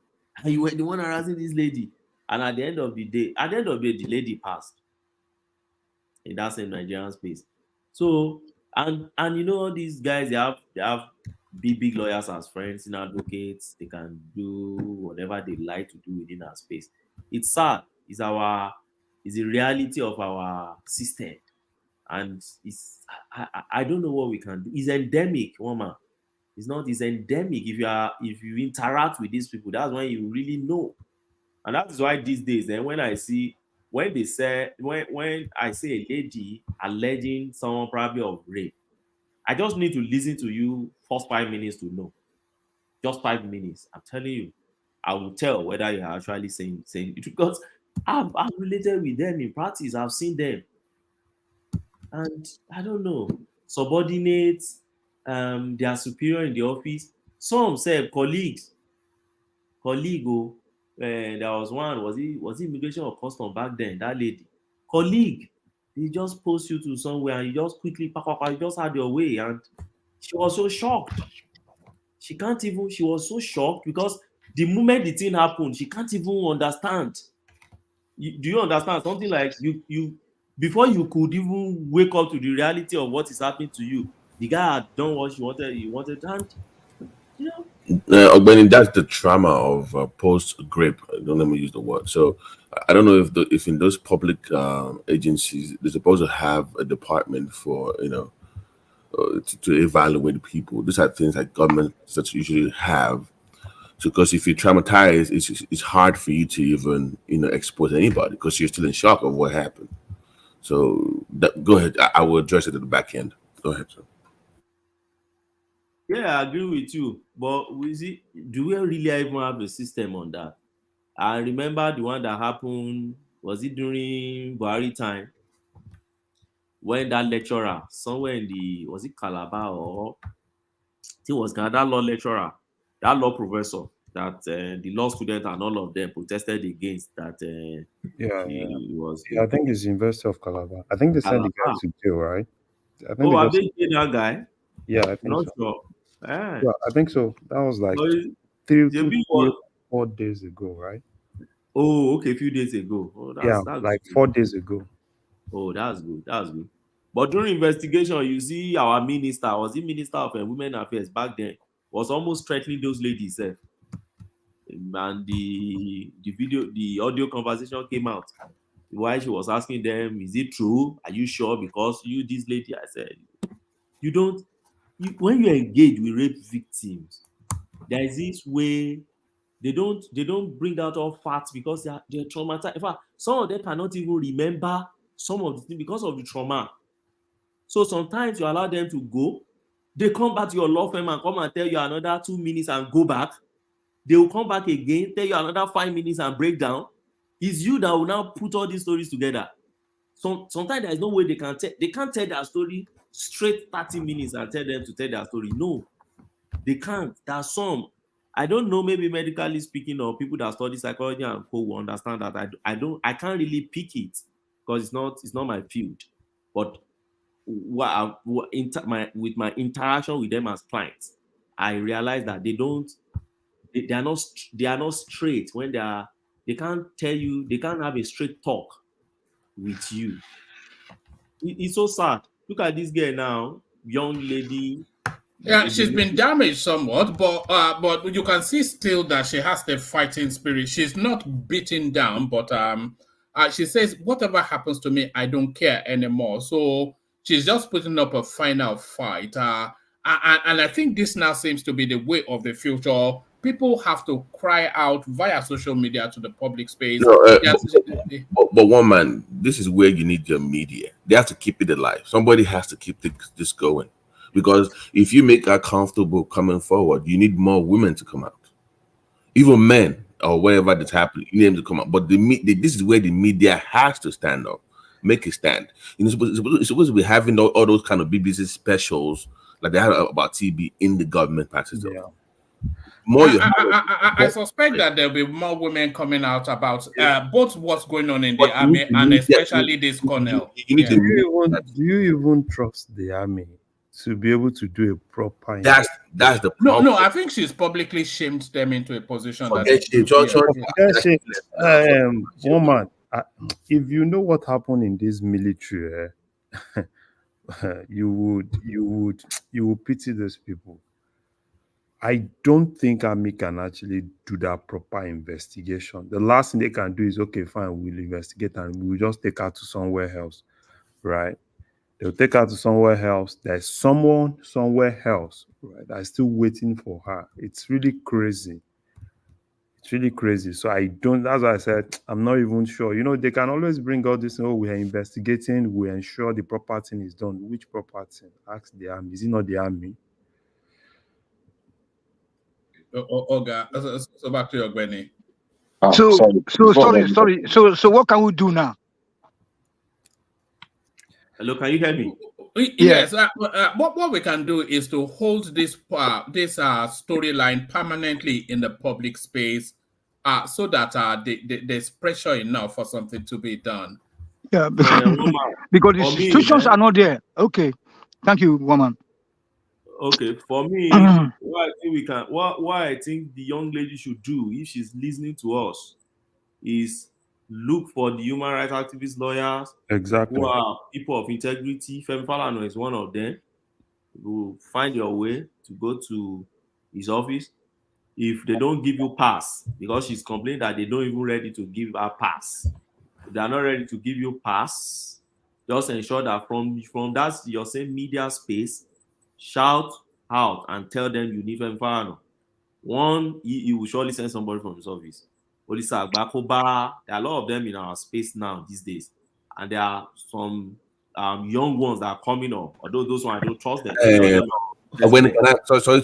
and you were the one harassing this lady. And at the end of the day, the lady passed in that same Nigerian space. So and these guys, they have big lawyers as friends and advocates. They can do whatever they like to do within our space. It's sad. It's the reality of our system, and I don't know what we can do. It's endemic, woman. It's not. It's endemic. If you interact with these people, that's when you really know. And that is why these days, then when I see when they say when I say a lady alleging someone probably of rape, I just need to listen to you first 5 minutes to know. Just 5 minutes. I'm telling you, I will tell whether you are actually saying it because I've related with them in practice. I've seen them, and I don't know subordinates, they are superior in the office. Some say colleague. Oh, there was one. Was it immigration or custom back then? That lady, colleague. They just post you to somewhere and you just quickly pack up. You just had your way, and she was so shocked. She was so shocked because the moment the thing happened, she can't even understand. Do you understand? Something like you before you could even wake up to the reality of what is happening to you, the guy had done what he wanted, and you know. Ogbeni, that's the trauma of post grape. Don't let me use the word. So I don't know if in those public agencies they're supposed to have a department for to evaluate people. These are things like government that usually have. So because if you're traumatized, it's hard for you to even expose anybody because you're still in shock of what happened. So go ahead. I will address it at the back end. Go ahead, sir. Yeah, I agree with you. But do we really even have a system on that? I remember the one that happened, was it during Buhari time? When that lecturer, somewhere was it Calabar or it was Ghana, that law lecturer, that law professor, that the law student and all of them protested against that Yeah, he was yeah. I think it's the University of Calabar. I think they sent the guy Calabar. to jail, right? I think Oh, they I just think that guy. yeah, I think Not so. sure. Eh. Yeah, I think so. That was like But three, the two, bill 3 was 4 days ago, right? okay, a few days ago. Oh, Yeah, that's like good. 4 days ago. Oh, that's good. That's good. But during investigation, you see our minister, was the Minister of Women Affairs back then, was almost threatening those ladies. And the audio conversation came out. Why she was asking them, is it true? Are you sure? Because you, this lady, I said, you don't, when you engage with rape victims, there is this way they don't bring out all facts because they're traumatized. In fact, some of them cannot even remember some of the things because of the trauma. So sometimes you allow them to go, they come back to your law firm and come and tell you another 2 minutes and go back. They will come back again, tell you another 5 minutes and break down. It's you that will now put all these stories together. Sometimes there is no way they can't tell their story straight 30 minutes and tell them to tell their story. No, they can't. There are some. I don't know, maybe medically speaking, or people that study psychology and co will understand that I can't really pick it because it's not my field. But with my interaction with them as clients, I realize that they are not straight when they can't tell you, they can't have a straight talk with you. It's so sad. Look at this girl now, young lady. Yeah, she's been damaged somewhat, but you can see still that she has the fighting spirit. She's not beaten down, but she says, "Whatever happens to me, I don't care anymore." So she's just putting up a final fight, and I think this now seems to be the way of the future. People have to cry out via social media to the public space. No, Yes, but one man, this is where you need your media. They have to keep it alive. Somebody has to keep this going. Because if you make her comfortable coming forward, you need more women to come out. Even men or whatever that's happening, you need them to come out. But this is where the media has to stand up, make a stand. It's supposed to be having all those kind of BBC specials like they have about TB in the government passes Yeah. More you I suspect that there'll be more women coming out about both what's going on in the But you need army to and media- especially this colonel. you need Yeah. to Do you even trust the army to be able to do a proper that's the No, problem. I think she's publicly shamed them into a position Forget that shit. Woman, if you know what happened in this military, you would pity those people. I don't think army can actually do that proper investigation. The last thing they can do is, okay, fine, we'll investigate and we'll just take her to somewhere else, right? They'll take her to somewhere else. There's someone somewhere else, right, that's still waiting for her. It's really crazy. It's really crazy. So that's why I said, I'm not even sure. They can always bring all this, we are investigating, we ensure the proper thing is done. Which proper thing? Ask the army. Is it not the army? Oga, so back to your Gwenny. Sorry. So what can we do now? Hello, can you hear me? Yes. What we can do is to hold this storyline permanently in the public space, so that there's pressure enough for something to be done. Yeah, because the institutions are not there. Okay, thank you, woman. Okay, for me, what I think the young lady should do, if she's listening to us, is look for the human rights activist lawyers, exactly, who are people of integrity. Femi Falana is one of them. You find your way to go to his office. If they don't give you pass, because she's complaining that they don't even ready to give her pass. If they are not ready to give you pass, just ensure that from that your same media space, shout out and tell them you need Femi Falana. One, he will surely send somebody from his office. Olisa Agbakoba, there are a lot of them in our space now these days, and there are some young ones that are coming up. Although those ones I don't trust them.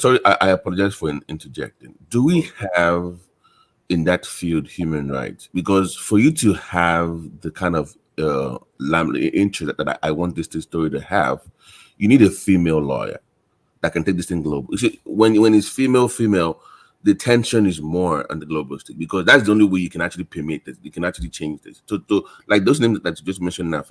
Sorry, I apologize for interjecting. Do we have in that field human rights? Because for you to have the kind of interest that I want this story to have, you need a female lawyer that can take this thing global. You see, when it's female, the tension is more on the global stage, because that's the only way you can actually permit this. You can actually change this. To like those names that you just mentioned now,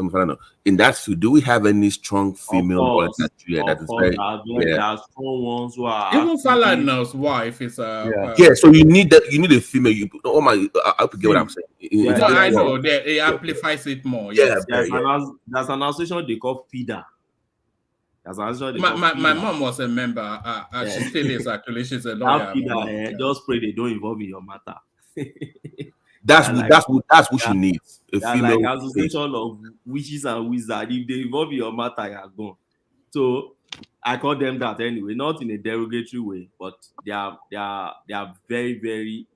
in that field, do we have any strong female lawyers that is very there are strong ones who are even Falana's wife is so you need that. You need a female. I forget what I'm saying. I know it amplifies it more. Yes. There's an association they call FIDA. My mom was a member. She still is actually. She's a lawyer. Just pray they don't involve in your matter. That's what she needs. A female like association of witches and wizards. If they involve in your matter, you are gone. So I call them that anyway, not in a derogatory way, but they are very, very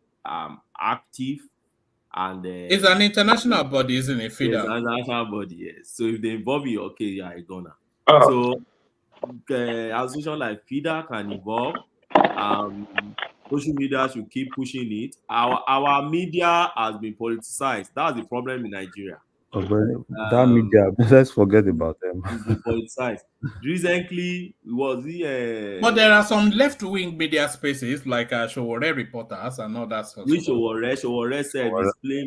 active. And it's an international body, isn't it? FIDA. It's an international body, yes. So if they involve you, okay, you are a goner. So association like FIDA can evolve. Social media should keep pushing it. Our media has been politicized. That's the problem in Nigeria. That media, let's forget about them. It's been politicized. Recently, but there are some left-wing media spaces like Showore reporters and all that stuff. Which Showore said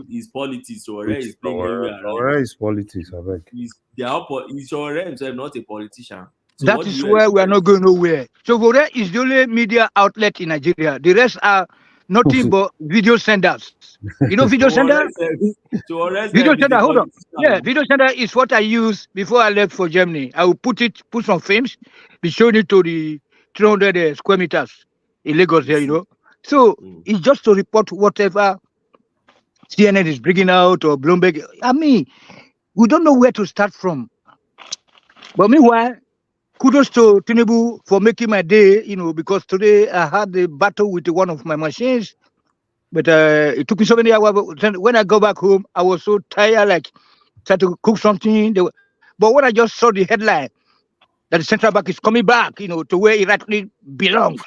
is politics. Showore is playing everywhere. Showore is politics, I beg. Showore himself not a politician. So that is where we are not going nowhere. Showore is the only media outlet in Nigeria. The rest are nothing but video senders. You know video sender? Video sender, hold on. Yeah, video sender is what I used before I left for Germany. I will put some films, be showing it to the 300 square meters in Lagos there, So it's just to report whatever CNN is bringing out or Bloomberg. I mean, we don't know where to start from. But meanwhile, kudos to Tinubu for making my day, because today I had a battle with one of my machines, but it took me so many hours. When I go back home, I was so tired, like trying to cook something. But when I just saw the headline that the central bank is coming back, to where it rightly belongs,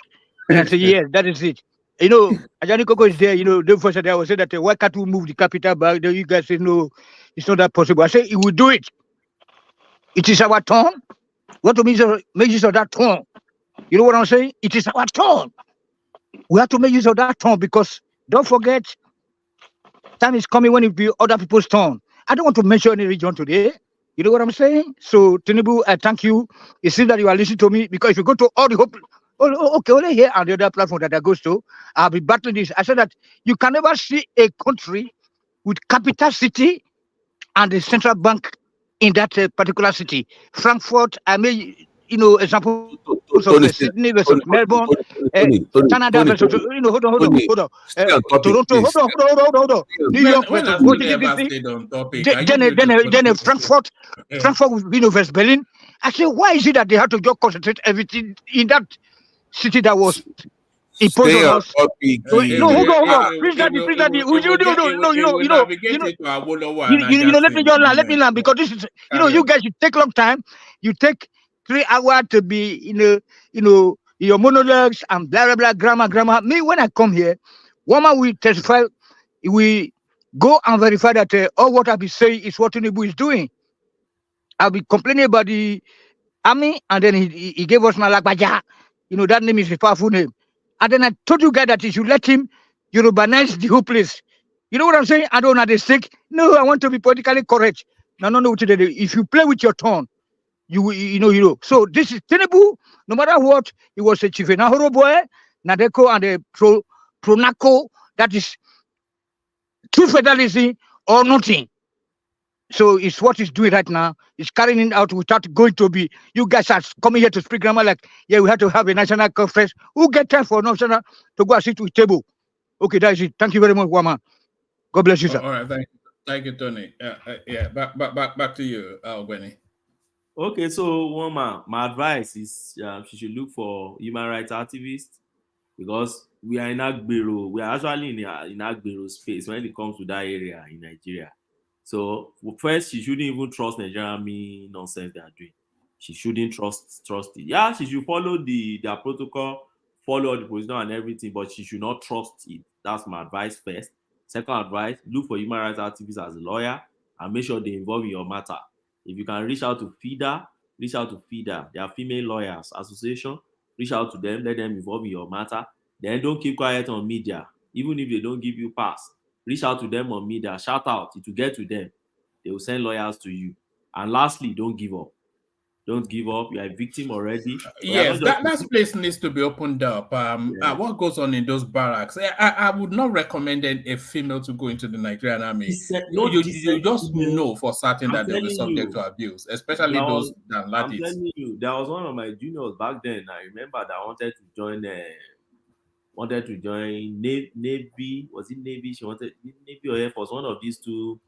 and I said, yes, that is it. Ajani Koko is there, the first day I was saying that why can't we move the capital back? You guys say, no, it's not that possible. I say, it will do it. It is our turn. What to make use of that turn? You know what I'm saying? It is our turn. We have to make use of that turn, because don't forget, time is coming when it will be other people's turn. I don't want to mention any region today. You know what I'm saying? So, Tinubu, I thank you. It seems that you are listening to me, because if you go to all the only here and the other platform that I go to, I'll be battling this. I said that you can never see a country with capital city and the central bank in that particular city. Frankfurt, I made, example of Sydney versus Melbourne. Canada versus, hold on. Toronto, hold on. New York versus Washington DC. Then Frankfurt versus Berlin. I say, why is it that they have to just concentrate everything in that city that was imposed on us? No, hold on. Please, daddy. Let me learn because this is, you guys, you take long time. You take 3 hours to be, your monologues and blah, blah, blah, grammar. Me, when I come here, one man will testify, we go and verify that all what I'll be saying is what Tinubu is doing. I'll be complaining about the army, and then he gave us Malakbaja. That name is a powerful name. And then I told you guys that you should let him Yorubanize the whole place. You know what I'm saying? I don't know the stake. No, I want to be politically correct. No. If you play with your tone, you know. So this is Tinubu. No matter what, he was a chief Nahoro boy, Nadeko, and a Pronaco. That is true federalism or nothing. So it's what he's doing right now. He's carrying it out without going to be. You guys are coming here to speak grammar like, we have to have a national conference. Who get time for national to go and sit with table? Okay, that is it. Thank you very much, Wama. God bless you, sir. All right, thank you, Tony. Back to you, Gwenny. Okay, so Wama, my advice is she should look for human rights activists because we are in Agbero. We are actually in Agbero space when it comes to that area in Nigeria. So first, she shouldn't even trust Nigerian army nonsense they are doing. She shouldn't trust it. Yeah, she should follow their protocol, follow the position and everything, but she should not trust it. That's my advice first. Second advice, look for human rights activists as a lawyer and make sure they involve in your matter. If you can reach out to FIDA, reach out to FIDA. They are female lawyers association. Reach out to them, let them involve in your matter. Then don't keep quiet on media, even if they don't give you pass. Reach out to them on media, shout out. It will get to them. They will send lawyers to you. And lastly, don't give up. Don't give up. You are a victim already. Yes, that place needs to be opened up. What goes on in those barracks? I would not recommend a female to go into the Nigerian army. You just know for certain that they'll be subject to abuse, especially those ladies. I'm telling you, there was one of my juniors back then. I remember that wanted to join Navy. Was it Navy? She wanted Navy or Air Force, one of these two.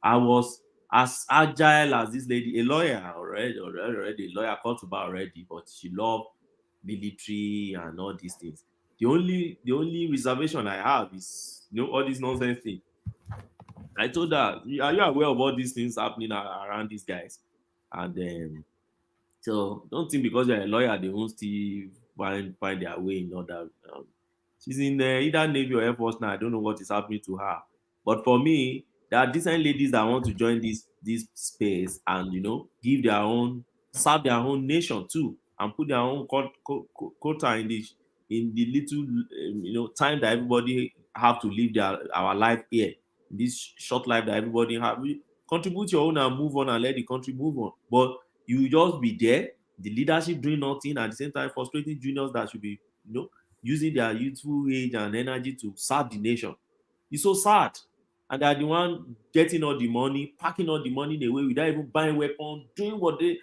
I was as agile as this lady, a lawyer already, a lawyer called to bar already, but she loved military and all these things. The only reservation I have is all this nonsense thing. I told her, are you aware of all these things happening around these guys? And so don't think because you're a lawyer they won't still find their way in order. She's in either Navy or Air Force now. I don't know what is happening to her. But for me, there are decent ladies that want to join this space and serve their own nation too, and put their own quota in the little time that everybody have to live our life here, this short life that everybody have. Contribute your own and move on and let the country move on. But you just be there, the leadership doing nothing, at the same time frustrating juniors that should be using their youthful age and energy to serve the nation. It's so sad. And they're the one getting all the money, packing all the money in a way without even buying weapons, doing what the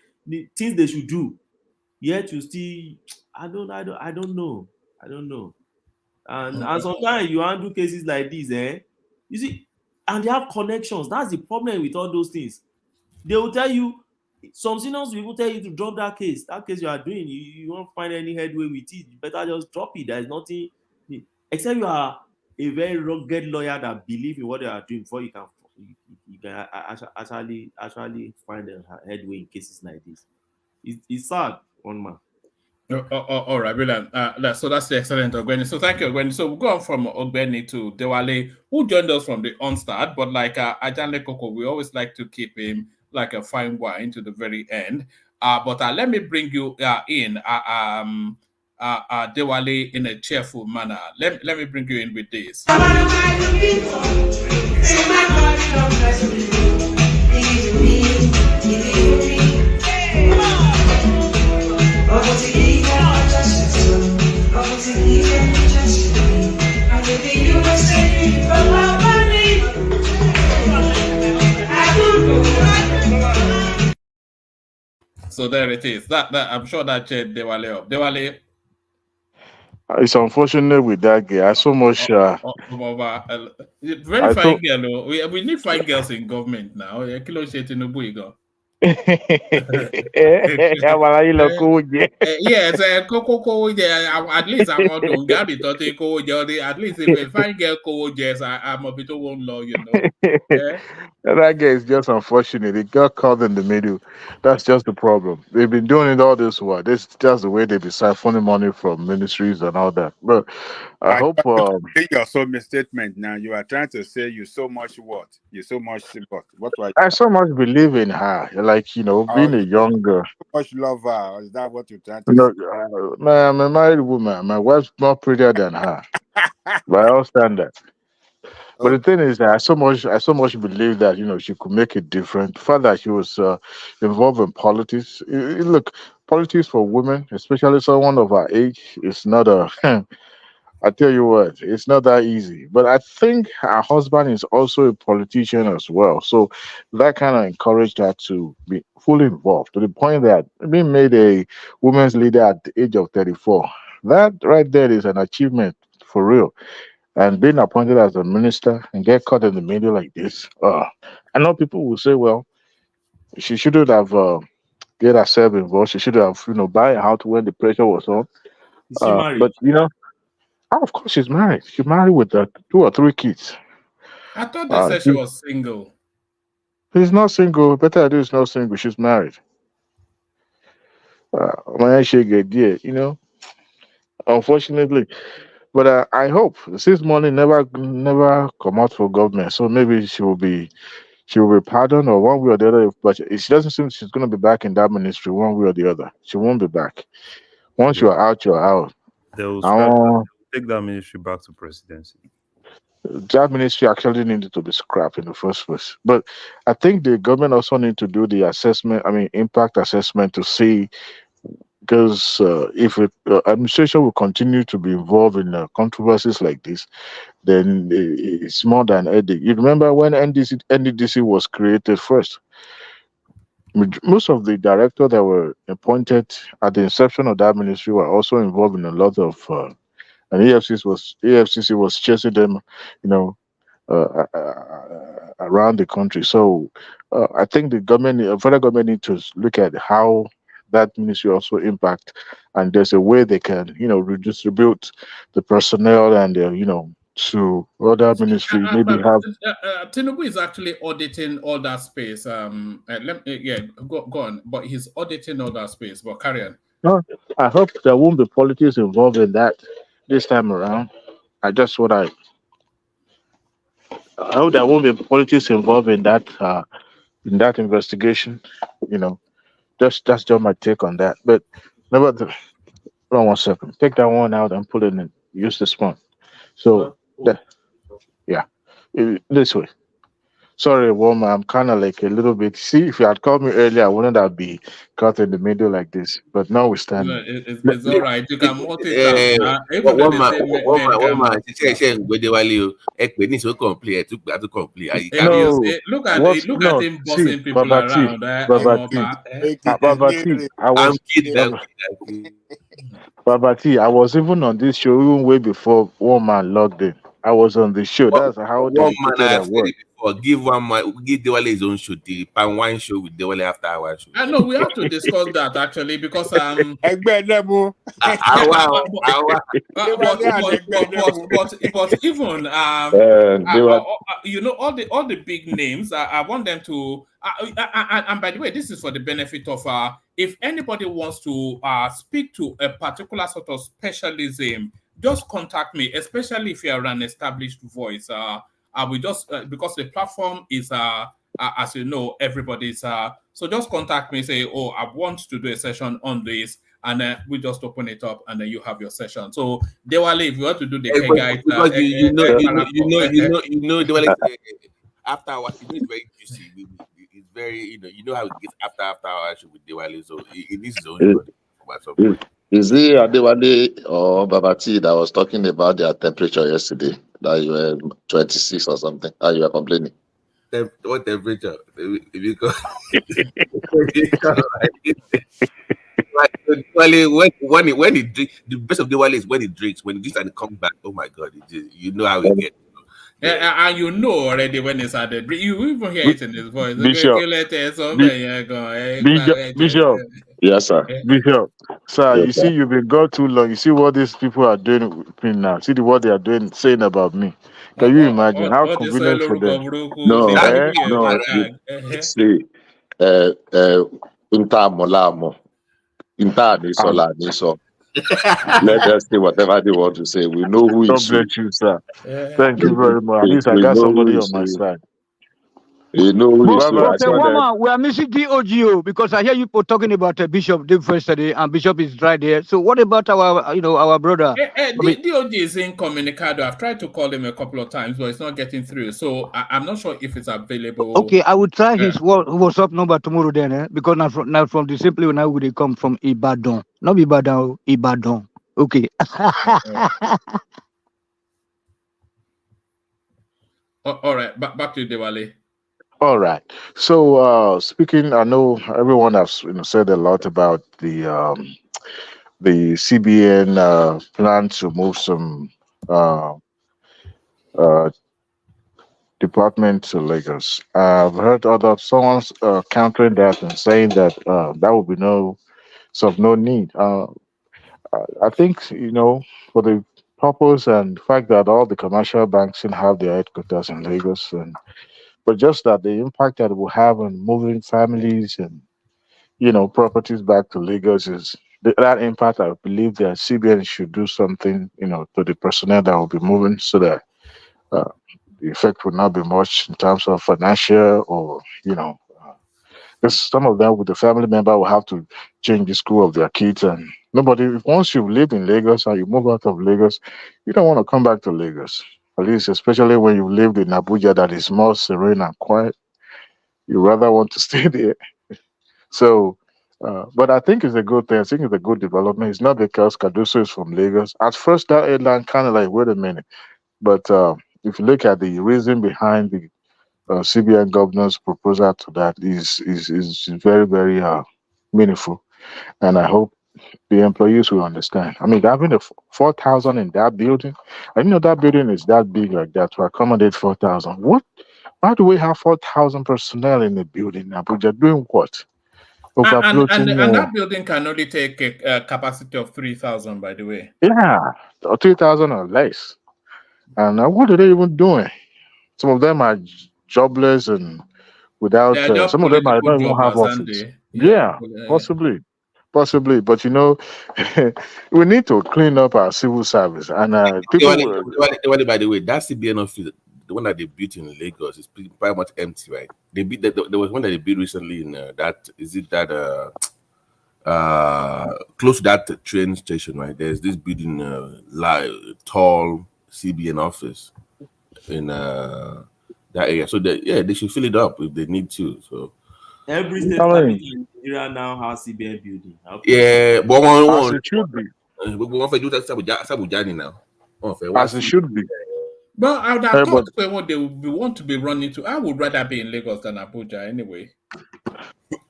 things they should do. Yet you still, I don't know. And sometimes you handle cases like this, you see, and they have connections. That's the problem with all those things. They will tell you, some seniors will tell you to drop that case. That case you are doing, you won't find any headway with it. You better just drop it. There's nothing, except you are a very rugged lawyer that believes in what they are doing before you can actually find a headway in cases like this. It's sad, one man. All right, brilliant. So that's the excellent Ogbeni. So thank you, Ogbeni. So we'll go on from Ogbeni to Dewale, who joined us from the onstart, but like Ajanle Koko, we always like to keep him like a fine wine to the very end. But let me bring you in, Dewale, in a cheerful manner. Let me bring you in with this. So there it is. That I'm sure that cheered Dewale up. Dewale. It's unfortunate with that guy. I so much. Very I fine so. girl. Oh. We need fine girls in government now. Kilo ṣe Tinubu igo. Yes, Koko, at least I'm not doing Gabby Totti Ko Jody. At least if a fine girl Ko Jess, I'm a bit of one law, you know. Yeah. That guy is just unfortunate. He got caught in the middle. That's just the problem. They've been doing it all this while. This is just the way they be siphoning money from ministries and all that. But I I hope. think your so misstatement now. You are trying to say you so much what? You so much what were I you? so much believe in her. Like, Oh, being a younger. so much love her. Is that what you're trying to No, say? I'm a married woman. My wife's more prettier than her by all standards. But the Okay. thing is that I so much believe that she could make a difference. The fact that she was involved in politics. Look, politics for women, especially someone of her age, is not a. I tell you what, it's not that easy. But I think her husband is also a politician as well, so that kind of encouraged her to be fully involved to the point that being made a women's leader at the age of 34. That right there is an achievement for real, and being appointed as a minister and get caught in the middle like this. I know people will say, well, she shouldn't have get herself involved. She should have, buy out when the pressure was on. Is she married? But of course she's married. She's married with 2 or 3 kids. I thought they said she was single. She's not single. Better I do is not single. She's married. My she get there, unfortunately. But I hope since money never come out for government, so maybe she will be pardoned or one way or the other. But she doesn't seem she's going to be back in that ministry one way or the other. She won't be back. Once They, you're out, you're out. they will I scrap. want Take that ministry back to presidency. that ministry actually needed to be scrapped in the first place. But I think the government also need to do the assessment. I mean, impact assessment to see because if administration will continue to be involved in controversies like this, then it's more than headache. You remember when NDDC was created first? Most of the directors that were appointed at the inception of that ministry were also involved in a lot of, and EFCC was chasing them, you know, around the country. So I think the federal government need to look at how that ministry also impact, and there's a way they can, redistribute the personnel and to other ministry. Maybe But have. Tinubu is actually auditing all that space. Go on. But he's auditing all that space. But carry on. No, I hope there won't be politics involved in that this time around. I hope there won't be politics involved in that investigation. You know, that's just my take on that. But never. Hold on 1 second. Take that one out and put it in. Use this one. So that, yeah, this way. Sorry, woman. I'm kind of like a little bit. See, if you had called me earlier, I wouldn't have be caught in the middle like this. But notwithstanding, It's all right. You can multitask. Even though they say men can multitask. no. Look What's at no? him See, bossing people Baba T, around. Baba T, Baba T. Baba T. I was even on this show even way before one man logged in. I was on the show. That's how One man dedicated I I've said was. it before. Give Dewale his own show, the pan wine show with Dewale after our show. I know we have to discuss that actually because but even all the big names, I want them to and by the way, this is for the benefit of if anybody wants to speak to a particular sort of specialism, just contact me, especially if you are an established voice. I will just because the platform is as you know, everybody's so just contact me, say, oh, I want to do a session on this, and then we just open it up, and then you have your session. So Dewale, if you want to do the guide, because Dewale after our show is very juicy. It's very how it gets after our show with Dewale, so it needs his own show at some point. Is it Adewale or Babati that was talking about their temperature yesterday? That you were 26 or something. How you were complaining? What temperature? Because when he drink, the best of the Wale is when he drinks. When he drinks and he comes back, oh my God, you know how he gets. Yeah, and you know already when it's at the you even hear it in his voice. Bishop, Bishop, Yes, sir. Bishop, sir, Yes, you sir. see, you've been gone too long. You see what these people are doing with me now. See what they are doing, saying about me. Can you imagine how What they say, convenient for them? No, Eh? no. See, Inta Molamo, Inta Um, Nisola Niso. Let them say whatever they want to say. We know who God is who. bless you, sir. Thank you We, very much. At we, least I we got know who somebody on is my who. side. We know who is But who. I okay, saw one that. more. We are missing DOGO because I hear you people talking about Bishop Dave yesterday, and Bishop is right there. So what about our brother? DOG is incommunicado. I've tried to call him a couple of times, but it's not getting through. So I'm not sure if it's available. Okay, I will try his WhatsApp number tomorrow then, because now from the simply now we come from Ibadan, not Ibadan, Ibadan. Okay. All right, back to Diwali. All right. So speaking, I know everyone has said a lot about the CBN plan to move some uh, department to Lagos. I've heard someone's countering that and saying that that would be no need. I think for the purpose and fact that all the commercial banks have their headquarters in Lagos, but just that the impact that it will have on moving families and properties back to Lagos is that impact. I believe that CBN should do something to the personnel that will be moving so that uh, the effect would not be much in terms of financial or because some of them with the family member will have to change the school of their kids, and once you've lived in Lagos and you move out of Lagos, you don't want to come back to Lagos. At least, especially when you lived in Abuja, that is more serene and quiet. You rather want to stay there. So, but I think it's a good thing. I think it's a good development. It's not because Kaduso is from Lagos. At first, that airline kind of like, wait a minute. But if you look at the reason behind the CBN governor's proposal to that is very, very meaningful. And I hope the employees will understand. I mean, having 4,000 in that building, I didn't know that building is that big like that to accommodate 4,000. What? Why do we have 4,000 personnel in the building in Abuja doing what? And that building can only take a capacity of 3,000, by the way. Yeah, or 3,000 or less. And what are they even doing? Some of them are jobless and without. They are just Some of them might political not even have jobbers, aren't office. they? Yeah, possibly. But we need to clean up our civil service and people. By the way, that CBN office, the one that they built in Lagos, is pretty much empty, right? They built there was one that they built recently in close to that train station, right? There's this building, tall CBN office in that area. So they should fill it up if they need to. So every state capital in Nigeria now has CBN building. Yeah, but as it should be. Now. As it should be. But I would have thought what they would want to be running to. I would rather be in Lagos than Abuja anyway.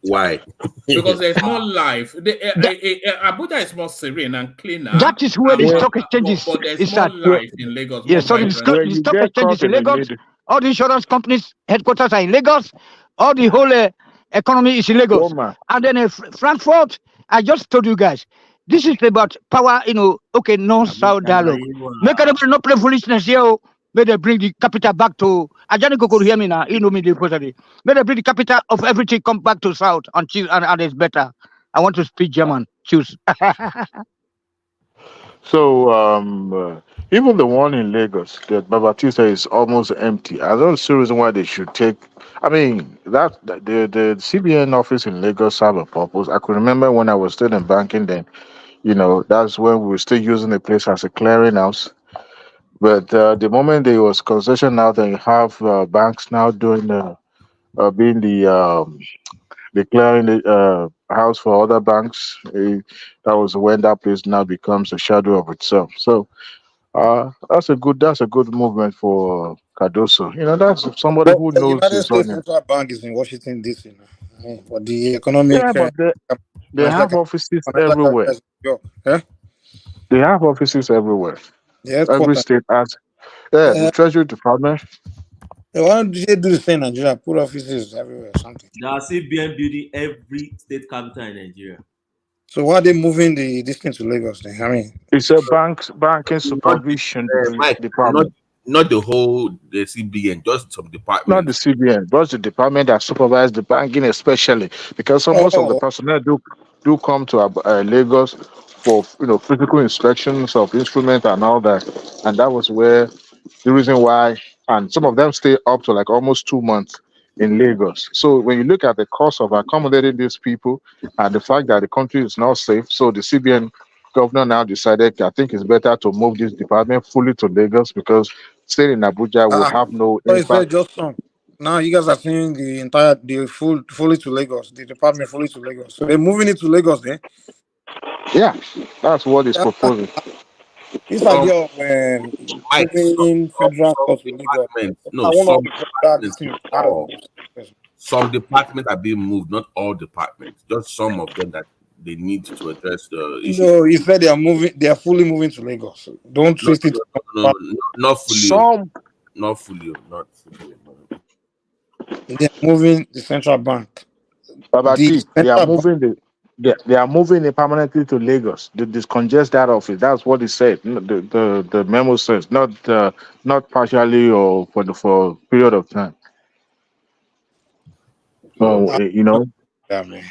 Why? Because there's more life. Abuja is more serene and cleaner. That is where the stock exchanges but there's is more at. life in Lagos. Yes, so the stock exchanges in Lagos. All the insurance companies' headquarters are in Lagos. All the whole economy is in Lagos. And then Frankfurt, I just told you guys, this is about power, north-south dialogue. Make everybody not play foolishness here. May they bring the capital back to. Ajani could hear me now. You know me, the May they bring the capital of everything come back to south and choose, and it's better. I want to speak German. Choose. So even the one in Lagos that Babatista is almost empty. I don't see a reason why they should take. I mean that the CBN office in Lagos have a purpose. I could remember when I was still in banking then. That's when we were still using the place as a clearinghouse. But the moment there was concession now, then you have banks now doing being the clearing house for other banks. That was when that place now becomes a shadow of itself. So that's a good movement for Cardoso. That's somebody who The knows United his States running. Central Bank is in Washington D.C. now. But the economic. Yeah, but They have offices everywhere. They have offices everywhere. Every state has. Yeah, the Treasury Department. Why don't they do the same in Nigeria? Put offices everywhere or something. There are CBN building every state capital in Nigeria. So why are they moving this thing to Lagos then? I mean, It's a banking supervision Mike, department. not the whole the CBN, just some Not department. the CBN, but the department that supervises the banking, especially because most of the personnel do come to Lagos for physical inspections of instruments and all that, and that was where the reason why, and some of them stay up to like almost 2 months in Lagos. So when you look at the cost of accommodating these people and the fact that the country is not safe, so the CBN governor now decided, I think it's better to move this department fully to Lagos because staying in Abuja will have no so it's impact. just some. Now you guys are seeing the fully to Lagos, the department fully to Lagos. So they're moving it to Lagos then. Yeah, that's what is proposing. This idea of moving federal court to Lagos. Some departments are being moved, not all departments, just some of them that they need to address the issue. No, he said they are fully moving to Lagos. Don't twist it. No, not fully. Not fully. They are moving the central bank. They are moving it permanently to Lagos. They discongest that office. That's what he said. The memo says not partially or for a period of time. So Yeah, man.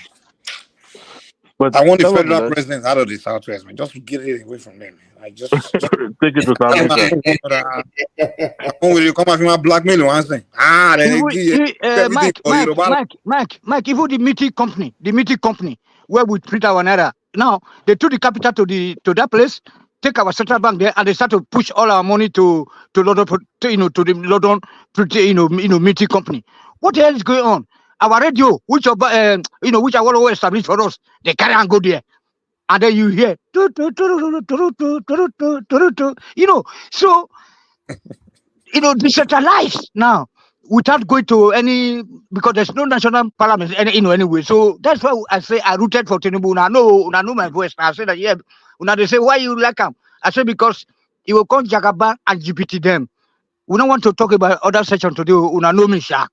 But I want the federal president out of the Southwest, man. Just get it away from them, man. I just take it to Southwest. When will you come after my blackmail or anything? Mike, even the meeting company where we treat our naira. Now they took the capital to that place, take our central bank there, and they start to push all our money to London, to the London, meeting company. What the hell is going on? Our radio, which I want to establish for us, they carry and go there, and then you hear, so decentralized now without going to any, because there's no national parliament anyway. So that's why I say I rooted for Tinubu. I know my voice. I say that they say why you like him. I say because he will come Jagaba and GPT them. We don't want to talk about other section today. Una know me, sha.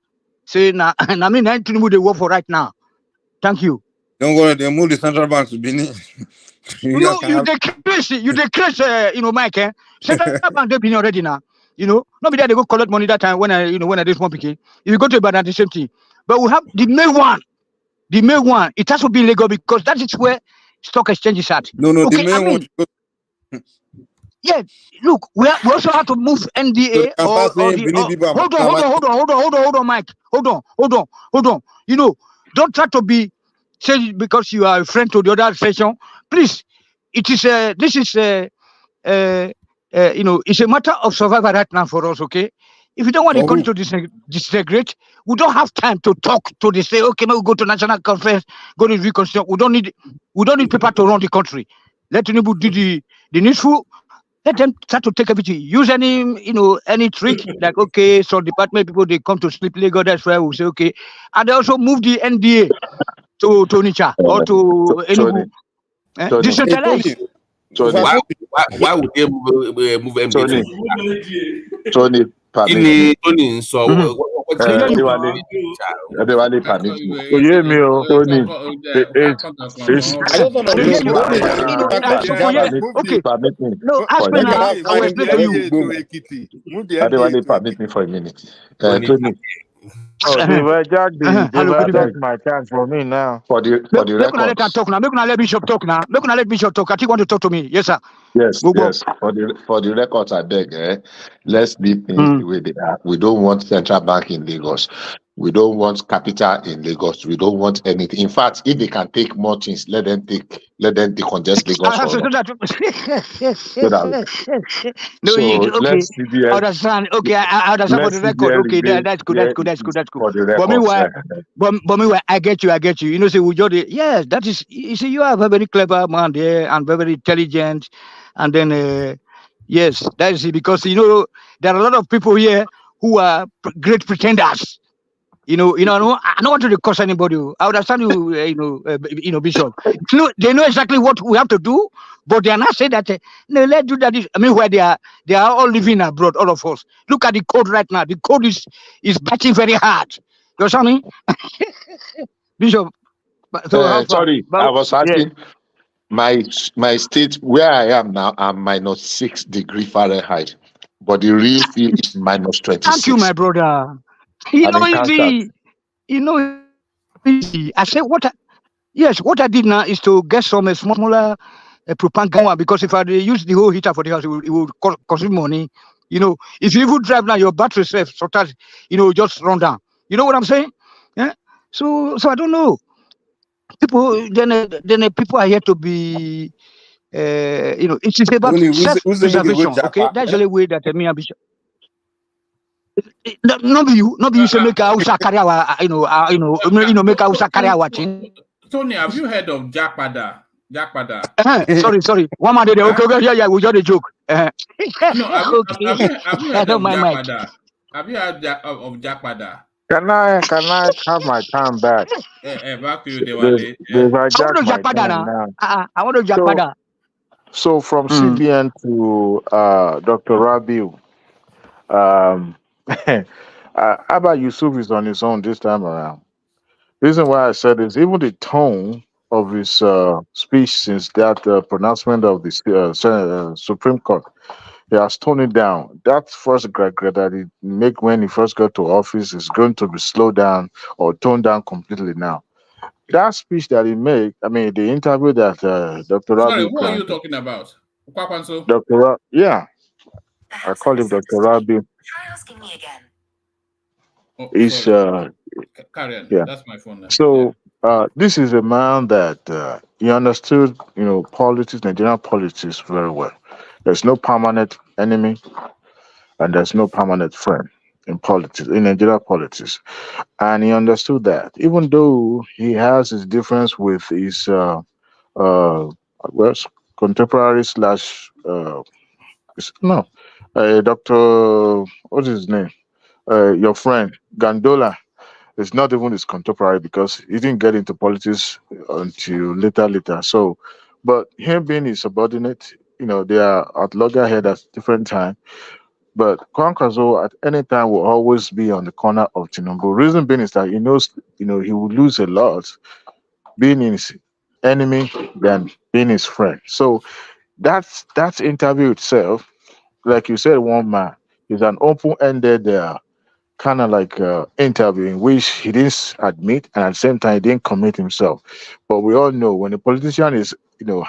Say na me na Tinubu they work for right now. Thank you. Don't worry, they move the central bank to Benin. You decrease, Mike. Central bank they Benin already now. Not be there they go collect money that time when I did one picking. If you go to Ibadan, the same thing. But we have the main one. The main one. It has to be legal because that is where stock exchange is at. No, okay, the main one. Yeah, look, we also have to move NDA hold on, Mike. Hold on. Don't try to be say because you are a friend to the other section. Please, it is it's a matter of survival right now for us, okay? If you don't want the country to disintegrate, we don't have time to talk to the say, okay, we'll go to national conference, go to reconstruct. We don't need people to run the country. Let Tinubu do the needful. Let them start to take everything. Use any trick, like, okay, so department people, they come to sleep Lagos, that's why we say, okay. And they also move the NDA to Onitsha or to Enugu. Decentralized. Why would they move NDA? Tony, Tony, so everybody permit me. You hear me, Tony? Okay. No, ask me now. I will explain to you. Everybody permit me for a minute. Tony. They were jacked my chance for me now. For the record. Let Bishop talk now. Let Bishop talk. I think want to talk to me. Yes, sir. Yes. For the records, I beg. Let's leave things the way they are. We don't want central bank in Lagos. We don't want capital in Lagos. We don't want anything. In fact, if they can take more things, let them decongest Lagos. Let's understand. Okay, I understand for the record. Okay, that's good. But meanwhile, I get you. Say yes, that is. You see, you are a very clever man there and very intelligent, and then yes, that is it because there are a lot of people here who are great pretenders. I don't want to curse anybody. I understand Bishop. They know exactly what we have to do, but they are not saying that. No, let's do that. I mean, where they are all living abroad, all of us. Look at the code right now. The code is biting very hard. You understand me, Bishop? So how far? Sorry, But, I was yeah. asking my state where I am now. I'm -6 degrees Fahrenheit, but the real feel is Thank you, -26. my brother. I'm in Kansas. Easy. I said yes, what I did now is to get some smaller propane because if I use the whole heater for the house, it will consume money. If you even drive now, your battery safe sometimes, just run down. You know what I'm saying? Yeah. So I don't know. People people are here to be, it is about Only who's the make self-preservation. go Okay, japa? that's the only way that me and Bishop. No be you say make Hausa carry our, make Hausa carry our thing. Tony, have you heard of Jakpada? Jakpada. Sorry. One man did okay, yeah, we just a joke. No, Okay. have you I heard don't of mind Mike. Jakpada? Have you heard of Jakpada? Can I have my time back? Back to you, They've Dewale. I want hijacked to my Japada time now. now. I want to So Japada. so from Mm. CBN to Dr. Rabiu, Abba Yusuf is on his own this time around. Reason why I said is even the tone of his speech since that pronouncement of the Supreme Court, he has toned it down. That first regret that he make when he first got to office is going to be slowed down or toned down completely now. That speech that he made, I mean, the interview that Dr. Sorry, Rabi who are you granted, talking about? Kwakwanso? Yeah, I call him Dr. Rabi. Try asking me again. Oh, Is sorry. Carry on. yeah. That's my phone now. So this is a man that he understood, politics, Nigerian politics very well. There's no permanent enemy and there's no permanent friend in politics, in Nigerian politics, and he understood that. Even though he has his difference with his uh, well, contemporary slash no, Doctor, what is his name? Your friend Gandola. It's not even his contemporary because he didn't get into politics until later. So, but him being his subordinate, they are at loggerhead at different time. But Kwankwaso at any time will always be on the corner of Tinubu. Reason being is that he knows, he will lose a lot being his enemy than being his friend. So that interview itself, like you said, one man is an open-ended kind of like interview in which he didn't admit and at the same time he didn't commit himself. But we all know when a politician is, uh,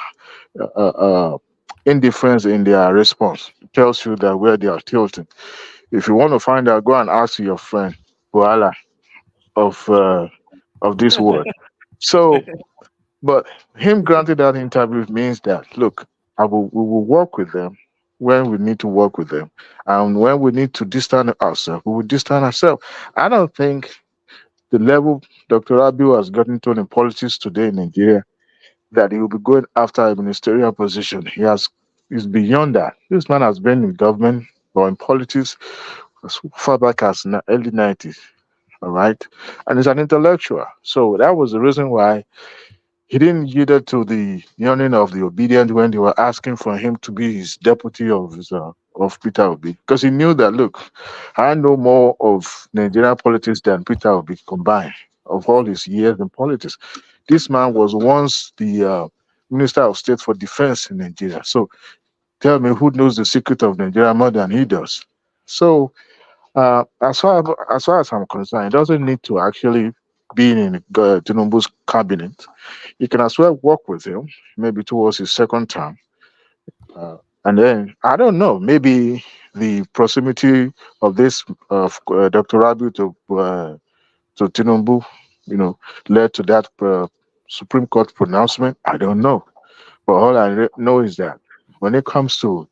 uh, uh, indifference in their response, it tells you that where they are tilting. If you want to find out, go and ask your friend Boala of this world. So, but him granting that interview means that look, we will work with them when we need to work with them, and when we need to distance ourselves, we will distance ourselves. I don't think the level Dr. Abiy has gotten to in politics today in Nigeria that he will be going after a ministerial position. He's beyond that. This man has been in government or in politics as far back as early 90s. All right. And he's an intellectual. So that was the reason why he didn't yield to the yearning of the obedient when they were asking for him to be his deputy of Peter Obi. Because he knew that, look, I know more of Nigerian politics than Peter Obi combined of all his years in politics. This man was once the Minister of State for Defense in Nigeria. So tell me who knows the secret of Nigeria more than he does. So as far as I'm concerned, it doesn't need to actually be in Tinubu's cabinet. You can as well work with him, maybe towards his second term. And then, I don't know, maybe the proximity of this of Dr. Rabi to Tinubu, led to that Supreme Court pronouncement. I don't know. But all I know is that when it comes to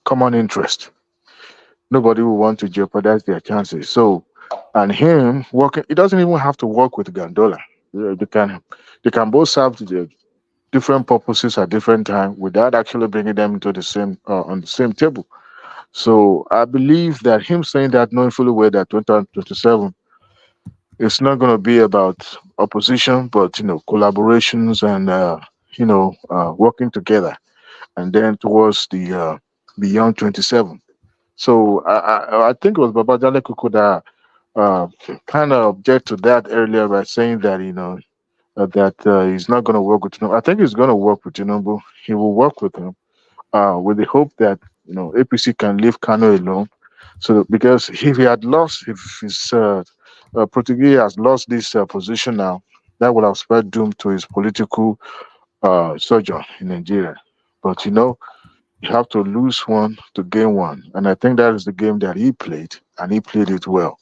common interest, nobody will want to jeopardize their chances. So, and him working, he doesn't even have to work with Gandola. They can both serve the different purposes at different times without actually bringing them into the same on the same table. So I believe that him saying that, knowing fully well that 2027, it's not going to be about opposition, but collaborations and working together, and then towards the beyond 27. So I think it was Babajale Kuku that kind of object to that earlier by saying that that he's not going to work with Tinubu. I think he's going to work with Tinubu. He will work with him with the hope that APC can leave Kano alone. So because if he had lost, if his Portuguese has lost this position now, that would have spelled doom to his political sojourn in Nigeria. But you have to lose one to gain one, and I think that is the game that he played, and he played it well.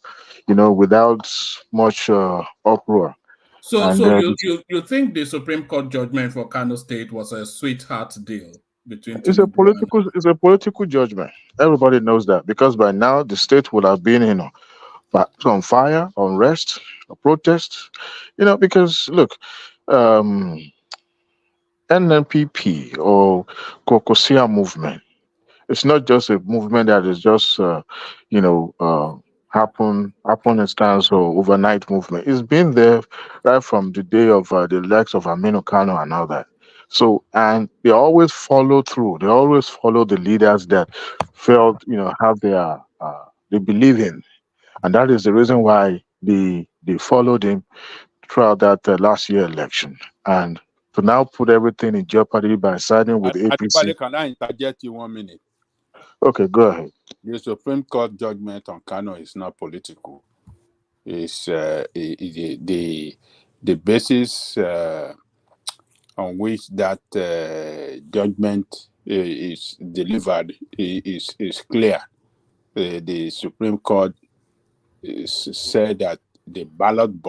Without much uproar. So, And so you think the Supreme Court judgment for Kano State was a sweetheart deal between it's a Tinubu and... political judgment. Everybody knows that because by now the state would have been on fire, unrest, protest. Because look, NNPP or Kokosia movement. It's not just a movement that is just happen and stands or overnight movement. It's been there right from the day of the likes of Aminu Kano and all that. So, and they always follow through. They always follow the leaders that felt have their they believe in, and that is the reason why they followed him throughout that last year election. And to now put everything in jeopardy by siding with APC. Can I interject you 1 minute? Okay, go ahead. The Supreme Court judgment on Kano is not political. It's the basis on which that judgment is delivered is clear. The Supreme Court said that the ballot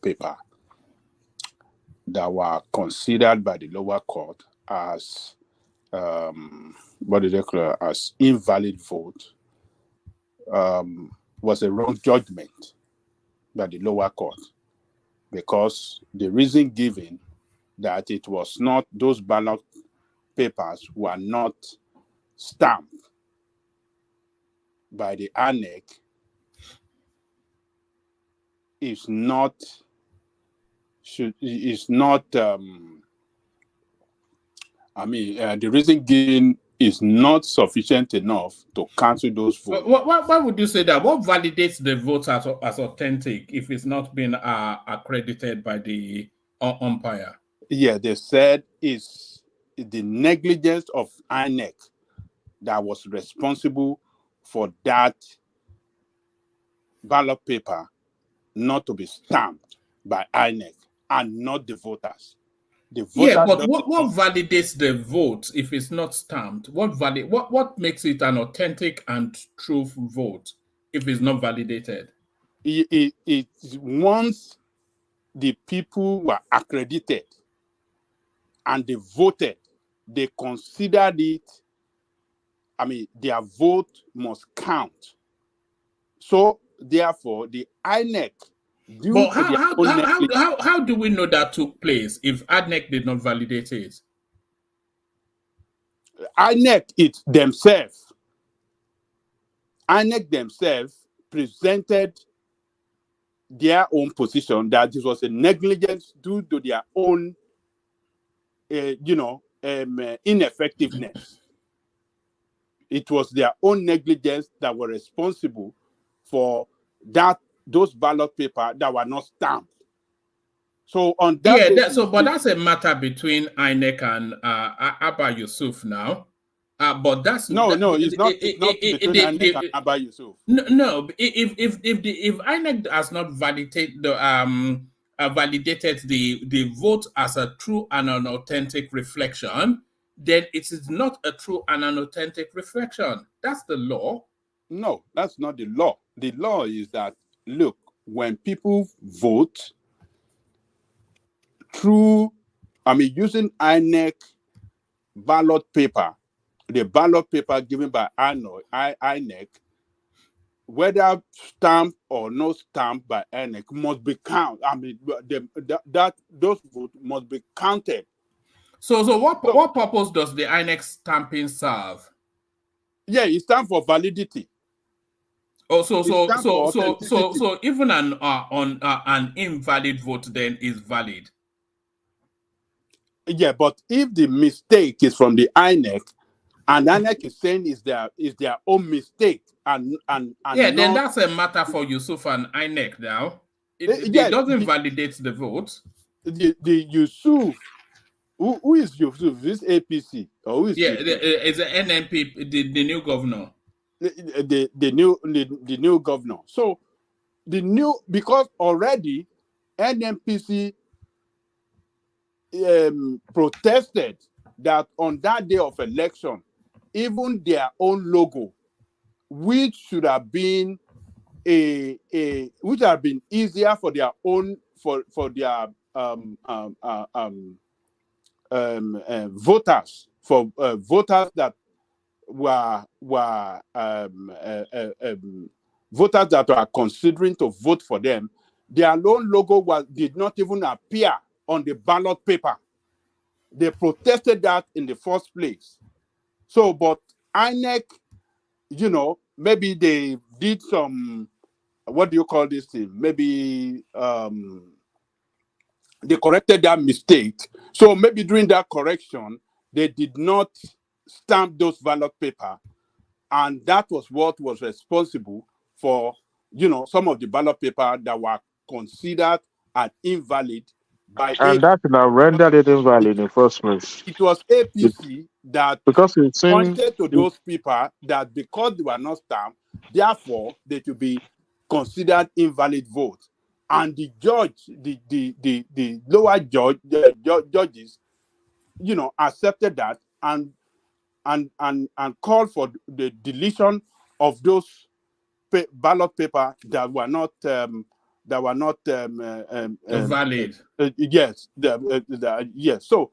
paper that were considered by the lower court as as invalid vote was a wrong judgment by the lower court, because the reason given that it was not, those ballot papers were not stamped by the INEC is not the reason given is not sufficient enough to cancel those votes. Why would you say that? What validates the votes as authentic if it's not been accredited by the umpire? Yeah, they said it's the negligence of INEC that was responsible for that ballot paper not to be stamped by INEC and not the voters. The voters, yeah, but what validates the vote if it's not stamped? What makes it an authentic and true vote if it's not validated? It once the people were accredited and they voted, they considered it. Their vote must count. So therefore, the INEC. But how do we know that took place if INEC did not validate it? INEC themselves presented their own position that this was a negligence due to their own, ineffectiveness. It was their own negligence that were responsible for those ballot papers that were not stamped. So on that, but that's a matter between INEC and Abba Yusuf now. But that's it's not between INEC and Abba Yusuf. No, if INEC has not validated the vote as a true and an authentic reflection, then it is not a true and an authentic reflection. That's the law. No, that's not the law. The law is that, look, when people vote through, using INEC ballot paper, the ballot paper given by INEC, whether stamped or not stamped by INEC, must be counted. Those votes must be counted. So what purpose does the INEC stamping serve? Yeah, it stands for validity. Oh, so even an invalid vote then is valid. Yeah, but if the mistake is from the INEC, and INEC is saying is their own mistake, and yeah, then not, that's a matter for Yusuf and INEC now. It yes, doesn't validate the vote. The Yusuf, who is Yusuf? This APC or who is Yeah, Yusuf? it's the NNP, the new governor. The new governor. So the new, because already NNPC protested that on that day of election, even their own logo, which should have been which have been easier for their own for their voters, for voters that were voters that are considering to vote for them, their own logo did not even appear on the ballot paper. They protested that in the first place. So, but INEC, maybe they did some, what do you call this thing? Maybe they corrected that mistake. So maybe during that correction, they did not stamp those ballot paper. And that was what was responsible for, some of the ballot paper that were considered as invalid by And that now rendered it invalid in the first place. It was APC that because it's pointed to those people that because they were not stamped, therefore they should be considered invalid votes. And the judge, the lower judge, judges, accepted that and called for the deletion of those ballot paper that were not valid. Yes, yes. So,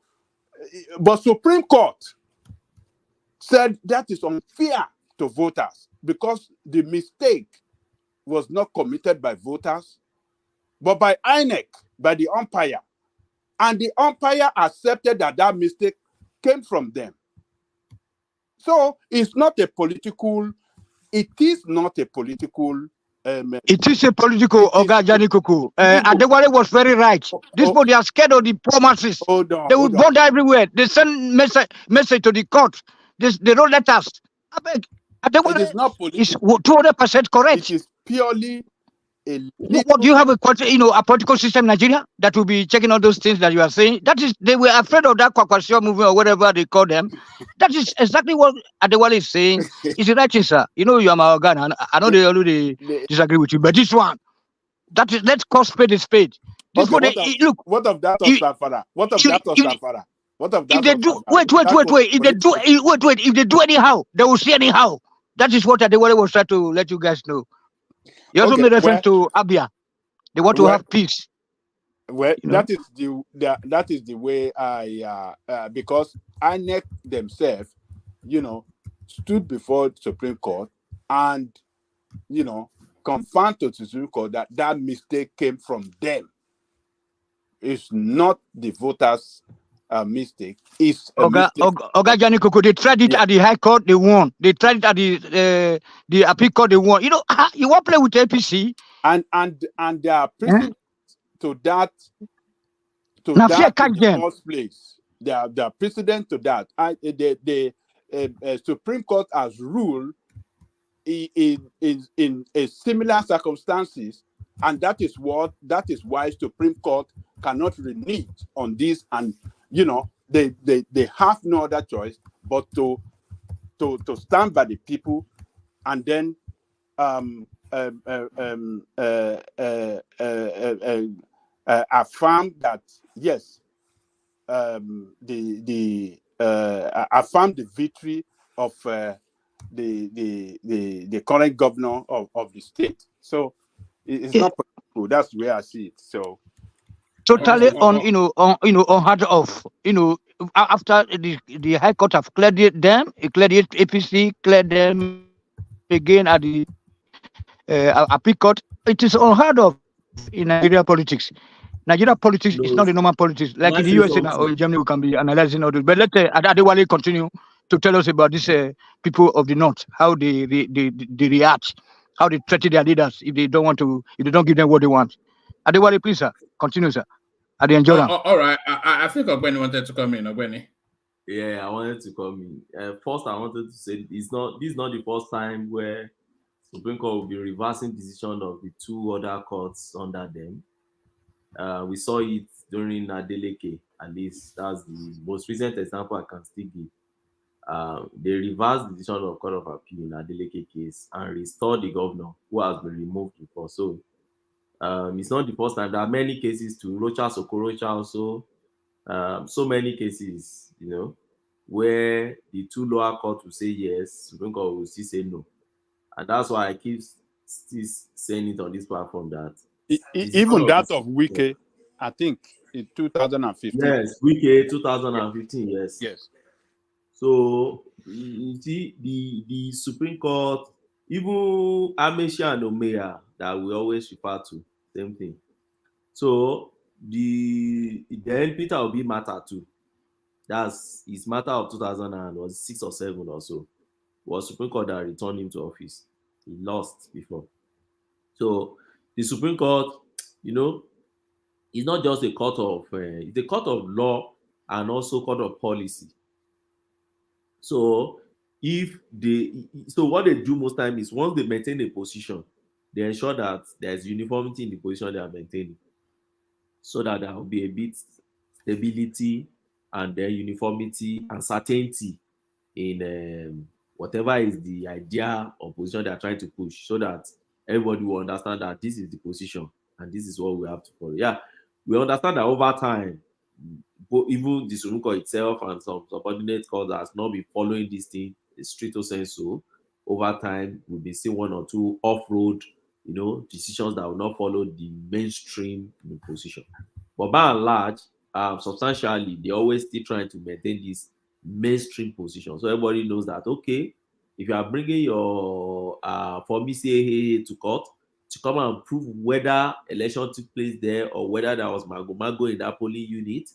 but Supreme Court said that is unfair to voters because the mistake was not committed by voters, but by INEC, by the umpire. And the umpire accepted that mistake came from them. So it's not a political, it is not a political. It is a political, Oga Janikuku. Adewale was very right. These people, they are scared of the promises. They will bond everywhere. They send message to the court. They don't let us. Adewale is 200% correct. It is purely what do you have a political system in Nigeria that will be checking all those things that you are saying? That is, they were afraid of that Kwakwasio movement or whatever they call them. That is exactly what Adewale is saying. Is the right thing, sir? You are my organ, and I know they already disagree with you, but this one, that is, let's call spade a spade. This one, look. What of that of Safara? What of that of Safara? What of that? If they do, wait. If they do, wait. If they do anyhow, they will see anyhow. That is what Adewale was trying to let you guys know. You also made reference to Abia. They want to have peace. Well, that is the way I because INEC themselves, stood before the Supreme Court and confirmed to the Supreme Court that mistake came from them. It's not the voters' mistake. It's a mistake. Oga Janikuku, they tried it at the High Court, they won. They tried it at the Appeal Court, they won. You want to play with APC, and they are precedent to that. To that in the first place, they are precedent to that. The Supreme Court has ruled in a similar circumstances, and that is why Supreme Court cannot renege on this, and they have no other choice but to stand by the people and then affirm that yes, affirm the victory of the current governor of the state. So it's not political. That's the way I see it. So totally unheard of. After the High Court have cleared them, it cleared it, APC cleared them again at the Appeal Court. It is unheard of in Nigeria politics. Nigeria politics is not the normal politics like in the USA or Germany. We can be analyzing all this. But let Adewale continue. to tell us about these people of the north, how they react, how they threaten their leaders if they don't want to, if they don't give them what they want. Adewale, please, sir, continue, sir. I enjoy them. All right. I think Ogweni wanted to come in. Ogweni. Yeah, I wanted to come in. First, I wanted to say this is not the first time where Supreme Court will be reversing decision of the two other courts under them. We saw it during Adeleke, at least that's the most recent example I can still give. They reversed the decision of Court of Appeal in Adeleke case and restored the governor who has been removed before. So it's not the first time. There are many cases to Rocha Sokorocha also. So many cases, where the two lower courts will say yes, Supreme Court will still say no. And that's why I keep still saying it on this platform that even that of Wike, I think in 2015. Yes, Wike 2015, yes. Yes. So you see the Supreme Court, even Amesia and Omeya that we always refer to, same thing. So then Peter Obi matter too. That's his matter of 2006 or 7 or so. Was Supreme Court that returned him to office. He lost before. So the Supreme Court, it's not just a court of it's a court of law and also court of policy. So what they do most time is once they maintain a position, they ensure that there's uniformity in the position they are maintaining, so that there will be a bit stability and then uniformity and certainty in whatever is the idea or position they are trying to push, so that everybody will understand that this is the position and this is what we have to follow. Yeah, we understand that over time, even the Supreme Court itself and some subordinate courts has not been following this thing in stricto sensu. Over time, we'll be seeing one or two off-road, decisions that will not follow the mainstream position. But by and large, substantially, they're always still trying to maintain this mainstream position. So everybody knows that, okay, if you are bringing your for MCAA to court to come and prove whether election took place there or whether there was mago in that polling unit,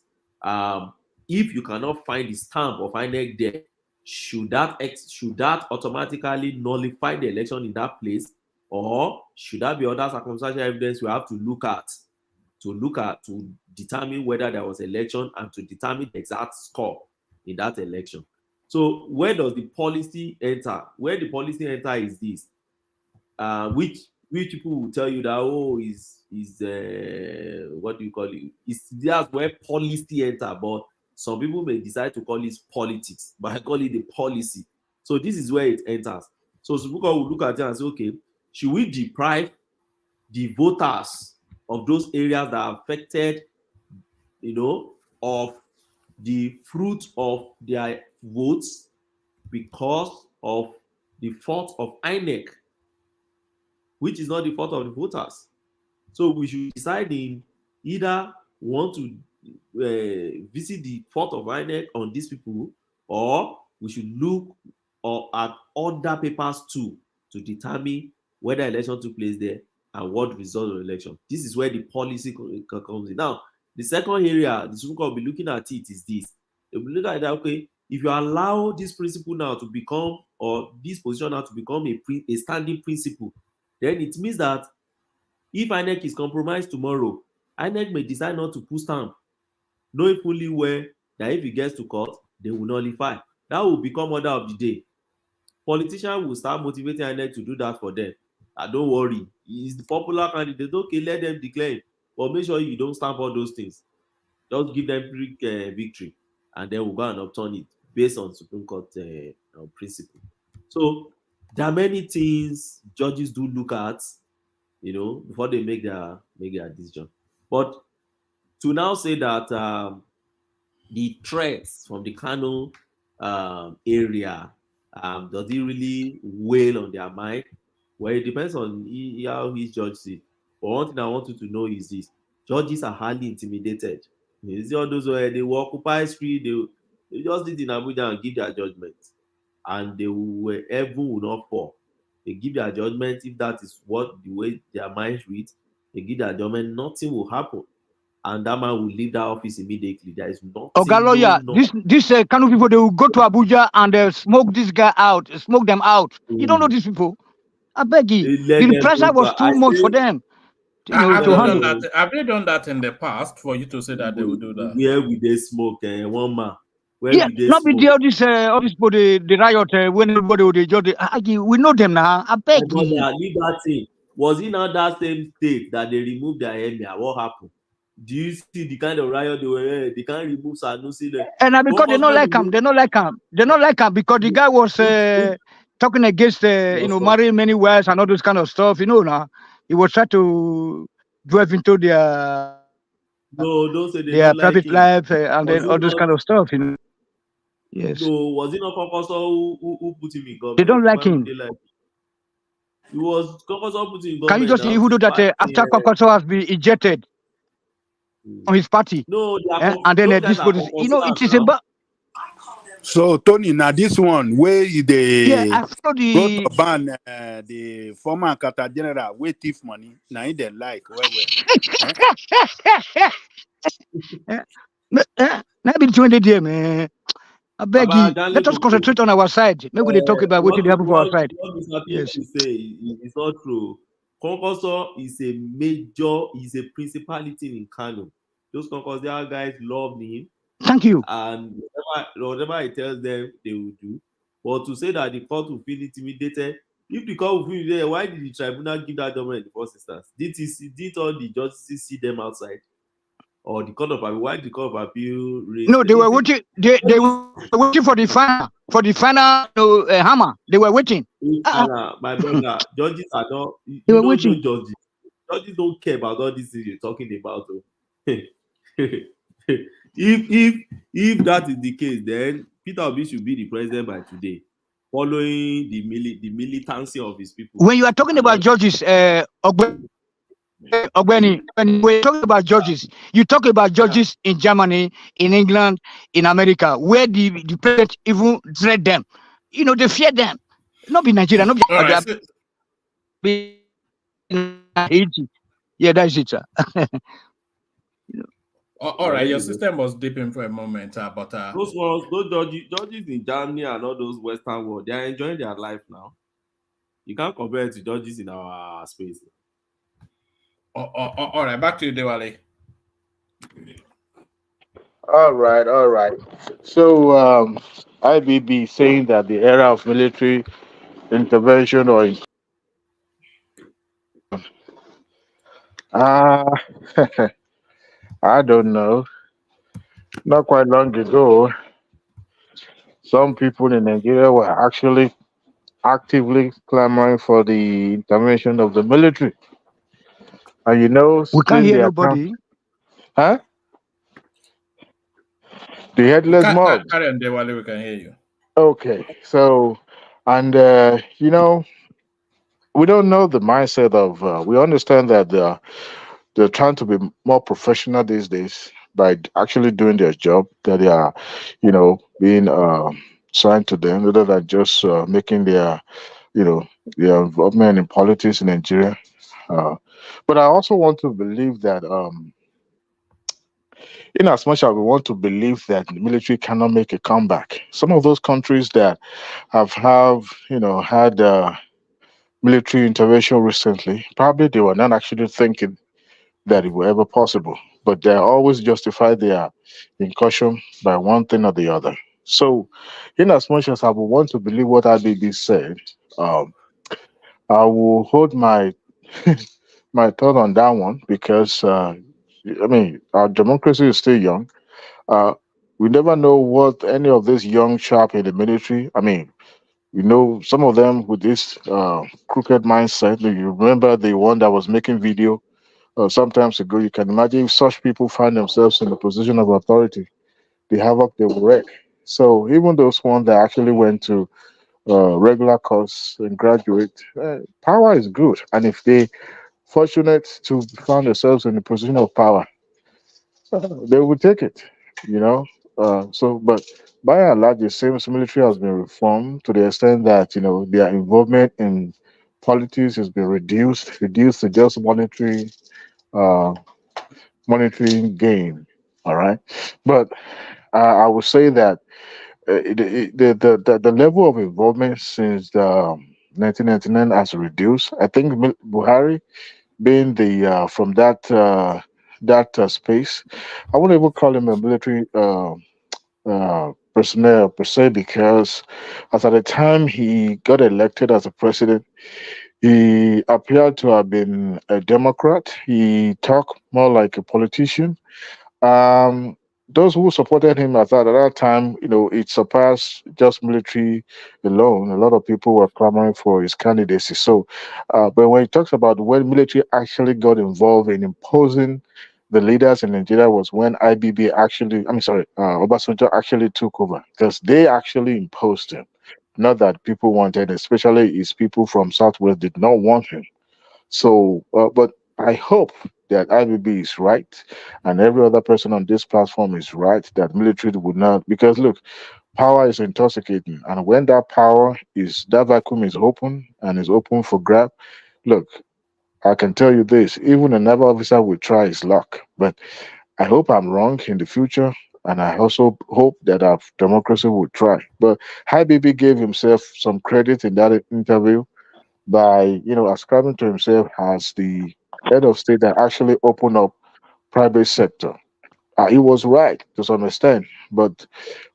if you cannot find the stamp of INEC there, should that automatically nullify the election in that place, or should that be other circumstantial evidence we have to look at to determine whether there was election and to determine the exact score in that election? So where does the policy enter? Where the policy enter is this, which people will tell you that is what do you call it? That's where policy enter, but some people may decide to call it politics, but I call it the policy. So this is where it enters. So Supreme Court will look at it and say, okay, should we deprive the voters of those areas that are affected, of the fruit of their votes because of the fault of INEC, which is not the fault of the voters? So we should decide in either want to visit the fault of INEC on these people, or we should look at other papers too to determine whether election took place there and what result of the election. This is where the policy comes in. Now, the second area the Supreme Court will be looking at it is this. They will look at that, okay, if you allow this principle now to become, or this position now to become a standing principle, then it means that if INEC is compromised tomorrow, INEC may decide not to put stamp, knowing fully well that if it gets to court, they will nullify. That will become order of the day. Politicians will start motivating INEC to do that for them. Don't worry, he's the popular candidate. Okay, let them declare, but make sure you don't stamp all those things. Just give them victory, and then we'll go and overturn it based on Supreme Court principle. So there are many things judges do look at, before they make their decision. But to now say that the threats from the Kano area, does it really weigh on their mind? Well, it depends on how each judge sees. But one thing I want you to know is this: judges are highly intimidated. You see all those where they will occupy street, they just sit in Abuja and give their judgment, and they will heaven will not fall. They give their judgment. If that is what the way their minds read, they give their judgment, nothing will happen. and that man will leave that office immediately. There is Oga nothing, lawyer, this Kano people, they will go to Abuja and smoke this guy out, smoke them out. You don't know these people. I beg you. let The them pressure go was to. too much for them, Have to they done handle. that? Have they done that in the past for you to say that they will do that? Where will they smoke? One man. Where Yeah, will they not be smoke? all this people the riot when everybody would just we know them now. I My beg brother, you. leave that thing. Was it not that same state that they removed their emir? What happened? Do you see the kind of riot they were? They can't remove Sanusi there. And because they don't like him, they don't like him. They don't like him because the guy was talking against marrying many wives and all those kind of stuff. Now he was trying to drive into No, don't say they their don't like private him. life and Was then it all those not? kind of stuff. Yes, No, was it not Kokoso who put him in they government? don't like Why would him. they like him? It was Kokoso put him in Can you government just now even to do that fight. after Kokoso has been ejected from his party, No, and then those guys this are body, Kokosians it is now. about. So Tony, now this one where Yeah, they I follow go to the. ban the former Qatar general wey thief money. Now they like well. Eh? Not be 20 there, man. I beg Baba you. Dale Let us Koko. concentrate on our side. Maybe they talk about what they happen for our What side. Mr. Yes. People say is not true. Konkoso is a major, is a principality in Kano. Those Konkoso guys love him, Thank you. and whatever he tells them, they will do. But to say that the court will feel intimidated, if the court will feel intimidated, why did the tribunal give that document in the first instance? Did all the justices see them outside? Or the court of appeal? Why did the court of appeal raise No, them? they were waiting. They were waiting for the final. For the final hammer. They were waiting. My brother, judges are not. They You were don't know waiting. judges. Judges don't care about all these things you're talking about. If that is the case, then Peter Obi should be the president by today, following the militancy of his people. When you are talking about judges, Ogbeni, when we're talking about judges, you talk about judges in Germany, in England, in America, where the president even dread them. They fear them. Not be Nigeria, not All right. be Haiti. Yeah, that's it, sir. All right, your system was dipping for a moment, but those judges in Germany and all those Western world, they are enjoying their life now. You can't compare it to judges in our space. All right, back to you, Dewale. All right. So IBB saying that the era of military intervention uh, I don't know. Not quite long ago, some people in Nigeria were actually actively clamoring for the intervention of the military. And we can't still hear the account. nobody. Huh? The headless mob. Carry on, Dewale, we can hear you. Okay. So, and, we don't know the mindset of, we understand that they're trying to be more professional these days by actually doing their job that they are, being signed to them rather than just making their involvement in politics in Nigeria. But I also want to believe that, in as much as we want to believe that the military cannot make a comeback, some of those countries that had military intervention recently, probably they were not actually thinking that it were ever possible, but they always justify their incursion by one thing or the other. So, in as much as I would want to believe what IBB said, I will hold my my thought on that one because our democracy is still young. We never know what any of these young chap in the military. Some of them with this crooked mindset. You remember the one that was making video sometimes ago. You can imagine if such people find themselves in a position of authority, the havoc they will wreak. So even those ones that actually went to regular course and graduate, power is good. And if they fortunate to find themselves in a position of power, they will take it, you know. But by and large, it seems military has been reformed to the extent that their involvement in politics has been reduced to just monetary uh, monetary gain. All right, but I would say that the level of involvement since 1999 has reduced. I think Buhari being the from that space, I wouldn't even call him a military personnel per se, because as at the time he got elected as a president, he appeared to have been a Democrat. He talked more like a politician. um, those who supported him at that time, it surpassed just military alone. A lot of people were clamoring for his candidacy. So, but when he talks about when military actually got involved in imposing the leaders in Nigeria was when IBB actually, I'm sorry, Obasanjo actually took over, because they actually imposed him. Not that people wanted, especially his people from Southwest did not want him. So, but I hope that IBB is right, and every other person on this platform is right, that military would not, because look, power is intoxicating, and when that vacuum is open and is open for grab, look, I can tell you this: even a naval officer will try his luck. But I hope I'm wrong in the future, and I also hope that our democracy will try. But IBB gave himself some credit in that interview by ascribing to himself as the head of state that actually opened up private sector. He was right to some extent, but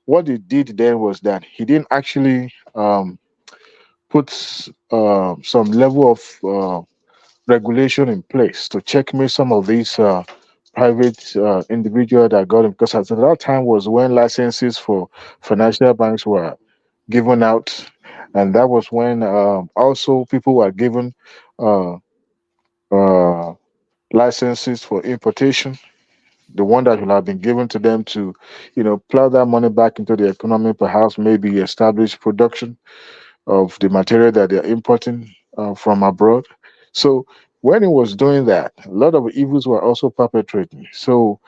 what he did then was that he didn't actually put some level of regulation in place to checkmate some of these private individual that got him. Because at that time was when licenses for financial banks were given out, and that was when also people were given uh, uh, licenses for importation, the one that will have been given to them to, plow that money back into the economy, perhaps maybe establish production of the material that they're importing from abroad. So when he was doing that, a lot of evils were also perpetrating. So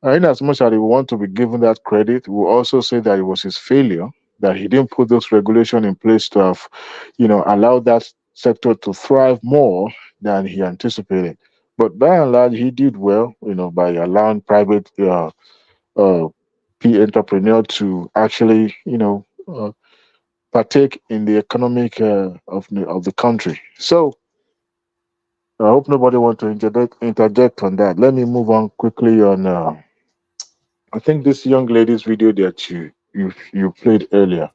in as much as we want to be given that credit, we also say that it was his failure that he didn't put those regulations in place to have, allowed that sector to thrive more than he anticipated. But by and large, he did well, by allowing private entrepreneur to actually, partake in the economic of the country. So I hope nobody want to interject on that. Let me move on quickly on. I think this young lady's video that you played earlier.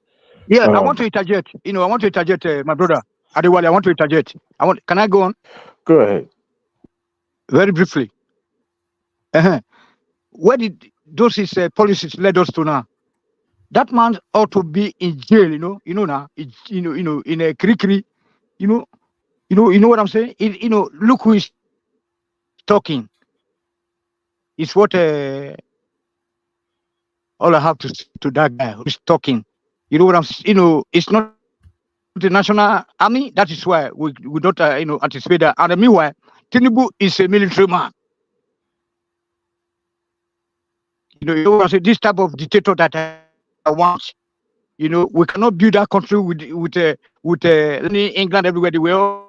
Yes, I want to interject. I want to interject, my brother Adewale. I want to interject. Can I go on? Go ahead. Very briefly. Where did those his policies led us to now? That man ought to be in jail. Now. In a krikri. You know what I'm saying? Look who is talking. It's what all I have to say to that guy who's talking. You know what I'm. It's not the national army. That is why we don't anticipate that. And meanwhile, Tinubu is a military man. You know what I'm saying? This type of dictator that I want. We cannot build that country with England everywhere. They will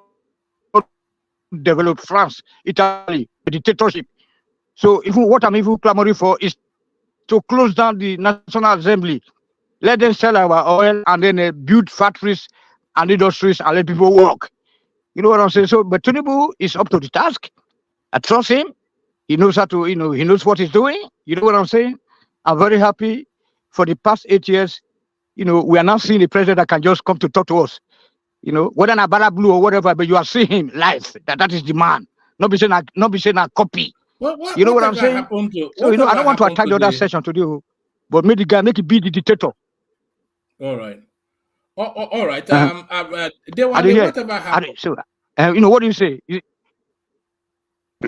develop France, Italy, dictatorship. So even what I'm even clamoring for is to close down the National Assembly. Let them sell our oil and then build factories and industries and let people work. You know what I'm saying? So, but Tinubu is up to the task. I trust him. He knows how to, he knows what he's doing. You know what I'm saying? I'm very happy for the past 8 years. We are now seeing a president that can just come to talk to us. Whether na Bala Blue or whatever, but you are seeing him live. That is the man. Not be saying a copy. You know what I'm Whatever saying? happened to So I don't want to attack the other the? session today, but make the guy make it be the dictator. All right. All right. I Dewale, hear. whatever happened? So what do you say?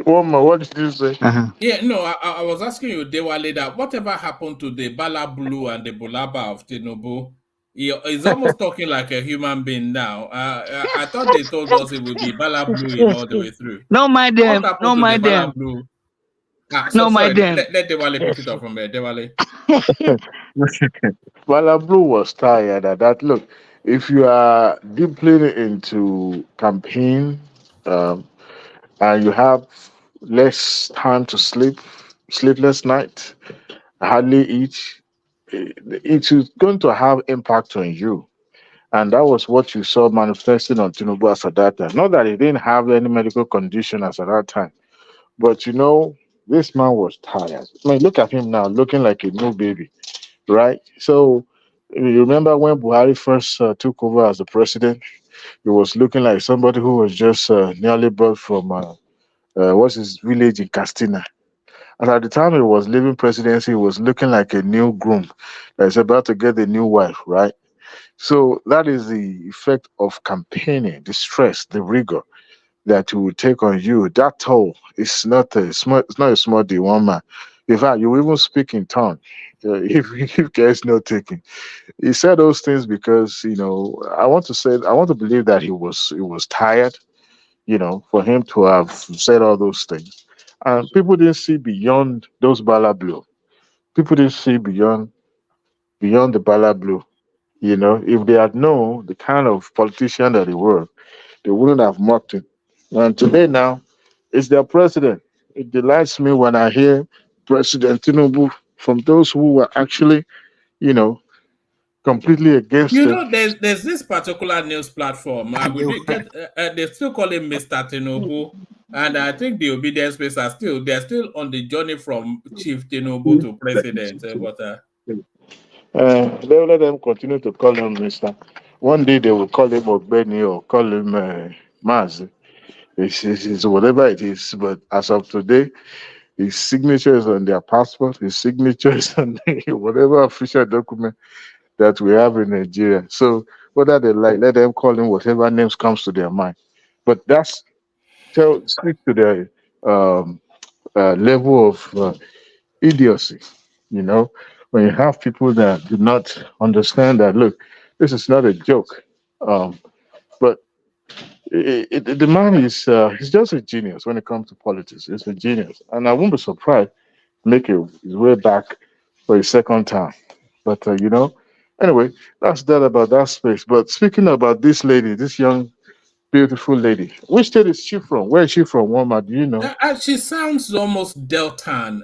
One more. What did you say? Yeah, no, I was asking you, Dewale, that whatever happened to the Bala Blue and the Bulaba of Tinubu? He's almost talking like a human being now. I thought they told us it would be Bala Blue in all the way through. No mind What them. happened No to the mind Bala them. Blue? No Sorry, mind them. let Dewale put it up from there. Dewale. Malablu was tired at that. Look, if you are deeply into campaign, um, and you have less time to sleep, sleepless night, hardly eat. It is going to have impact on you. And that was what you saw manifesting on Tinubu as at that time. Not that he didn't have any medical condition as at that time, but this man was tired. I mean, look at him now, looking like a new baby, right? So, you remember when Buhari first took over as the president, he was looking like somebody who was just nearly brought from what's his village in Castina. And at the time he was leaving presidency, he was looking like a new groom that's about to get a new wife, right? So that is the effect of campaigning, the stress, the rigor that it will take on you. That toll is not a small. It's not a small deal, one man. In fact, you even speak in tongue. If there's no taking, he said those things because I want to believe that he was tired. For him to have said all those things, and people didn't see beyond those bala blue. People didn't see beyond the bala blue. If they had known the kind of politician that they were, they wouldn't have mocked him. And today now, it's their president. It delights me when I hear President Tinubu from those who were actually, you know, completely against You him. know, there's this particular news platform. We did get they still call him Mr. Tinubu, and I think the obedience space they're still on the journey from Chief Tinubu to president. Let them continue to call him Mister. One day they will call him Ogbeni or call him Maz. It's whatever it is. But as of today, his signature is on their passport. His signature is on whatever official document that we have in Nigeria. So whether they like, let them call him whatever names comes to their mind. But speak to the level of idiocy. When you have people that do not understand that, look, this is not a joke. But the man is he's just a genius when it comes to politics. He's a genius, and I won't be surprised make his way back for a second time. But anyway, that's that about that space. But speaking about this lady, this young beautiful lady, which state is she from? Where is she from, Walmart? Do you know? She sounds almost Deltan,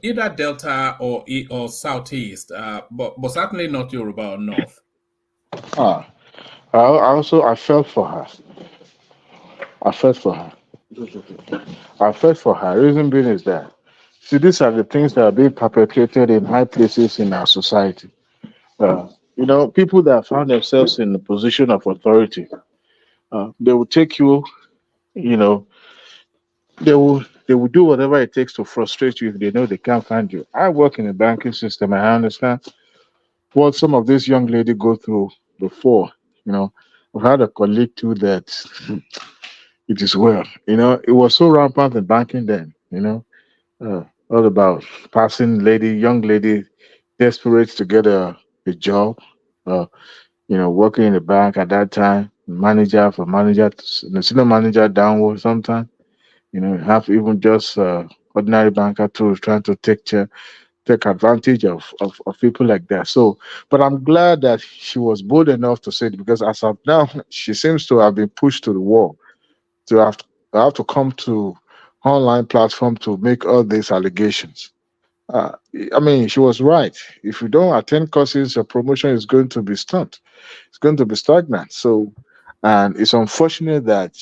either Delta or Southeast, but certainly not Yoruba or North. I felt for her. I felt for her. I felt for her. Reason being is that, see, these are the things that are being perpetrated in high places in our society. People that found themselves in a position of authority, they will take you, you know, they will do whatever it takes to frustrate you if they know they can't find you. I work in the banking system and I understand what some of these young ladies go through before. I've had a colleague too that it is well. It was so rampant in banking then, all about young lady, desperate to get a job, uh, working in the bank at that time, manager for manager, senior manager downward sometimes, have even just ordinary banker too, trying to take advantage of people like that. So, but I'm glad that she was bold enough to say it because as of now, she seems to have been pushed to the wall to have to come to online platform to make all these allegations. Uh, I mean, she was right. If you don't attend courses, your promotion is going to be stunned. It's going to be stagnant. So, and it's unfortunate that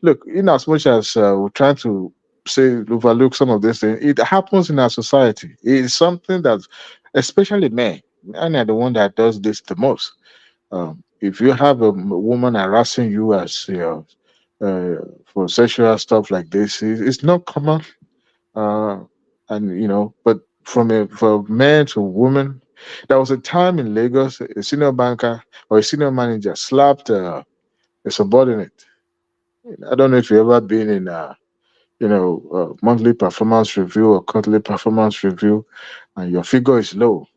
look, in as much as we're trying to say overlook some of these things, it happens in our society. It's something that, especially men are the one that does this the most. If you have a woman harassing you as for sexual stuff like this, it's not common. Uh, and but from man to woman, there was a time in Lagos, a senior banker or a senior manager slapped a subordinate. I don't know if you've ever been in monthly performance review or quarterly performance review, and your figure is low.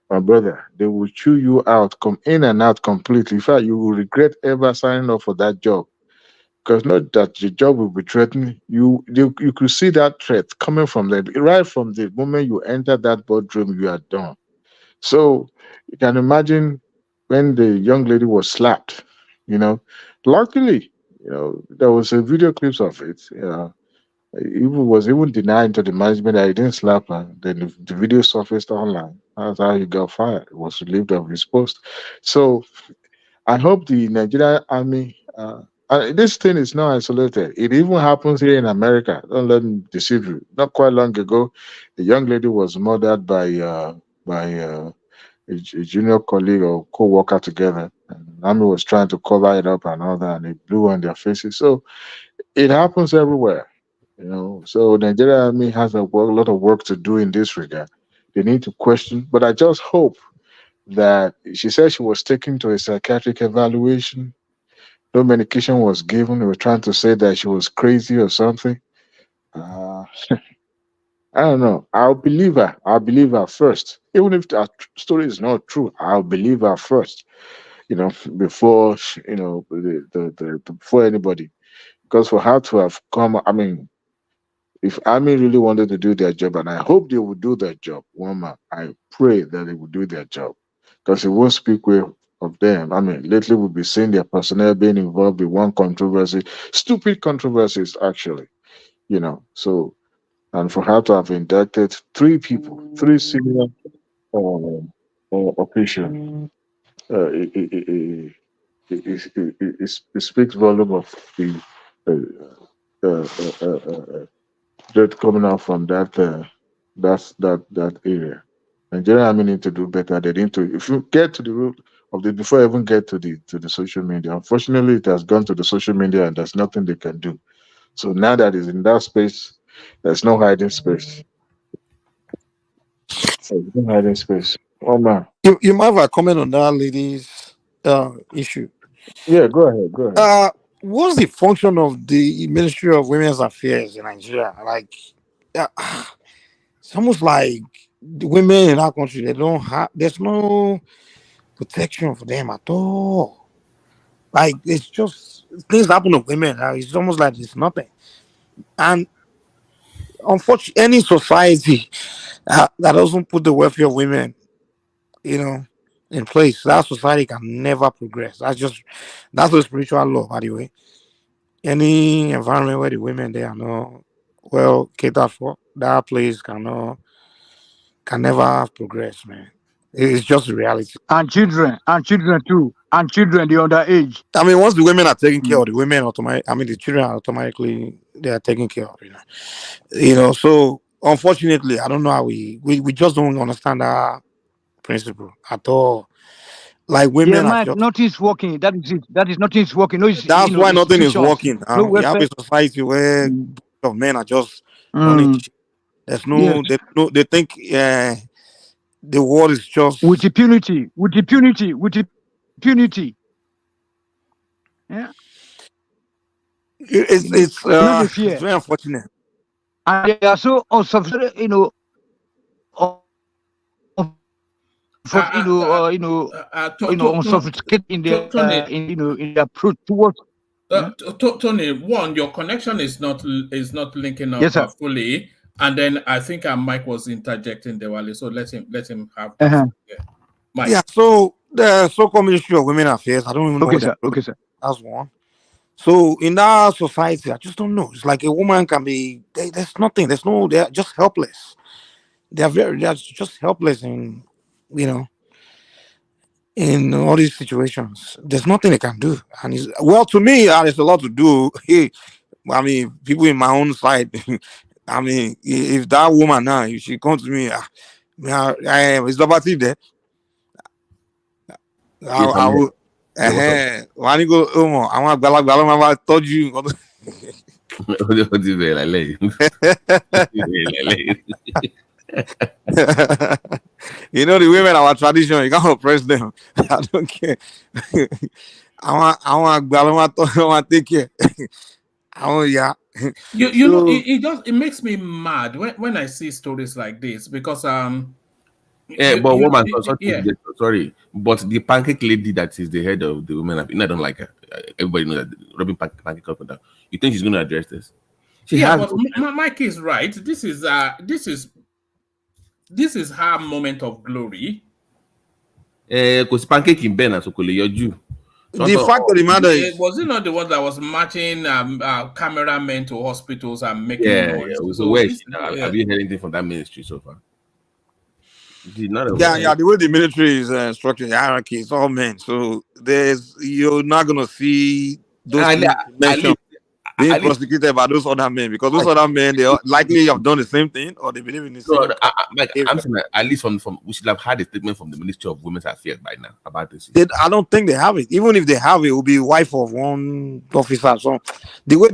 My brother, they will chew you out, come in and out completely. In fact, you will regret ever signing up for that job. Because not that the job will be threatening you could see that threat coming from them right from the moment you enter that boardroom. You are done. So you can imagine when the young lady was slapped. You know, luckily, There was a video clips of it. Even was even denying to the management that he didn't slap her. Then the video surfaced online. That's how he got fired. He was relieved of his post. So I hope the Nigerian army. This thing is not isolated. It even happens here in America. Don't let me deceive you. Not quite long ago, a young lady was murdered by a junior colleague or co-worker together. And the army was trying to cover it up and all that, and it blew on their faces. So it happens everywhere. So Nigeria army has lot of work to do in this regard. They need to question, but I just hope that she said she was taken to a psychiatric evaluation. No medication was given. They were trying to say that she was crazy or something. I don't know. I'll believe her. I'll believe her first. Even if that story is not true, I'll believe her first. Before before anybody. Because for her to have come, I mean, if army really wanted to do their job, and I hope they would do their job, I pray that they would do their job. Because it won't speak well of them. I mean, lately we've been seeing their personnel being involved in one controversy, stupid controversies actually. So and for her to have inducted 3 senior officials, it speaks volume of the dirt coming out from that area. Nigeria army need to do better. They need to. If you get to the root of the before I even get to the social media, unfortunately, it has gone to the social media and there's nothing they can do. So now that it's in that space, there's no hiding space. There's no hiding space. Oh man. You might have a comment on that lady's issue. Yeah, go ahead. What's the function of the Ministry of Women's Affairs in Nigeria? Like, it's almost like the women in our country, there's no protection for them at all. Like, it's just things happen to women. It's almost like it's nothing. And unfortunately, any society that doesn't put the welfare of women, in place, that society can never progress. That's a spiritual law, by the way. Any environment where the women they are not well catered for, that place can never progress, man. It's just the reality. And children too, and children the underage. I mean, once the women are taken care of, the women the children are automatically they are taken care of. So unfortunately, I don't know how we just don't understand that principle at all. Like women are just nothing's working. That is it. That is nothing's working. No, that's why nothing is working. No You have a society where of men are just running. There's no, they think the world is just with impunity. Yeah, it's very unfortunate. And they are so unsophisticated, unsophisticated in their approach towards. Tony, one, your connection is not linking up fully, and then I think our Mike was interjecting Diwali, so let him have that. Mike. Yeah, so the so-called Ministry of Women Affairs, I don't even know what they're doing. Sir. That's one. So in our society, I just don't know. It's like a woman can be there's nothing, they're just helpless. They're just helpless in in all these situations. There's nothing they can do. And to me, there's a lot to do. I mean, people in my own side, I mean, if that woman now, if she comes to me, it's about it there. I will. When you go, I want to told you. The women, our tradition, you can't oppress them. I don't care. I want to take care. It makes me mad when I see stories like this because sorry, but the pancake lady that is the head of the women, I don't like her. Everybody knows that rubbing pancake up and down. You think she's going to address this? But Mike is right. This is her moment of glory. Because pancake in Ben and Sokole, you're Jew. The fact of the matter is, was it not the one that was marching cameramen to hospitals and making Yeah, noise? yeah. So So where this, is she now? Have you heard anything from that ministry so far? She's not yeah, the way the military is structured, the hierarchy, it's all men. So you're not gonna see those At, things you mentioned being at least prosecuted by those other men, because those other men, likely have done the same thing or they believe in the no, same Mike, behavior. I'm saying that at least from we should have had a statement from the Ministry of Women's Affairs by now about this. I don't think they have it. Even if they have it, it will be wife of one officer. So the way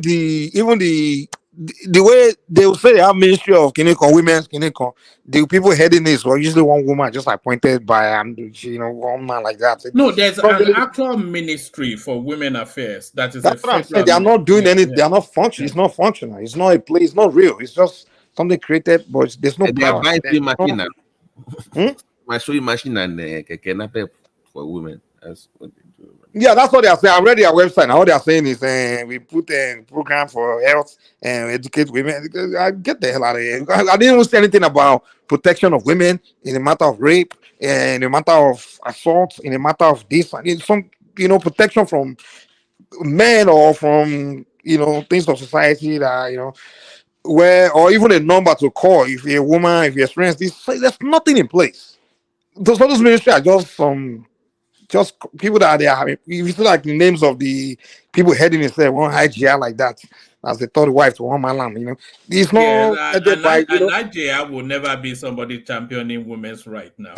the way they will say they have Ministry of Kineko, Women's Kineko, the people heading this were usually one woman just appointed by one man like that. No, there's an actual ministry for women affairs that is That's a what I'm saying. federal. They are not doing any. Yeah. They are not functional. It's not functional. It's not a place. It's not real. It's just something created, but there's no They are power. buying There's sewing machine no- now. My sewing machine and keke nape for women. That's what they do. Yeah, that's what they are saying. I read their website. Now what they are saying is we put a program for health and educate women. I get the hell out of here. I didn't even say anything about protection of women in the matter of rape, in the matter of assault, in the matter of this, and it's some protection from men or from things of society that where, or even a number to call if you're a woman, if you experience this. So there's nothing in place. Those ministries are just people that are there. I mean, if you see like the names of the people heading it, say one IGR like that, as the third wife to one man, it's not headed by. Nigeria will never be somebody championing women's right now.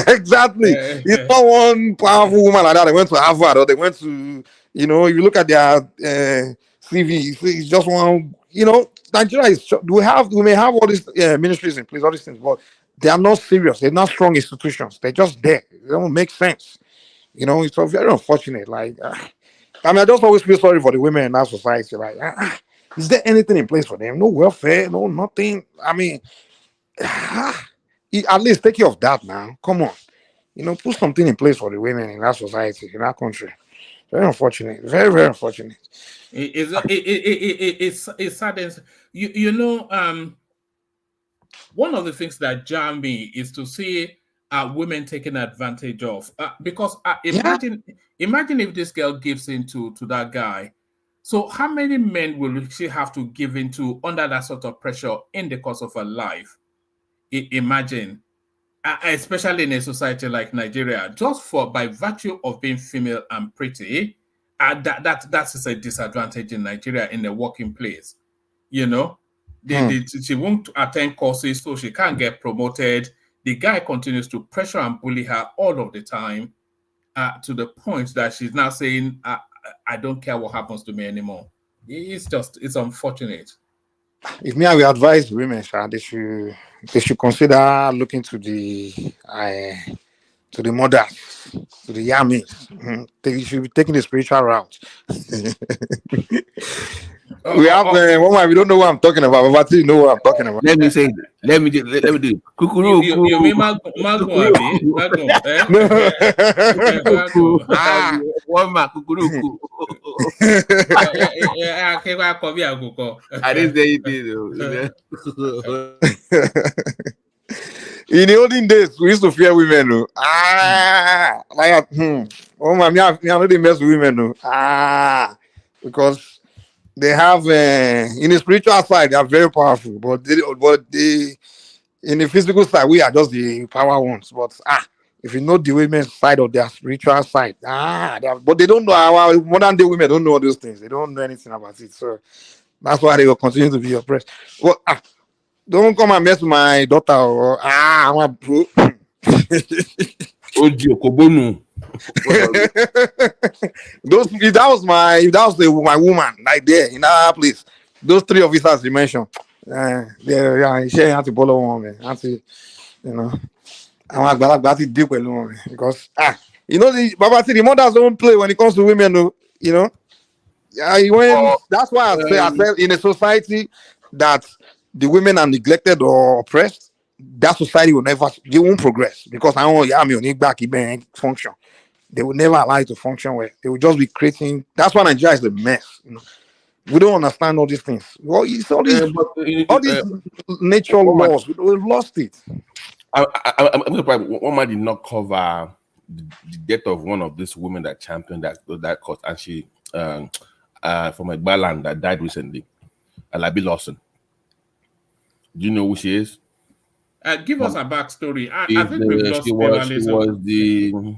Exactly. It's not one powerful woman like that. They went to Harvard or they went to, if you look at their CV, it's just one. Nigeria is. We may have all these ministries in place, all these things, but they are not serious. They're not strong institutions. They're just there. They don't make sense. It's so very unfortunate. Like, I just always feel sorry for the women in our society. Like, is there anything in place for them? No welfare, no nothing. I mean, at least take care of that now. Come on, put something in place for the women in our society, in our country. Very unfortunate. Very, very unfortunate. It saddens. One of the things that jam me is to see women taken advantage of, because imagine if this girl gives in to that guy. So how many men will she have to give into under that sort of pressure in the course of her life? Imagine, especially in a society like Nigeria, just by virtue of being female and pretty, that is a disadvantage in Nigeria in the working place. She won't attend courses, so she can't get promoted. The guy continues to pressure and bully her all of the time, to the point that she's now saying, I don't care what happens to me anymore. It's unfortunate. If me, I will advise women, they should consider looking to the mothers, to the yamis. They should be taking the spiritual route. We have we don't know what I'm talking about, but you know what I'm talking about. Let me say it. Let me do it. Kukuru. You mean Magun? One man, kukuru. I didn't say it. In the olden days, we used to fear women. Oh my, I know they mess with women. Because they have in the spiritual side, they are very powerful, but in the physical side, we are just the power ones. But if you know the women's side of their spiritual side, but they don't know. Our modern day women don't know all those things. They don't know anything about it. So that's why they will continue to be oppressed. Well, don't come and mess with my daughter or I'm a bro. If that was my woman like there in our place, those three officers you mentioned, she had to follow on me. I'm glad to deal with them because the mothers don't play when it comes to women. That's why I said in a society that the women are neglected or oppressed, that society they won't progress because function. They will never allow it to function well. They will just be creating. That's why Nigeria is a mess. We don't understand all these things. Well, it's all these nature laws. We've lost it. I'm surprised one man did not cover the death of one of these women that championed that cause, and she from a Baland that died recently, Alabi Lawson. Do you know who she is? Give us a backstory. I think we've lost she was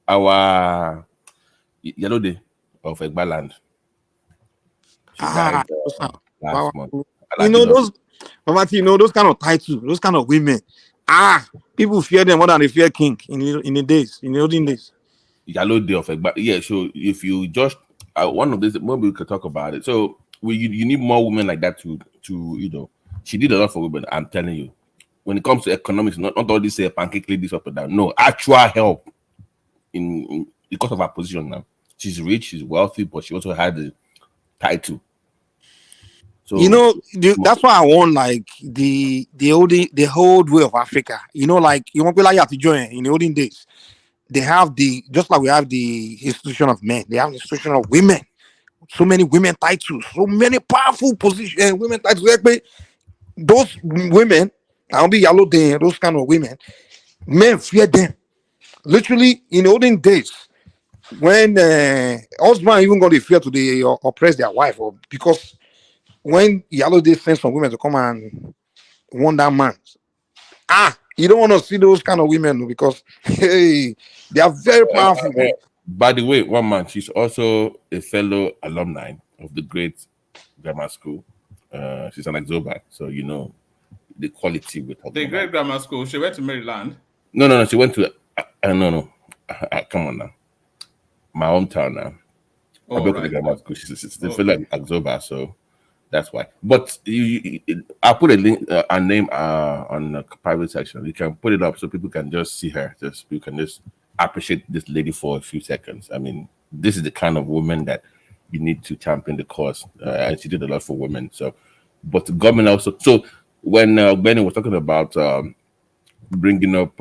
our Yellow Day of Egbaland. She died last month. You know those kind of titles, those kind of women. People fear them more than they fear king in the olden days. Yellow Day of Egbaland. Yeah. So if you just one of these, maybe we could talk about it. So you need more women like that to She did a lot for women. I'm telling you. When it comes to economics, not all this pancake ladies up and down. No, actual help in because of her position now. She's rich, she's wealthy, but she also had the title. So that's why I want like the whole way of Africa. Like you want to be like to join in the olden days. They have just like we have the institution of men, they have the institution of women. So many women titles, so many powerful positions, women titles. Those women, I'll be Yellow Day, those kind of women, men fear them. Literally in the olden days, when husband even got the fear to oppress their wife, or because when Yellow Day sends some women to come and warn that man, you don't want to see those kind of women because hey, they are very powerful. By the way, one man, she's also a fellow alumni of the great grammar school. She's an Exoba, so the quality with her. The great grammar school. She went to Maryland. No. She went to no. Come on now, my hometown now. I went to the grammar school. She's a fellow Exoba, so that's why. But I'll put a link, a name on the private section. You can put it up so people can just see her. You can just appreciate this lady for a few seconds. I mean, this is the kind of woman that you need to champion the cause, and she did a lot for women. So, but the government also. So when Benny was talking about bringing up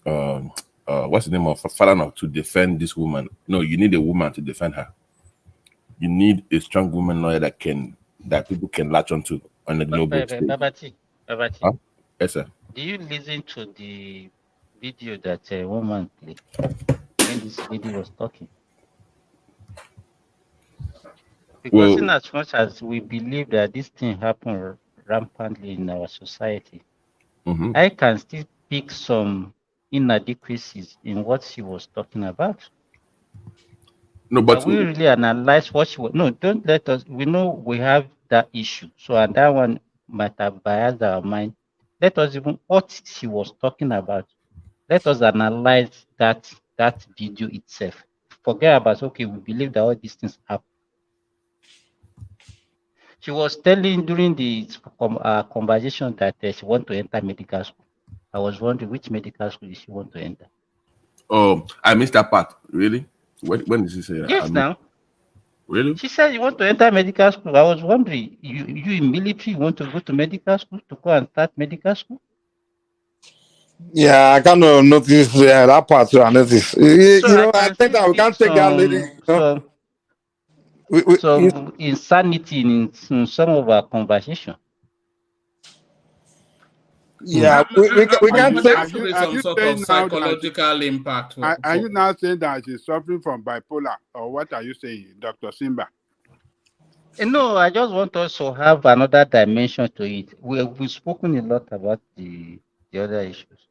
what's the name of Falana to defend this woman? No, you need a woman to defend her. You need a strong woman lawyer that people can latch onto on the global stage. Babati. Huh? Yes, sir. Do you listen to the video that a woman played when this lady was talking? Because in as much as we believe that this thing happened rampantly in our society, I can still pick some inadequacies in what she was talking about. No, but we really analyze what she was. No, don't let us. We know we have that issue, so and that one might have biased our mind. Let us even what she was talking about. Let us analyze that video itself. Forget about we believe that all these things happen. She was telling during the conversation that she want to enter medical school. I was wondering which medical school did she want to enter. Oh, I missed that part. Really? When did she say that? Yes, now. Really? She said you want to enter medical school. I was wondering, you in military, you want to go to medical school to go and start medical school? Yeah, I kind of notice that part too. I notice. I think that we can't take that lady. Some insanity in some of our conversation. Yeah, we can't say some sort of psychological impact. Are you now saying that she's suffering from bipolar, or what are you saying, Dr. Simba? No, I just want us to have another dimension to it. We've spoken a lot about the other issues.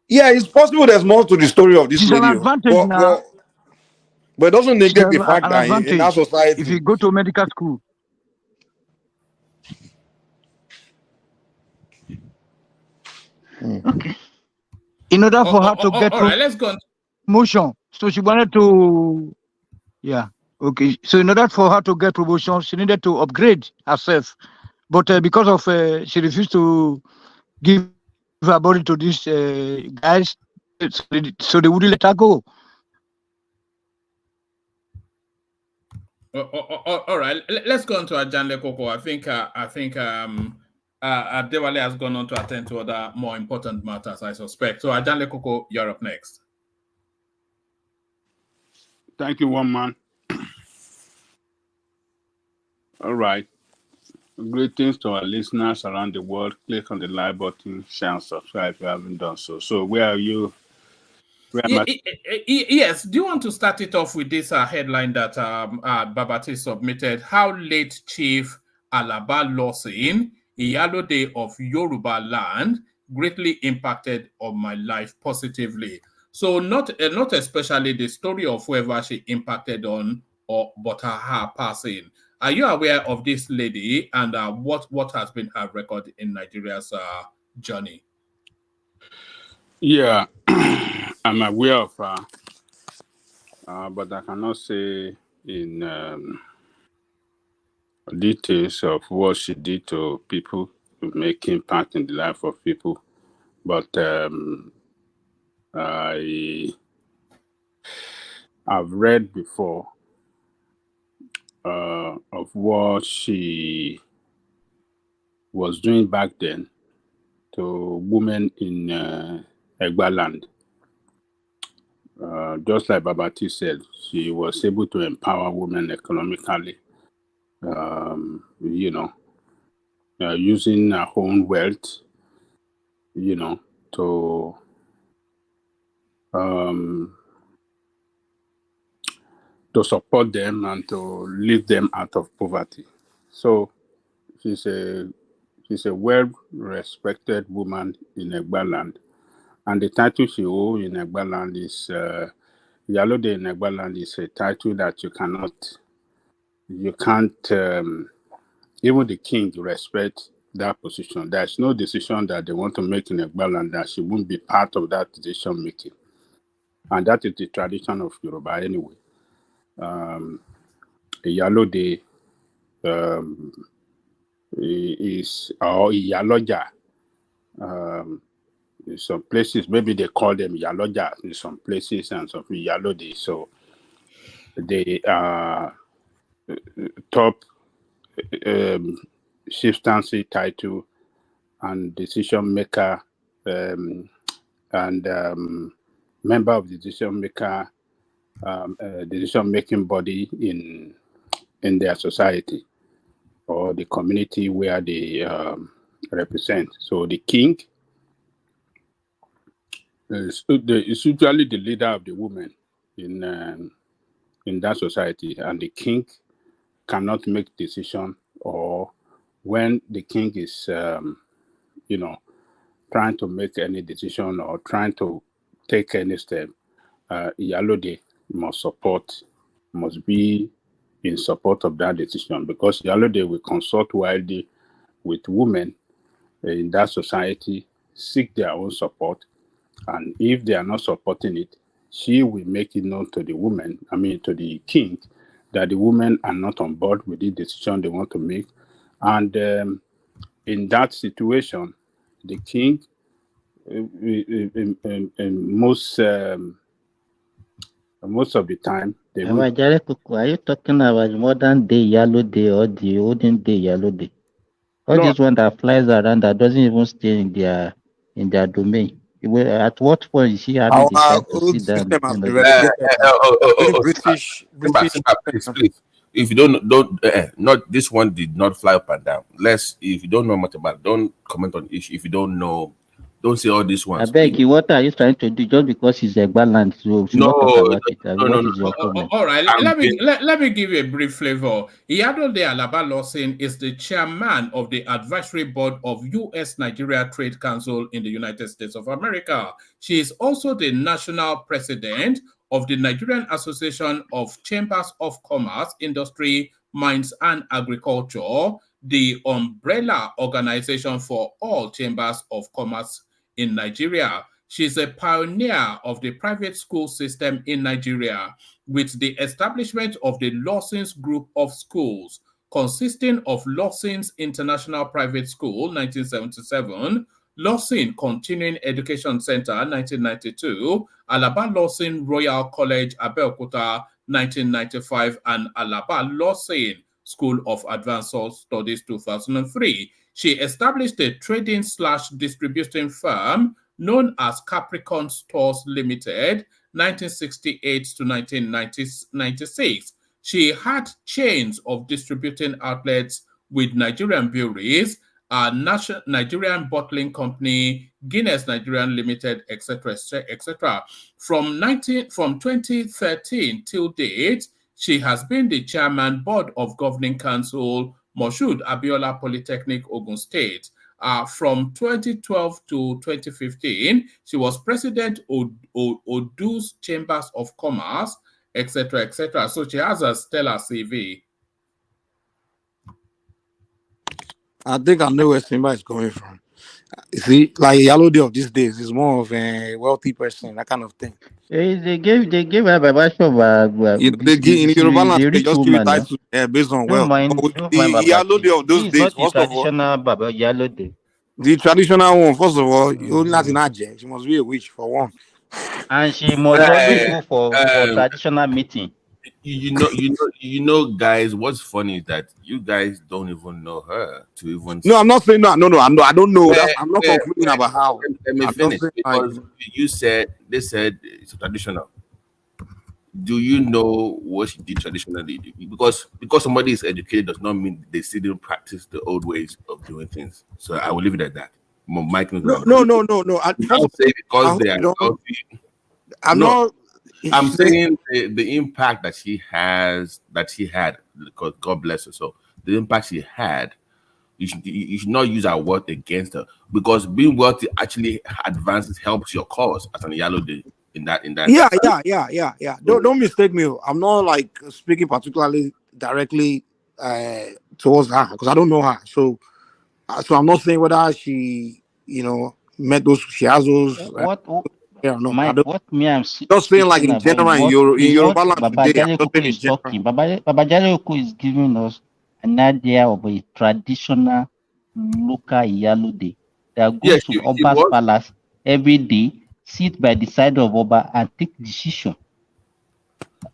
Yeah, it's possible there's more to the story of this It's lady. An advantage now. But it doesn't negate the fact that in our society, if you go to medical school. Okay. In order for her to get let's go. Promotion, so she wanted to, okay. So in order for her to get promotion, she needed to upgrade herself, but because of she refused to give her body to these guys, so they wouldn't let her go. All right, let's go on to Ajanle Koko. I think Adewale has gone on to attend to other more important matters, I suspect. So Ajanle Koko, you're up next. Thank you, one man. All right. Greetings to our listeners around the world. Click on the like button, share and subscribe if you haven't done so. So where are you? Yes. Do you want to start it off with this headline that Babati submitted? How late Chief Alaba Lawson, Iyalode of Yoruba land, greatly impacted on my life positively. So not especially the story of whoever she impacted on, but her passing. Are you aware of this lady and what has been her record in Nigeria's journey? Yeah, I'm aware of her, but I cannot say in details of what she did to people to make impact in the life of people. But I've read before of what she was doing back then to women in Egba land. Just like Babati said, she was able to empower women economically, using her own wealth, to support them and to lift them out of poverty. So she's a well-respected woman in Egba land. And the title she holds in Egba land is Iyalode in Egba land is a title that you can't, even the king respect that position. There's no decision that they want to make in Egba land that she won't be part of that decision making. And that is the tradition of Yoruba anyway. Iyalode is, or Iyaloja. In some places, maybe they call them Iyaloja in some places and some Iyalode. So they are top chieftaincy title and decision maker and member of the decision maker decision making body in their society or the community where they represent. So the king is usually the leader of the women in that society, and the king cannot make decision, or when the king is trying to make any decision or trying to take any step, Iyalode must be in support of that decision, because Iyalode will consult widely with women in that society, seek their own support, and if they are not supporting it, she will make it known to the women, to the king, that the women are not on board with the decision they want to make. And in that situation, the king, most of the time, they will. Are you talking about modern day Iyalode or the olden day Iyalode? All No. this one that flies around that doesn't even stay in their domain. At what point is she having the time to sit down? British. Please. If you don't not this one did not fly up and down. If you don't know much about it, don't comment on issue. If you don't know, don't say all these ones. I beg you, what are you trying to do? Just because it's Egba land, so should not talk about it. What is your comment? All right, let me give you a brief flavor. Iyalode Alaba Lawson is the chairman of the advisory board of U.S.-Nigeria Trade Council in the United States of America. She is also the national president of the Nigerian Association of Chambers of Commerce, Industry, Mines, and Agriculture, the umbrella organization for all chambers of commerce in Nigeria. She's a pioneer of the private school system in Nigeria, with the establishment of the Lawson's Group of Schools, consisting of Lawson's International Private School, 1977, Lawson Continuing Education Center, 1992, Alaba Lawson Royal College, Abeokuta, 1995, and Alaba Lawson School of Advanced Studies, 2003. She established a trading/distributing firm known as Capricorn Stores Limited, 1968 to 1996. She had chains of distributing outlets with Nigerian breweries, Nigerian Bottling Company, Guinness Nigerian Limited, etc., etc. From 2013 till date, she has been the chairman board of governing council, Moshood Abiola Polytechnic, Ogun State. From 2012 to 2015, she was president of Odu's Chambers of Commerce, etc., etc. So she has a stellar CV. I think I know where Simba is coming from. You see, like Yalode of these days is more of a wealthy person, that kind of thing. They gave her Baba Shoba, They give in Yoruba land, the they rich just give it woman. title based on wealth. But with Don't the mind Baba. Yalode of those This is days, not the first of all, traditional Baba Yalode. the traditional one, first of all, only not in Aje. She must be a witch for one. And she must always go for traditional meeting. You know, guys. What's funny is that you guys don't even know her to even. No, I'm not saying that. No, I don't know. I'm not concluding about how. Let me I'm finish just saying, because they said it's traditional. Do you know what she did traditionally? Because somebody is educated does not mean they still didn't practice the old ways of doing things. So I will leave it at that. Mike knows what no. I don't say because they are healthy. I'm saying the impact that she had, because God bless her. So the impact she had, you should not use our word against her, because being wealthy actually advances, helps your cause as an yellow day in that. Yeah. Don't mistake me. I'm not like speaking particularly directly towards her because I don't know her. So I'm not saying whether she, met those, she has those. Mike, what me I'm just saying like in general in Yoruba land today. I'm just saying in general. Baba Jaleko is giving us an idea of a traditional local Iyalude that goes to Oba's palace every day, sit by the side of Oba and take decision.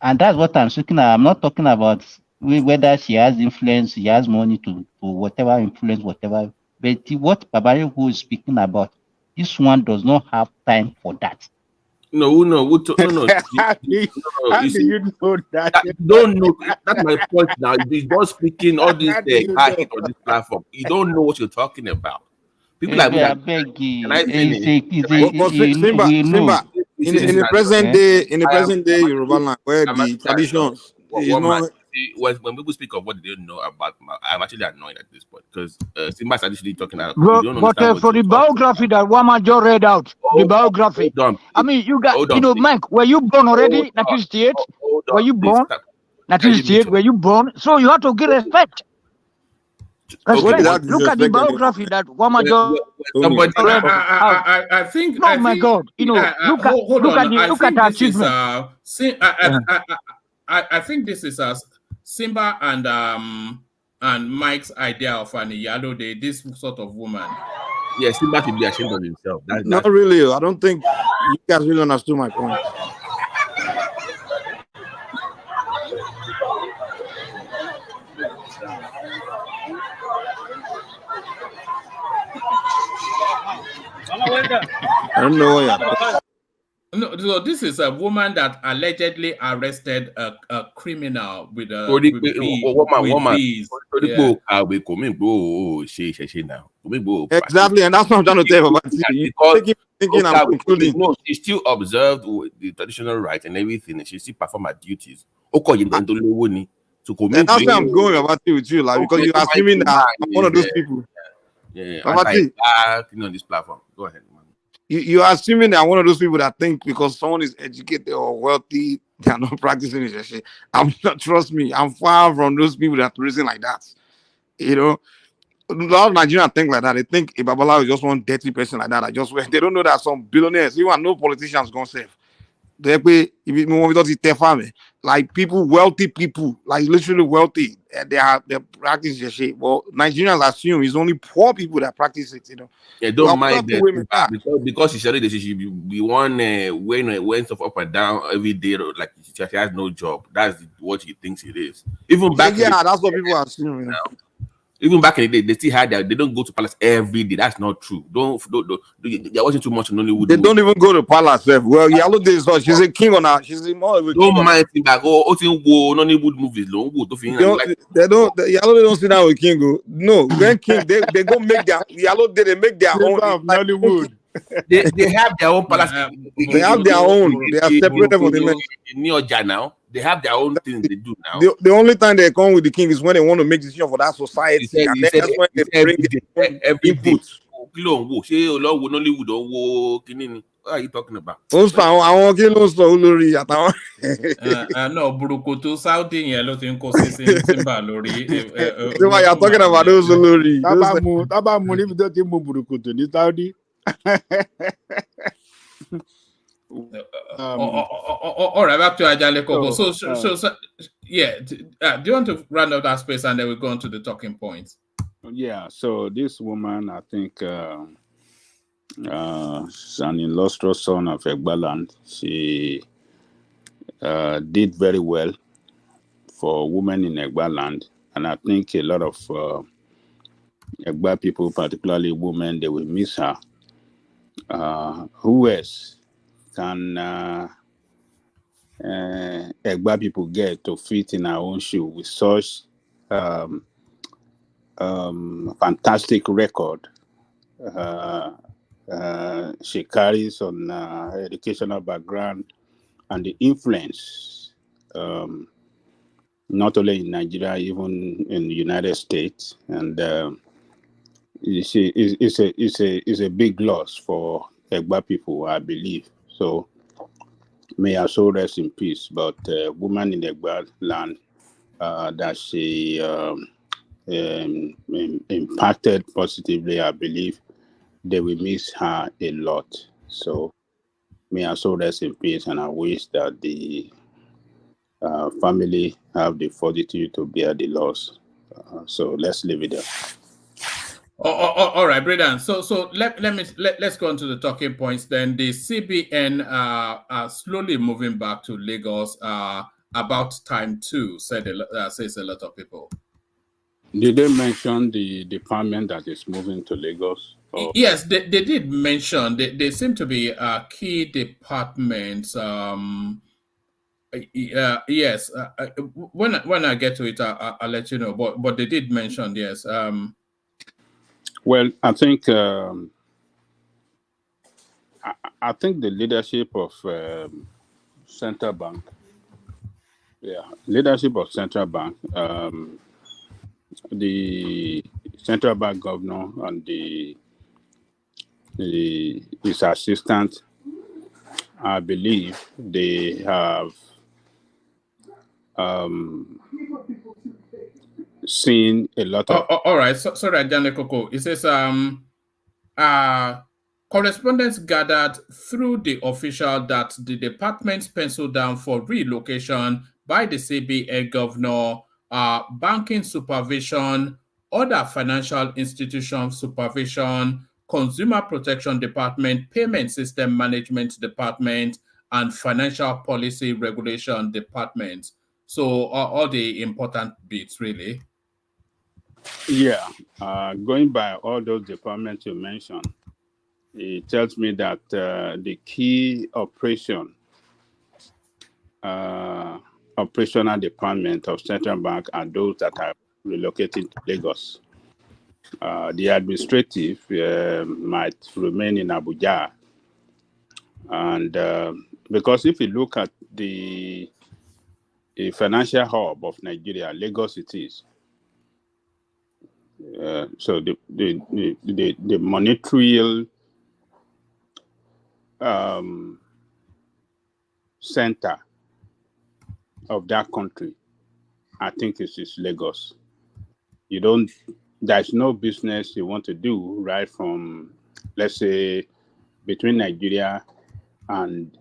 And that's what I'm speaking about. I'm not talking about whether she has influence, she has money to whatever influence, whatever. But what Baba Jaleko is speaking about, this one does not have time for that. No. How do you know that? You don't know. That's my point now. He's not speaking all this on this platform. You don't know what you're talking about. People like me. Can I finish? Simba, in the present day Yoruba land, where the traditions is not. When people speak of what they don't know about, I'm actually annoyed at this point because Simba is actually talking about. But for the biography that Wamajo read out, the biography. I mean, you got, Mike, were you born already? 1968? Were you born? 1968? Were you born? So you have to give respect. Respect. Look at the biography that Wamajo read out. I think. Oh my God! Look at the achievement. I think this is Simba and Mike's idea of an Iyalode, this sort of woman. Yeah, Simba should be ashamed of himself. Not really. I don't think you guys really understood my point. I don't know what No, so this is a woman that allegedly arrested a criminal with a exactly, and that's what I'm trying to tell you about. Thinking I'm concluding. No, she still observed the traditional rights and everything, and she still performed her duties. So and that's where I'm going about it with you, like, because you're assuming that I'm one of those people. Yeah, on this platform. Go ahead, man. You are assuming that I'm one of those people that think because someone is educated or wealthy, they are not practicing it. I'm not, trust me, I'm far from those people that reason like that. A lot of Nigerians think like that. They think a Babala is just one dirty person like that. They don't know that some billionaires, even no politicians gonna save. Like people, wealthy people, like literally wealthy, they're practicing their shit. Well, Nigerians assume it's only poor people that practice it. Yeah, don't mind that because she said that she be one weighing stuff up and down every day, like she has no job. That's what she thinks it is. Even back, that's what people assume. Even back in the day, they still had that. They don't go to palace every day. That's not true. Don't they're watching too much on Nollywood. They don't even go to palace. Well, Yalo is not. She's a king on her. She's more of a king. Don't mind things like Nollywood movies. They don't. Yalo they don't sit down with King. No, when King they go make their Yalo they make their own. Of Nollywood. They have their own palace. They have their own. They are separated from the men. In New York now, they have their own things they do now. The only time they come with the king is when they want to make decision for that society, and then that's when they bring their input. What are you talking about? Also, I want to kill Olori. No, Burukutu Saudi yẹn ló ti ń kó sí Simba lórí. Why you talking about those Olori? Tábà mú níbi tó ti mú Burukutu ní Saudi. All right, back to Ajale Koko. So yeah, do you want to round up that space and then we go on to the talking points? Yeah, so this woman, I think, she's an illustrious son of Egbaland. She did very well for women in Egbaland, and I think a lot of Egba people, particularly women, they will miss her. Who else can Egba people get to fit in our own shoe with such fantastic record she carries on educational background and the influence, not only in Nigeria, even in the United States, and it's a big loss for Egba people, I believe. So may her soul rest in peace. But woman in Egba land that she impacted positively, I believe they will miss her a lot. So may her soul rest in peace, and I wish that the family have the fortitude to bear the loss. So let's leave it there. All right, Braden. So let's go on to the talking points. Then the CBN are slowly moving back to Lagos. About time too, says a lot of people. Did they mention the department that is moving to Lagos? Or? Yes, they did mention. They seem to be key departments. Yes. When I get to it, I'll let you know. But they did mention, yes. Well, I think I think the leadership of Central Bank, leadership of Central Bank, the Central Bank governor and his assistant, I believe they have seen a lot of. All right, sorry, Ajane Koko. It says correspondence gathered through the official that the departments penciled down for relocation by the CBN governor, banking supervision, other financial institution supervision, consumer protection department, payment system management department, and financial policy regulation department. So all the important bits, really. Yeah, going by all those departments you mentioned, it tells me that the key operational department of Central Bank are those that are relocated to Lagos. The administrative might remain in Abuja, and because if you look at the financial hub of Nigeria, Lagos it is. So the monetary center of that country, I think it is Lagos. There's no business you want to do right from, let's say, between Nigeria and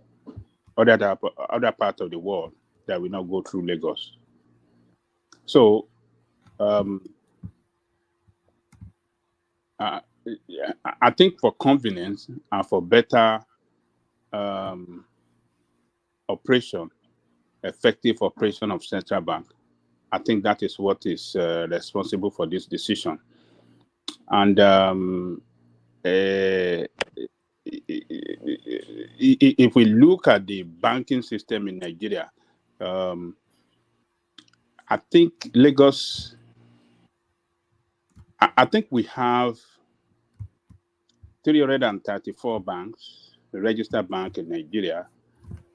other parts of the world that will not go through Lagos. So I think for convenience and for better effective operation of Central Bank, I think that is what is responsible for this decision. And if we look at the banking system in Nigeria, I think Lagos, I think we have 334 banks, registered bank in Nigeria,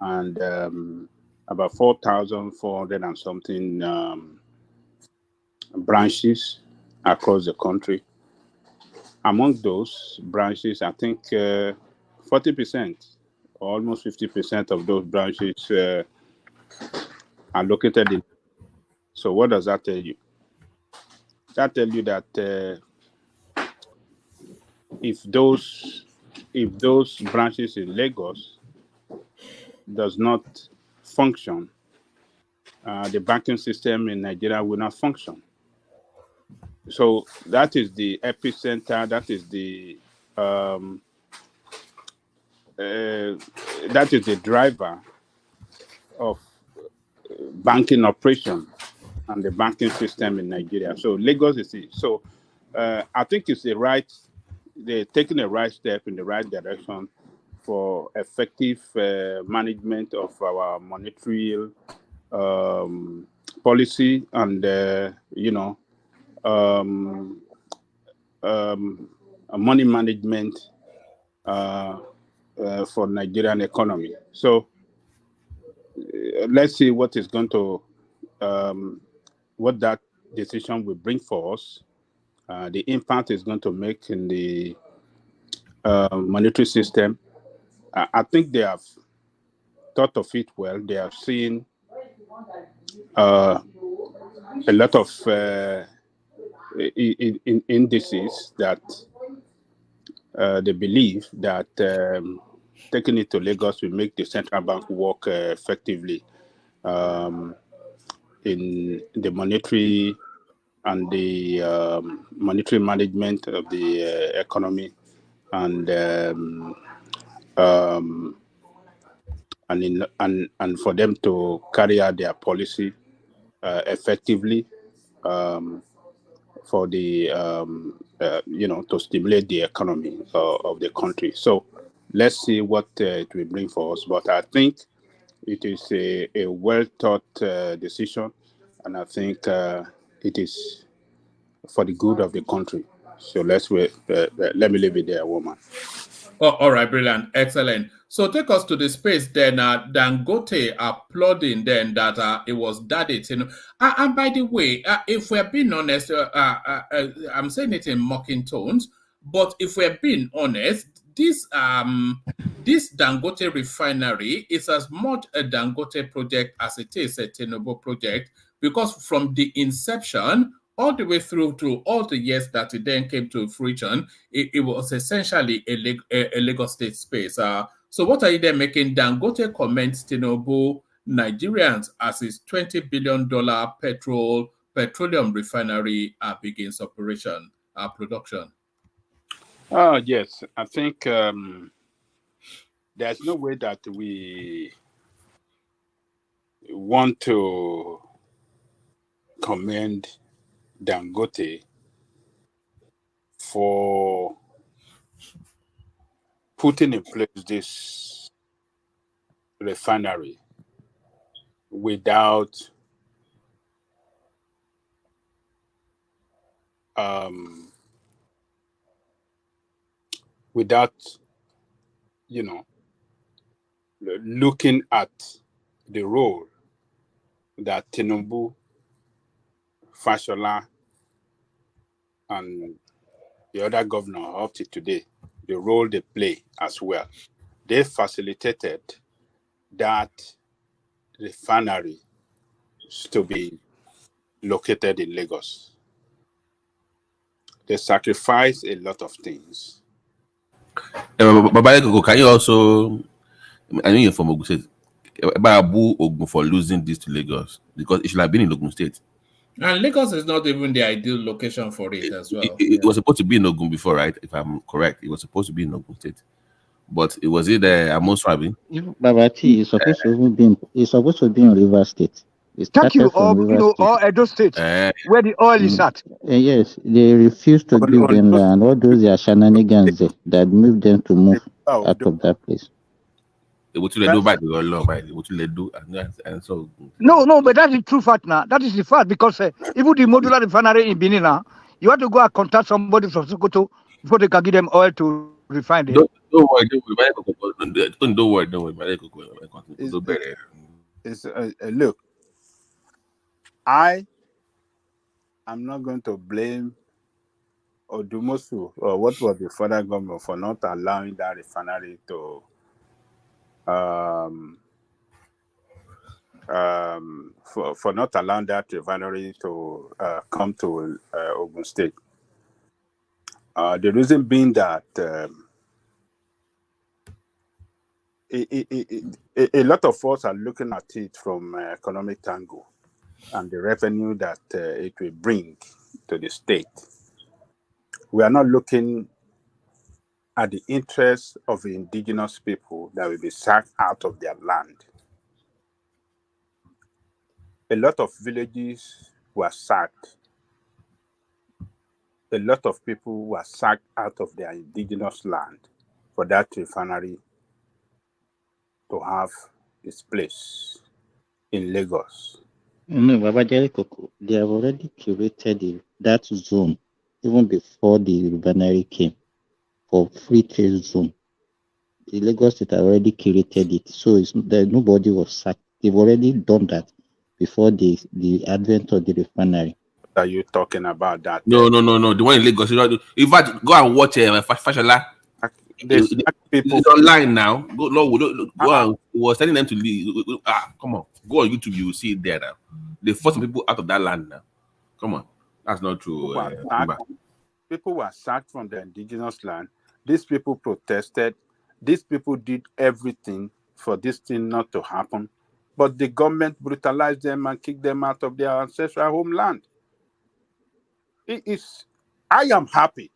and about 4,400 and something branches across the country. Among those branches, I think 40%, almost 50% of those branches are located in. So what does that tell you? That tells you that if those branches in Lagos does not function, the banking system in Nigeria will not function. So that is the epicenter. That is the driver of banking operation and the banking system in Nigeria. So Lagos is it. So I think it's they're taking the right step in the right direction for effective management of our monetary policy and money management for Nigerian economy. So let's see what is going to what that decision will bring for us. The impact is going to make in the monetary system. I think they have thought of it well. They have seen a lot of indices that they believe that taking it to Lagos will make the central bank work effectively in the monetary and the monetary management of the economy and for them to carry out their policy effectively for the to stimulate the economy of the country. So let's see what it will bring for us. But I think it is a well thought decision, and I think it is for the good of the country. So let's wait. Let me leave it there, woman. Oh, all right, brilliant, excellent. So take us to the space then. Dangote applauding then that it was that it. And by the way, if we're being honest, I'm saying it in mocking tones, but if we're being honest, this Dangote refinery is as much a Dangote project as it is a Tinubu project, because from the inception all the way through to all the years that it then came to fruition, it was essentially a Lagos State space. So what are you then making? Dangote commends Tinubu Nigerians as his $20 billion petroleum refinery begins production. Yes, I think there's no way that we want to commend Dangote for putting in place this refinery without looking at the role that Tinubu, Fashola, and the other governor up to today, the role they play as well. They facilitated that refinery to be located in Lagos. They sacrificed a lot of things. But can you also, I know you're from Ogun State, Abu Ogun for losing this to Lagos, because it should have been in Ogun State. And Lagos is not even the ideal location for it as well. It was supposed to be in Ogun before, right? If I'm correct, it was supposed to be in Ogun State, but it was Amos Rabi. Babati is supposed to be in River State. It Thank you. started from Or Rivers State. or Edo State, where the oil is at. Yes, they refused to give them land. All those are shenanigans that moved them to move out of that place. What will they do by the law? What will they do? And so No, but that's the true fact now. That is the fact because even the modular refinery in Benin now, you have to go and contact somebody from Sokoto before they can give them oil to refine them. Don't worry. Don't worry. Look, I am not going to blame Odumosu or what was the federal government for not allowing that refinery to for not allowing that refinery to come to Ogun State. The reason being that a lot of us are looking at it from economic angle and the revenue that it will bring to the state. We are not looking at the interests of the indigenous people that will be sacked out of their land. A lot of villages were sacked. A lot of people were sacked out of their indigenous land for that refinery to have its place in Lagos. No, Baba Koko, they have already curated that zone even before the refinery came for free trade zone. The Lagos State already curated it, so it's that nobody was sacked. They've already done that before the advent of the refinery. What are you talking about? That no. The one in Lagos. In fact, go and watch Fashola. It's online now. Go and was telling them to leave. Come on, go on YouTube. You will see it there now. They forced people out of that land now. Come on, that's not true. People were sacked from the indigenous land. These people protested. These people did everything for this thing not to happen, but the government brutalized them and kicked them out of their ancestral homeland. I am happy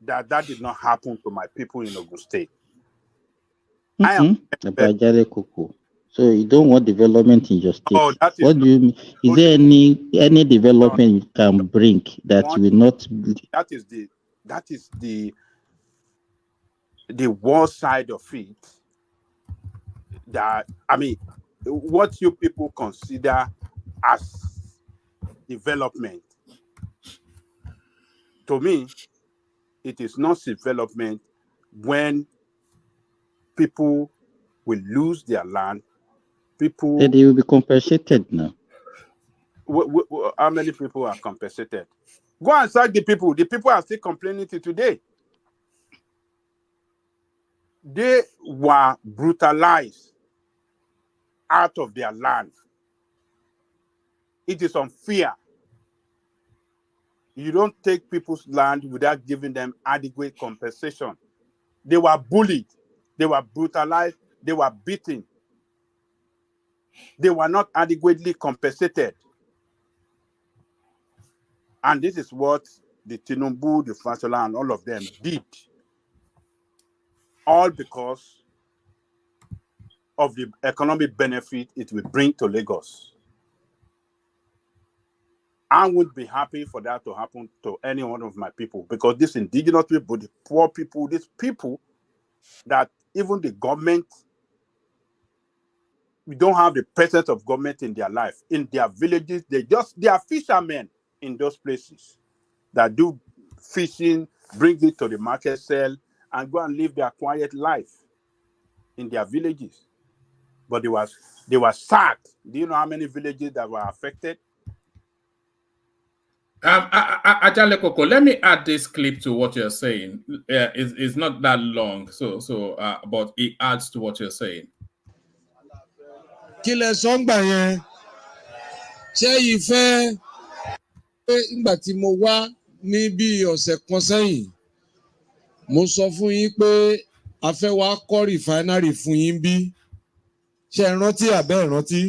that did not happen to my people in Ogun State. I am. So you don't want development in your state. Oh, that is what do you mean? Is there any development you can bring that will not? That is the worst side of it. That what you people consider as development, to me, it is not development when people will lose their land. They will be compensated now. How many people are compensated? Go and sack the people. The people are still complaining to today. They were brutalized out of their land. It is unfair. You don't take people's land without giving them adequate compensation. They were bullied. They were brutalized. They were beaten. They were not adequately compensated. And this is what the Tinubu, the Fashola, and all of them did. All because of the economic benefit it will bring to Lagos. I would be happy for that to happen to any one of my people, because these indigenous people, the poor people, these people that even the government, we don't have the presence of government in their life. In their villages, they are fishermen in those places that do fishing, bring it to the market, sell, and go and live their quiet life in their villages. But they were sacked. Do you know how many villages that were affected? Ajale Koko, let me add this clip to what you're saying. It's not that long, but it adds to what you're saying. Kí lẹ sọ ńgbà yẹn? Ṣé ìfẹ́ ńgbà tí mo wá ní bí ọ̀sẹ̀ kan sẹ́yìn, mo sọ fún yín pé a fẹ́ wá kọ́ refinery fún yín bí. Ṣé ẹ rántí àbẹ́ ẹ rántí?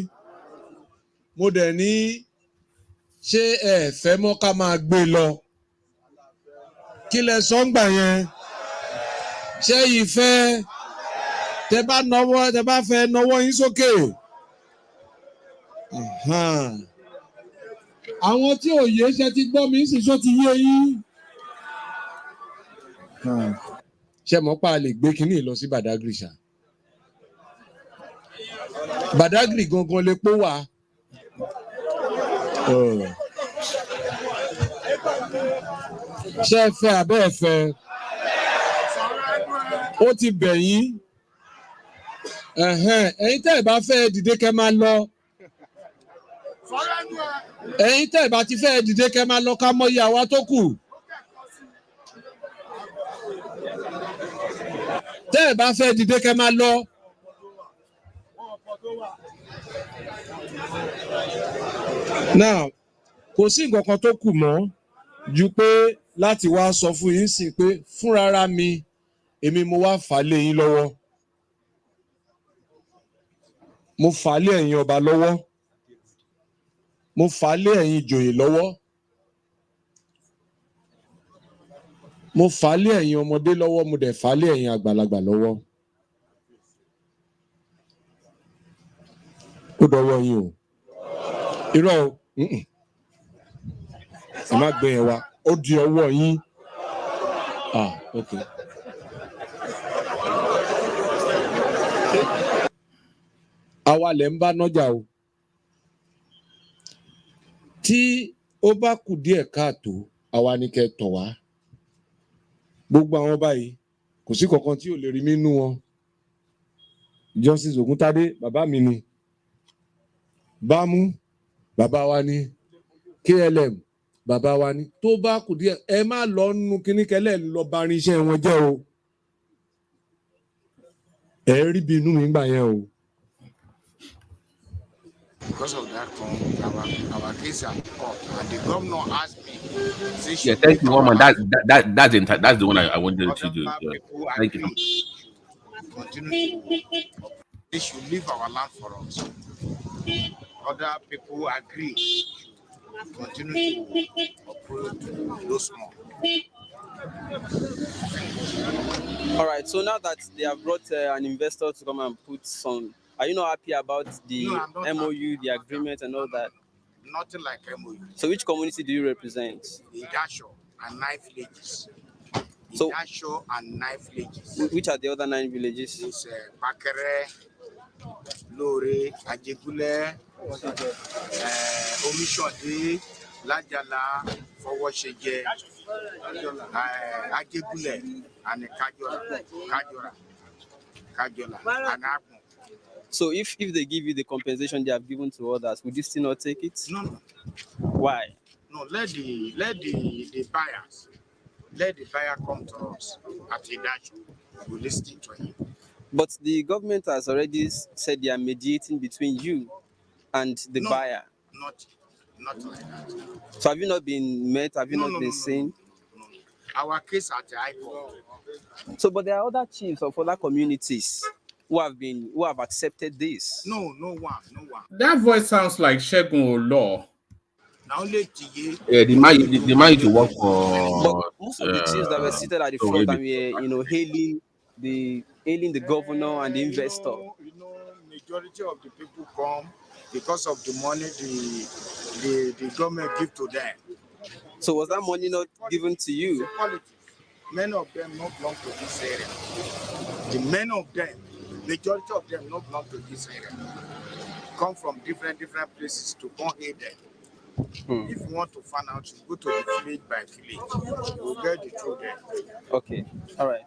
Mo dẹ̀ ní ṣé ẹ fẹ́ mọ́ ká máa gbé lọ? Kí lẹ sọ ńgbà yẹn? Ṣé ìfẹ́ tẹ bá fẹ́ náwó yín sókè? Àwọn tí òye ṣe ti gbọ́ mi sì ṣó ti yé yín. Ṣé mọ̀ pa lè gbé kínní lọ sí Badagry ṣá? Badagry gangan lè pọ̀ wá. Ṣé ẹ fẹ́ abẹ́ ẹ fẹ́? Ó ti bẹ̀ yín. Ẹ̀yin tẹ́ ẹ bá fẹ́ dìde kẹ́ máa lọ. Ẹ̀yin tẹ́ ẹ bá ti fẹ́ dìde kẹ́ máa lọ ká mọ iye àwa tó kù. Tẹ́ ẹ bá fẹ́ dìde kẹ́ máa lọ. Now, kò sí nǹkan kan tó kù mọ́ ju pé láti wá sọ fún yín sí pé fúnrara mi èmi mo wá fà á lé yín lọ́wọ́. Mo fà á lé ẹ̀yin ọba lọ́wọ́. Mo fà á lé ẹ̀yin ìjòyè lọ́wọ́. Mo fà á lé ẹ̀yin ọmọdé lọ́wọ́, mo dẹ̀ fà á lé ẹ̀yin àgbàlagbà lọ́wọ́. Ó dọwọ́ yín o. Irọ́ o. Ẹ má gbé yẹn wá. Ó di ọwọ́ yín. Okay. Àwa lẹ̀ ń bá nájà o. Tí ó bá kù díẹ̀ káàtó, àwa ni kẹ́ tọ̀ wá. Gbogbo àwọn báyìí kò sí kankan tí ò lè rí nínú wọn. Justice Ògúntádé bàbá mi ni. Bámú bàbá wa ni. KLM bàbá wa ni. Tó bá kù díẹ̀ ẹ má lọ nínú kíní kẹlẹ́ lọ bá irinṣẹ́ wọn jẹ́ o. Ẹ rí bí inú mi gbà yẹn o. Because of that, our case at court, and the governor asked me. Yeah, thank you, woman. That's the one I wanted to do. Thank you. Continue to, they should leave our land for us. Other people agree to continue to operate those more. All right. So now that they have brought an investor to come and put some, are you not happy about the MOU, the agreement, and all that? Nothing like MOU. So which community do you represent? Idasho and 9 villages. So, Idasho and 9 villages. Which are the other 9 villages? It's Bakere, Lore, Ajegule, Omishode, Lajala, Fowosheje, Ajegule, and Kajola, and Akmo. So if they give you the compensation they have given to others, would you still not take it? No. Why? No, let the buyers, let the buyer come to us at Idasho. We listen to him. But the government has already said they are mediating between you and the buyer. Not like that. So have you not been met? Have you not been seen? No. Our case at the High Court. So, but there are other chiefs of other communities who have accepted this. No one. That voice sounds like Shegun Olo. Yeah, the man used to work for. But most of the chiefs that were seated at the front and were, hailing the governor and the investor. Majority of the people come because of the money the government give to them. So was that money not given to you? Many of them not belong to this area. Majority of them not belong to this area. Come from different places to come here then. If you want to find out, you go to the village by village. We'll get the truth there. Okay. All right.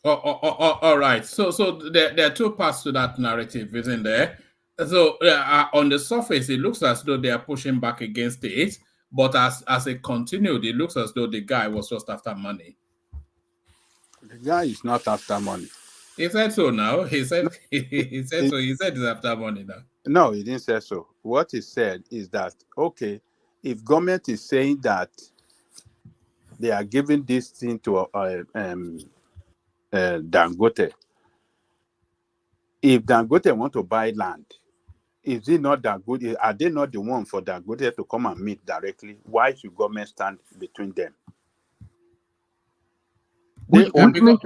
All right. So there are two parts to that narrative, isn't there? So on the surface, it looks as though they are pushing back against it. But as it continued, it looks as though the guy was just after money. The guy is not after money. He said so now. He said he said so. He said he's after money now. No, he didn't say so. What he said is that, okay, if government is saying that they are giving this thing to Dangote, if Dangote want to buy land, is it not Dangote? Are they not the one for Dangote to come and meet directly? Why should government stand between them? Which means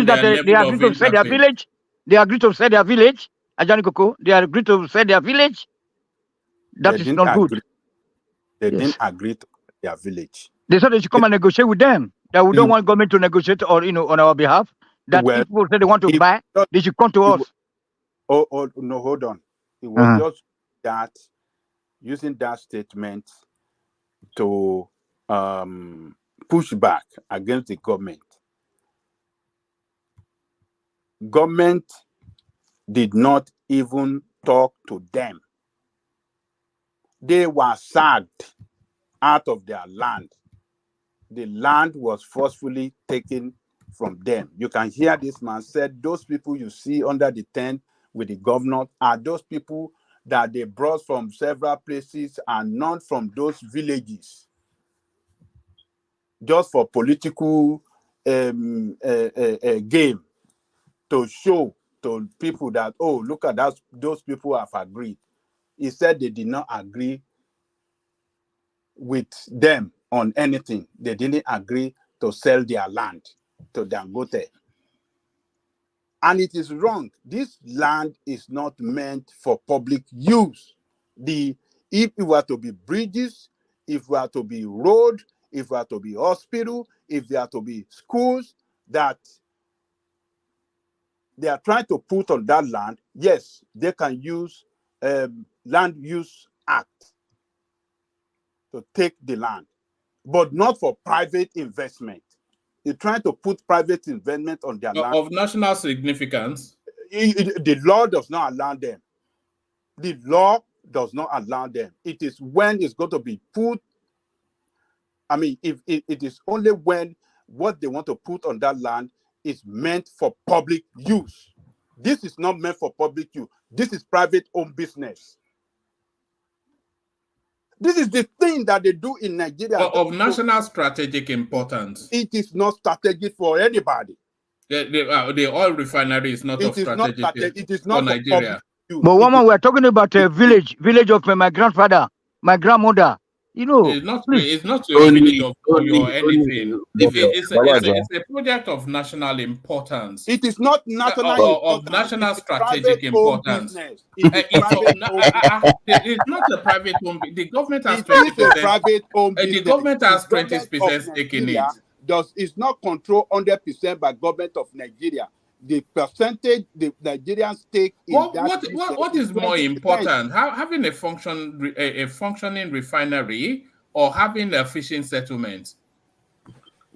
that they agree to sell their village. They agree to sell their village. Ajani Koko, they agree to sell their village. That is not good. They didn't agree to their village. They said they should come and negotiate with them. That we don't want government to negotiate or on our behalf. That if people say they want to buy, they should come to us. Oh no, hold on. It was just that using that statement to push back against the government. Government did not even talk to them. They were sacked out of their land. The land was forcefully taken from them. You can hear this man said, those people you see under the tent with the governor are those people that they brought from several places and not from those villages, just for political game, to show to people that, oh, look at that, those people have agreed. He said they did not agree with them on anything. They didn't agree to sell their land to Dangote. And it is wrong. This land is not meant for public use. If it were to be bridges, if it were to be road, if it were to be hospital, if there are to be schools that they are trying to put on that land, yes, they can use Land Use Act to take the land, but not for private investment. They're trying to put private investment on their land. Of national significance? The law does not allow them. The law does not allow them. It is when it's going to be put, I mean, if it is only when what they want to put on that land is meant for public use. This is not meant for public use. This is private owned business. This is the thing that they do in Nigeria. Of national strategic importance. It is not strategic for anybody. The oil refinery is not of strategic importance. It is not for Nigeria. But woman, we are talking about a village of my grandfather, my grandmother. You know, it's not a village of or anything. It's a project of national importance. It is not national of national strategic importance. It's not a private home. The government has 20%. The government has 20% stake in it. It's not controlled 100% by government of Nigeria. The percentage the Nigerian stake in what is more important, having a functioning refinery or having a fishing settlement?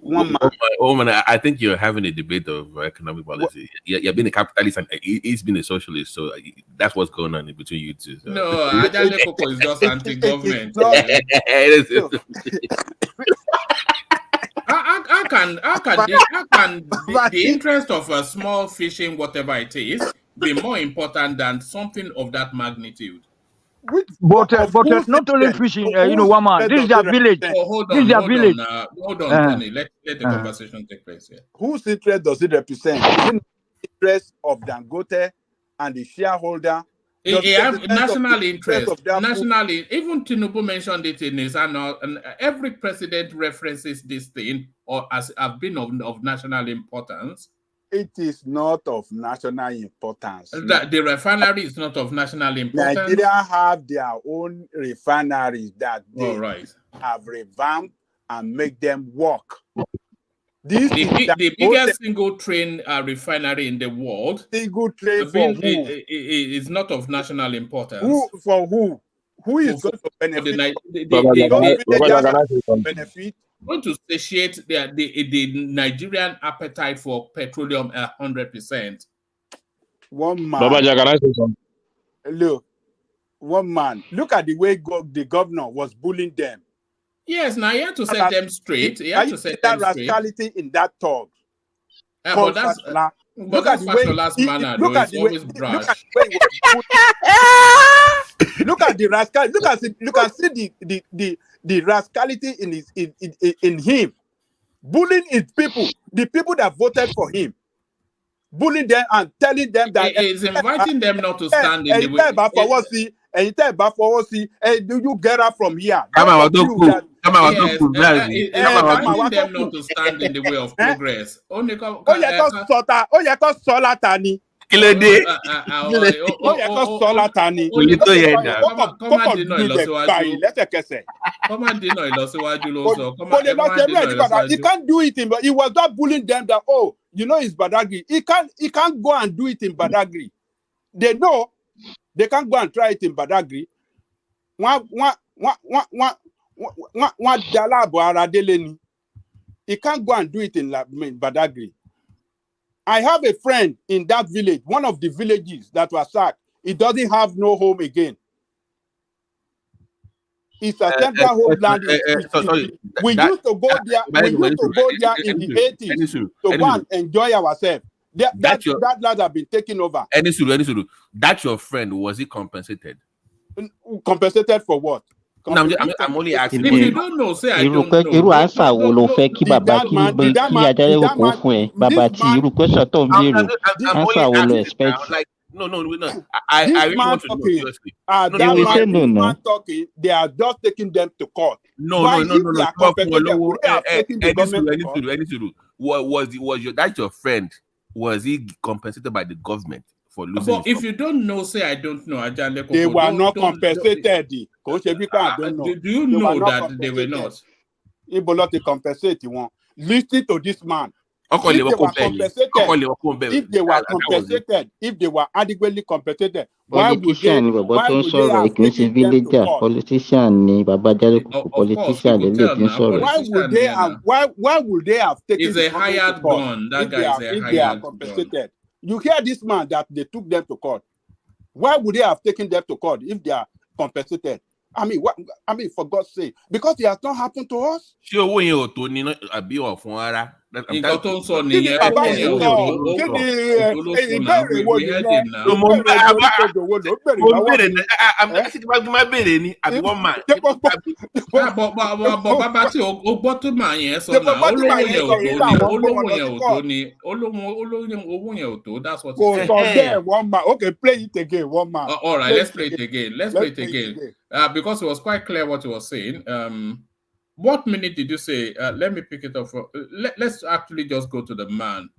I think you're having a debate of economic policy. You're being a capitalist and he's been a socialist, so that's what's going on in between you two. So. No, Ajale Koko is just anti-government. How can the interest of a small fishing, whatever it is, be more important than something of that magnitude? But not only fishing, one man. This is their village. Hold on, Tony. Let the conversation take place here. Whose interest does it represent? Is it the interest of Dangote and the shareholder? National interest. Nationally, even Tinubu mentioned it in his annual, and every president references this thing or as have been of national importance. It is not of national importance. The refinery is not of national importance. Nigeria have their own refineries that they have revamped and make them work. The biggest single train refinery in the world. Single train for who? Is not of national importance. Who? Who is going to benefit? Benefit. Going to satiate the Nigerian appetite for petroleum 100%. One man. Look, One man. Look at the way the governor was bullying them. Yes, now you have to set them straight. You Are have you to seeing set that them straight. rascality in that talk? But that's Look at the way. Look at the way. always Look at brash. the way he was bullying. Look at the rascal. Look at see the rascality in him, bullying his people, the people that voted for him, bullying them and telling them that It's inviting them not to stand in the way. Do you get up from here? Yes, inviting them not to stand in the way of progress. Only he can't do it he was not bullying them that it's Badagry. He can't go and do it in Badagry. They know they can't go and try it in Badagry. He can't go and do it in Badagry. I have a friend in that village, one of the villages that was sacked. It doesn't have no home again. It's a temporary homeland. We used to go there. We used to go there in the 80s to go and enjoy ourselves. That land has been taken over. That your friend, was he compensated? Compensated for what? No, I'm only asking. If you don't know, say I don't know. No. I really want to know, seriously. This man talking, they are just taking them to court. No. That's your friend? Was he compensated by the government for losing? But if you don't know, say I don't know. They were not compensated. Do you know that they were not? They compensate you. Listen to this man. If they were compensated, if they were adequately compensated, why would they have taken them to court? Why would they have taken it's a hired gun. That guy is a hired gun. You hear this man that they took them to court. Why would they have taken them to court if they are compensated? I mean, for God's sake, because it has not happened to us. That's what okay, play it again. One man. All right, let's play it again. Let's play it again. Because it was quite clear what he was saying. What minute did you say? Let me pick it up. Let's actually just go to the man.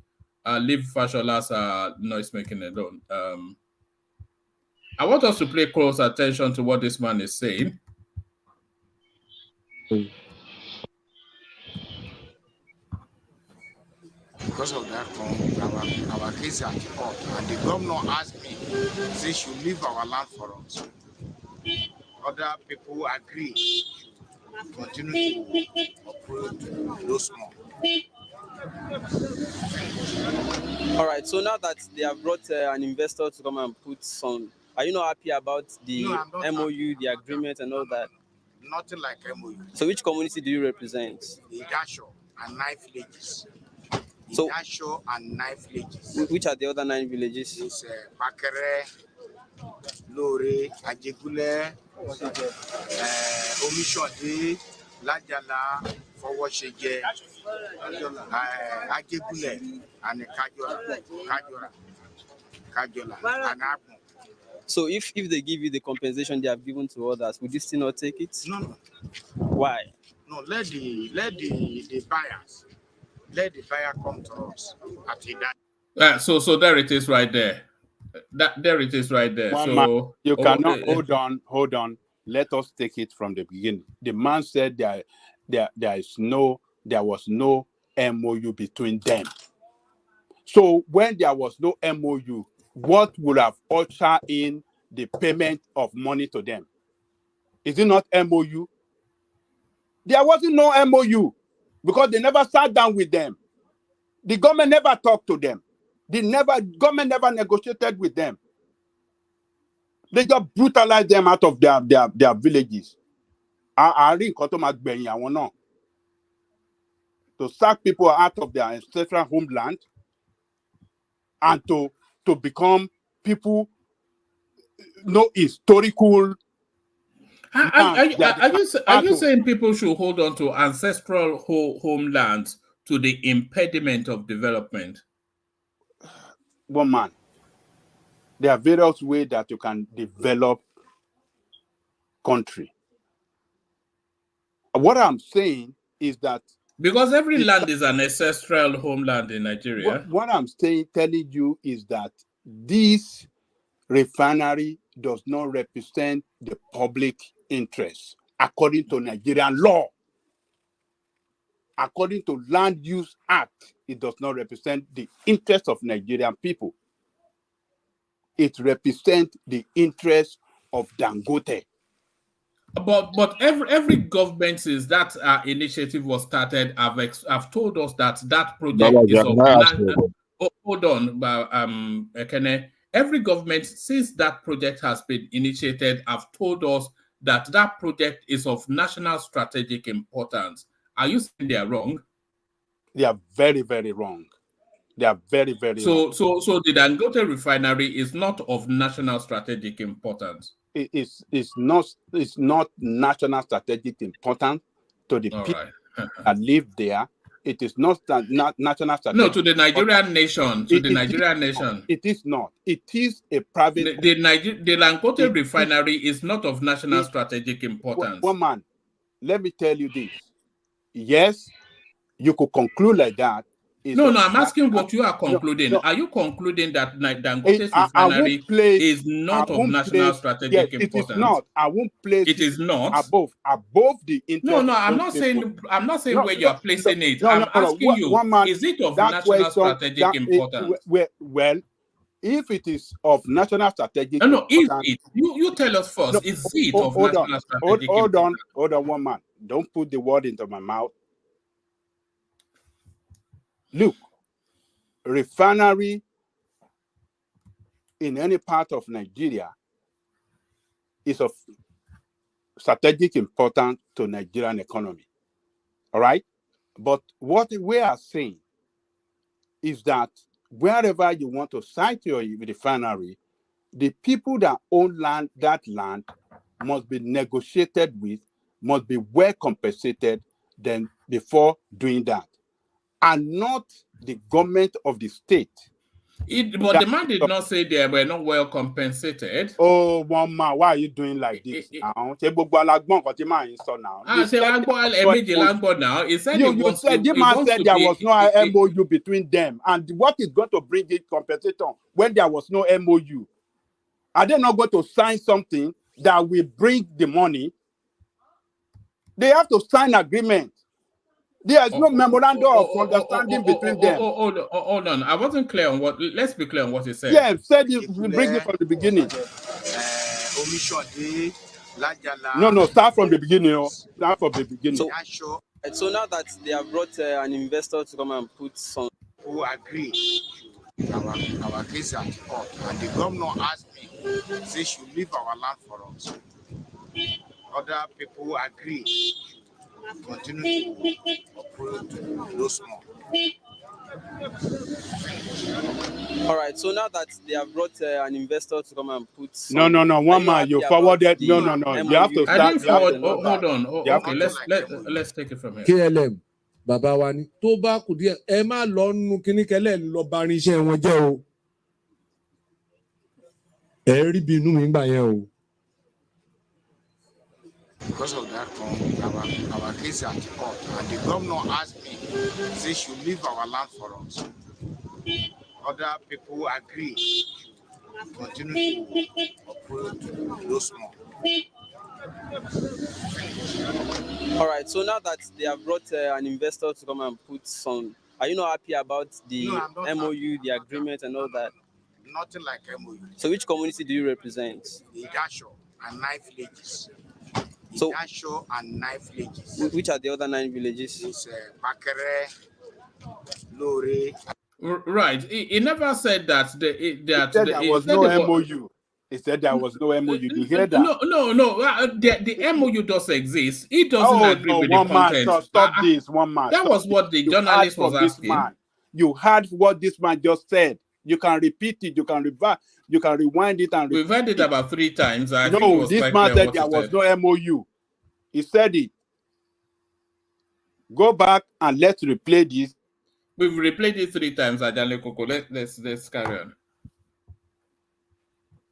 Leave Fashola's noise making alone. I want us to pay close attention to what this man is saying. Because of that, our case at court, and the governor asked me, say, should leave our land for us. Other people agree to continue to operate those small. All right, so now that they have brought an investor to come and put some, are you not happy about the MOU, the agreement and all that? Nothing like MOU. So which community do you represent? Idasho and 9 villages. So, Idasho and 9 villages. Which are the other 9 villages? It's Bakere, Lore, Ajegule, Omishode, Lajala, Fowosheje, Ajegule, and Kajola, and Akmo. So if they give you the compensation they have given to others, would you still not take it? No. Why? No, let the buyers. Let the buyer come to us at that. So there it is right there. There it is right there. So you cannot hold on. Let us take it from the beginning. The man said there was no MOU between them. So when there was no MOU, what would have ushered in the payment of money to them? Is it not MOU? There wasn't no MOU because they never sat down with them. The government never talked to them. Government never negotiated with them. They just brutalize them out of their villages. To sack people out of their ancestral homeland and to become people no historical. Are you saying people should hold on to ancestral homelands to the impediment of development? One man, there are various ways that you can develop country. What I'm saying is that because every land is an ancestral homeland in Nigeria. What I'm telling you is that this refinery does not represent the public interest according to Nigerian law. According to Land Use Act, it does not represent the interest of Nigerian people. It represents the interest of Dangote. But every government since that initiative was started have told us that project is of hold on, Ekene. Every government since that project has been initiated have told us that project is of national strategic importance. Are you saying they are wrong? They are very, very wrong. They are very, very wrong. So the Dangote refinery is not of national strategic importance. It's not national strategic importance to the people that live there. It is not national strategic. No, to the Nigerian nation. To the Nigerian nation. It is not. It is a private. The Dangote refinery is not of national strategic importance. One man, let me tell you this. Yes, you could conclude like that. No, I'm asking what you are concluding. Are you concluding that Dangote's refinery is not of national strategic importance? It is not. I won't place it is not above the interest. No, I'm not saying where you are placing it. I'm asking you, is it of national strategic importance? Well, if it is of national strategic importance, you tell us first. Is it of national strategic importance? Hold on, one man. Don't put the word into my mouth. Look, refinery in any part of Nigeria is of strategic importance to Nigerian economy. All right? But what we are saying is that wherever you want to site your refinery, the people that own that land must be negotiated with, must be well compensated then before doing that. And not the government of the state. But the man did not say they were not well compensated. Oh, one man, why are you doing like this now? He said the man said there was no MOU between them. And what is going to bring it compensation when there was no MOU? Are they not going to sign something that will bring the money? They have to sign agreement. There is no memorandum of understanding between them. Hold on. I wasn't clear on what. Let's be clear on what he said. Yeah, said you bring it from the beginning. No, start from the beginning. Start from the beginning. So now that they have brought an investor to come and put some who agree our case at court, and the governor asked me, say she should leave our land for us. Other people agree. Continue to operate those small. All right. So now that they have brought an investor to come and put no. One man, you forwarded. No. You have to start. I didn't forward. Hold on. Okay, let's take it from here. KLM, bàbá wa ni tó bá kù díẹ̀ ẹ má lọ nu kíní kẹlẹ lọ bá rin iṣẹ́ wọn jẹ́ o. Ẹ rí bí inú mi gbà yẹn o. Because of that, our case at court, and the governor asked me, say she should leave our land for us. Other people agree. Continue to operate those small. All right. So now that they have brought an investor to come and put some, are you not happy about the MOU, the agreement, and all that? Nothing like MOU. So which community do you represent? Idasho and 9 villages. So, Idasho and 9 villages. Which are the other 9 villages? It's Bakere, Lore. Right. He never said that there was no MOU. He said there was no MOU. You hear that? No. The MOU does exist. He doesn't Oh agree no, with the one man. content. So stop this, one man. That Stop was this. what the You heard journalist was from this asking. man. You heard what this man just said. You can repeat it. You can reverse. You can rewind it and. We've heard it about 3 times. I think it No, was this quite man clear said what there he was said. no MOU. He said it. Go back and let's replay this. We've replayed it 3 times, Ajale Koko. Let's carry on.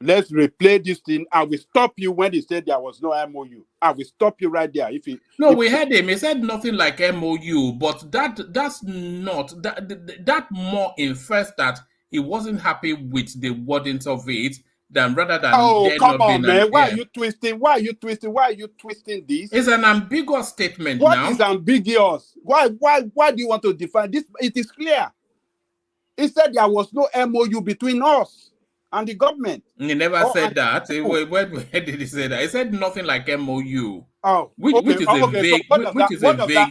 Let's replay this thing. I will stop you when he said there was no MOU. I will stop you right there. We heard him. He said nothing like MOU, but that's not that more infers that he wasn't happy with the wordings of it than rather than. Oh, come on, man. Why are you twisting? Why are you twisting? Why are you twisting this? It's an ambiguous statement. What now. is ambiguous? Why do you want to define this? It is clear. He said there was no MOU between us and the government. He never said that. Where did he say that? He said nothing like MOU. Oh, which is a vague. So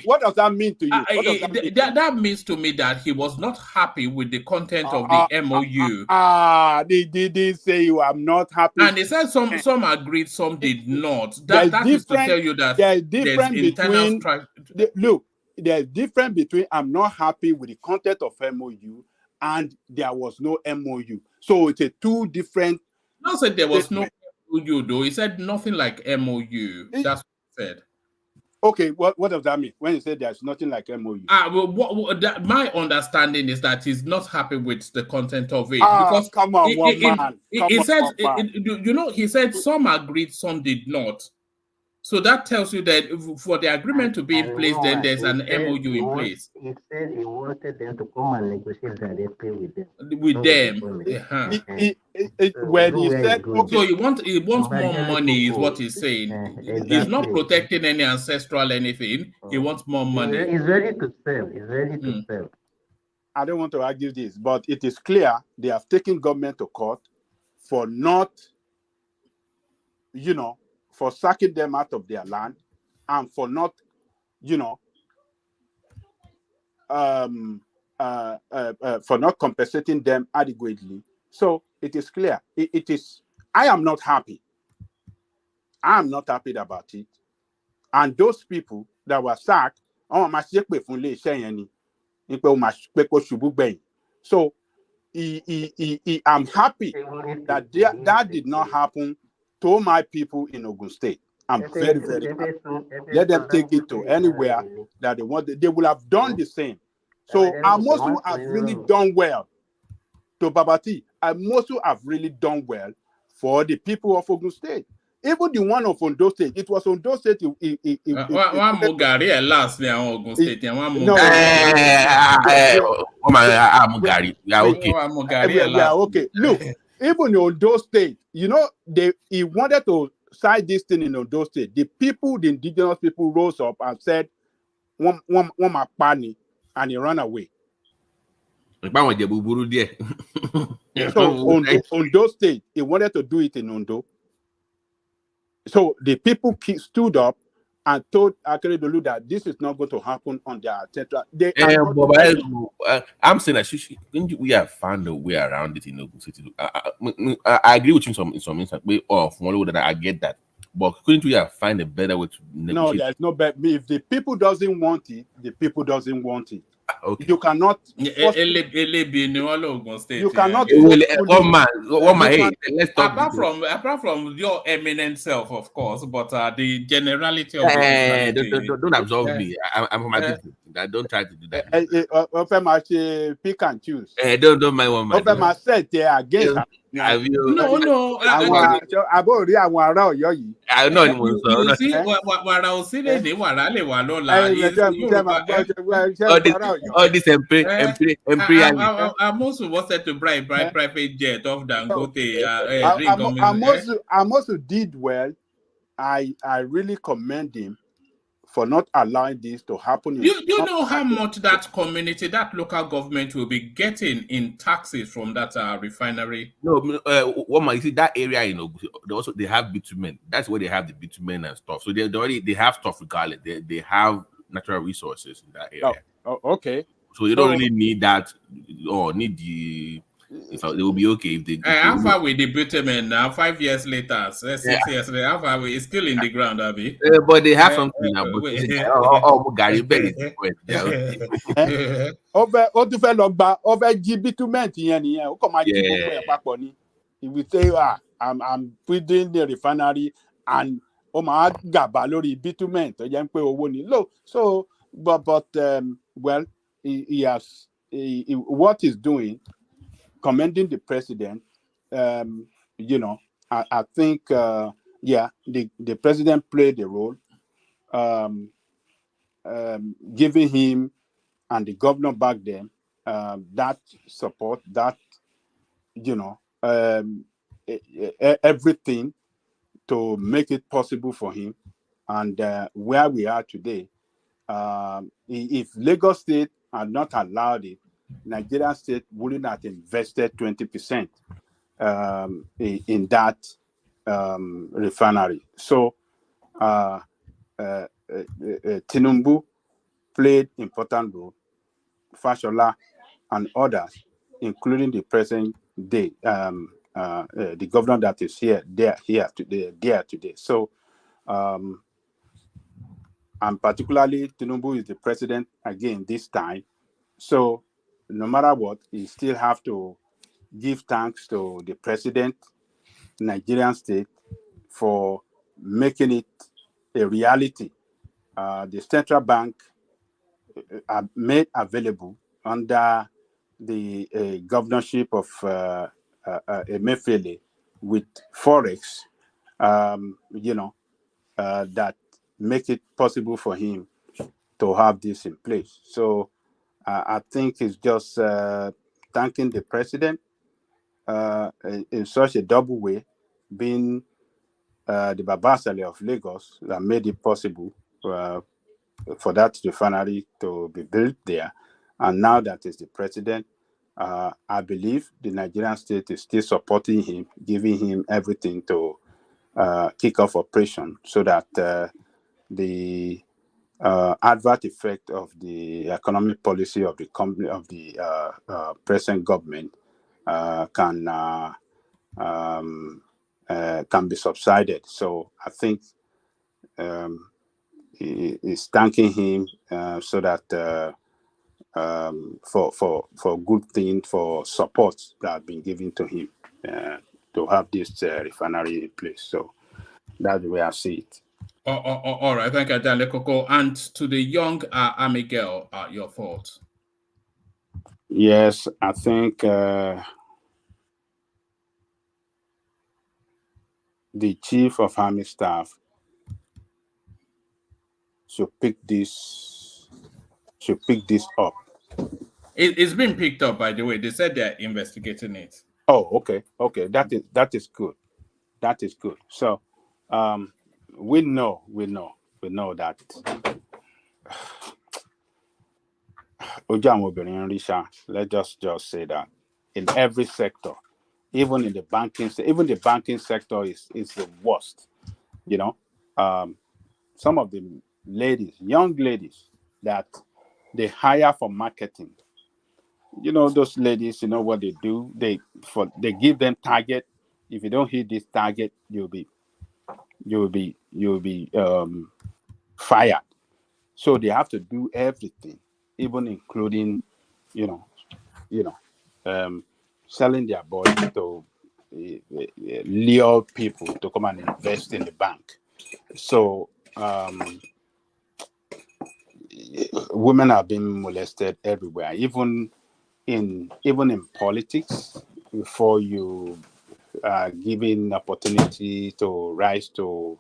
what does that mean to you? That means to me that he was not happy with the content of the MOU. They didn't say I'm not happy. And they said some agreed, some did not. That is to tell you that there's internal look, there's difference between I'm not happy with the content of MOU and there was no MOU. So it's a 2 different. No, said there was no MOU though. He said nothing like MOU. That's what he said. Okay, what does that mean when he said there's nothing like MOU? My understanding is that he's not happy with the content of it. Because come on, he said some agreed, some did not. So that tells you that for the agreement to be in place, then there's an MOU in place. He said he wanted them to come and negotiate directly with them. When he said, so he wants more money, is what he's saying. Exactly. He's not protecting any ancestral anything. He wants more money. He's ready to sell. He's ready to sell. I don't want to argue this, but it is clear they have taken government to court for not, for sacking them out of their land and for not, for not compensating them adequately. So it is clear. I am not happy. I am not happy about it. And those people that were sacked, so I'm happy that did not happen to my people in Ogun State. I'm very, very happy. Let them take it to anywhere that they want. They will have done the same. So Amosu have really done well. To Babati, Amosu have really done well for the people of Ogun State. Even the one of Ondo State, it was Ondo State. One Mugari last year Ogun State. Mugari. Yeah, okay. Yeah, okay. Look, even in Ondo State, he wanted to side this thing in Ondo State. The indigenous people rose up and said, one pani, and he ran away. So Ondo State, he wanted to do it in Ondo. So the people stood up and told Akeredolu that this is not going to happen on their central. I'm saying that we have found a way around it in Ogun City. I agree with you in some instance. I get that. But couldn't we have find a better way to negotiate? No, there's no better. If the people doesn't want it, the people doesn't want it. Okay. You cannot. You cannot. Let's talk. Apart from your eminent self, of course, but the generality of it. Don't absolve me. I'm from my people. Don't try to do that. Pick and choose. Don't mind one man. I said there against. No. I know all this Amos wanted to bribe private jet of Dangote. Amos did well. I really commend him for not allowing this to happen. You know how much that community, that local government will be getting in taxes from that refinery? No, you see that area, they have bitumen. That's where they have the bitumen and stuff. So they have stuff regardless. They have natural resources in that area. Oh, okay. So they don't really need that or need the they will be okay if they. How far with the bitumen now? 5 years later, 6 years later, how far it's still in the ground, Abby? But they have something now. But Gary Berry. Ó tún fẹ́ lọ gba ó fẹ́ jí bitumen yẹn nìyẹn ó kàn máa jí gbogbo ẹ̀ papọ̀ ni. If we say I'm building the refinery and ó máa gàbà lórí bitumen tó jẹ́ pé owó ni. So but well he has what he's doing, commending the president. I think the president played a role, giving him and the governor back then that support, that everything to make it possible for him. And where we are today, if Lagos State had not allowed it, Nigerian State wouldn't have invested 20% in that refinery. So Tinubu played important role, Fashola and others, including the present day, the governor that is here today. So, and particularly Tinubu is the president again this time. So, no matter what, you still have to give thanks to the president, Nigerian state, for making it a reality. The central bank made available under the governorship of Emefiele with Forex, that make it possible for him to have this in place. So I think it's just thanking the president in such a double way, being the Babasale of Lagos that made it possible for that refinery to be built there. And now that is the president, I believe the Nigerian state is still supporting him, giving him everything to kick off operation so that the adverse effect of the economic policy of the company of the present government can be subsided. So I think he is thanking him so that for good thing, for support that have been given to him to have this refinery in place. So that's the way I see it. All right, thank you, Dan Lekoko. And to the young army girl, your thoughts? Yes, I think the chief of army staff should pick this up. It's been picked up, by the way. They said they're investigating it. Oh, okay. That is good. That is good. So we know that let's just say that in every sector, even in the banking sector is the worst. Some of the young ladies that they hire for marketing, those ladies, what they do, they give them target. If you don't hit this target, you'll be fired. So they have to do everything, even including selling their body to lure people to come and invest in the bank. So women are being molested everywhere, even in politics. Before you are given opportunity to rise to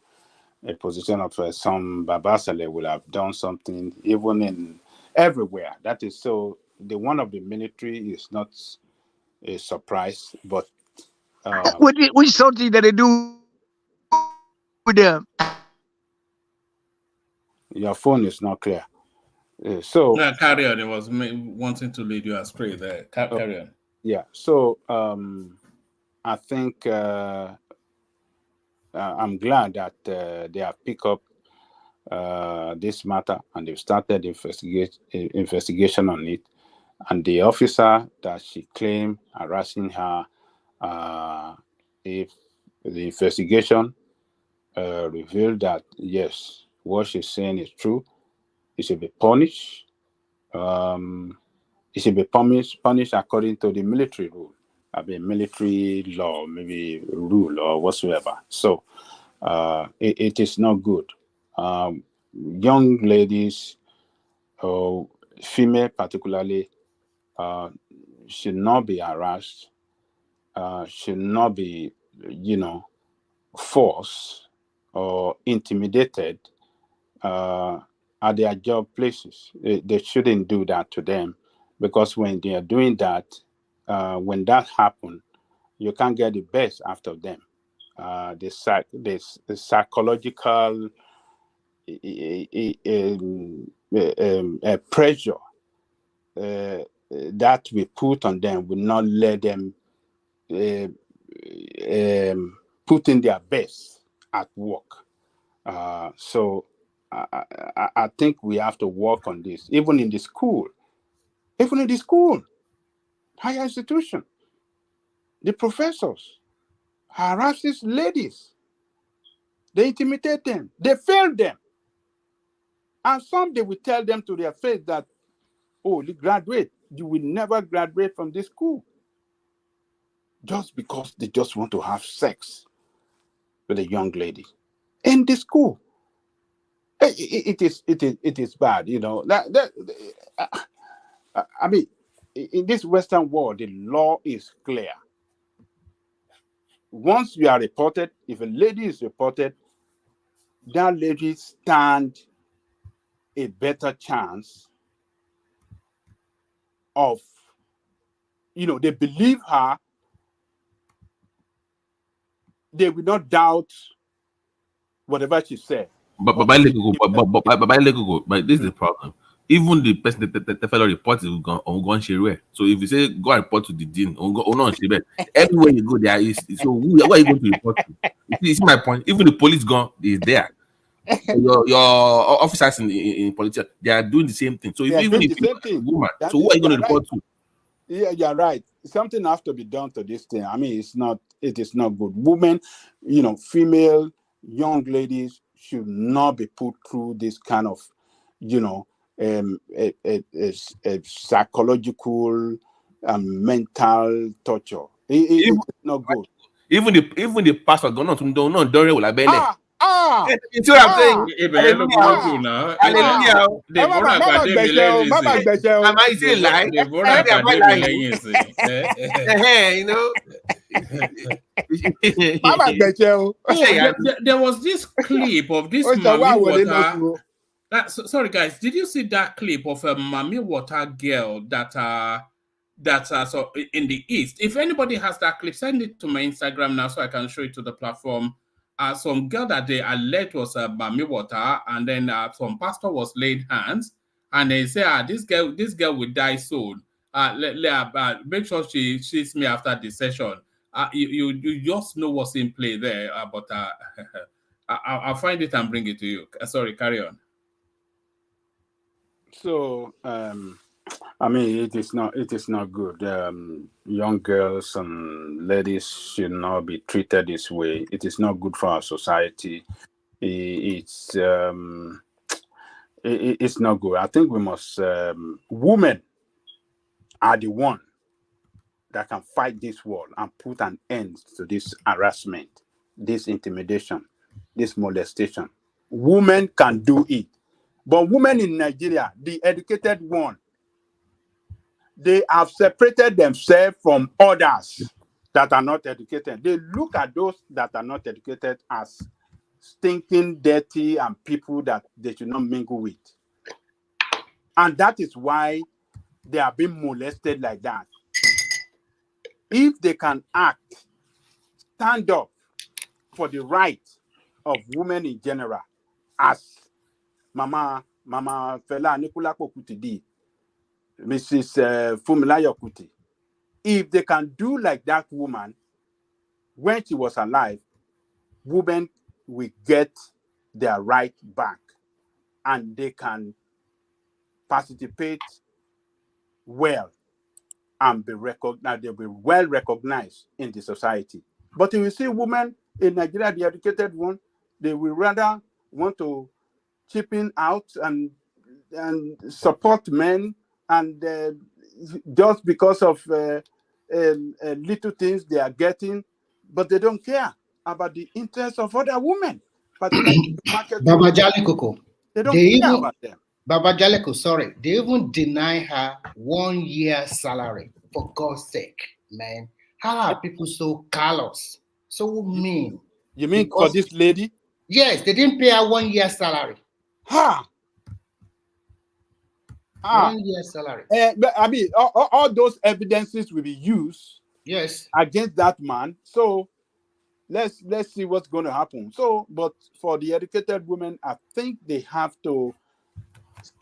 a position of some Babasale will have done something, even in everywhere. That is so. The one of the military is not a surprise, but which something that they do with them. Your phone is not clear. So no, carry on. It was wanting to lead you astray there. Carry on. Yeah. So I think I'm glad that they have picked up this matter and they've started investigation on it. and the officer that she claimed harassing her, if the investigation revealed that yes, what she's saying is true, it should be punished. It should be punished according to the military rule. I mean, military law, maybe rule or whatsoever. So it is not good. Young ladies, female particularly, should not be harassed, should not be, forced or intimidated at their job places. They shouldn't do that to them, because when they are doing that, when that happens, you can't get the best after them. The psychological pressure that we put on them will not let them put in their best at work. So I think we have to work on this, even in the school, higher institution. The professors harass these ladies. They intimidate them. They fail them. And some they will tell them to their face that, oh, you graduate. You will never graduate from this school. Just because they just want to have sex with a young lady in the school. It is bad, I mean, in this Western world, the law is clear. Once you are reported, if a lady is reported, that lady stand a better chance of, they believe her. They will not doubt whatever she said. But this is the problem. Even the person that the fellow report will go on share. So if you say go and report to the dean, on share, everywhere you go there is, so who are you going to report to? You see my point. Even the police gone is there. Your officers in politics, they are doing the same thing. So if They are even doing if the you same are a thing. woman, so who are you going to report to? Yeah, you're right. Something has to be done to this thing. I mean, it is not good. Women, female young ladies should not be put through this kind of, a psychological and mental torture. Even, It's not good. even the pastor gone on to don't with la belle. Ah, You see what I'm saying? Ibẹ̀ now. Hallelujah. Deborah Mama pàdé mi gbẹ̀ṣẹ̀ o, lẹ́yìn mama sí. gbẹ̀ṣẹ̀ o. Am I saying lie? Deborah Am I pàdé mi lying? lẹ́yìn sí. You know. Mama gbẹ̀ṣẹ̀ o. Oh, there was this clip of this Ó ṣọwọ́ Mami àwọlé Water. lóṣù o. Sorry, guys. Did you see that clip of a Mami Water girl that's so in the East? If anybody has that clip, send it to my Instagram now so I can show it to the platform. Some girl that they alleged was a Mami Water, and then some pastor was laid hands, and they say, this girl will die soon. Make sure she sees me after the session. You just know what's in play there, but I'll find it and bring it to you. Sorry, carry on. So, I mean, it is not good. Young girls and ladies should not be treated this way. It is not good for our society. It's not good. I think we must. Women are the one that can fight this war and put an end to this harassment, this intimidation, this molestation. Women can do it. But women in Nigeria, the educated one, they have separated themselves from others that are not educated. They look at those that are not educated as stinking, dirty, and people that they should not mingle with. And that is why they are being molested like that. If they can act, stand up for the right of women in general, as Mama Fela Anikulapo Kuti did, Mrs. Fumilayo Kuti, if they can do like that woman when she was alive, women will get their right back and they can participate well and be recognized, they'll be well recognized in the society. But if you see women in Nigeria, the educated one, they will rather want to chip in out and support men, and just because of little things they are getting, but they don't care about the interests of other women, particularly market Baba women. Jalikoko. They don't care about them. Baba Jaleko, sorry, they even deny her 1 year salary. For God's sake, man. How are people so callous, so mean? You mean for this lady? Yes, they didn't pay her 1 year salary. Ha! 1 year salary. But, I mean, all those evidences will be used, yes, against that man. So let's see what's going to happen. So, but for the educated women, I think they have to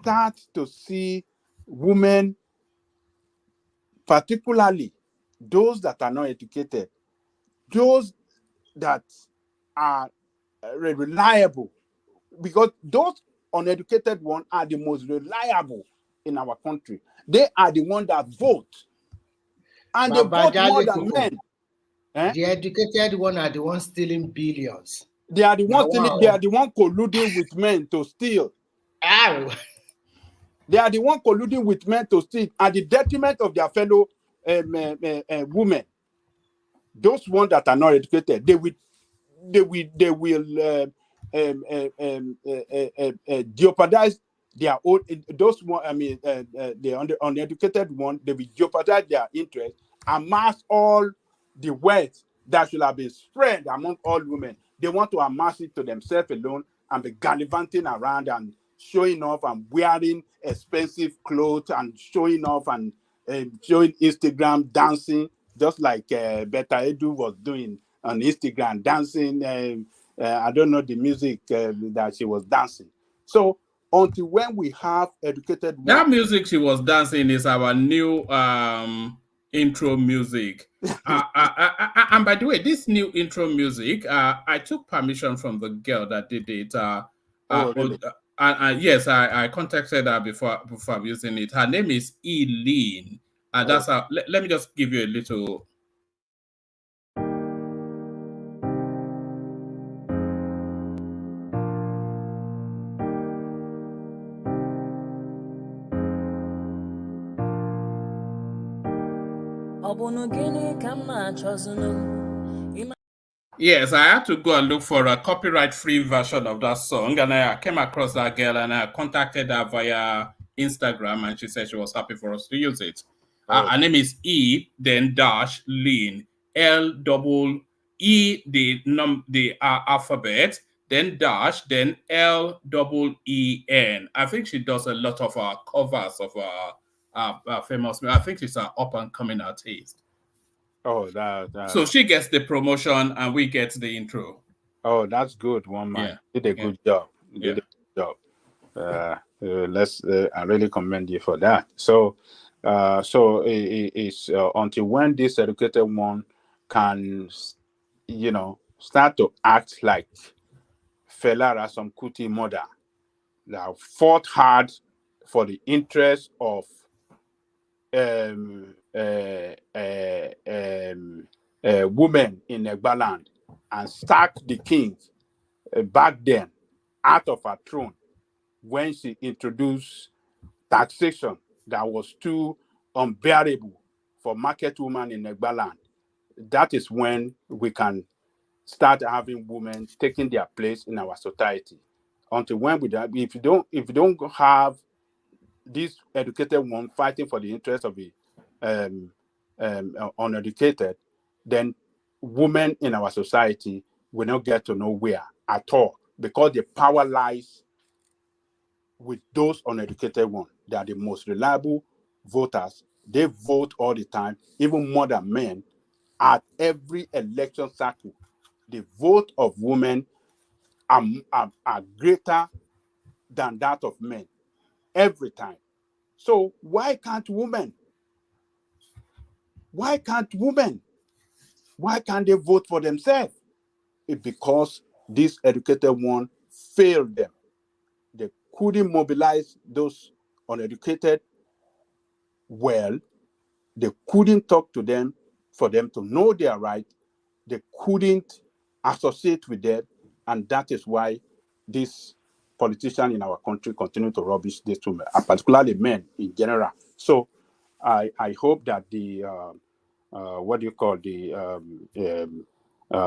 start to see women, particularly those that are not educated, those that are reliable, because those uneducated ones are the most reliable in our country. They are the ones that vote, and they vote more than men. The educated one are the ones stealing billions. They are the ones stealing. They are the ones colluding with men to steal. They are the ones colluding with men to steal at the detriment of their fellow women. Those ones that are not educated, they will jeopardize their own. Those one, I mean, the uneducated one, they will jeopardize their interest, amass all the wealth that should have been spread among all women. They want to amass it to themselves alone and be gallivanting around and showing off and wearing expensive clothes and showing off and showing Instagram dancing, just like Beta Edu was doing on Instagram, dancing. I don't know the music that she was dancing. So until when we have educated women, that music she was dancing is our new intro music. And by the way, this new intro music, I took permission from the girl that did it. Really? Yes, I contacted her before I'm using it. Her name is Eileen. That's how. Let me just give you a little. Yes, I had to go and look for a copyright-free version of that song, and I came across that girl, and I contacted her via Instagram, and she said she was happy for us to use it. Her name is E, then dash Lean, L-double-E, the alphabet, then dash, then L-double-E-N. I think she does a lot of covers of famous. I think she's an up-and-coming artist. Oh, that. So she gets the promotion and we get the intro. Oh, that's good. One man did a good job. Did a good job. I really commend you for that. So, it's until when this educated one can, start to act like Fela Ransome Kuti mother that fought hard for the interest of women in Egbaland and sacked the king back then out of her throne when she introduced taxation that was too unbearable for market women in Egbaland. That is when we can start having women taking their place in our society. Until when we do, if you don't have this educated one fighting for the interest of the uneducated, then women in our society will not get to nowhere at all, because the power lies with those uneducated ones. They are the most reliable voters. They vote all the time, even more than men. At every election cycle, the vote of women are greater than that of men every time. So why can't women? Why can't women? Why can't they vote for themselves? It's because this educated one failed them. They couldn't mobilize those uneducated well. They couldn't talk to them for them to know their right. They couldn't associate with them, and that is why these politicians in our country continue to rubbish these women, particularly men in general. So I hope that the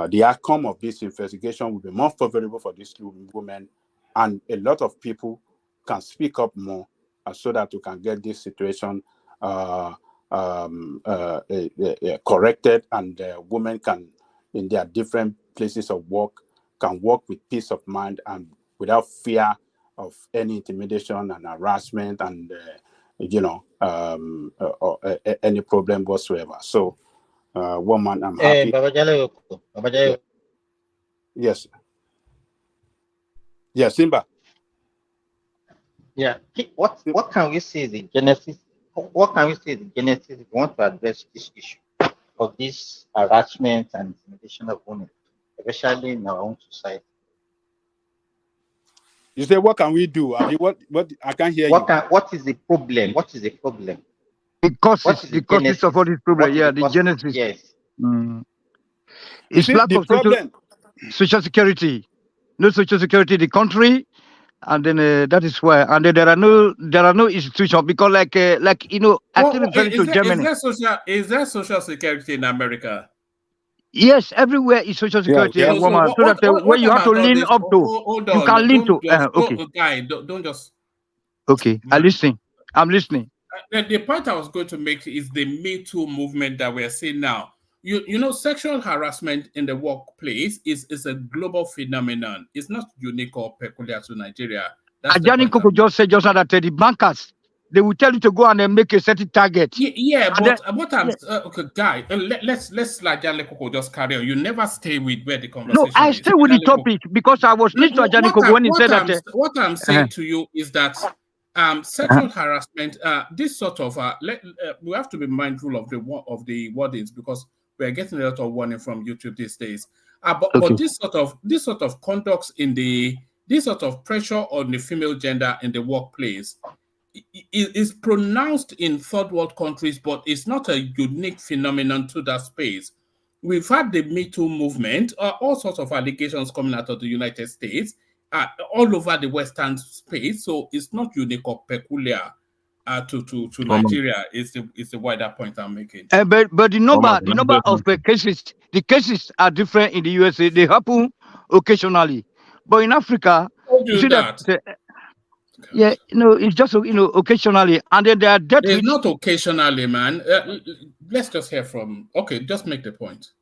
the outcome of this investigation will be more favorable for these women, and a lot of people can speak up more, so that we can get this situation corrected, and women can, in their different places of work, can work with peace of mind and without fear of any intimidation and harassment and any problem whatsoever. So, woman, I'm happy. Babajale, Yes. Yes, Simba. Yeah. What can we say is the genesis? What can we say is the genesis if we want to address this issue of this harassment and intimidation of women, especially in our own society? You say, what can we do? I mean, what I can't hear you. What is the problem? What is the problem? The causes of all this problem. Yeah, the genesis. Yes. It's lack of social security. No social security in the country, and then that is why. And then there are no institutions, because I still referring to Germany. Is there social security in America? Yes, everywhere is social security, woman. So that when you have to lean up to, hold on, you can lean to. Okay, guy, don't just. Okay, I'm listening. The point I was going to make is the Me Too movement that we're seeing now. You know, sexual harassment in the workplace is a global phenomenon. It's not unique or peculiar to Nigeria. Ajani Koko just said that the bankers, they will tell you to go and make a certain target. What I'm okay, guy. Let's like Ajani Koko just carry on. You never stay with where the conversation. No, I stay with the topic because I was listening to Ajani Koko when he said that. What I'm saying to you is that sexual harassment, this sort of we have to be mindful of the wordings, because we're getting a lot of warning from YouTube these days. But this sort of conduct this sort of pressure on the female gender in the workplace is pronounced in third world countries, but it's not a unique phenomenon to that space. We've had the Me Too movement, all sorts of allegations coming out of the United States, all over the Western space. So it's not unique or peculiar to Nigeria. It's the wider point I'm making. But the number of cases are different in the USA. They happen occasionally, but in Africa, you see that. It's just occasionally, and then there are deaths. It's not occasionally, man. Let's just hear from. Okay, just make the point.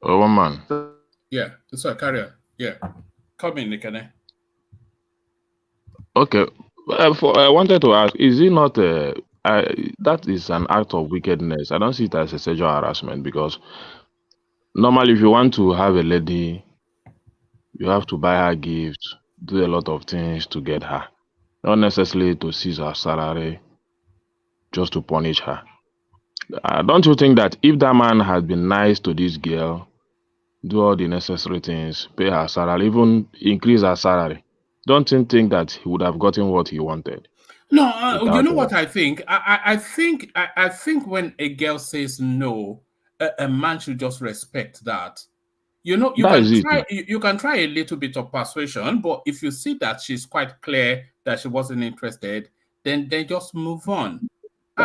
One man. Yeah, sorry, carry on. Yeah, come in, Nikane. Okay, I wanted to ask: is it not that is an act of wickedness? I don't see it as a sexual harassment, because normally, if you want to have a lady, you have to buy her gifts, do a lot of things to get her, not necessarily to seize her salary just to punish her. Don't you think that if that man had been nice to this girl, do all the necessary things, pay her salary, even increase her salary, don't you think that he would have gotten what he wanted? No, you know what I think? I think when a girl says no, a man should just respect that. You know, you can try a little bit of persuasion, but if you see that she's quite clear that she wasn't interested, then just move on.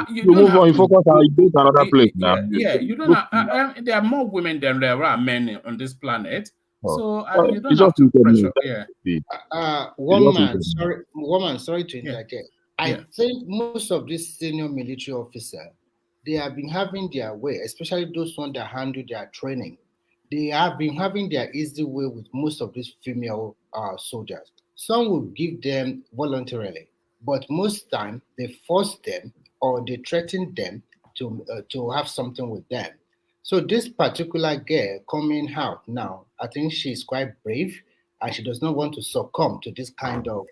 You move on, focus on another place now. Yeah, you don't have, there are more women than there are men on this planet. So you don't have to pressure. Woman, sorry to interject. I think most of these senior military officers, they have been having their way, especially those ones that handle their training. They have been having their easy way with most of these female soldiers. Some will give them voluntarily, but most time they force them or they threaten them to have something with them. So this particular girl coming out now, I think she's quite brave, and she does not want to succumb to this kind of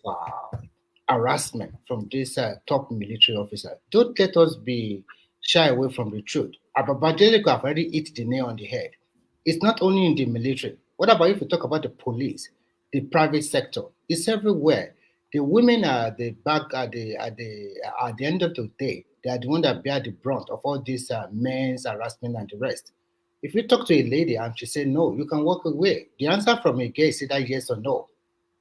harassment from this top military officer. Don't let us be shy away from the truth. Ababajelico have already hit the nail on the head. It's not only in the military. What about if you talk about the police, the private sector? It's everywhere. The women are the back at the end of the day. they are the one that bear the brunt of all this men's harassment and the rest. If you talk to a lady and she say no, you can walk away. The answer from a gay is either yes or no,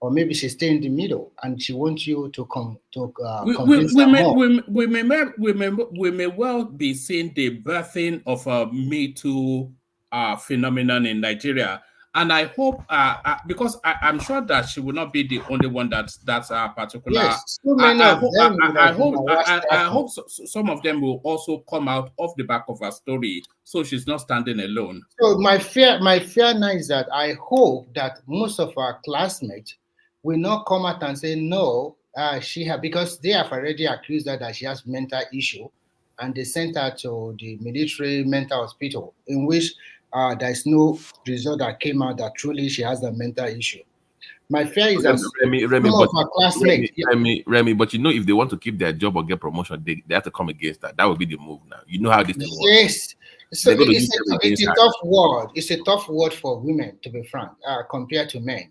or maybe she stay in the middle and she wants you to convince her more. We may well be seeing the birthing of a Me Too phenomenon in Nigeria. And I hope, because I'm sure that she will not be the only one that's particular. Yes, so many of them. I hope some of them will also come out of the back of her story, so she's not standing alone. So my fear now is that I hope that most of our classmates will not come out and say no, because they have already accused her that she has mental issue, and they sent her to the military mental hospital, in which there is no result that came out that truly she has a mental issue. My fear is that Remy, some of our classmates. Remy, but you know, if they want to keep their job or get promotion, they have to come against that. That would be the move now. You know how this thing works. Yes. So it's a tough word. It's a tough word for women, to be frank, compared to men.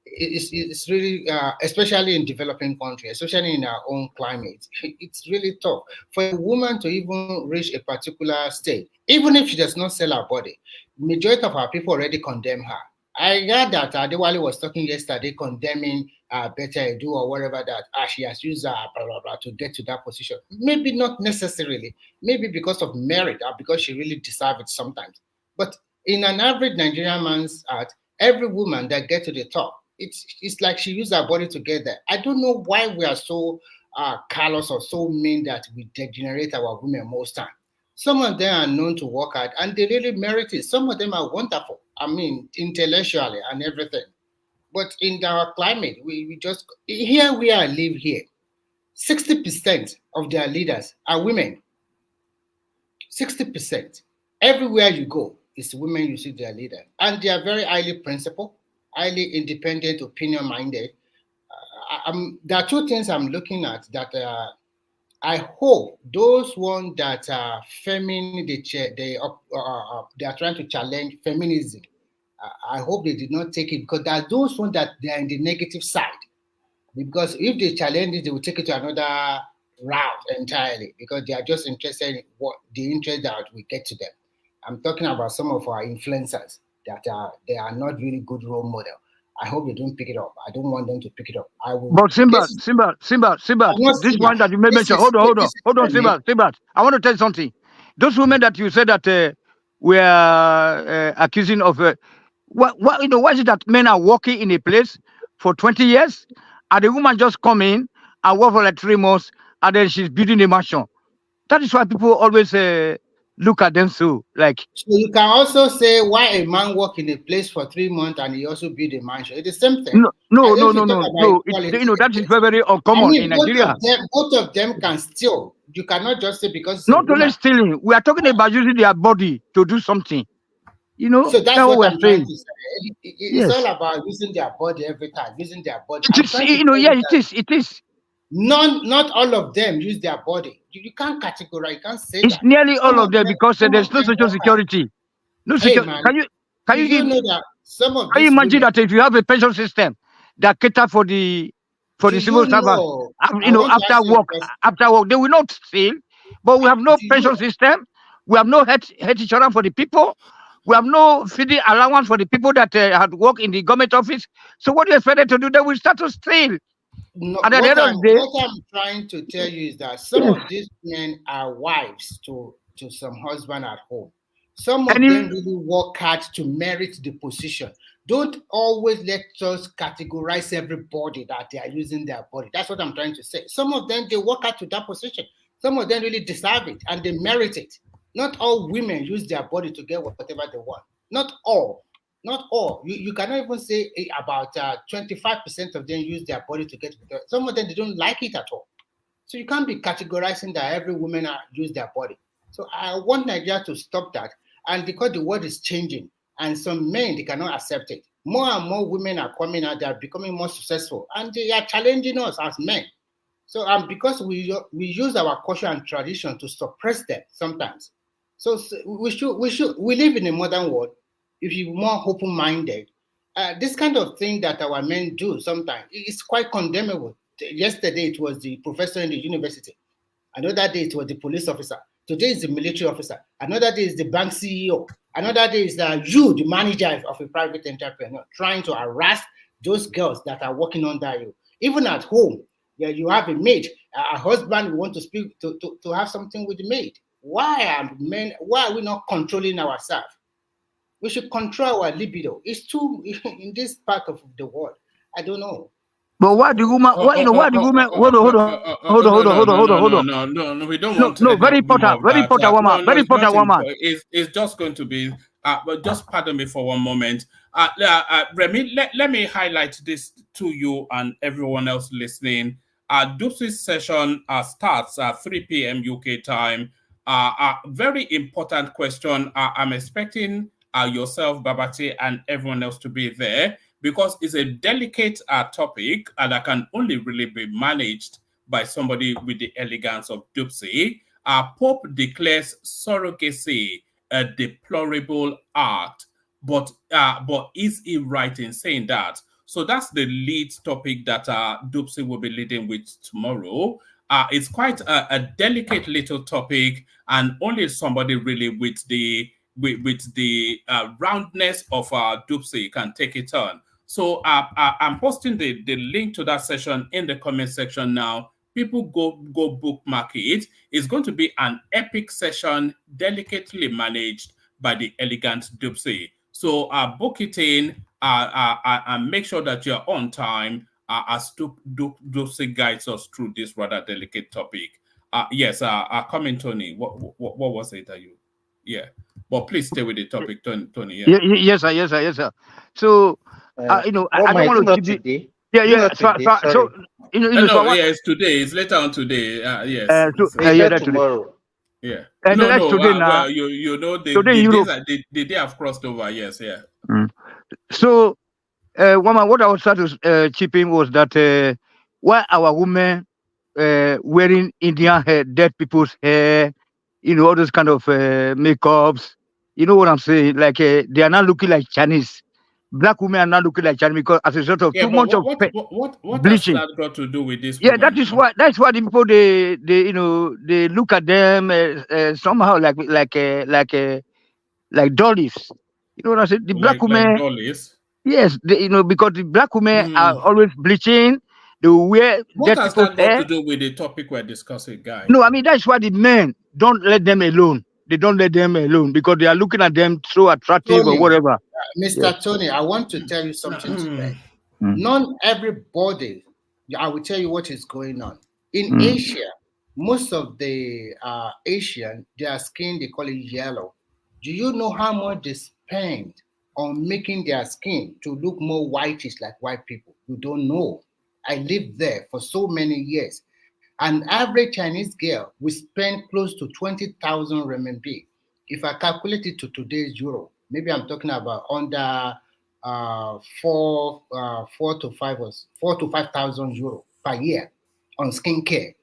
It's really, especially in developing countries, especially in our own climate, it's really tough for a woman to even reach a particular state, even if she does not sell her body. Majority of our people already condemn her. I heard that Adewale was talking yesterday condemning Better Edu or whatever that she has used blah, blah, blah, to get to that position. Maybe not necessarily, maybe because of merit or because she really deserves it sometimes. But in an average Nigerian man's heart, every woman that gets to the top, it's like she used her body to get there. I don't know why we are so callous or so mean that we degenerate our women most time. Some of them are known to work hard and they really merit it. Some of them are wonderful. I mean, intellectually and everything. But in our climate, we just, here we are, live here. 60% of their leaders are women. 60%. Everywhere you go, it's women you see their leader. And they are very highly principled, highly independent, opinion-minded. There are two things I'm looking at that I hope those ones that are feminine, they are trying to challenge feminism. I hope they did not take it, because there are those ones that they are in the negative side. Because if they challenge it, they will take it to another route entirely, because they are just interested in what the interest that we get to them. I'm talking about some of our influencers that they are not really good role model. I hope they don't pick it up. I don't want them to pick it up. I will. But Simba, this one that you may mention. Hold on, Simba. I want to tell you something. Those women that you said that were accusing of, what why is it that men are working in a place for 20 years, and the woman just come in and work for like 3 months, and then she's building a mansion? That is why people always look at them so like. So you can also say why a man work in a place for 3 months and he also build a mansion. It's the same thing. No. That is very, very uncommon in Nigeria. Both of them can steal. You cannot just say because it's not only stealing. We are talking about using their body to do something. So that's what I'm trying to say. It's all about using their body every time. Using their body. It is. Not all of them use their body. You can't categorize. You can't say it's that. Nearly all of them, because there's no social security. No security. Can you know that some of can you imagine that if you have a pension system that cater for the civil servants, after work they will not steal, but we have no pension system. We have no health insurance for the people. We have no feeding allowance for the people that had worked in the government office. So what do you expect them to do? They will start to steal. No, what I'm trying to tell you is that some of these men are wives to some husband at home. Some of them really work hard to merit the position. Don't always let us categorize everybody that they are using their body. That's what I'm trying to say. Some of them, they work hard to that position. Some of them really deserve it and they merit it. Not all women use their body to get whatever they want. Not all. Not all. You cannot even say about 25% of them use their body to get whatever. Some of them, they don't like it at all. So you can't be categorizing that every woman use their body. So I want Nigeria to stop that. And because the world is changing, and some men, they cannot accept it. More and more women are coming out, they are becoming more successful, and they are challenging us as men. So because we use our culture and tradition to suppress them sometimes. So we live in a modern world. If you're more open-minded, this kind of thing that our men do sometimes is quite condemnable. Yesterday, it was the professor in the university. Another day it was the police officer. Today is the military officer. Another day is the bank CEO. Another day is you, the manager of a private entrepreneur, trying to harass those girls that are working under you. Even at home, where you have a maid, a husband, we want to speak to have something with the maid. Why are we not controlling ourselves? We should control our libido. It's too in this part of the world. I don't know. But why the woman? Why the woman? Hold on. No, we don't want no. any Very of important, that. woman. Very important woman. It's just going to be. But just pardon me for one moment. Remy, let me highlight this to you and everyone else listening. Dups's session starts at 3 p.m. UK time. A very important question. I'm expecting yourself, Babati, and everyone else to be there, because it's a delicate topic that can only really be managed by somebody with the elegance of Dupsy. Pope declares surrogacy a deplorable act, but is he right in saying that? So that's the lead topic that Dupsy will be leading with tomorrow. It's quite a delicate little topic, and only somebody really with the roundness of Dupsy can take it on. So I'm posting the link to that session in the comment section now. People go bookmark it. It's going to be an epic session, delicately managed by the elegant Dupsy. So book it in and make sure that you're on time as Dupsy guides us through this rather delicate topic. Yes, comment, Tony. What was it that you? Yeah, but please stay with the topic, Tony. Yeah. Yes, sir. So I don't want to keep it. Yeah. So no, it's today. It's later on today. Yes. That's tomorrow. Yeah. That's today now. Well, you know, the day have crossed over. Yes, yeah. So, woman, what I was trying to chip in was that why our women wearing Indian hair, dead people's hair, all those kind of makeups. You know what I'm saying? Like they are not looking like Chinese. Black women are not looking like Chinese because as a result of too much of bleaching. What has that got to do with this? Yeah, that's why the people they look at them somehow like dollies. You know what I'm saying? The black women, like dollies. Yes, because the black women are always bleaching. They wear. What has that got to do with the topic we're discussing, guys? No, I mean that's why the men don't let them alone. They don't let them alone because they are looking at them so attractive Tony, or whatever. Mr. Tony, I want to tell you something today. Not everybody, I will tell you what is going on. In Asia, most of the Asian, their skin, they call it yellow. Do you know how much they spend on making their skin to look more whitish like white people? You don't know. I lived there for so many years. An average Chinese girl will spend close to 20,000 RMB. If I calculate it to today's euro, maybe I'm talking about under 4 to 5,000 euro per year on skincare.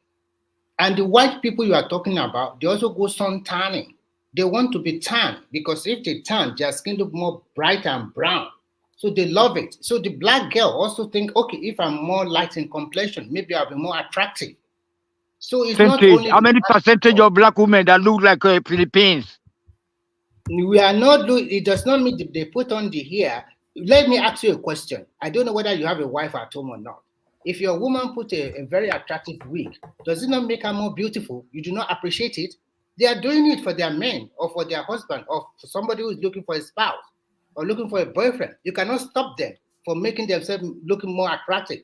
And the white people you are talking about, they also go sun tanning. They want to be tan because if they tan, their skin look more bright and brown. So they love it. So the black girl also think, okay, if I'm more light in complexion, maybe I'll be more attractive. So it's not only how many percentage of black women that look like Philippines? We are not. It does not mean they put on the hair. Let me ask you a question. I don't know whether you have a wife at home or not. If your woman put a very attractive wig, does it not make her more beautiful? You do not appreciate it. They are doing it for their men or for their husband or for somebody who is looking for a spouse or looking for a boyfriend. You cannot stop them from making themselves looking more attractive.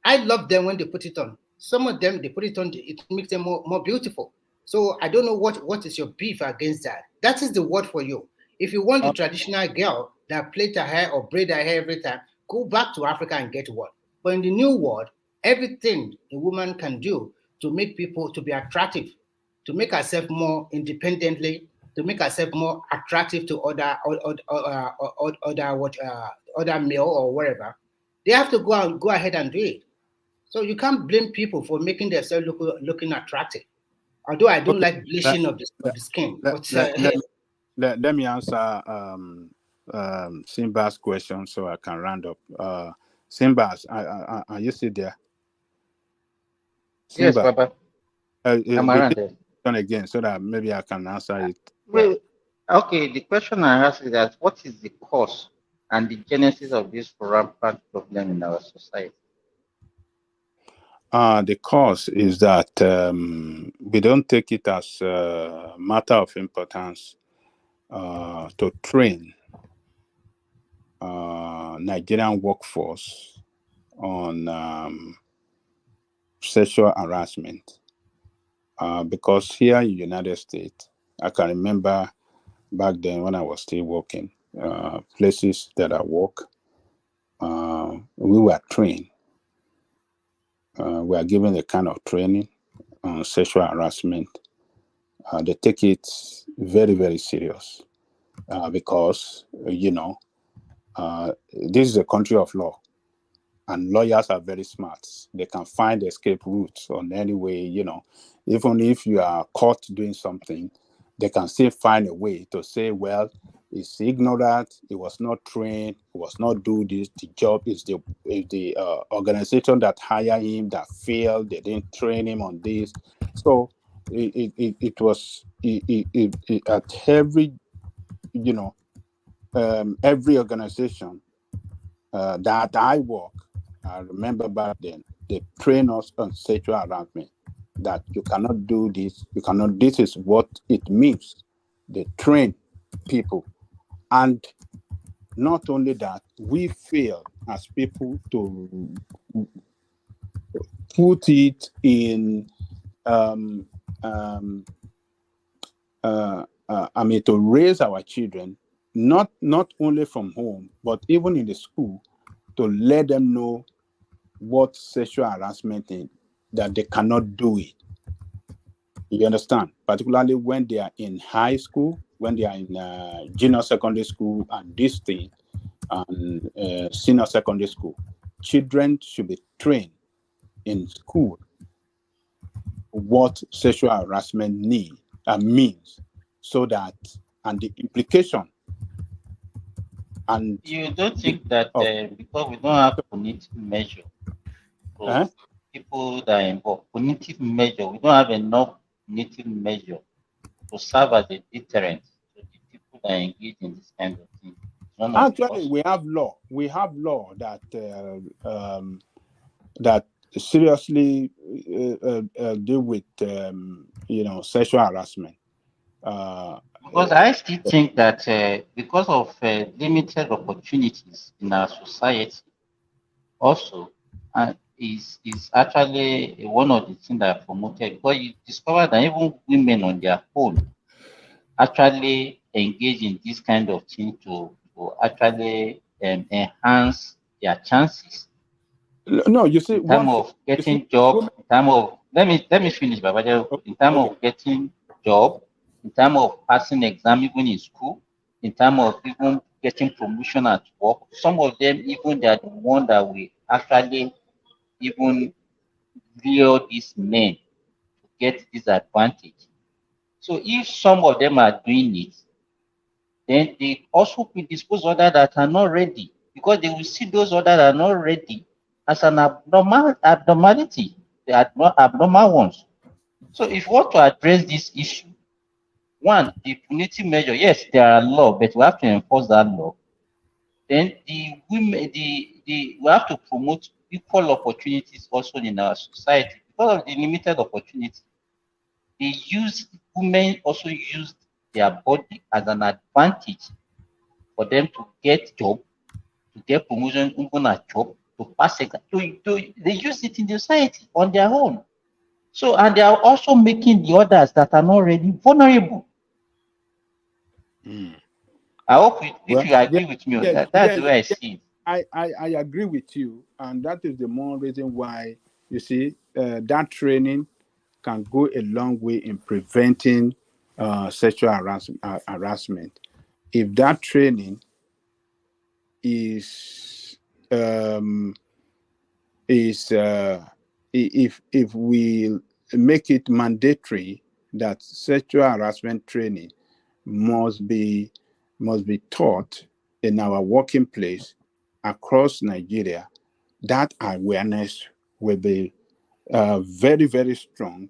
I love them when they put it on. Some of them, they put it on, it makes them more beautiful. So I don't know what is your beef against that. That is the word for you. If you want the traditional girl that plait her hair or braid her hair every time, go back to Africa and get one. But in the new world, everything a woman can do to make people to be attractive, to make herself more independently, to make herself more attractive to other male or whatever, they have to go ahead and do it. So you can't blame people for making themselves looking attractive. Although I don't like bleaching of the skin. Let me answer Simba's question so I can round up. Simba, are you still there? Simba. Yes, Papa. I'm repeat around the there. question again so that maybe I can answer it. Well, okay, the question I ask is that what is the cause and the genesis of this rampant problem in our society? The cause is that we don't take it as a matter of importance to train Nigerian workforce on sexual harassment. Because here in the United States, I can remember back then when I was still working, places that I work, we were trained. We are given a kind of training on sexual harassment. They take it very, very serious because, this is a country of law. And lawyers are very smart. They can find escape routes on any way, even if you are caught doing something, they can still find a way to say, well, he's ignorant, he was not trained, he was not do this, the job is the organization that hired him that failed, they didn't train him on this. So it was at every, every organization that I work, I remember back then, they train us on sexual harassment, that you cannot do this, this is what it means. They train people. And not only that, we fail as people to put it in, to raise our children, not only from home, but even in the school, to let them know what sexual harassment is, that they cannot do it. You understand? Particularly when they are in high school, when they are in junior secondary school and this thing, and senior secondary school. Children should be trained in school what sexual harassment means, so that, and the implication. And you don't think that because we don't have punitive measure for people that are involved, punitive measure, we don't have enough punitive measure to serve as a deterrent to the people that engage in this kind of thing? Actually, we have law. We have law that that seriously deal with sexual harassment. Because I still think that because of limited opportunities in our society, also is actually one of the things that are promoted. Because you discover that even women on their own actually engage in this kind of thing to actually enhance their chances. No, you see, in terms of getting job, in terms of let me finish, Baba. In terms of getting job, in terms of passing exam even in school, in terms of even getting promotion at work, some of them even they are the one that will actually even lure these men to get this advantage. So if some of them are doing it, then they also predispose others that are not ready, because they will see those others that are not ready as an abnormality. They are not abnormal ones. So if you want to address this issue, one, the punitive measure, yes, there are law, but we have to enforce that law. Then the women, we have to promote equal opportunities also in our society. Because of the limited opportunity, women also use their body as an advantage for them to get job, to get promotion even at job, to pass exam, they use it in the society on their own. So, and they are also making the others that are not ready vulnerable. I hope if you agree with me on that, that's the way I see it. I agree with you, and that is the more reason why, you see, that training can go a long way in preventing sexual harassment. If that training is if we make it mandatory that sexual harassment training must be taught in our working place across Nigeria, that awareness will be very, very strong,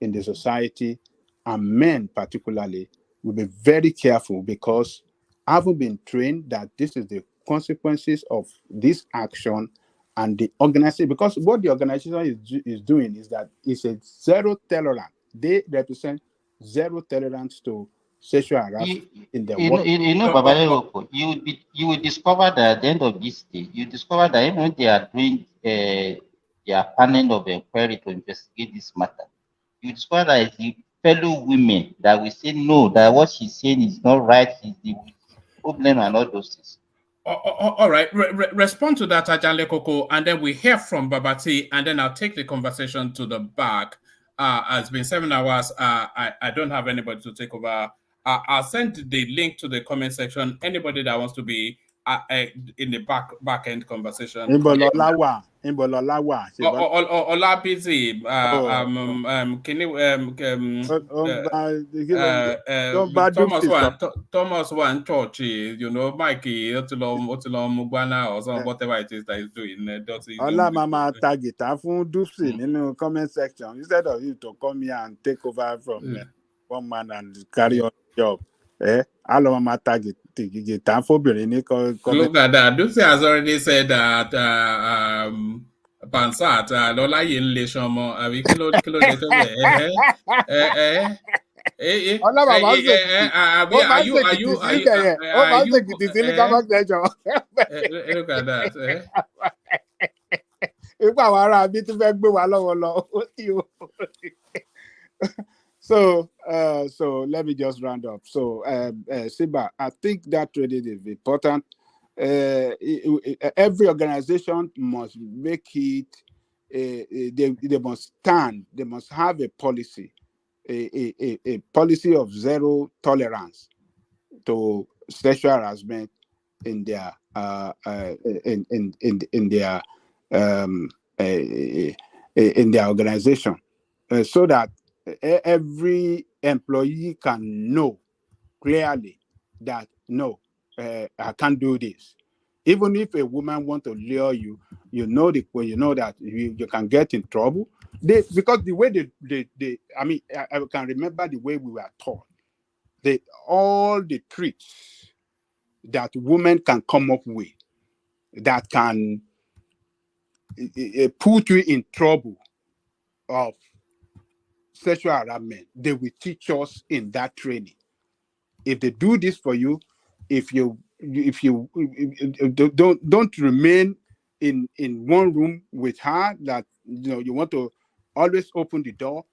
in the society, and men particularly, will be very careful, because having been trained that this is the consequences of this action, and the organization, because what the organization is doing is that it's a zero tolerance. They represent zero tolerance to sexual harassment in their work. Baba Eroko, you will discover that at the end of this day, you discover that even when they are doing their panel of inquiry to investigate this matter, you discover that it's the fellow women that will say no, that what she's saying is not right, is the problem and all those things. All right, respond to that, Ajanle Koko, and then we hear from Babati, and then I'll take the conversation to the back. It's been 7 hours. I don't have anybody to take over. I'll send the link to the comment section. Anybody that wants to be in the back end conversation. Imbololawa. Ola busy. Thomas one church, Mikey, Mugwana or some whatever it is that he's doing. Ola Mama target fun Dupsy in the comment section instead of you to come here and take over from one man and carry on the job. Hello, Mama target. Look at that. Dupsy has already said that Pansat, Lola Yin Leshomo, kilo look at that. So let me just round up. So Siba, I think that really is important. Every organization must make it. They must stand. They must have a policy, a policy of zero tolerance to sexual harassment in their in their organization, so that every employee can know clearly that no, I can't do this. Even if a woman wants to lure you, you know that you can get in trouble. Because the way I can remember the way we were taught. All the tricks that women can come up with that can put you in trouble of sexual harassment, they will teach us in that training. If they do this for you, if you don't remain in one room with her, that you want to always open the door.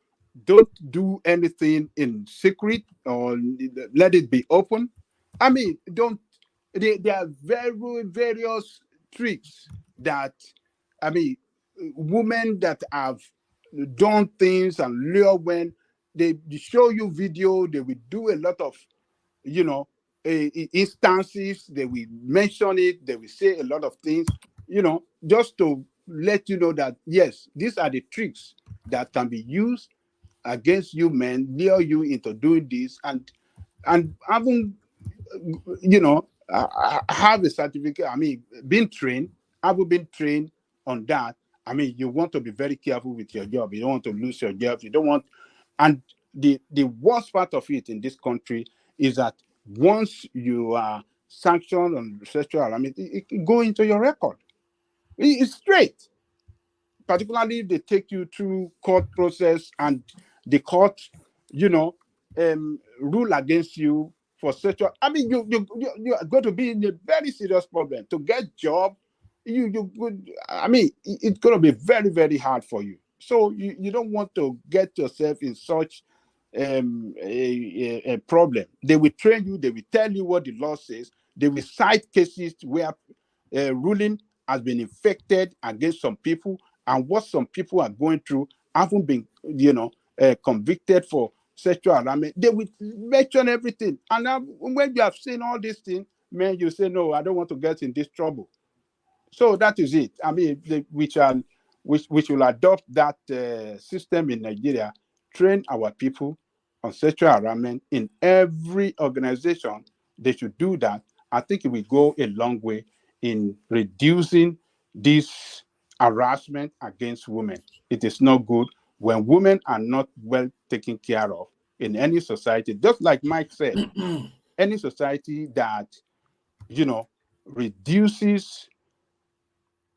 Don't do anything in secret or let it be open. I mean, there are various tricks that, I mean, women that have done things and lure, when they show you video, they will do a lot of, instances, they will mention it, they will say a lot of things, just to let you know that, yes, these are the tricks that can be used against you men, lure you into doing this, and having, I have a certificate, being trained, I've been trained on that. I mean, you want to be very careful with your job. You don't want to lose your job. You don't want, and the worst part of it in this country is that once you are sanctioned on sexual harassment, it can go into your record. It's straight. Particularly if they take you through court process and the court, rule against you for sexual. I mean, you are going to be in a very serious problem. To get job, it's going to be very, very hard for you. So you don't want to get yourself in such a problem. They will train you. They will tell you what the law says. They will cite cases where ruling has been infected against some people, and what some people are going through haven't been, convicted for sexual harassment. They will mention everything. And now, when you have seen all these things, man, you say, no, I don't want to get in this trouble. So that is it. I mean, we shall adopt that system in Nigeria, train our people on sexual harassment in every organization. They should do that. I think it will go a long way in reducing this harassment against women. It is not good When women are not well taken care of in any society, just like Mike said, any society that, reduces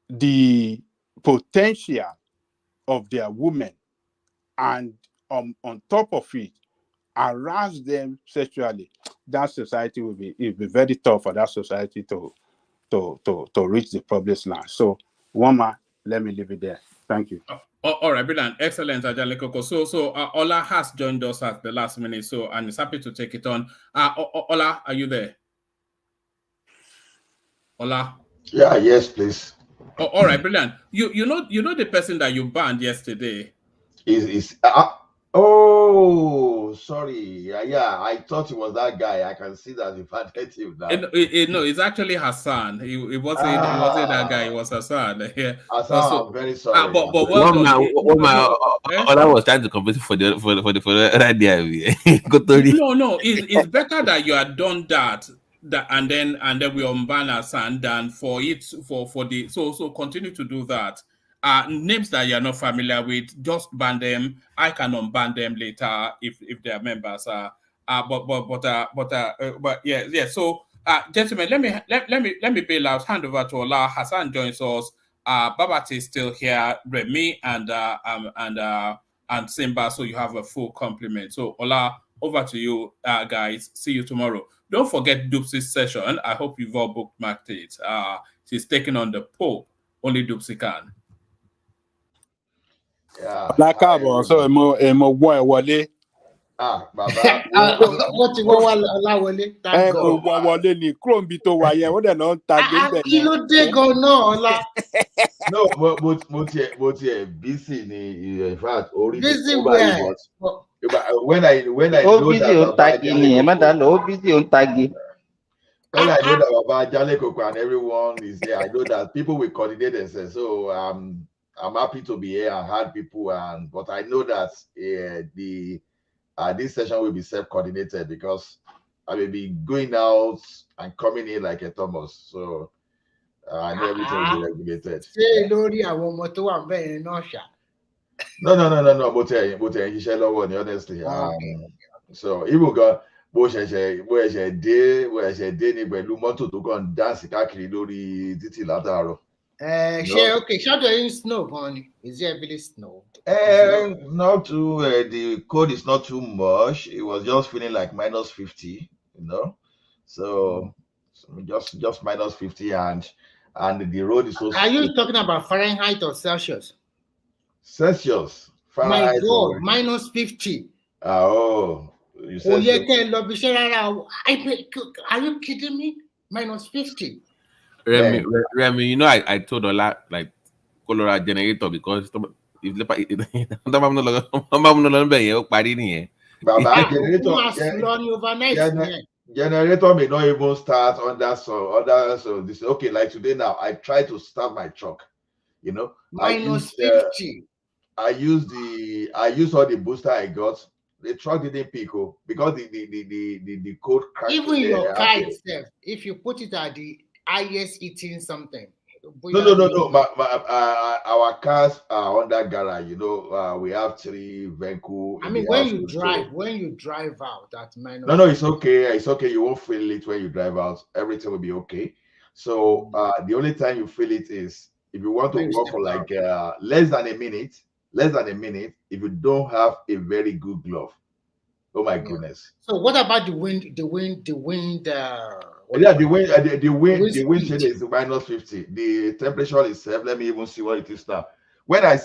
the potential of their women and on top of it, harass them sexually, that society will be very tough for that society to reach the promised land. So, Wama, let me leave it there. Thank you. All right, brilliant, excellent, Ajale Koko. So Ola has joined us at the last minute, and is happy to take it on. Ola, are you there? Ola. Yeah, yes, please. All right, brilliant. You know the person that you banned yesterday. Oh, sorry. Yeah, I thought it was that guy. I can see that you've added him now. No, it's actually Hassan. It wasn't that guy. It was Hassan. Yeah. Hassan, I'm very sorry. But well done. Ola was trying to compete for the right there. No. It's better that you had done that. And then we unban Hassan than for it for the so continue to do that. Names that you're not familiar with, just ban them. I can unban them later if they are members. But yeah. So, gentlemen, let me bail out. Hand over to Ola. Hassan joins us. Babat is still here. Remy and Simba. So you have a full complement. So Ola, over to you, guys. See you tomorrow. Don't forget Dupsy's session. I hope you've all bookmarked it. She's taking on the Pope. Only Dupsy can. Yeah. So Wale. Baba. What you want Wale? Thank God. Wale ni Chrome bito wa yen wọ́n dẹ̀ náà ń ta gbé Kí ló dé gan-an Ọlá? No, mo ti busy ni, in fact, busy where? When I know busy that on tagi ni, busy on tagi. When I know that Baba Jale Koko and everyone is there, I know that people will coordinate themselves. So I'm happy to be here and had people, but I know that this session will be self-coordinated because I will be going out and coming in like a Thomas. So I know everything will be regulated. No. But honestly. So even go bó ṣẹ̀ṣẹ̀ dé ní pẹ̀lú mọ́tò tó kàn dáǹsì káàkiri lórí títì látàárọ̀. Ṣé snow gan? Is it really snow? Not too. The cold is not too much. It was just feeling like minus 50, So just minus 50, and the road is so. Are you talking about Fahrenheit or Celsius? Celsius. Fahrenheit. My God, minus 50. Oh. Are you kidding me? Minus 50. Remy, I told Ola like Colorado generator because if generator may not even start under so this okay. Like today now, I try to start my truck. Minus 50. I used all the booster I got. The truck didn't pick up because the code crashed. Even your car itself, if you put it at the highest eating something. No. Our cars are under garage. We have 3 vehicles. I mean, when you drive out, that's minus. No, it's okay. It's okay. You won't feel it when you drive out. Everything will be okay. So the only time you feel it is if you want to walk for like less than a minute. If you don't have a very good glove. Oh my goodness. So what about the wind? The wind chill is minus 50. The temperature is safe. Let me even see what it is now. When I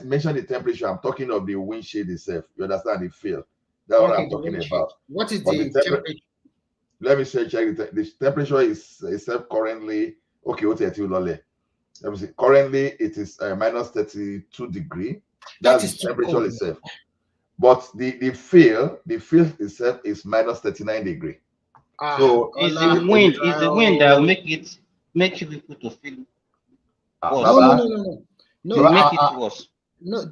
mention the temperature, I'm talking of the wind shade itself. You understand the feel? That's what I'm talking about. What is the temperature? Let me check it. The temperature is set currently. Okay, what's it? Let me see. Currently, it is minus 32 degrees. That's the temperature itself. But the feel itself is minus 39 degrees. So it's the wind that will make you people to feel. No. Make it worse. No,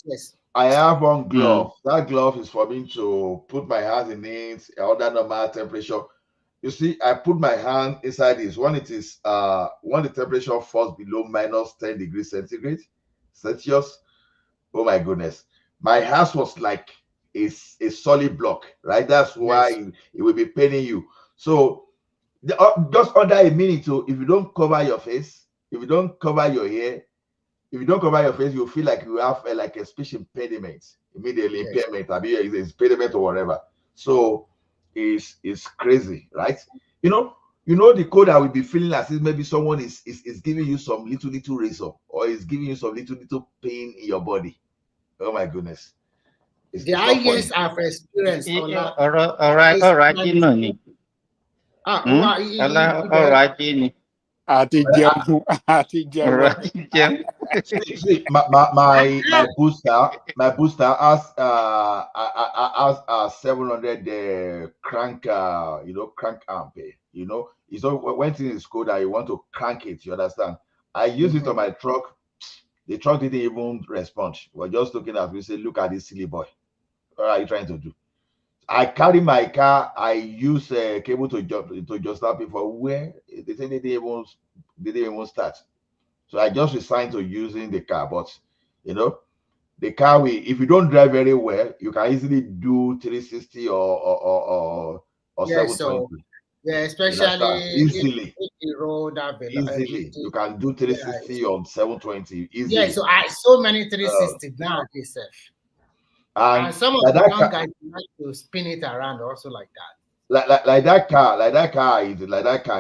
yes. I have one glove. That glove is for me to put my hands in it under normal temperature. You see, I put my hand inside this. When the temperature falls below minus 10 degrees centigrade, Celsius, Oh my goodness. My house was like a solid block, right? That's why it will be paining you. So just under a minute, so if you don't cover your face, if you don't cover your hair, if you don't cover your face, you feel like you have like a speech impediment, immediately impairment, impediment or whatever. So it's crazy, right? You know the code, I will be feeling as if maybe someone is giving you some little razor, or is giving you some little pain in your body. Oh my goodness. The highest I've experienced. All right, See, my booster has 700 crank crank amp. It's all when things is cold, I want to crank it. You understand? I use it on my truck. The truck didn't even respond. We're just looking at me, say, look at this silly boy. What are you trying to do? I carry my car. I use a cable to just start before where they say they didn't even start. So I just resigned to using the car. But the car, if you don't drive very well, you can easily do 360 or 720. Especially easily. If the road Easily, you can do 360 on 720 easily. Yeah, so so many 360 nowadays. And some of the young guys like to spin it around also like that. Like that car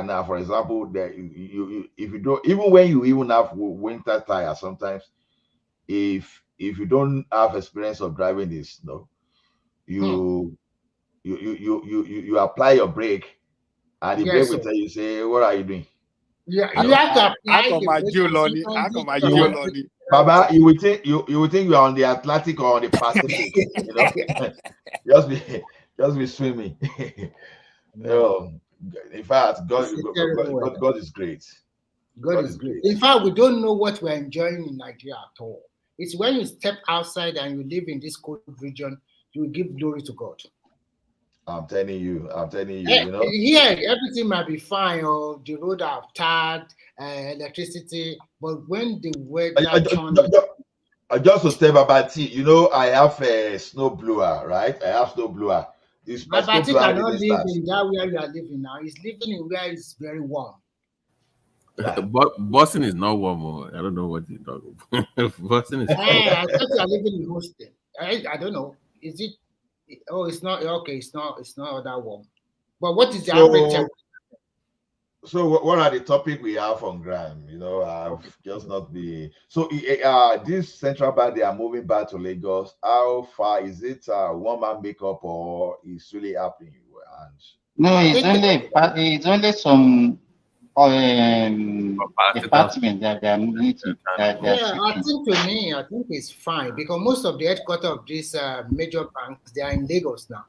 now, for example, that if you don't, even when you even have winter tires, sometimes if you don't have experience of driving this, you apply your brake, and the brake will tell you, say, what are you doing? Yeah, you have to apply the brake. Baba, you will think you're on the Atlantic or on the Pacific. Just be swimming. In fact, God is great. God is great. In fact, we don't know what we're enjoying in Nigeria at all. It's when you step outside and you live in this cold region, you give glory to God. I'm telling you. Here, everything might be fine, or the road are tarred, electricity, but when the weather just to step about I have a snow blower, right? I have snow blower. My party cannot live in that where you are living now. He's living in where it's very warm. Boston is not warm. I don't know what you're talking about. Boston is. I thought you are living in Houston. I don't know. Is it? Oh, it's not. Okay, it's not that warm. But what is the average temperature? So what are the topics we have on ground? I've just not been. So this central bank, they are moving back to Lagos. How far is it? One-man makeup, or is really happening? No, it's only some department that they are meeting. I think it's fine, because most of the headquarters of these major banks, they are in Lagos now.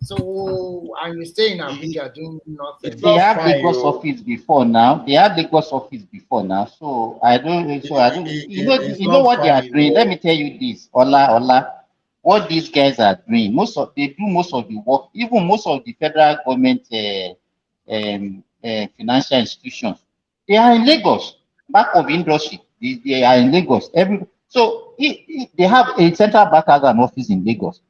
So, and you stay in Abuja doing nothing. They have Lagos office before now. So I don't. You know what they are doing. Let me tell you this, Ola. What these guys are doing, they do most of the work. Even most of the federal government financial institutions, they are in Lagos. Back of industry, they are in Lagos. They have a central bank as an office in Lagos.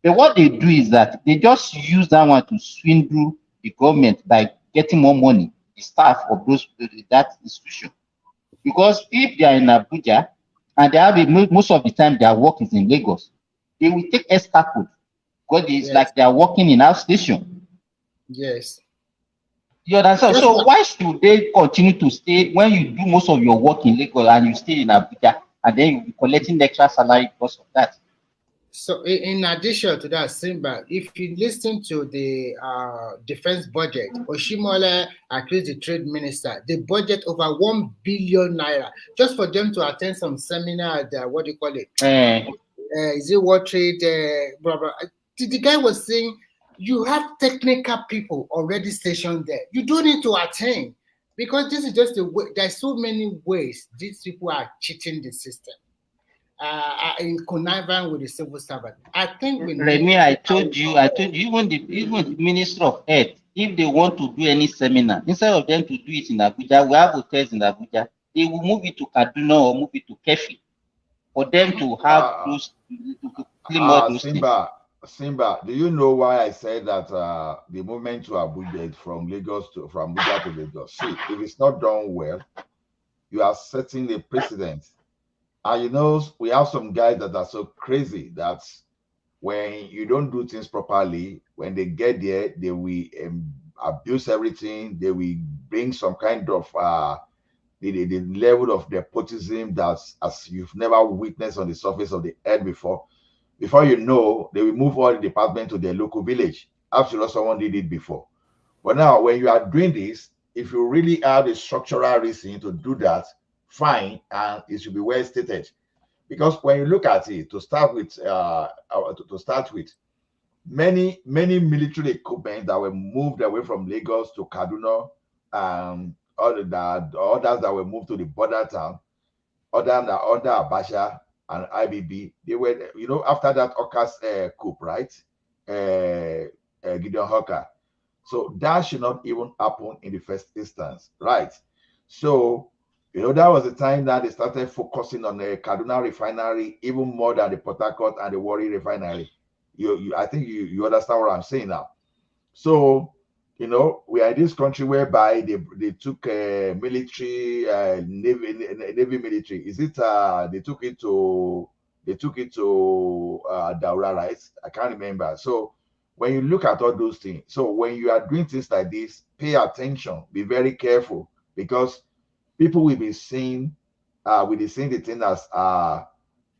But what they do is that they just use that one to swindle the government by getting more money, the staff of that institution. Because if they are in Abuja and they have most of the time their work is in Lagos, they will take extra code, because it's like they are working in outstation. Yes. You understand? So why should they continue to stay when you do most of your work in Lagos and you stay in Abuja, and then you'll be collecting extra salary because of that? So in addition to that, Simba, if you listen to the defense budget, Oshimole accused the trade minister, the budget over 1 billion naira, just for them to attend some seminar at what do you call it? Is it World Trade? Blah, blah. The guy was saying, you have technical people already stationed there. You don't need to attend, because this is just a way. There's so many ways these people are cheating the system. In conniving with the civil servant. I think Remy, I told you, even the Minister of Health, if they want to do any seminar, instead of them to do it in Abuja, we have hotels in Abuja, they will move it to Kaduna or move it to Kefi. for them to have those to claim all those things. Simba, do you know why I said that the movement to Abuja from Abuja to Lagos? See, if it's not done well, you are setting a precedent. And you know, we have some guys that are so crazy that when you don't do things properly, when they get there, they will abuse everything. They will bring some kind of the level of nepotism that's as you've never witnessed on the surface of the earth before. Before you know, they will move all the department to their local village. After all, someone did it before. But now, when you are doing this, if you really have a structural reason to do that, fine, and it should be well stated. Because when you look at it, to start with, many military equipment that were moved away from Lagos to Kaduna, others that were moved to the border town, other Abacha and IBB, they were, you know, after that Okas coup, right? Gideon Hawker. So that should not even happen in the first instance, right? So, you know, that was the time that they started focusing on the Kaduna refinery even more than the Port Harcourt and the Warri refinery. I think you understand what I'm saying now. So, you know, we are in this country whereby they took military, navy military. Is it they took it to Daura, right? I can't remember. So when you look at all those things, so when you are doing things like this, pay attention, be very careful, because people will be seeing the thing as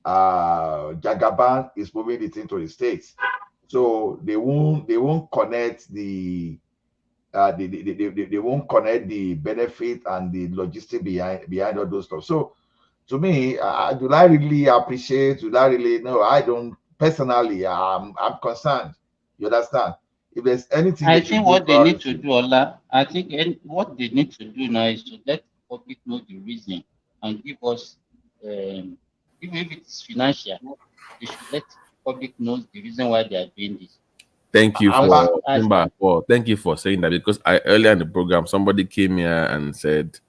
Jagaban is moving the thing to the states. So they won't connect they won't connect the benefit and the logistic behind all those stuff. So to me, do I really appreciate? Do I really know? I don't personally. I'm concerned. You understand? If there's anything I they should think do, what they need to do, Ola, I think what they need to do now is to let the public know the reason and give us, even if it's financial, they should let the public know the reason why they are doing this. Thank you thank you for saying that, because earlier in the program somebody came here and said,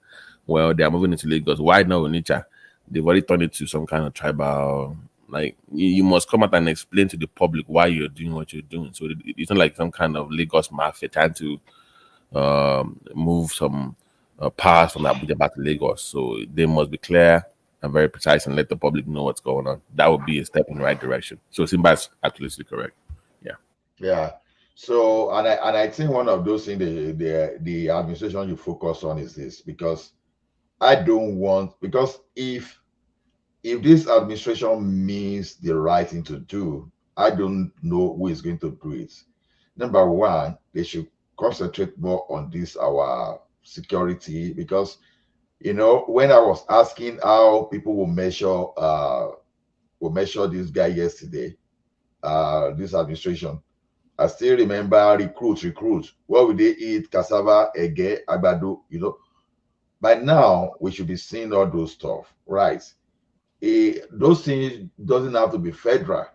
well, they are moving into Lagos. Why not Onitsha? They've already turned it to some kind of tribal. Like you must come out and explain to the public why you're doing what you're doing. So it's not like some kind of Lagos mafia trying to move some powers from Abuja back to Lagos. So they must be clear and very precise and let the public know what's going on. That would be a step in the right direction. So Simba is absolutely correct. Yeah. So and I think one of those things the administration you focus on is this, because I don't want, because if this administration means the right thing to do, I don't know who is going to do it. Number one, they should concentrate more on this our security, because you know, when I was asking how people will measure this guy yesterday, this administration, I still remember recruit. What would they eat? Cassava, ege, agbado, you know. By now, we should be seeing all those stuff, right? Those things doesn't have to be federal.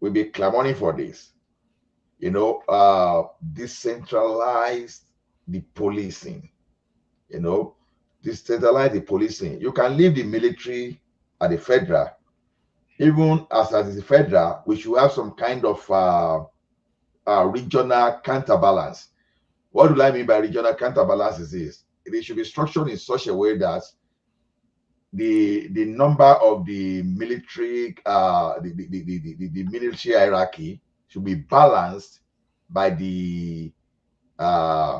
We'll be clamoring for this. You know, decentralize the policing. You know, decentralize the policing. You can leave the military at the federal. Even as the federal, we should have some kind of regional counterbalance. What do I mean by regional counterbalance is this? It should be structured in such a way that the number of the military the military hierarchy should be balanced by the by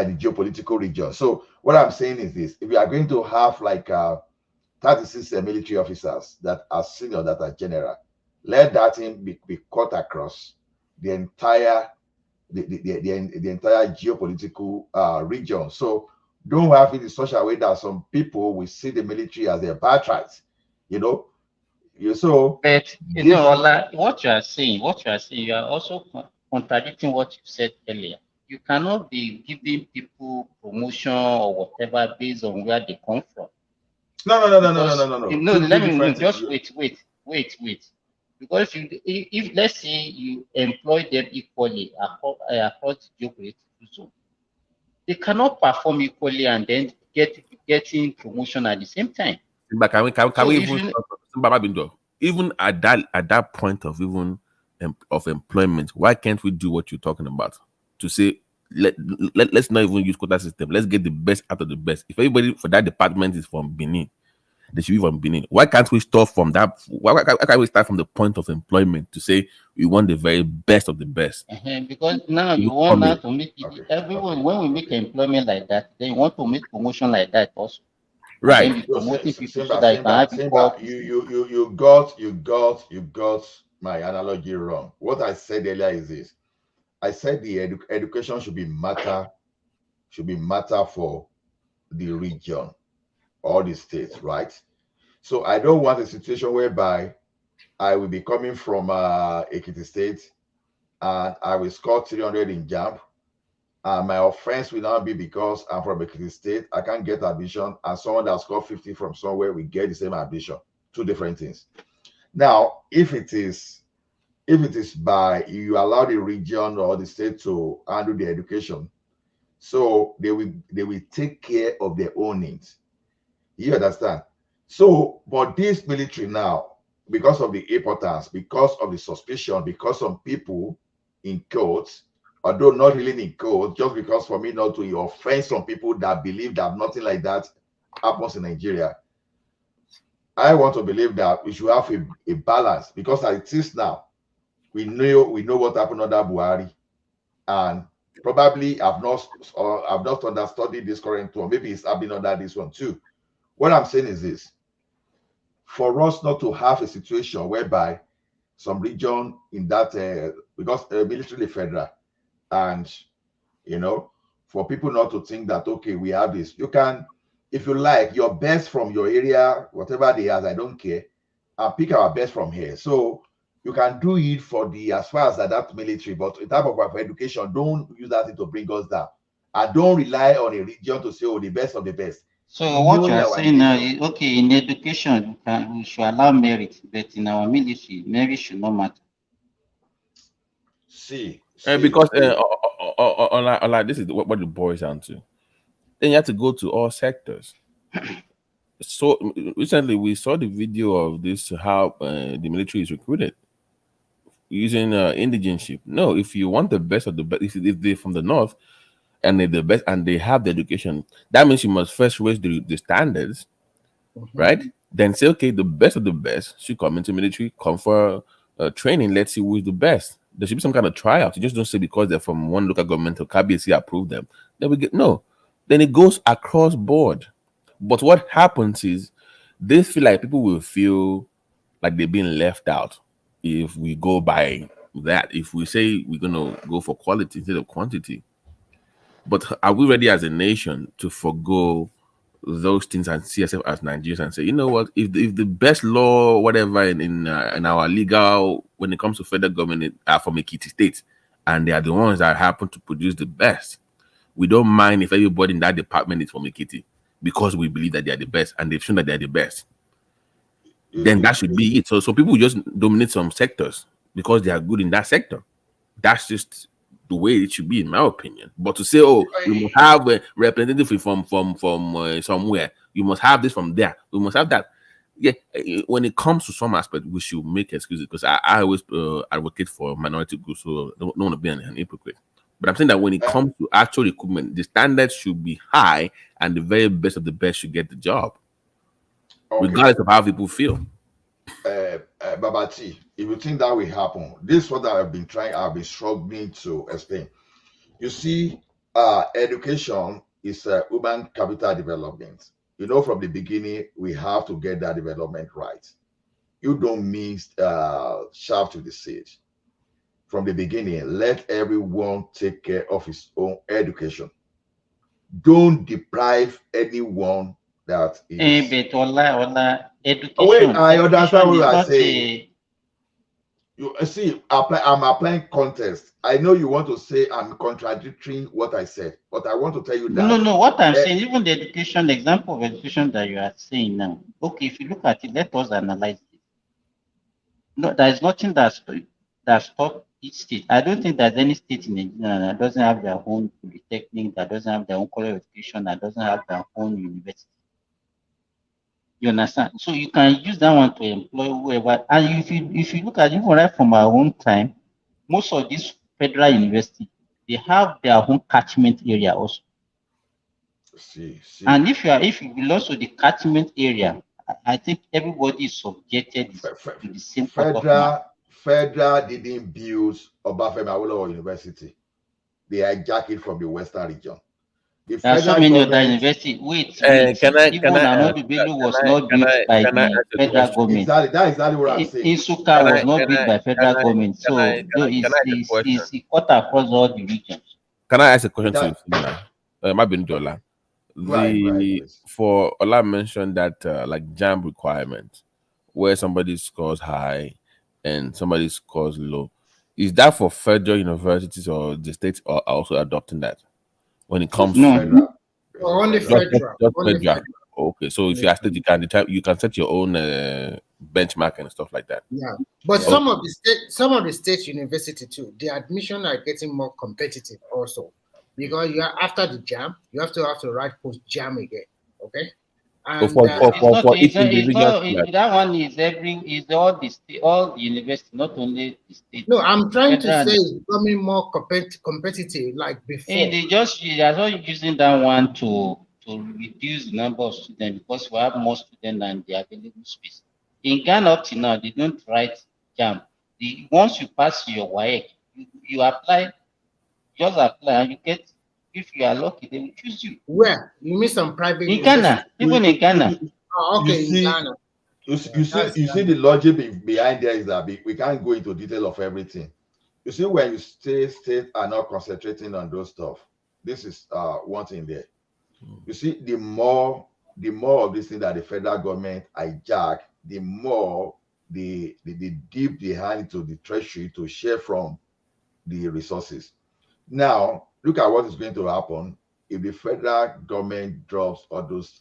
the geopolitical region. So what I'm saying is this: if we are going to have like 36 military officers that are senior, that are general, let that thing be cut across the entire the entire geopolitical region. So don't have it in such a way that some people will see the military as their birthright. You know, But you know, Ola, what you are saying, you are also contradicting what you said earlier. You cannot be giving people promotion or whatever based on where they come from. No. No, let me just wait. Because if let's say you employ them equally across the geopolitical zone, they cannot perform equally and then getting promotion at the same time. But can we So we if even you even at that point of even of employment, why can't we do what you're talking about? To say let's not even use quota system. Let's get the best out of the best. If everybody for that department is from Benin, they should be from Benin. Why can't we start from that? Why can't we start from the point of employment to say we want the very best of the best? because now you want now to make it everyone when we make employment like that, then you want to make promotion like that also. Right. And then be promoting people so Simba, that you can have Simba, equal. you got my analogy wrong. What I said earlier is this: I said the education should be matter for the region or the state, right? So I don't want a situation whereby I will be coming from Ekiti State and I will score 300 in JAMB. And my offense will not be because I'm from Ekiti State, I can't get admission, and someone that scored 50 from somewhere will get the same admission. Two different things. Now, if it is by you allow the region or the state to handle the education, so they will take care of their own needs. You understand? So, but this military now, because of the importance, because of the suspicion, because some people in courts, although not really in court, just because for me not to offend some people that believe that nothing like that happens in Nigeria, I want to believe that we should have a balance, because as it is now, we know what happened under Buhari, and probably I've not understudied this current one. Maybe it's happening under this one too. What I'm saying is this: for us not to have a situation whereby some region in that because militarily federal, and for people not to think that okay, we have this. You can, if you like, your best from your area, whatever they have, I don't care, and pick our best from here. So you can do it for the as far as that military, but in terms of education, don't use that to bring us down, and don't rely on a region to say, oh, the best of the best. So what you are saying now is okay, in education we should allow merit, but in our military, merit should not matter. Because like this is what it boils down to. Then you have to go to all sectors. So recently we saw the video of this how the military is recruited using indigenship. No, if you want the best of the best, if they're from the north and they're the best and they have the education, that means you must first raise the standards, right? Then say, okay, the best of the best should come into military, come for training. Let's see who is the best. There should be some kind of tryout. You just don't say because they're from one local government or KBC approve them. Then we get no. Then it goes across board. But what happens is they feel like people will feel like they're being left out if we go by that. If we say we're gonna go for quality instead of quantity. But are we ready as a nation to forgo those things and see ourselves as Nigerians and say, you know what, if the best law, whatever in our legal, when it comes to federal government, are from Ekiti State, and they are the ones that happen to produce the best, we don't mind if everybody in that department is from Ekiti because we believe that they are the best and they've shown that they are the best. Then that should be it. So people just dominate some sectors because they are good in that sector. That's just the way it should be, in my opinion. But to say, oh, we must have a representative from somewhere, you must have this from there, we must have that. Yeah, when it comes to some aspect, we should make excuses, because I always advocate for minority groups, so don't want to be an hypocrite. But I'm saying that when it comes to actual recruitment, the standards should be high, and the very best of the best should get the job, regardless of how people feel. Babati, if you think that will happen, this is what I've been struggling to explain. You see, education is human capital development. From the beginning, we have to get that development right. You don't mix shaft with the seed. From the beginning, let everyone take care of his own education. Don't deprive anyone that is. Education. Wait, I understand what you are saying. You see, I'm applying context. I know you want to say I'm contradicting what I said, but I want to tell you that. No. What I'm saying, even the education, the example of education that you are saying now. Okay, if you look at it, let us analyze it. No, there is nothing that stop each state. I don't think there's any state in Nigeria that doesn't have their own polytechnic, that doesn't have their own college of education, that doesn't have their own university. You understand? So you can use that one to employ whoever. And if you look at it right from our own time, most of these federal universities, they have their own catchment area also. See. And if you belong to the catchment area, I think everybody is subjected to the same Federal didn't build Obafemi Awolowo University. They hijacked it from the Western region. There are so many other universities. Wait. Even Ahmadu Bello was not built by the federal government. Exactly, that's exactly what I'm saying. Isuka was not built by federal government. So it's cut across all the regions. Can I ask a question to you? Might be Ndola. For Ola mentioned that like JAM requirement, where somebody scores high and somebody scores low, is that for federal universities or the states are also adopting that when it comes to federal? Only federal. Okay, so if you are state, you can set your own benchmark and stuff like that. Yeah, but some of the state university too, the admission are getting more competitive also. Because you are after the JAM, you have to write post JAM again, okay? And that one is all the university, not only the state. No, I'm trying to say it's becoming more competitive like before. They are not using that one to reduce the number of students because we have more students than the available space. In Ghana up to now, they don't write JAM. Once you pass your WAEC, you apply. Just apply and you get, if you are lucky, they will choose you. Where? You mean some private? In Ghana, even in Ghana. Oh, okay, in Ghana. You see the logic behind there is that we can't go into detail of everything. You see, when you state are not concentrating on those stuff, this is one thing there. You see, the more of this thing that the federal government hijack, the more they dip the hand into the treasury to share from the resources. Now, look at what is going to happen if the federal government drops all those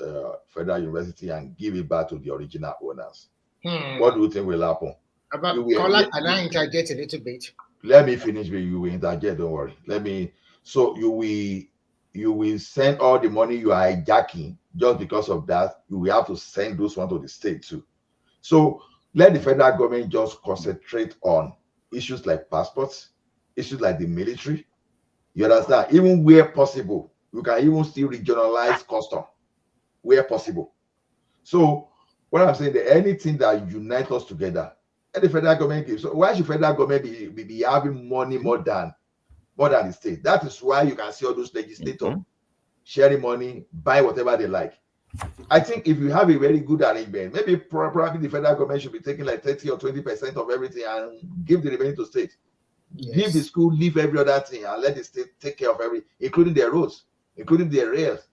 federal university and give it back to the original owners. What do you think will happen? Can I interject a little bit? Let me finish with you. Interject, don't worry. So you will send all the money you are hijacking. Just because of that, you will have to send those one to the state too. So let the federal government just concentrate on issues like passports, issues like the military. You understand? Even where possible, you can even still regionalize custom where possible. So what I'm saying, that anything that unites us together, and the federal government gives. So why should federal government be having money more than the state? That is why you can see all those legislators sharing money, buy whatever they like. I think if you have a very good arrangement, maybe probably the federal government should be taking like 30 or 20% of everything and give the remaining to state. Yes. Leave the school, leave every other thing, and let the state take care of including their roads, including their rails.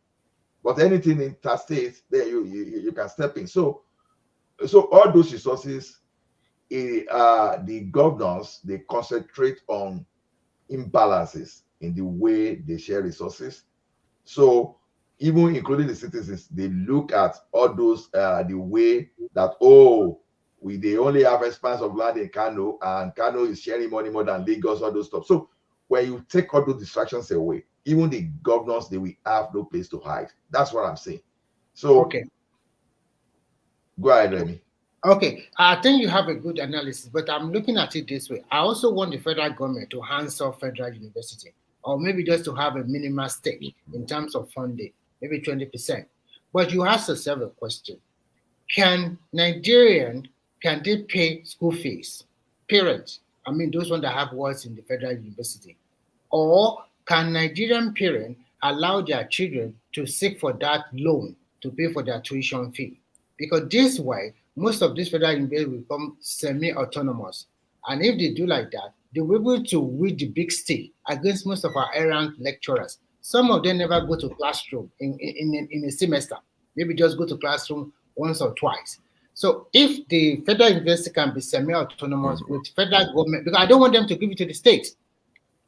But anything interstate, there you can step in. So all those resources, the governors, they concentrate on imbalances in the way they share resources. So even including the citizens, they look at all those the way that they only have expanse of land in Kano, and Kano is sharing money more than Lagos, all those stuff. So when you take all those distractions away, even the governors, they will have no place to hide. That's what I'm saying. So okay, go ahead, Remy. Okay, I think you have a good analysis, but I'm looking at it this way. I also want the federal government to hands off federal university, or maybe just to have a minimal stake in terms of funding, maybe 20%. But you ask yourself a question: can they pay school fees? Parents, I mean those ones that have wards in the federal university, or can Nigerian parents allow their children to seek for that loan to pay for their tuition fee? Because this way, most of these federal universities will become semi-autonomous. And if they do like that, they will be able to win the big stick against most of our errant lecturers. Some of them never go to classroom in a semester. Maybe just go to classroom once or twice. So if the federal university can be semi-autonomous with federal government, because I don't want them to give it to the state.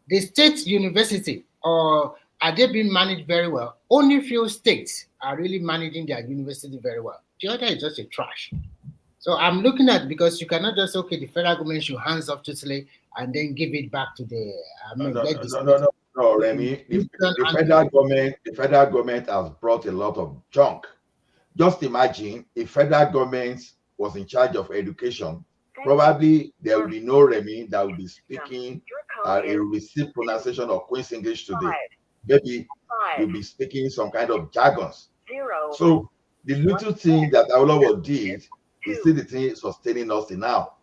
The state university, or are they being managed very well? Only few states are really managing their university very well. The other is just a trash. So I'm looking at, because you cannot just say, okay, the federal government should hands off totally and then give it back to the No, let the state. no, Remy. The federal government has brought a lot of junk. Just imagine if federal government was in charge of education, probably there will be no Remy that will be speaking a received pronunciation of Queen's English today. Maybe you'll be speaking some kind of jargons. So the little thing that Awolowo did is still the thing sustaining us now.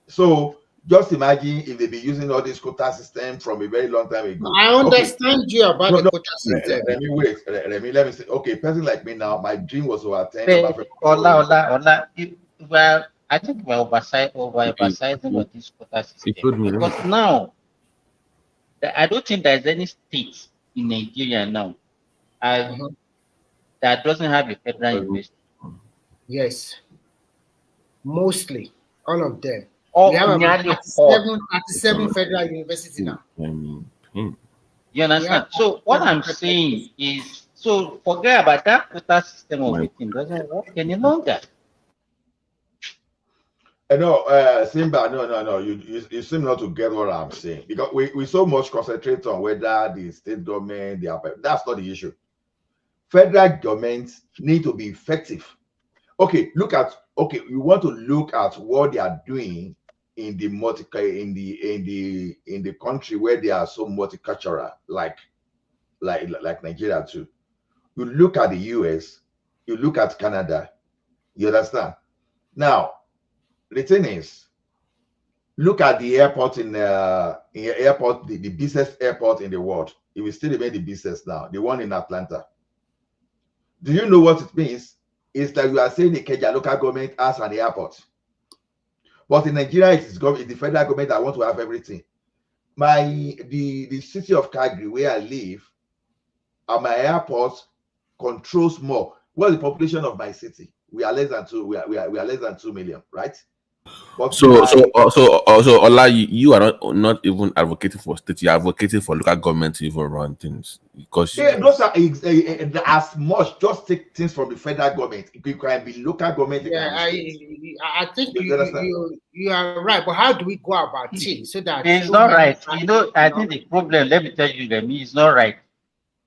So just imagine if they be using all this quota system from a very long time ago. I understand you about the quota system. Remy, wait, Remy, let me say, okay, person like me now, my dream was to attend. Ola. Well, I think we're over-emphasizing on this quota system. Because now, I don't think there's any state in Nigeria now that doesn't have a federal university. Yes. Mostly. All of them. We have nearly 37 federal universities now. You understand? So what I'm saying is, so forget about that quota system of everything doesn't work any longer. No, Simba, no. You seem not to get what I'm saying, because we so much concentrate on whether the state government, that's not the issue. Federal governments need to be effective. Okay, you want to look at what they are doing in the in the country where they are so multicultural, like Nigeria too. You look at the US, you look at Canada, you understand? Now, the thing is, look at the airport the business airport in the world. It will still remain the business now, the one in Atlanta. Do you know what it means? It's like you are saying the Kenya local government has an airport. But in Nigeria, it's the federal government that want to have everything. The city of Calgary, where I live, and my airport controls more. What's the population of my city? We are less than 2. We are less than 2 million, right? But so Ola, you are not even advocating for state. You are advocating for local government to even run things, because those are as much. Just take things from the federal government. It can be local government. Yeah, I think you are right. But how do we go about it so that it's not right? I think the problem. Let me tell you, Remy, it's not right.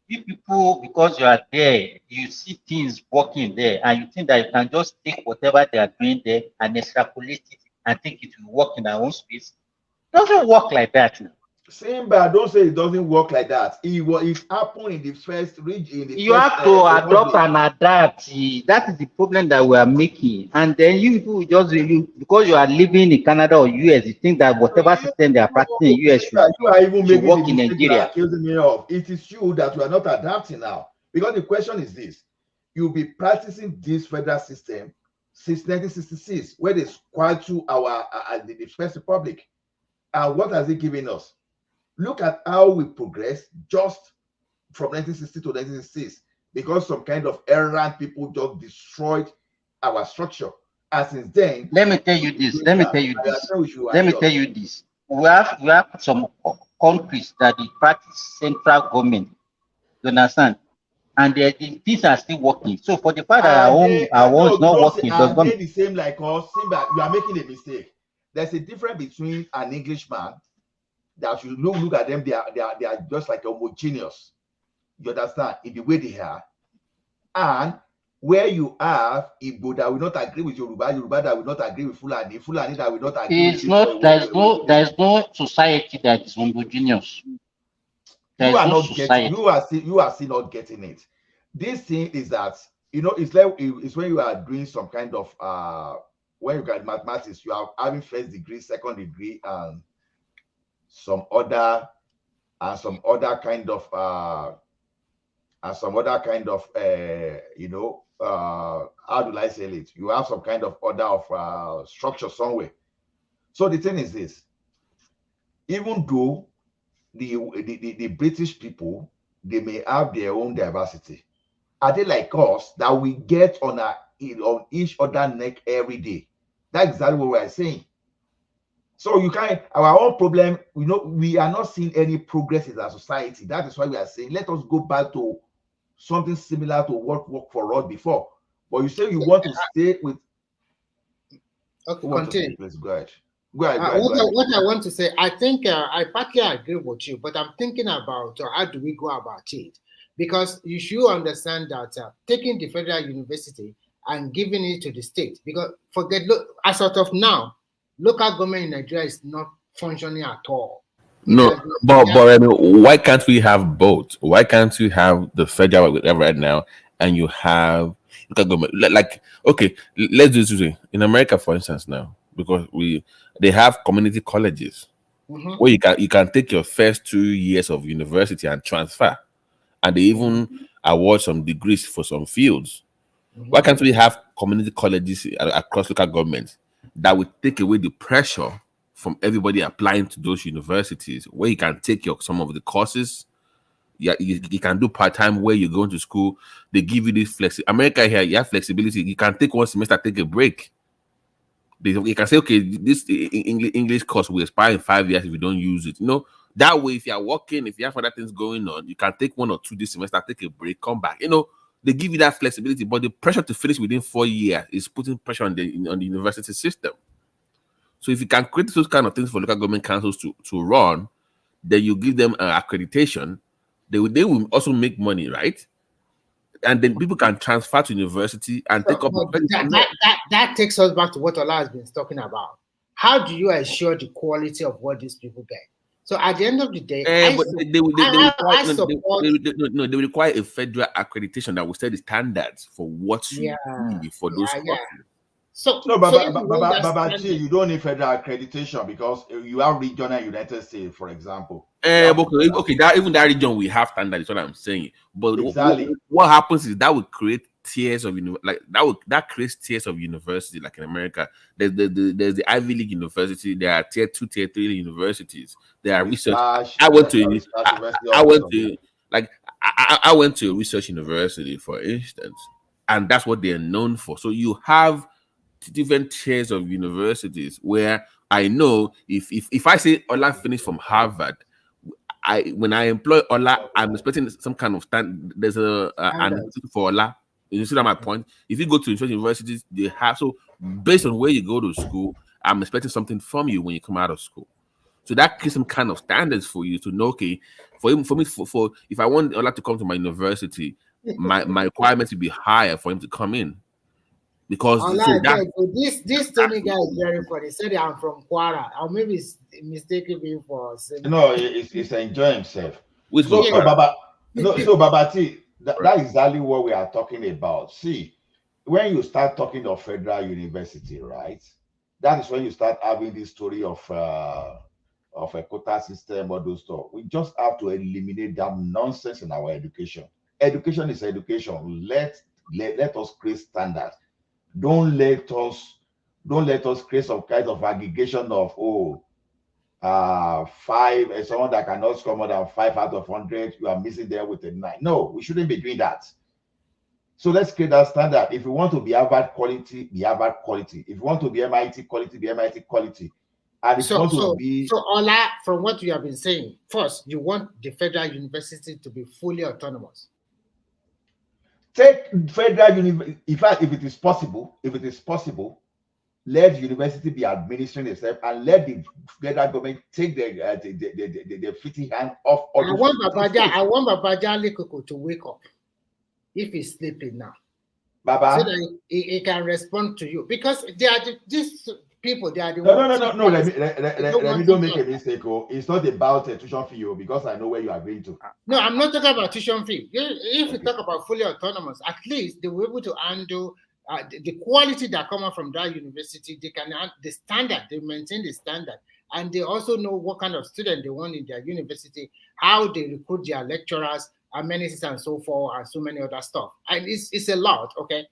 You people, because you are there, you see things working there, and you think that you can just take whatever they are doing there and extrapolate it and think it will work in our own space. It doesn't work like that. Simba, don't say it doesn't work like that. It happened in the first region. You have to adopt and adapt. That is the problem that we are making. And then you people just because you are living in Canada or US, you think that whatever system they are practicing in US should work in Nigeria. Accusing me of. It is you that we are not adapting now. Because the question is this: you'll be practicing this federal system since 1966, where they squared to the First Republic. And what has it given us? Look at how we progressed just from 1960 to 1966, because some kind of errant people just destroyed our structure. And since then, let me tell you this. We have some countries that they practice central government. You understand? And things are still working. So for the fact that our own is not working, they the same like us. Simba, you are making a mistake. There's a difference between an Englishman that you look at them, they are just like homogeneous. You understand? In the way they are. And where you have Igbo that will not agree with Yoruba that will not agree with Fulani that will not agree with there's no society that is homogeneous. You are still not getting it. This thing is that, it's when you are doing some kind of when you got mathematics, you are having first degree, second degree, and some other kind of how do I say it? You have some kind of order of structure somewhere. So the thing is this: even though the British people, they may have their own diversity, are they like us that we get on each other neck every day? That's exactly what we are saying. So our own problem, we are not seeing any progress in our society. That is why we are saying, let us go back to something similar to what worked for us before. But you say you want to stay with. Okay, continue. Let's go ahead. Go ahead, what I want to say, I think I partly agree with you, but I'm thinking about how do we go about it? Because you should understand that taking the federal university and giving it to the state, because as of now, local government in Nigeria is not functioning at all. No, but I mean, why can't we have both? Why can't we have the federal whatever right now, and you have local government? Like, okay, let's do this way. In America, for instance, now because they have community colleges where you can take your first 2 years of university and transfer, and they even award some degrees for some fields. Why can't we have community colleges across local governments that would take away the pressure from everybody applying to those universities, where you can take some of the courses? Yeah, you can do part-time where you're going to school. They give you this America here, you have flexibility. You can take one semester, take a break. You can say, okay, this English course will expire in 5 years if you don't use it. That way, if you're working, if you have other things going on, you can take 1 or 2 this semester, take a break, come back. They give you that flexibility, but the pressure to finish within 4 years is putting pressure on the university system. So if you can create those kind of things for local government councils to run, then you give them accreditation. They will also make money, right? And then people can transfer to university and take up. That takes us back to what Ola has been talking about. How do you ensure the quality of what these people get? So at the end of the day, they require a federal accreditation that will set the standards for what you need for those courses. So Babaji, you don't need federal accreditation because you have regional United States, for example. Okay, even that region we have standards, is what I'm saying. But exactly. What happens is that will create tiers of that creates tiers of university, like in America. There's the Ivy League University. There are tier 2, tier 3 universities. There are research. I went to a research university, for instance, and that's what they're known for. So you have different tiers of universities where I know if I say Ola finished from Harvard, when I employ Ola, I'm expecting some kind of stand. There's an institute for Ola. You see that my point? If you go to universities, they have based on where you go to school, I'm expecting something from you when you come out of school. So that creates some kind of standards for you to know. Okay, for if I want Ola to come to my university, my requirements will be higher for him to come in. Because this Tony guy is very funny. He said I'm from Kwara. Or maybe it's mistaken me for no, it's enjoying himself. So Babati, that is exactly what we are talking about. See, when you start talking of federal university, right? That is when you start having this story of a quota system or those stuff. We just have to eliminate that nonsense in our education. Education is education. Let us create standards. Don't let us create some kind of aggregation of 5 and someone that cannot score more than 5 out of 100. You are missing there with a 9. No, we shouldn't be doing that. So let's create that standard. If you want to be Harvard quality, be Harvard quality. If you want to be MIT quality, be MIT quality. And if you want to be Ola, from what you have been saying, first you want the federal university to be fully autonomous. Take federal university. In fact, if it is possible, let university be administering itself and let the federal government take the fitting hand off. I want Babaja Lekoko to wake up if he's sleeping now, Baba, so that he can respond to you, because they are these people. They are the no. Let me don't make a mistake. It's not about a tuition fee, because I know where you are going to. No, I'm not talking about tuition fee. If you talk about fully autonomous, at least they were able to handle the quality that comes from that university. They can the standard. They maintain the standard, and they also know what kind of student they want in their university, how they recruit their lecturers, amenities, and so forth, and so many other stuff. And it's a lot, okay.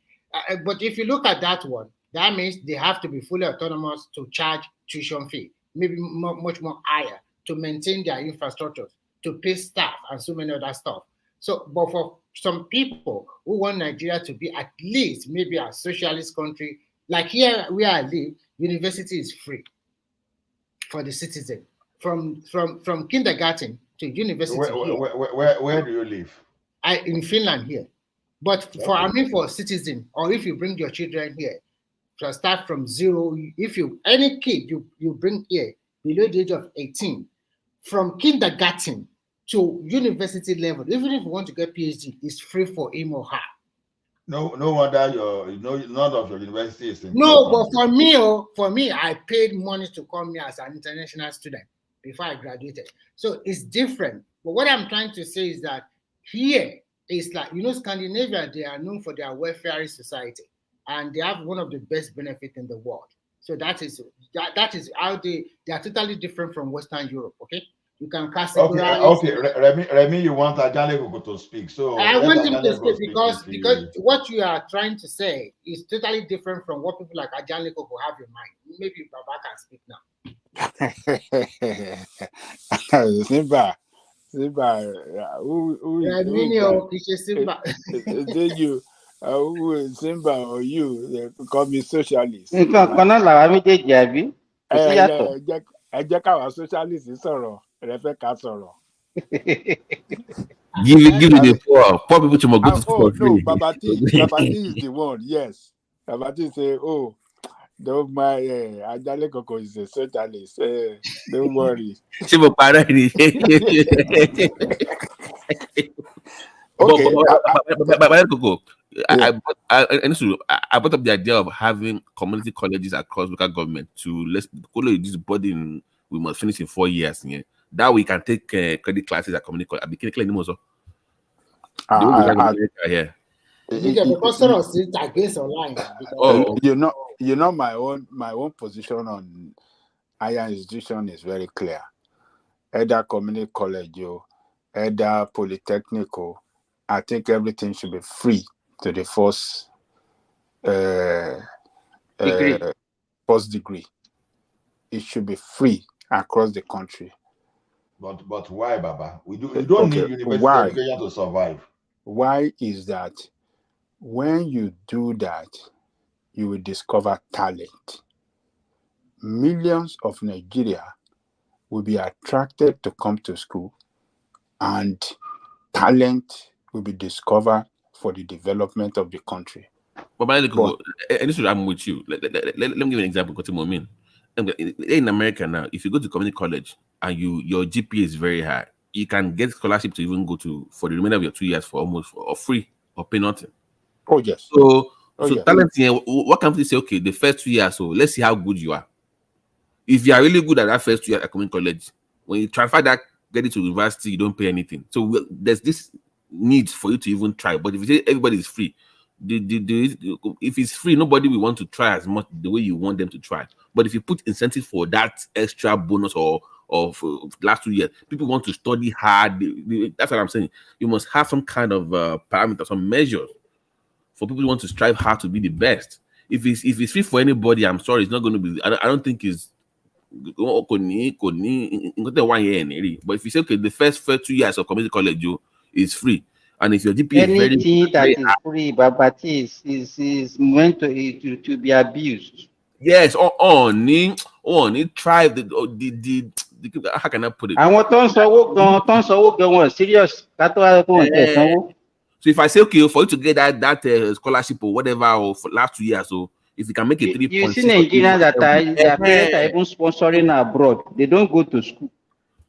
But if you look at that one, that means they have to be fully autonomous to charge tuition fee, maybe much more higher, to maintain their infrastructures, to pay staff, and so many other stuff. So, but for some people who want Nigeria to be at least maybe a socialist country, like here where I live, university is free for the citizen from kindergarten to university. Where do you live? In Finland here. But for citizen, or if you bring your children here, start from zero. If you any kid you bring here below the age of 18, from kindergarten to university level, even if you want to get PhD, it's free for him or her. No wonder none of your university is in. No, but for me, I paid money to come here as an international student before I graduated. So it's different. But what I'm trying to say is that here it's like, Scandinavia, they are known for their welfare society, and they have one of the best benefits in the world. So that is how they are totally different from Western Europe. Okay, you can categorize. Okay. Remy, you want Ajale to speak, so I want him to speak because what you are trying to say is totally different from what people like Ajale Koko have in mind. Maybe Baba can speak now. Simba, Simba or you, they call me socialist. Socialist Give it the poor people to go to school for free. Babati is the one. Yes, Babati say, "Oh, don't my Ajale Koko is a socialist. Don't worry." Okay, I brought up the idea of having community colleges across local government to let's follow this body. We must finish in 4 years. Yeah, that we can take credit classes at community college. You know, my own position on higher institution is very clear. Either community college, either polytechnic, I think everything should be free to the first degree. It should be free across the country. But why, Baba? You don't need university education to survive. Why is that? When you do that, you will discover talent. Millions of Nigeria will be attracted to come to school, and talent will be discovered for the development of the country. I'm with you. Let me give you an example. In America now, if you go to community college and your GPA is very high, you can get scholarship to even go to for the remainder of your 2 years for almost free or pay nothing. Oh yes. So talent here, what company say? Okay, the first 2 years, so let's see how good you are. If you are really good at that first 2 years at community college, when you transfer that, get it to university, you don't pay anything. So there's this need for you to even try. But if you say everybody is free, if it's free, nobody will want to try as much the way you want them to try. But if you put incentive for that extra bonus or for last 2 years, people want to study hard. That's what I'm saying. You must have some kind of parameters, some measures for people who want to strive hard to be the best. If it's free for anybody, I'm sorry, it's not going to be. I don't think it's. But if you say okay, the first 2 years of community college is free, and if your GPA is anything that is free, but is meant to be abused. Yes, only thrive the how can I put it? I want to serious. So if I say okay, for you to get that scholarship or whatever, or for last 2 years, so if you can make it 3.6. You see Nigerians their parents are even sponsoring abroad. They don't go to school.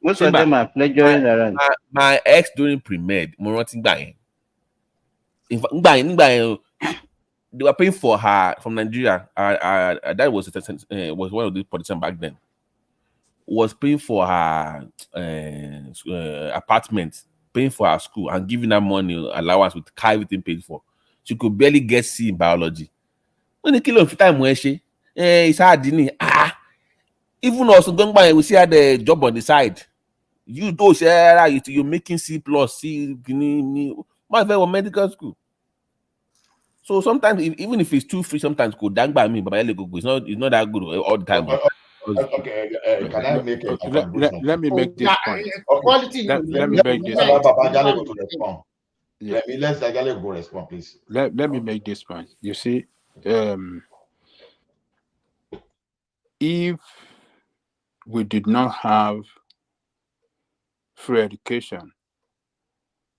Most of them are pleasuring around. My ex during pre-med, they were paying for her from Nigeria. That was one of the politicians back then. Was paying for her apartment, paying for her school, and giving her money allowance with car, everything paid for. She could barely get C in biology. When they kill her time, it's hard, even also going by, we see her the job on the side. You do share you're making C+, C, might very well medical school. So sometimes, even if it's too free, sometimes go down by me, but it's not that good all the time. Okay, can I make a contribution? Let me make this point. Let me make this point. Let's go respond, please. Let me make this point. You see, if we did not have free education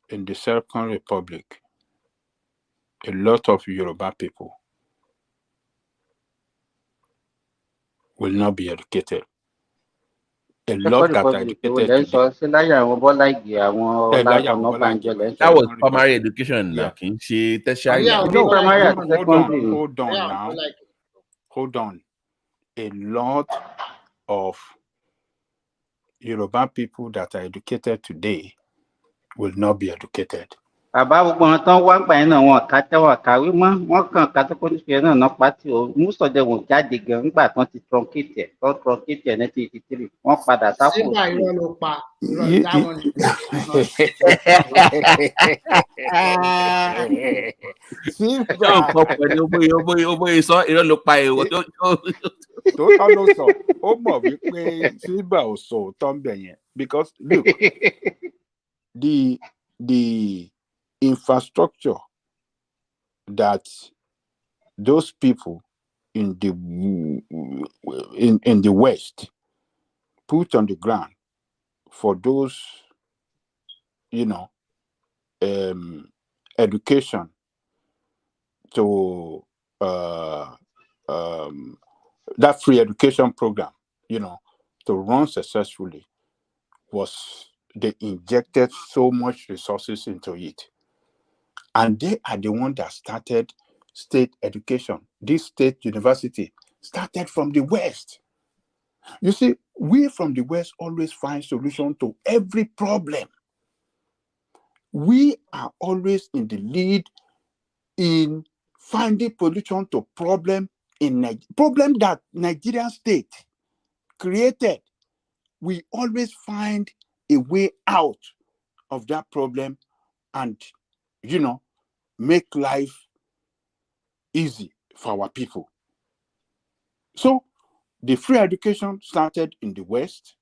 in the Second Republic, a lot of Yoruba people will not be educated. A lot that are educated today. That was primary education, yeah. tertiary. Hold on now. Hold on. A lot of Yoruba people that are educated today will not be educated. Most of them will jáde gan nígbà tán ti truncate ẹ̀ tán truncate ẹ̀ 1983 wọ́n padà sápò Tó ló sọ ó mọ̀ wípé Silva ò sọ òótọ́ ń bẹ̀ yẹn because look the infrastructure that those people in the West put on the ground for those, education to that free education program, to run successfully they injected so much resources into it. And they are the one that started state education. This state university started from the West. You see, we from the West always find solution to every problem. We are always in the lead in finding solution to problem that Nigerian state created. We always find a way out of that problem and, make life easy for our people. So the free education started in the West.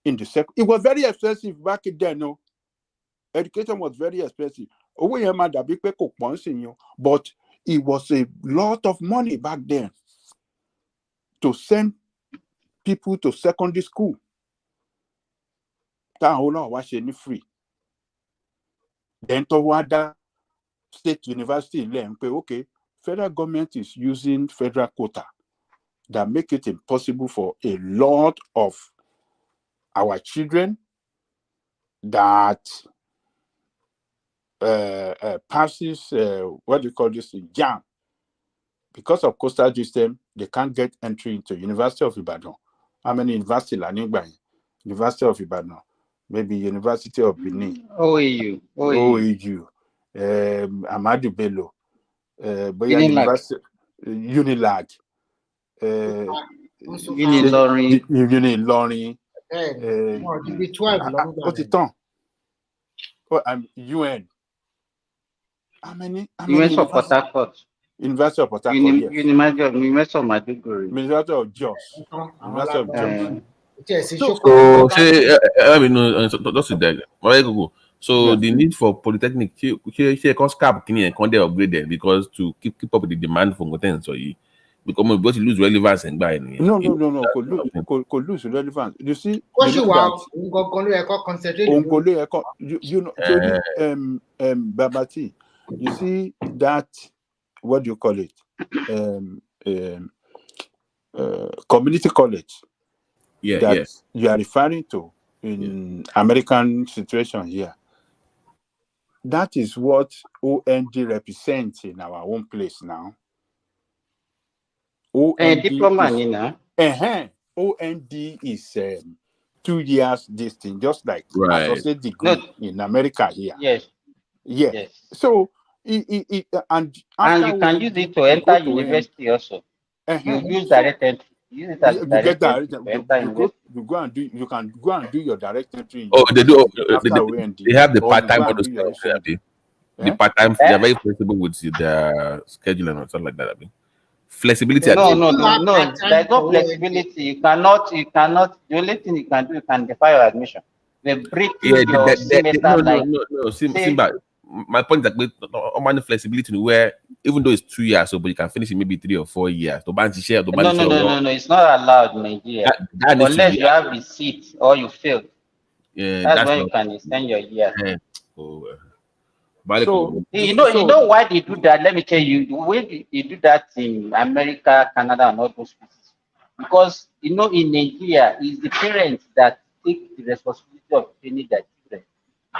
In the second, it was very expensive back then. No, education was very expensive. But it was a lot of money back then to send people to secondary school. Free. Then toward state university, okay, federal government is using federal quota that make it impossible for a lot of our children that passes what do you call this jam. Because of coastal system, they can't get entry into University of Ibadan. How many university learning by University of Ibadan? Maybe University of Benin. OAU. Ahmadu Bello. University Unilag. Unilorin. What's it on? UN. How many University of Port Harcourt. University of Port Harcourt, yes. University of Maiduguri. University of Jos. University of Jos. So the need for polytechnic can they upgrade them because to keep up with the demand for content so you because to lose relevance and buy no could lose relevance. You see, Babati, you see that what do you call it? Community college. You are referring to in American situation here. That is what OND represents in our own place now. OND is 2 years distant, just like associate degree in America here. Yes. So and you can use it to enter university also. You use direct entry. You get direct. You can go and do your direct entry. They do. They have the part-time model. The part-time. They are very flexible with their scheduling or something like that. Flexibility. No. There's no flexibility. You cannot. The only thing you can do, you can defer your admission. They break your semester No. Simba. My point is that on flexibility where even though it's 2 years, but you can finish in maybe 3 or 4 years. No. It's not allowed in Nigeria unless you have a seat or you fail. Yeah, that's when you can extend your year. So you know why they do that? Let me tell you. The way they do that in America, Canada, and all those places. because in Nigeria, it's the parents that take the responsibility of training their children.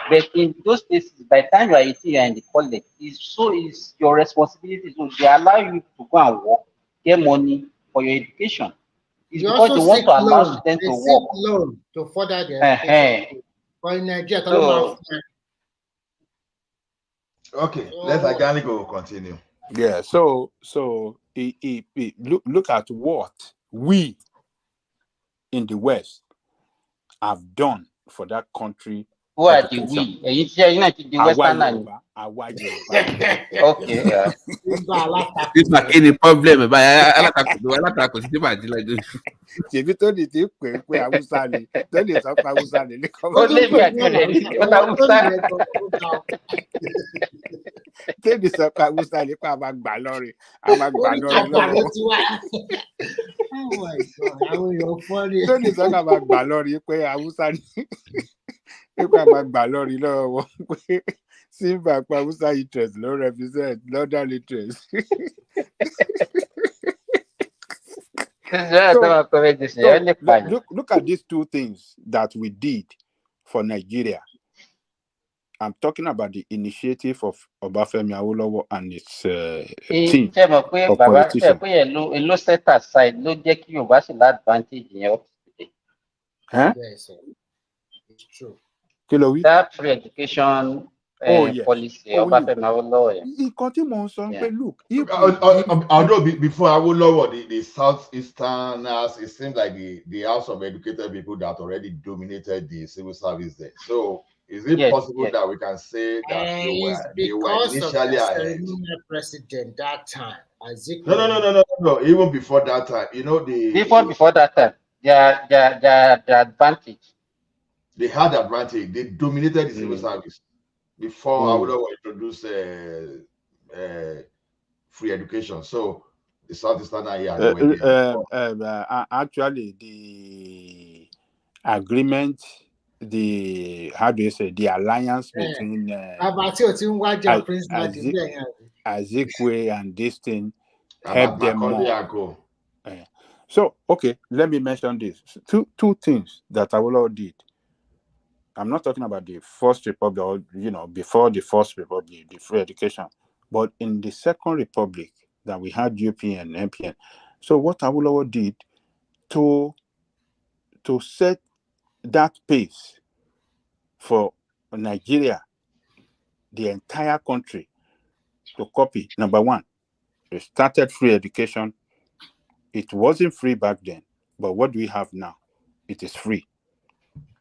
But in those cases, by the time you are 18, you are in the college, it's your responsibility. So they allow you to go and work, get money for your education. It's You because also they want seek to allow loan. students They to seek work. loan to further their education. But in Nigeria, So, Okay, let Agani go continue. Yeah. So look at what we in the West have done for that country. who are the we? You say the Western. Awa Yoruba. Okay. Yeah. This is any problem. But I like Ṣèbí tó lè ti pè é pé Haúsá ni tó lè sọ pé Haúsá ni ní Ó lé bí àjọyọ̀ ní ọ̀tá Haúsá. tó lè sọ pé Haúsá ni pé a máa gbà lọ́rin lọ́wọ́. Oh my God, how are you funny? tó lè sọ pé a máa gbà lọ́rin pé Haúsá ni pé a máa gbà lọ́rin lọ́wọ́ pé Simba pé Haúsá interest ló represent northern interest. Look at these two things that we did for Nigeria. I'm talking about the initiative of Obafemi Awolowo and its team of politicians. Ló set aside ló jẹ́ kí Yorùbá sì advantage yẹn up to today. Yes, sir. It's true. That free education policy Obafemi Awolowo. Nǹkan tí mò ń sọ pé look. Although before Awolowo, the southeasterners, it seems like the house of educated people that already dominated the civil service there. So is it possible that we can say that they were initially ahead? President that time. No. Even before that time, before that time, their advantage. They had advantage. They dominated the civil service before Awolowo introduced free education. So the southeastern here. Actually, the agreement, the alliance between Azikwe and this thing helped them more. So okay, let me mention this. Two things that Awolowo did. I'm not talking about the First Republic or before the First Republic, the free education, but in the Second Republic that we had UPN, MPN. So what Awolowo did to set that pace for Nigeria, the entire country, to copy. Number one, they started free education. It wasn't free back then, but what do we have now? It is free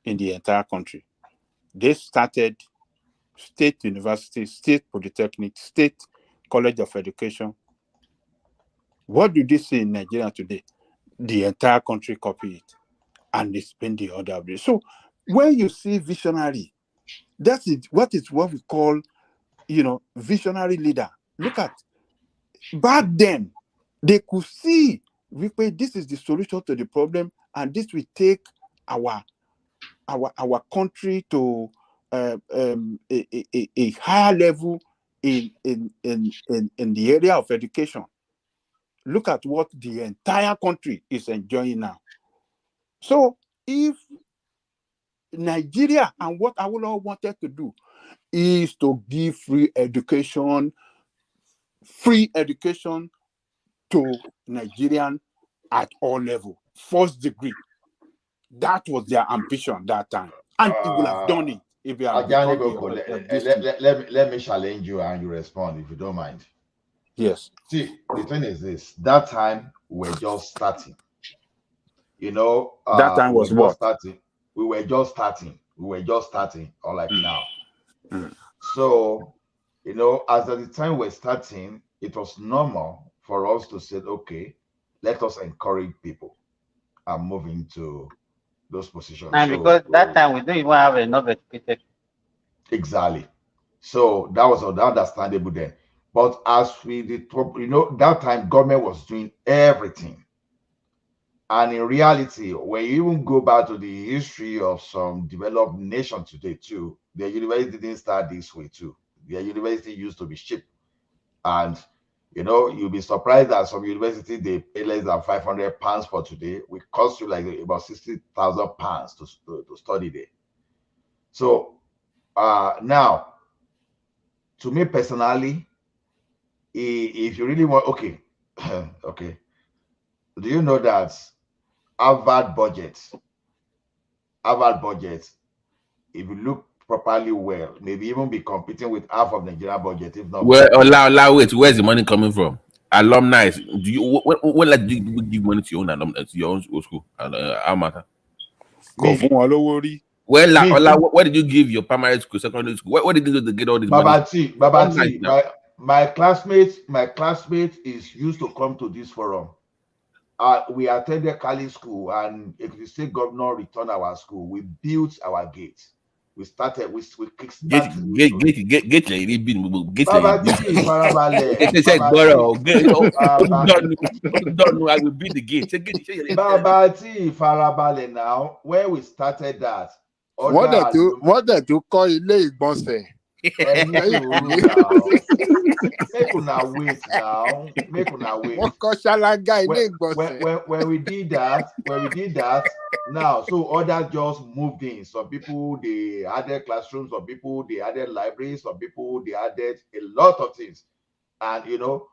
in the entire country. They started state university, state polytechnic, state college of education. What do they see in Nigeria today? The entire country copy it, and they spend the other way. So when you see visionary, that is what we call, visionary leader. Look at back then, they could see this is the solution to the problem, and this will take our country to a higher level in the area of education. Look at what the entire country is enjoying now. So if Nigeria, and what Awolowo wanted to do is to give free education to Nigerian at all levels, first degree. That was their ambition that time, and he would have done it if he had let me challenge you and you respond if you don't mind. Yes. See, the thing is this: that time we're just starting. That time was what? We were just starting, unlike now. So, as at the time we're starting, it was normal for us to say, okay, let us encourage people and move into those positions. And because that time we don't even have enough educated. Exactly. So that was understandable then. But as we did, that time government was doing everything. And in reality, when you even go back to the history of some developed nations today too, their university didn't start this way too. Their university used to be cheap. And You know, you'll be surprised that some universities they pay less than £500 for today. We cost you like about £60,000 to study there. So now, to me personally, if you really want, okay, okay, do you know that Harvard budget, if you look properly well, maybe even be competing with half of Nigerian budget, if not Well, more. wait, where's the money coming from? Alumni. Do you when like do you give money to your own alumni, to your own school? How matter? Kò fún wọn lówó rí. Well, where did you give your primary school, secondary school? Where did you get all this money? Babati, my classmate is used to come to this forum. We attended Cali school, and if the state governor returned our school, we built our gate. We started. We kickstarted. I will build the gate. Babati Farabale now. Where we started that. Wọ́n dẹ̀ tó kọ́ ilé ìgbọ̀nsẹ̀. Make una wait now. Wọ́n kọ́ ṣáláńgá ilé ìgbọ̀nsẹ̀. When we did that, now, so others just moved in. Some people, they added classrooms, some people, they added libraries, some people, they added a lot of things. And, you know,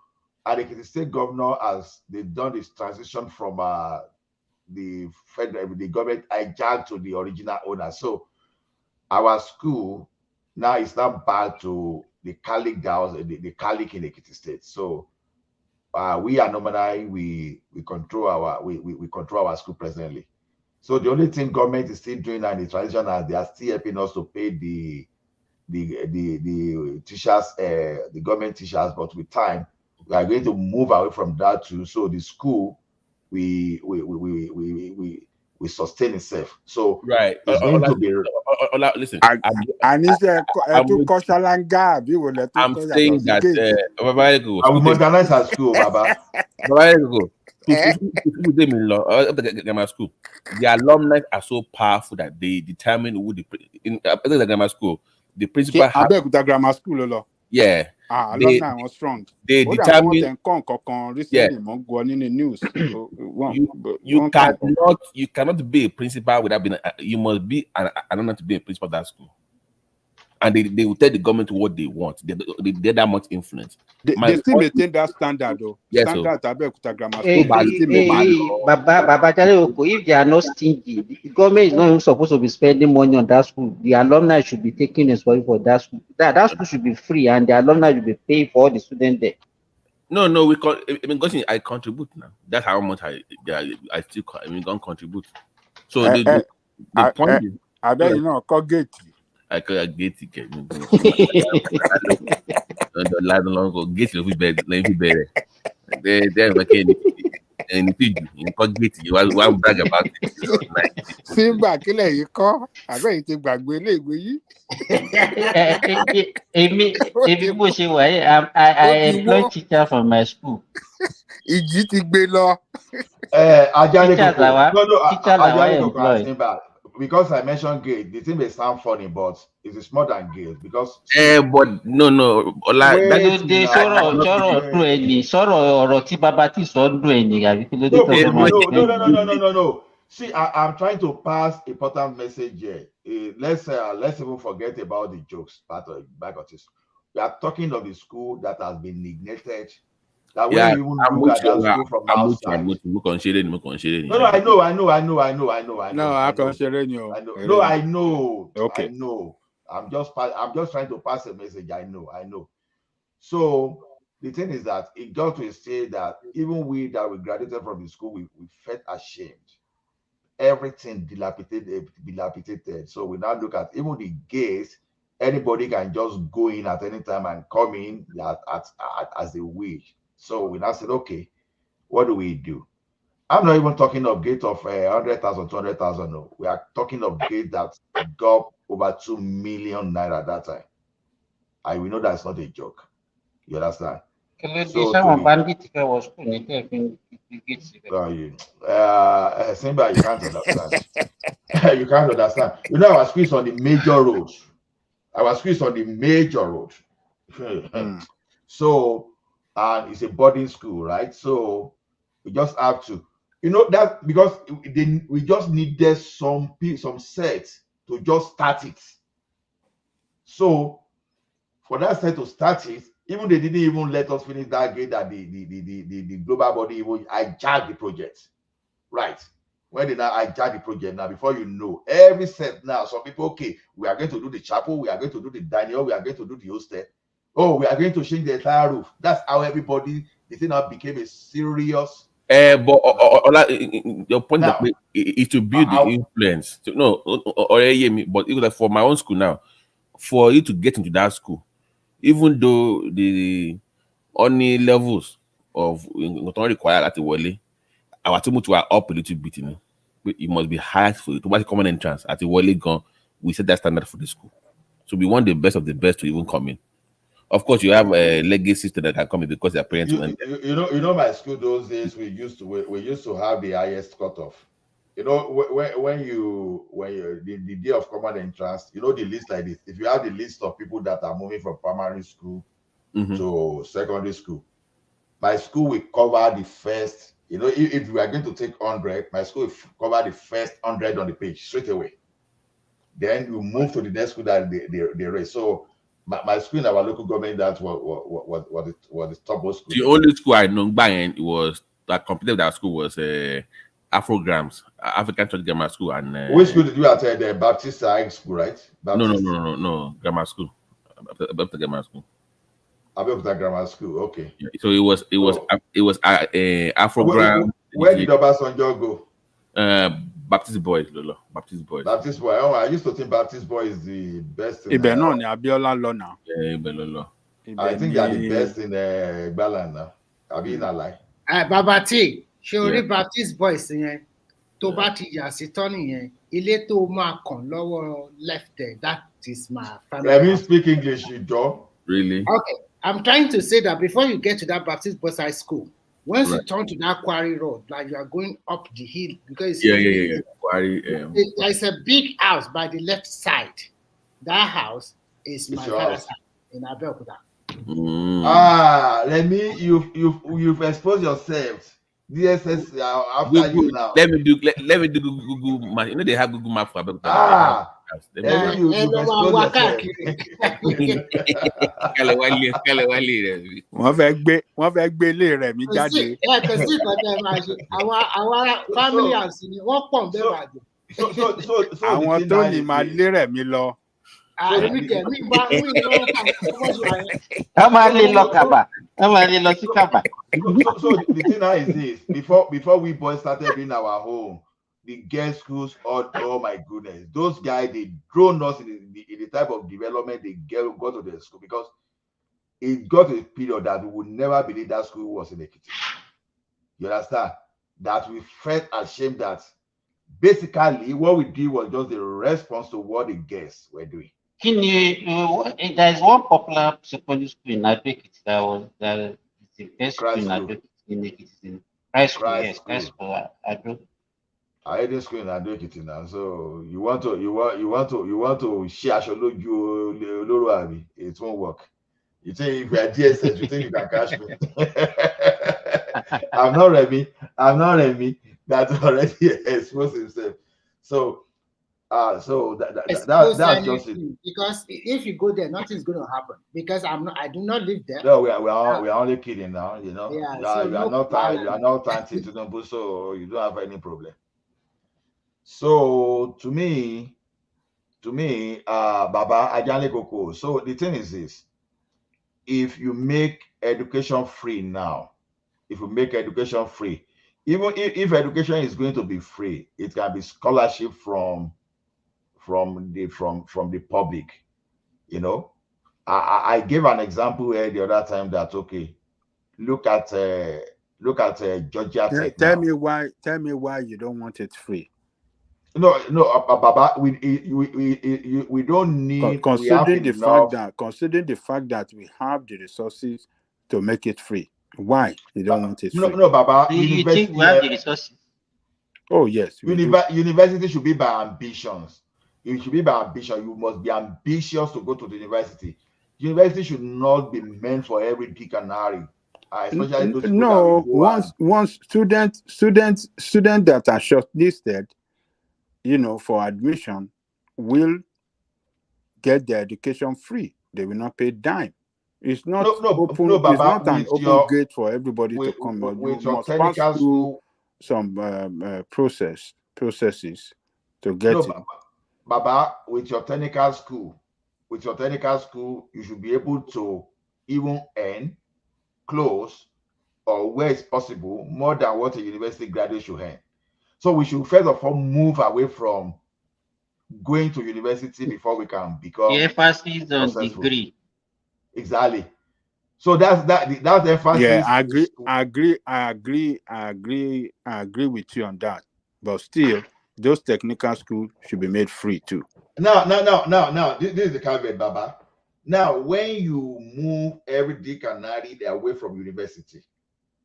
and the state governor, as they've done this transition from the government hijacked to the original owner. So our school now is now back to the Catholic girls, the Catholic in Ekiti State. So we are nominally we control our school presently. So the only thing government is still doing in the transition, and they are still helping us to pay the teachers, the government teachers. But with time, we are going to move away from that too. So the school we sustain itself. So right, it's going to be. Listen, I'm saying that I will modernize our school, Baba. School. The alumni are so powerful that they determine who in the grammar school. The principal. Grammar School, yeah. Alumni was strong. They determine. Yeah. You cannot be a principal without being. You must be an alumni to be a principal of that school. And they will tell the government what they want. They're that much influence. They still maintain that standard, though. Yes, standard Abeokuta Grammar School. If they are not stingy, the government is not even supposed to be spending money on that school. The alumni should be taking responsibility for that school. That school should be free, and the alumni should be paying for all the students there. No, we can. I contribute now. That's how much I still. Don't contribute. So the point is, I bet you know, gate. I could get ticket. The last long go get you better. They're making anything. You can get you. One brag about it. Simba, kill you call. I bet you take back Willie, will you? I employ teacher from my school. Because I mentioned gate, the thing may sound funny, but it's more than gate because. But no. No. See, I'm trying to pass important message here. Let's even forget about the jokes back of this. We are talking of the school that has been neglected. That yeah, when you look at that school from outside. No, I know. I know. Okay. I know. I'm just trying to pass a message. I know. So the thing is that it got to a stage that even we that we graduated from the school, we felt ashamed. Everything dilapidated. So we now look at even the gates. Anybody can just go in at any time and come in as they wish. So we now said, okay, what do we do? I'm not even talking of gate of 100,000, 200,000. No, we are talking of gate that got over 2 million naira at that time. I will know that's not a joke. You understand? So Simba, you can't understand. You can't understand. You know, our school is on the major roads. So and it's a boarding school, right? So we just have to, that because we just needed some sets to just start it. So for that set to start it, even they didn't even let us finish that gate that the global body even hijacked the project, right? When they now hijack the project, now before you know, every set now, some people, okay, we are going to do the chapel, we are going to do the dining hall, we are going to do the hostel. Oh, we are going to change the entire roof. That's how everybody, the thing now became a serious. But your point now, is to build the influence. No, but even like for my own school now, for you to get into that school, even though the only levels of not required at the Wale, our team are up a little bit, it must be high for you to buy common entrance at the Wale gun. We set that standard for the school, so we want the best of the best to even come in. Of course, you have a legacy that can come in because their parents went there. You know, my school those days we used to have the highest cutoff. When you the day of common entrance, the list like this. If you have the list of people that are moving from primary school to secondary school, my school will cover the first. If we are going to take 100, my school will cover the first 100 on the page straight away. Then you move to the next school that they raise. So my school in our local government, that was the top school. The only school I know it was that completed that school was Afrograms, African Church Grammar School. And which school did you attend? The Baptist High School, right? Baptist? No, grammar school. Abeokuta Grammar School. Abeokuta Grammar School, okay. Yeah, so it was Afrogram. Where did Obasanjo go? Baptist Boys, Lolo. Baptist Boys. Baptist Boys. Oh, I used to think Baptist Boys is the best in Abiola law now. Lolo. I think they are the best in Balan now. Abi in lie. Babati, Shori Baptist Boys yẹn tó bá ti yà sí tọ́nì yẹn, ilé tó máa kàn lọ́wọ́ left there, that is my family. Let me speak English, you don't. Really? Okay. I'm trying to say that before you get to that Baptist Boys High School, once you turn to that quarry road, like you are going up the hill, because quarry. There's a big house by the left side. That house is my father's house in Abeokuta. You've exposed yourself. DSS after you now. Let me do Google Map. They have Google Map for Abeokuta. Wọ́n fẹ́ gbé ilé rẹ̀ mi jáde. Àwọn family house ni wọ́n pọ̀ bẹ́ẹ̀ bàjẹ́. Àwọn tó ní máa lé rẹ̀ mi lọ. So the thing now is this: before we boys started in our home, the girls' schools, oh my goodness, those guys, they drone us in the type of development they go to the school, because it got a period that we would never believe that school was in Ekiti. You understand? That we felt ashamed that basically what we did was just the response to what the guests were doing. There is one popular secondary school in Ekiti that is the best school in Ekiti. High school, yes, high school. I didn't school in Ekiti now, so you want to share Loro, it won't work. You think if you are DSS, you think you can catch me? I'm not Remy. That's already exposed himself. So that's just it. Because if you go there, nothing's going to happen. Because I do not live there. No, we are only kidding now. You know, yeah, you are not anti-Tinubu, so you don't have any problem. So to me, Baba Ajale Koko. So the thing is this: if you make education free now, even if education is going to be free, it can be scholarship from the public. You know, I gave an example here the other time that look at Georgia Tech. Tell me why you don't want it free. No, Baba, we don't need. Considering the fact that we have the resources to make it free, why you don't want it free? No, Baba. You think we have the resources? Oh yes. University should be by ambitions. It should be by ambition. You must be ambitious to go to the university. University should not be meant for every dick and Harry. especially those people that No, will go and once students that are shortlisted, for admission, will get their education free. They will not pay dime. It's not open. no, It's Baba, not an open gate for everybody to come. But you with your must pass technical through school. some processes to No, get in. Baba, with your technical school, you should be able to even earn close or where it's possible more than what a university graduate should earn. So we should first of all move away from going to university before we can The become emphasis on successful. degree. Exactly. So that's the emphasis. Yeah, I agree with you on that. But still, those technical schools should be made free too. Now, this is the caveat, Baba. Now, when you move every dick and natty away from university,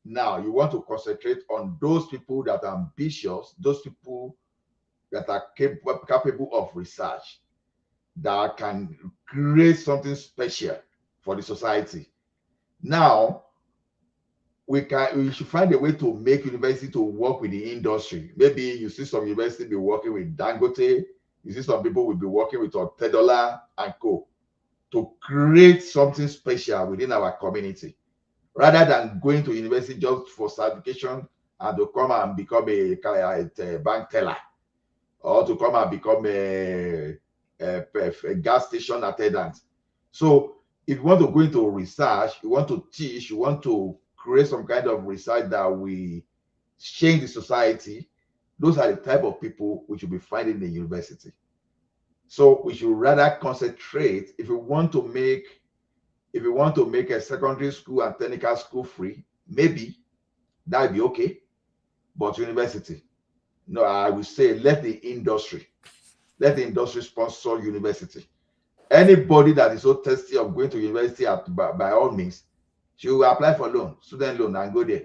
now you want to concentrate on those people that are ambitious, those people that are capable of research, that can create something special for the society. Now, we should find a way to make university to work with the industry. Maybe you see some university be working with Dangote, you see some people will be working with Tedola and Co. to create something special within our community, rather than going to university just for certification and to come and become a bank teller, or to come and become a gas station attendant. So if you want to go into research, you want to teach, you want to create some kind of research that will change the society, those are the type of people we should be finding in the university. So we should rather concentrate. If we want to make a secondary school and technical school free, maybe that would be okay. But university, no, I will say let the industry sponsor university. Anybody that is so thirsty of going to university by all means, should apply for student loan, and go there,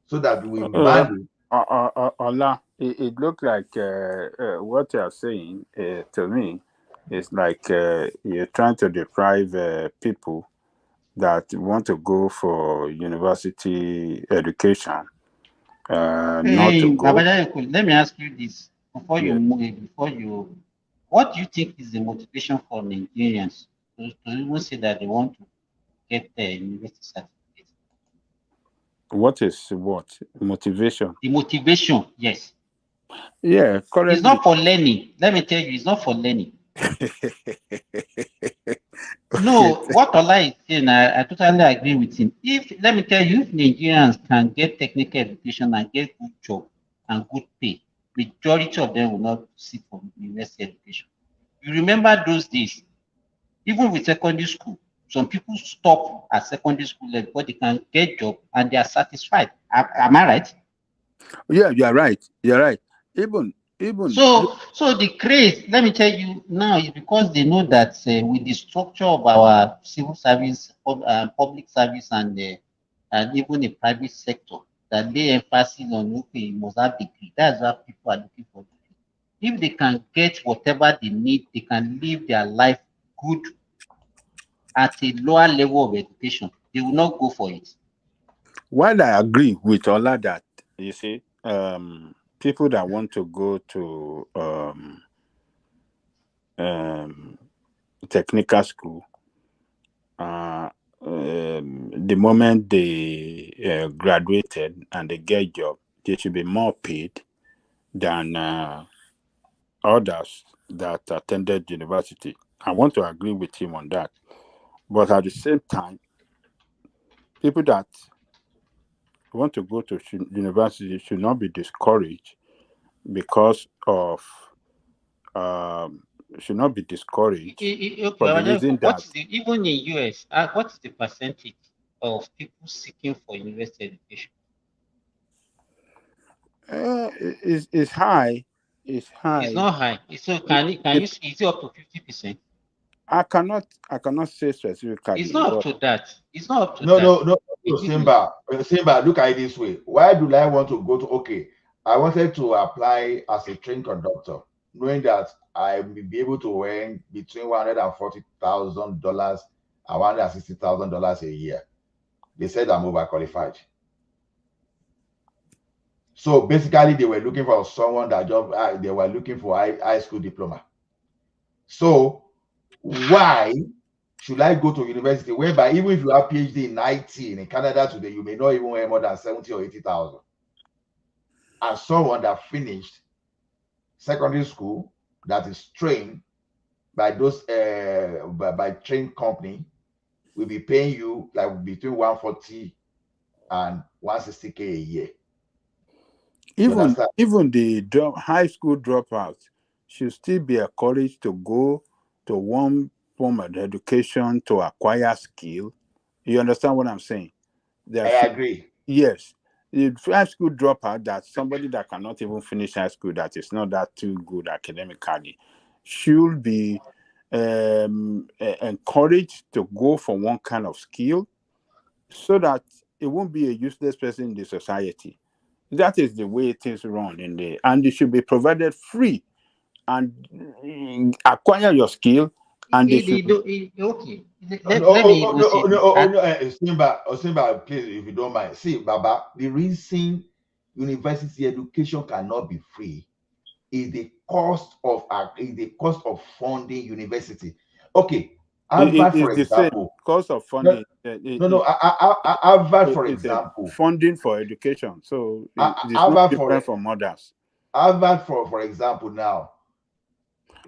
so that we value. Ola, it looked like what you are saying to me is like you're trying to deprive people that want to go for university education not to Hey, go. let me ask you this before you Yeah. move. What do you think is the motivation for Nigerians to even say that they want to get the university certificate? What is what motivation? The motivation, yes. Yeah, It's currently. not for learning. Let me tell you, it's not for learning. No, what Ola is saying, I totally agree with him. Let me tell you, if Nigerians can get technical education and get good job and good pay, majority of them will not seek for university education. You remember those days, even with secondary school, some people stop at secondary school level before they can get job and they are satisfied. Am I right? Yeah, you're right. You're right. Even So the craze, let me tell you now, is because they know that with the structure of our civil service, public service, and even the private sector, that they emphasis on okay, you must have degree. That's why people are looking for degree. If they can get whatever they need, they can live their life good at a lower level of education. They will not go for it. while I agree with all of that, you see, people that want to go to technical school, the moment they graduated and they get job, they should be more paid than others that attended university. I want to agree with him on that. But at the same time, people that want to go to university should not be discouraged because of should not be discouraged for the reason that Even in US, what is the percentage of people seeking for university education? is high. It's high. It's not high. So is it up to 50%? I cannot say specifically. It's not up to that. It's not up to No, that. no, Simba, look at it this way. Why do I want to go to? Okay, I wanted to apply as a train conductor, knowing that I will be able to earn between $140,000 and $160,000 a year. They said I'm overqualified. So basically, they were looking for someone that they were looking for high school diploma. So why should I go to university whereby even if you have PhD in IT in Canada today, you may not even earn more than 70 or 80,000, and someone that finished secondary school that is trained by those by trained company will be paying you like between 140 and 160K a year. Even the high school dropouts should still be encouraged to go to one form of education to acquire skill. You understand what I'm saying? I agree. Yes. The high school dropout, that somebody that cannot even finish high school, that is not that too good academically, should be encouraged to go for one kind of skill so that it won't be a useless person in the society. That is the way things run in there, and it should be provided free and acquire your skill. And they should... Okay. Let me Osimba, please, if you don't mind. See, Baba, the reason university education cannot be free is the cost of funding university. Okay, Harvard, for example, cost of funding. Harvard, for example, funding for education. So it is not different from others. Harvard, for example, now.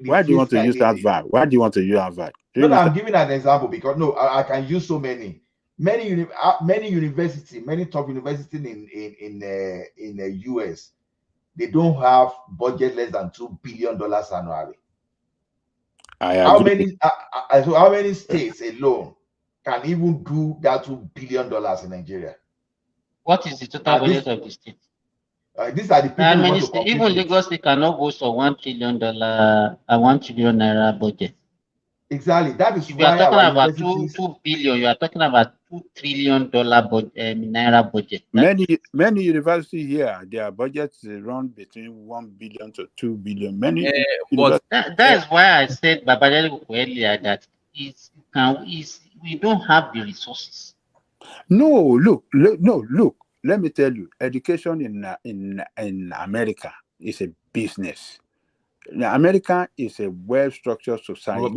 Why do you want to use Harvard? Why do you want to use Harvard? No, I'm giving an example because I can use so many. Many universities, many top universities in the US, they don't have budget less than $2 billion annually. How many states alone can even do that $2 billion in Nigeria? What is the total budget of the state? These are the people even Lagos State cannot boast of $1 trillion $1 trillion naira budget. Exactly. That is if you are talking about 2 billion, you are talking about $2 trillion naira budget. Many universities here, their budgets run between 1 billion to 2 billion. But that is why I said Babajali earlier that we don't have the resources. No, look. Let me tell you, education in America is a business. Now, America is a well-structured society.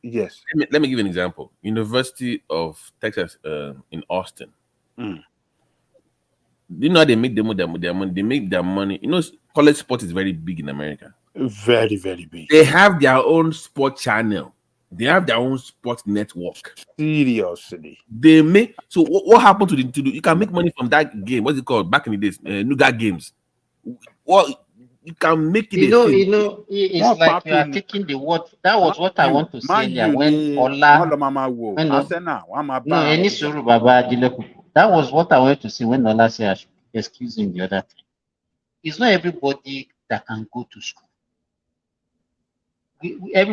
Yes. Let me give you an example. University of Texas in Austin. Mm. You know how they make their money? They make their money. You know, college sport is very big in America. Very, very big. They have their own sport channel. They have their own sport network. Seriously. They make so what happened to the you can make money from that game. What's it called? Back in the days, Nougat games. Well, you can make it. It's like you are taking the word. That was what I want to say earlier when Ola. That was what I wanted to say when Ola said, excuse him the other time. It's not everybody that can go to school. Every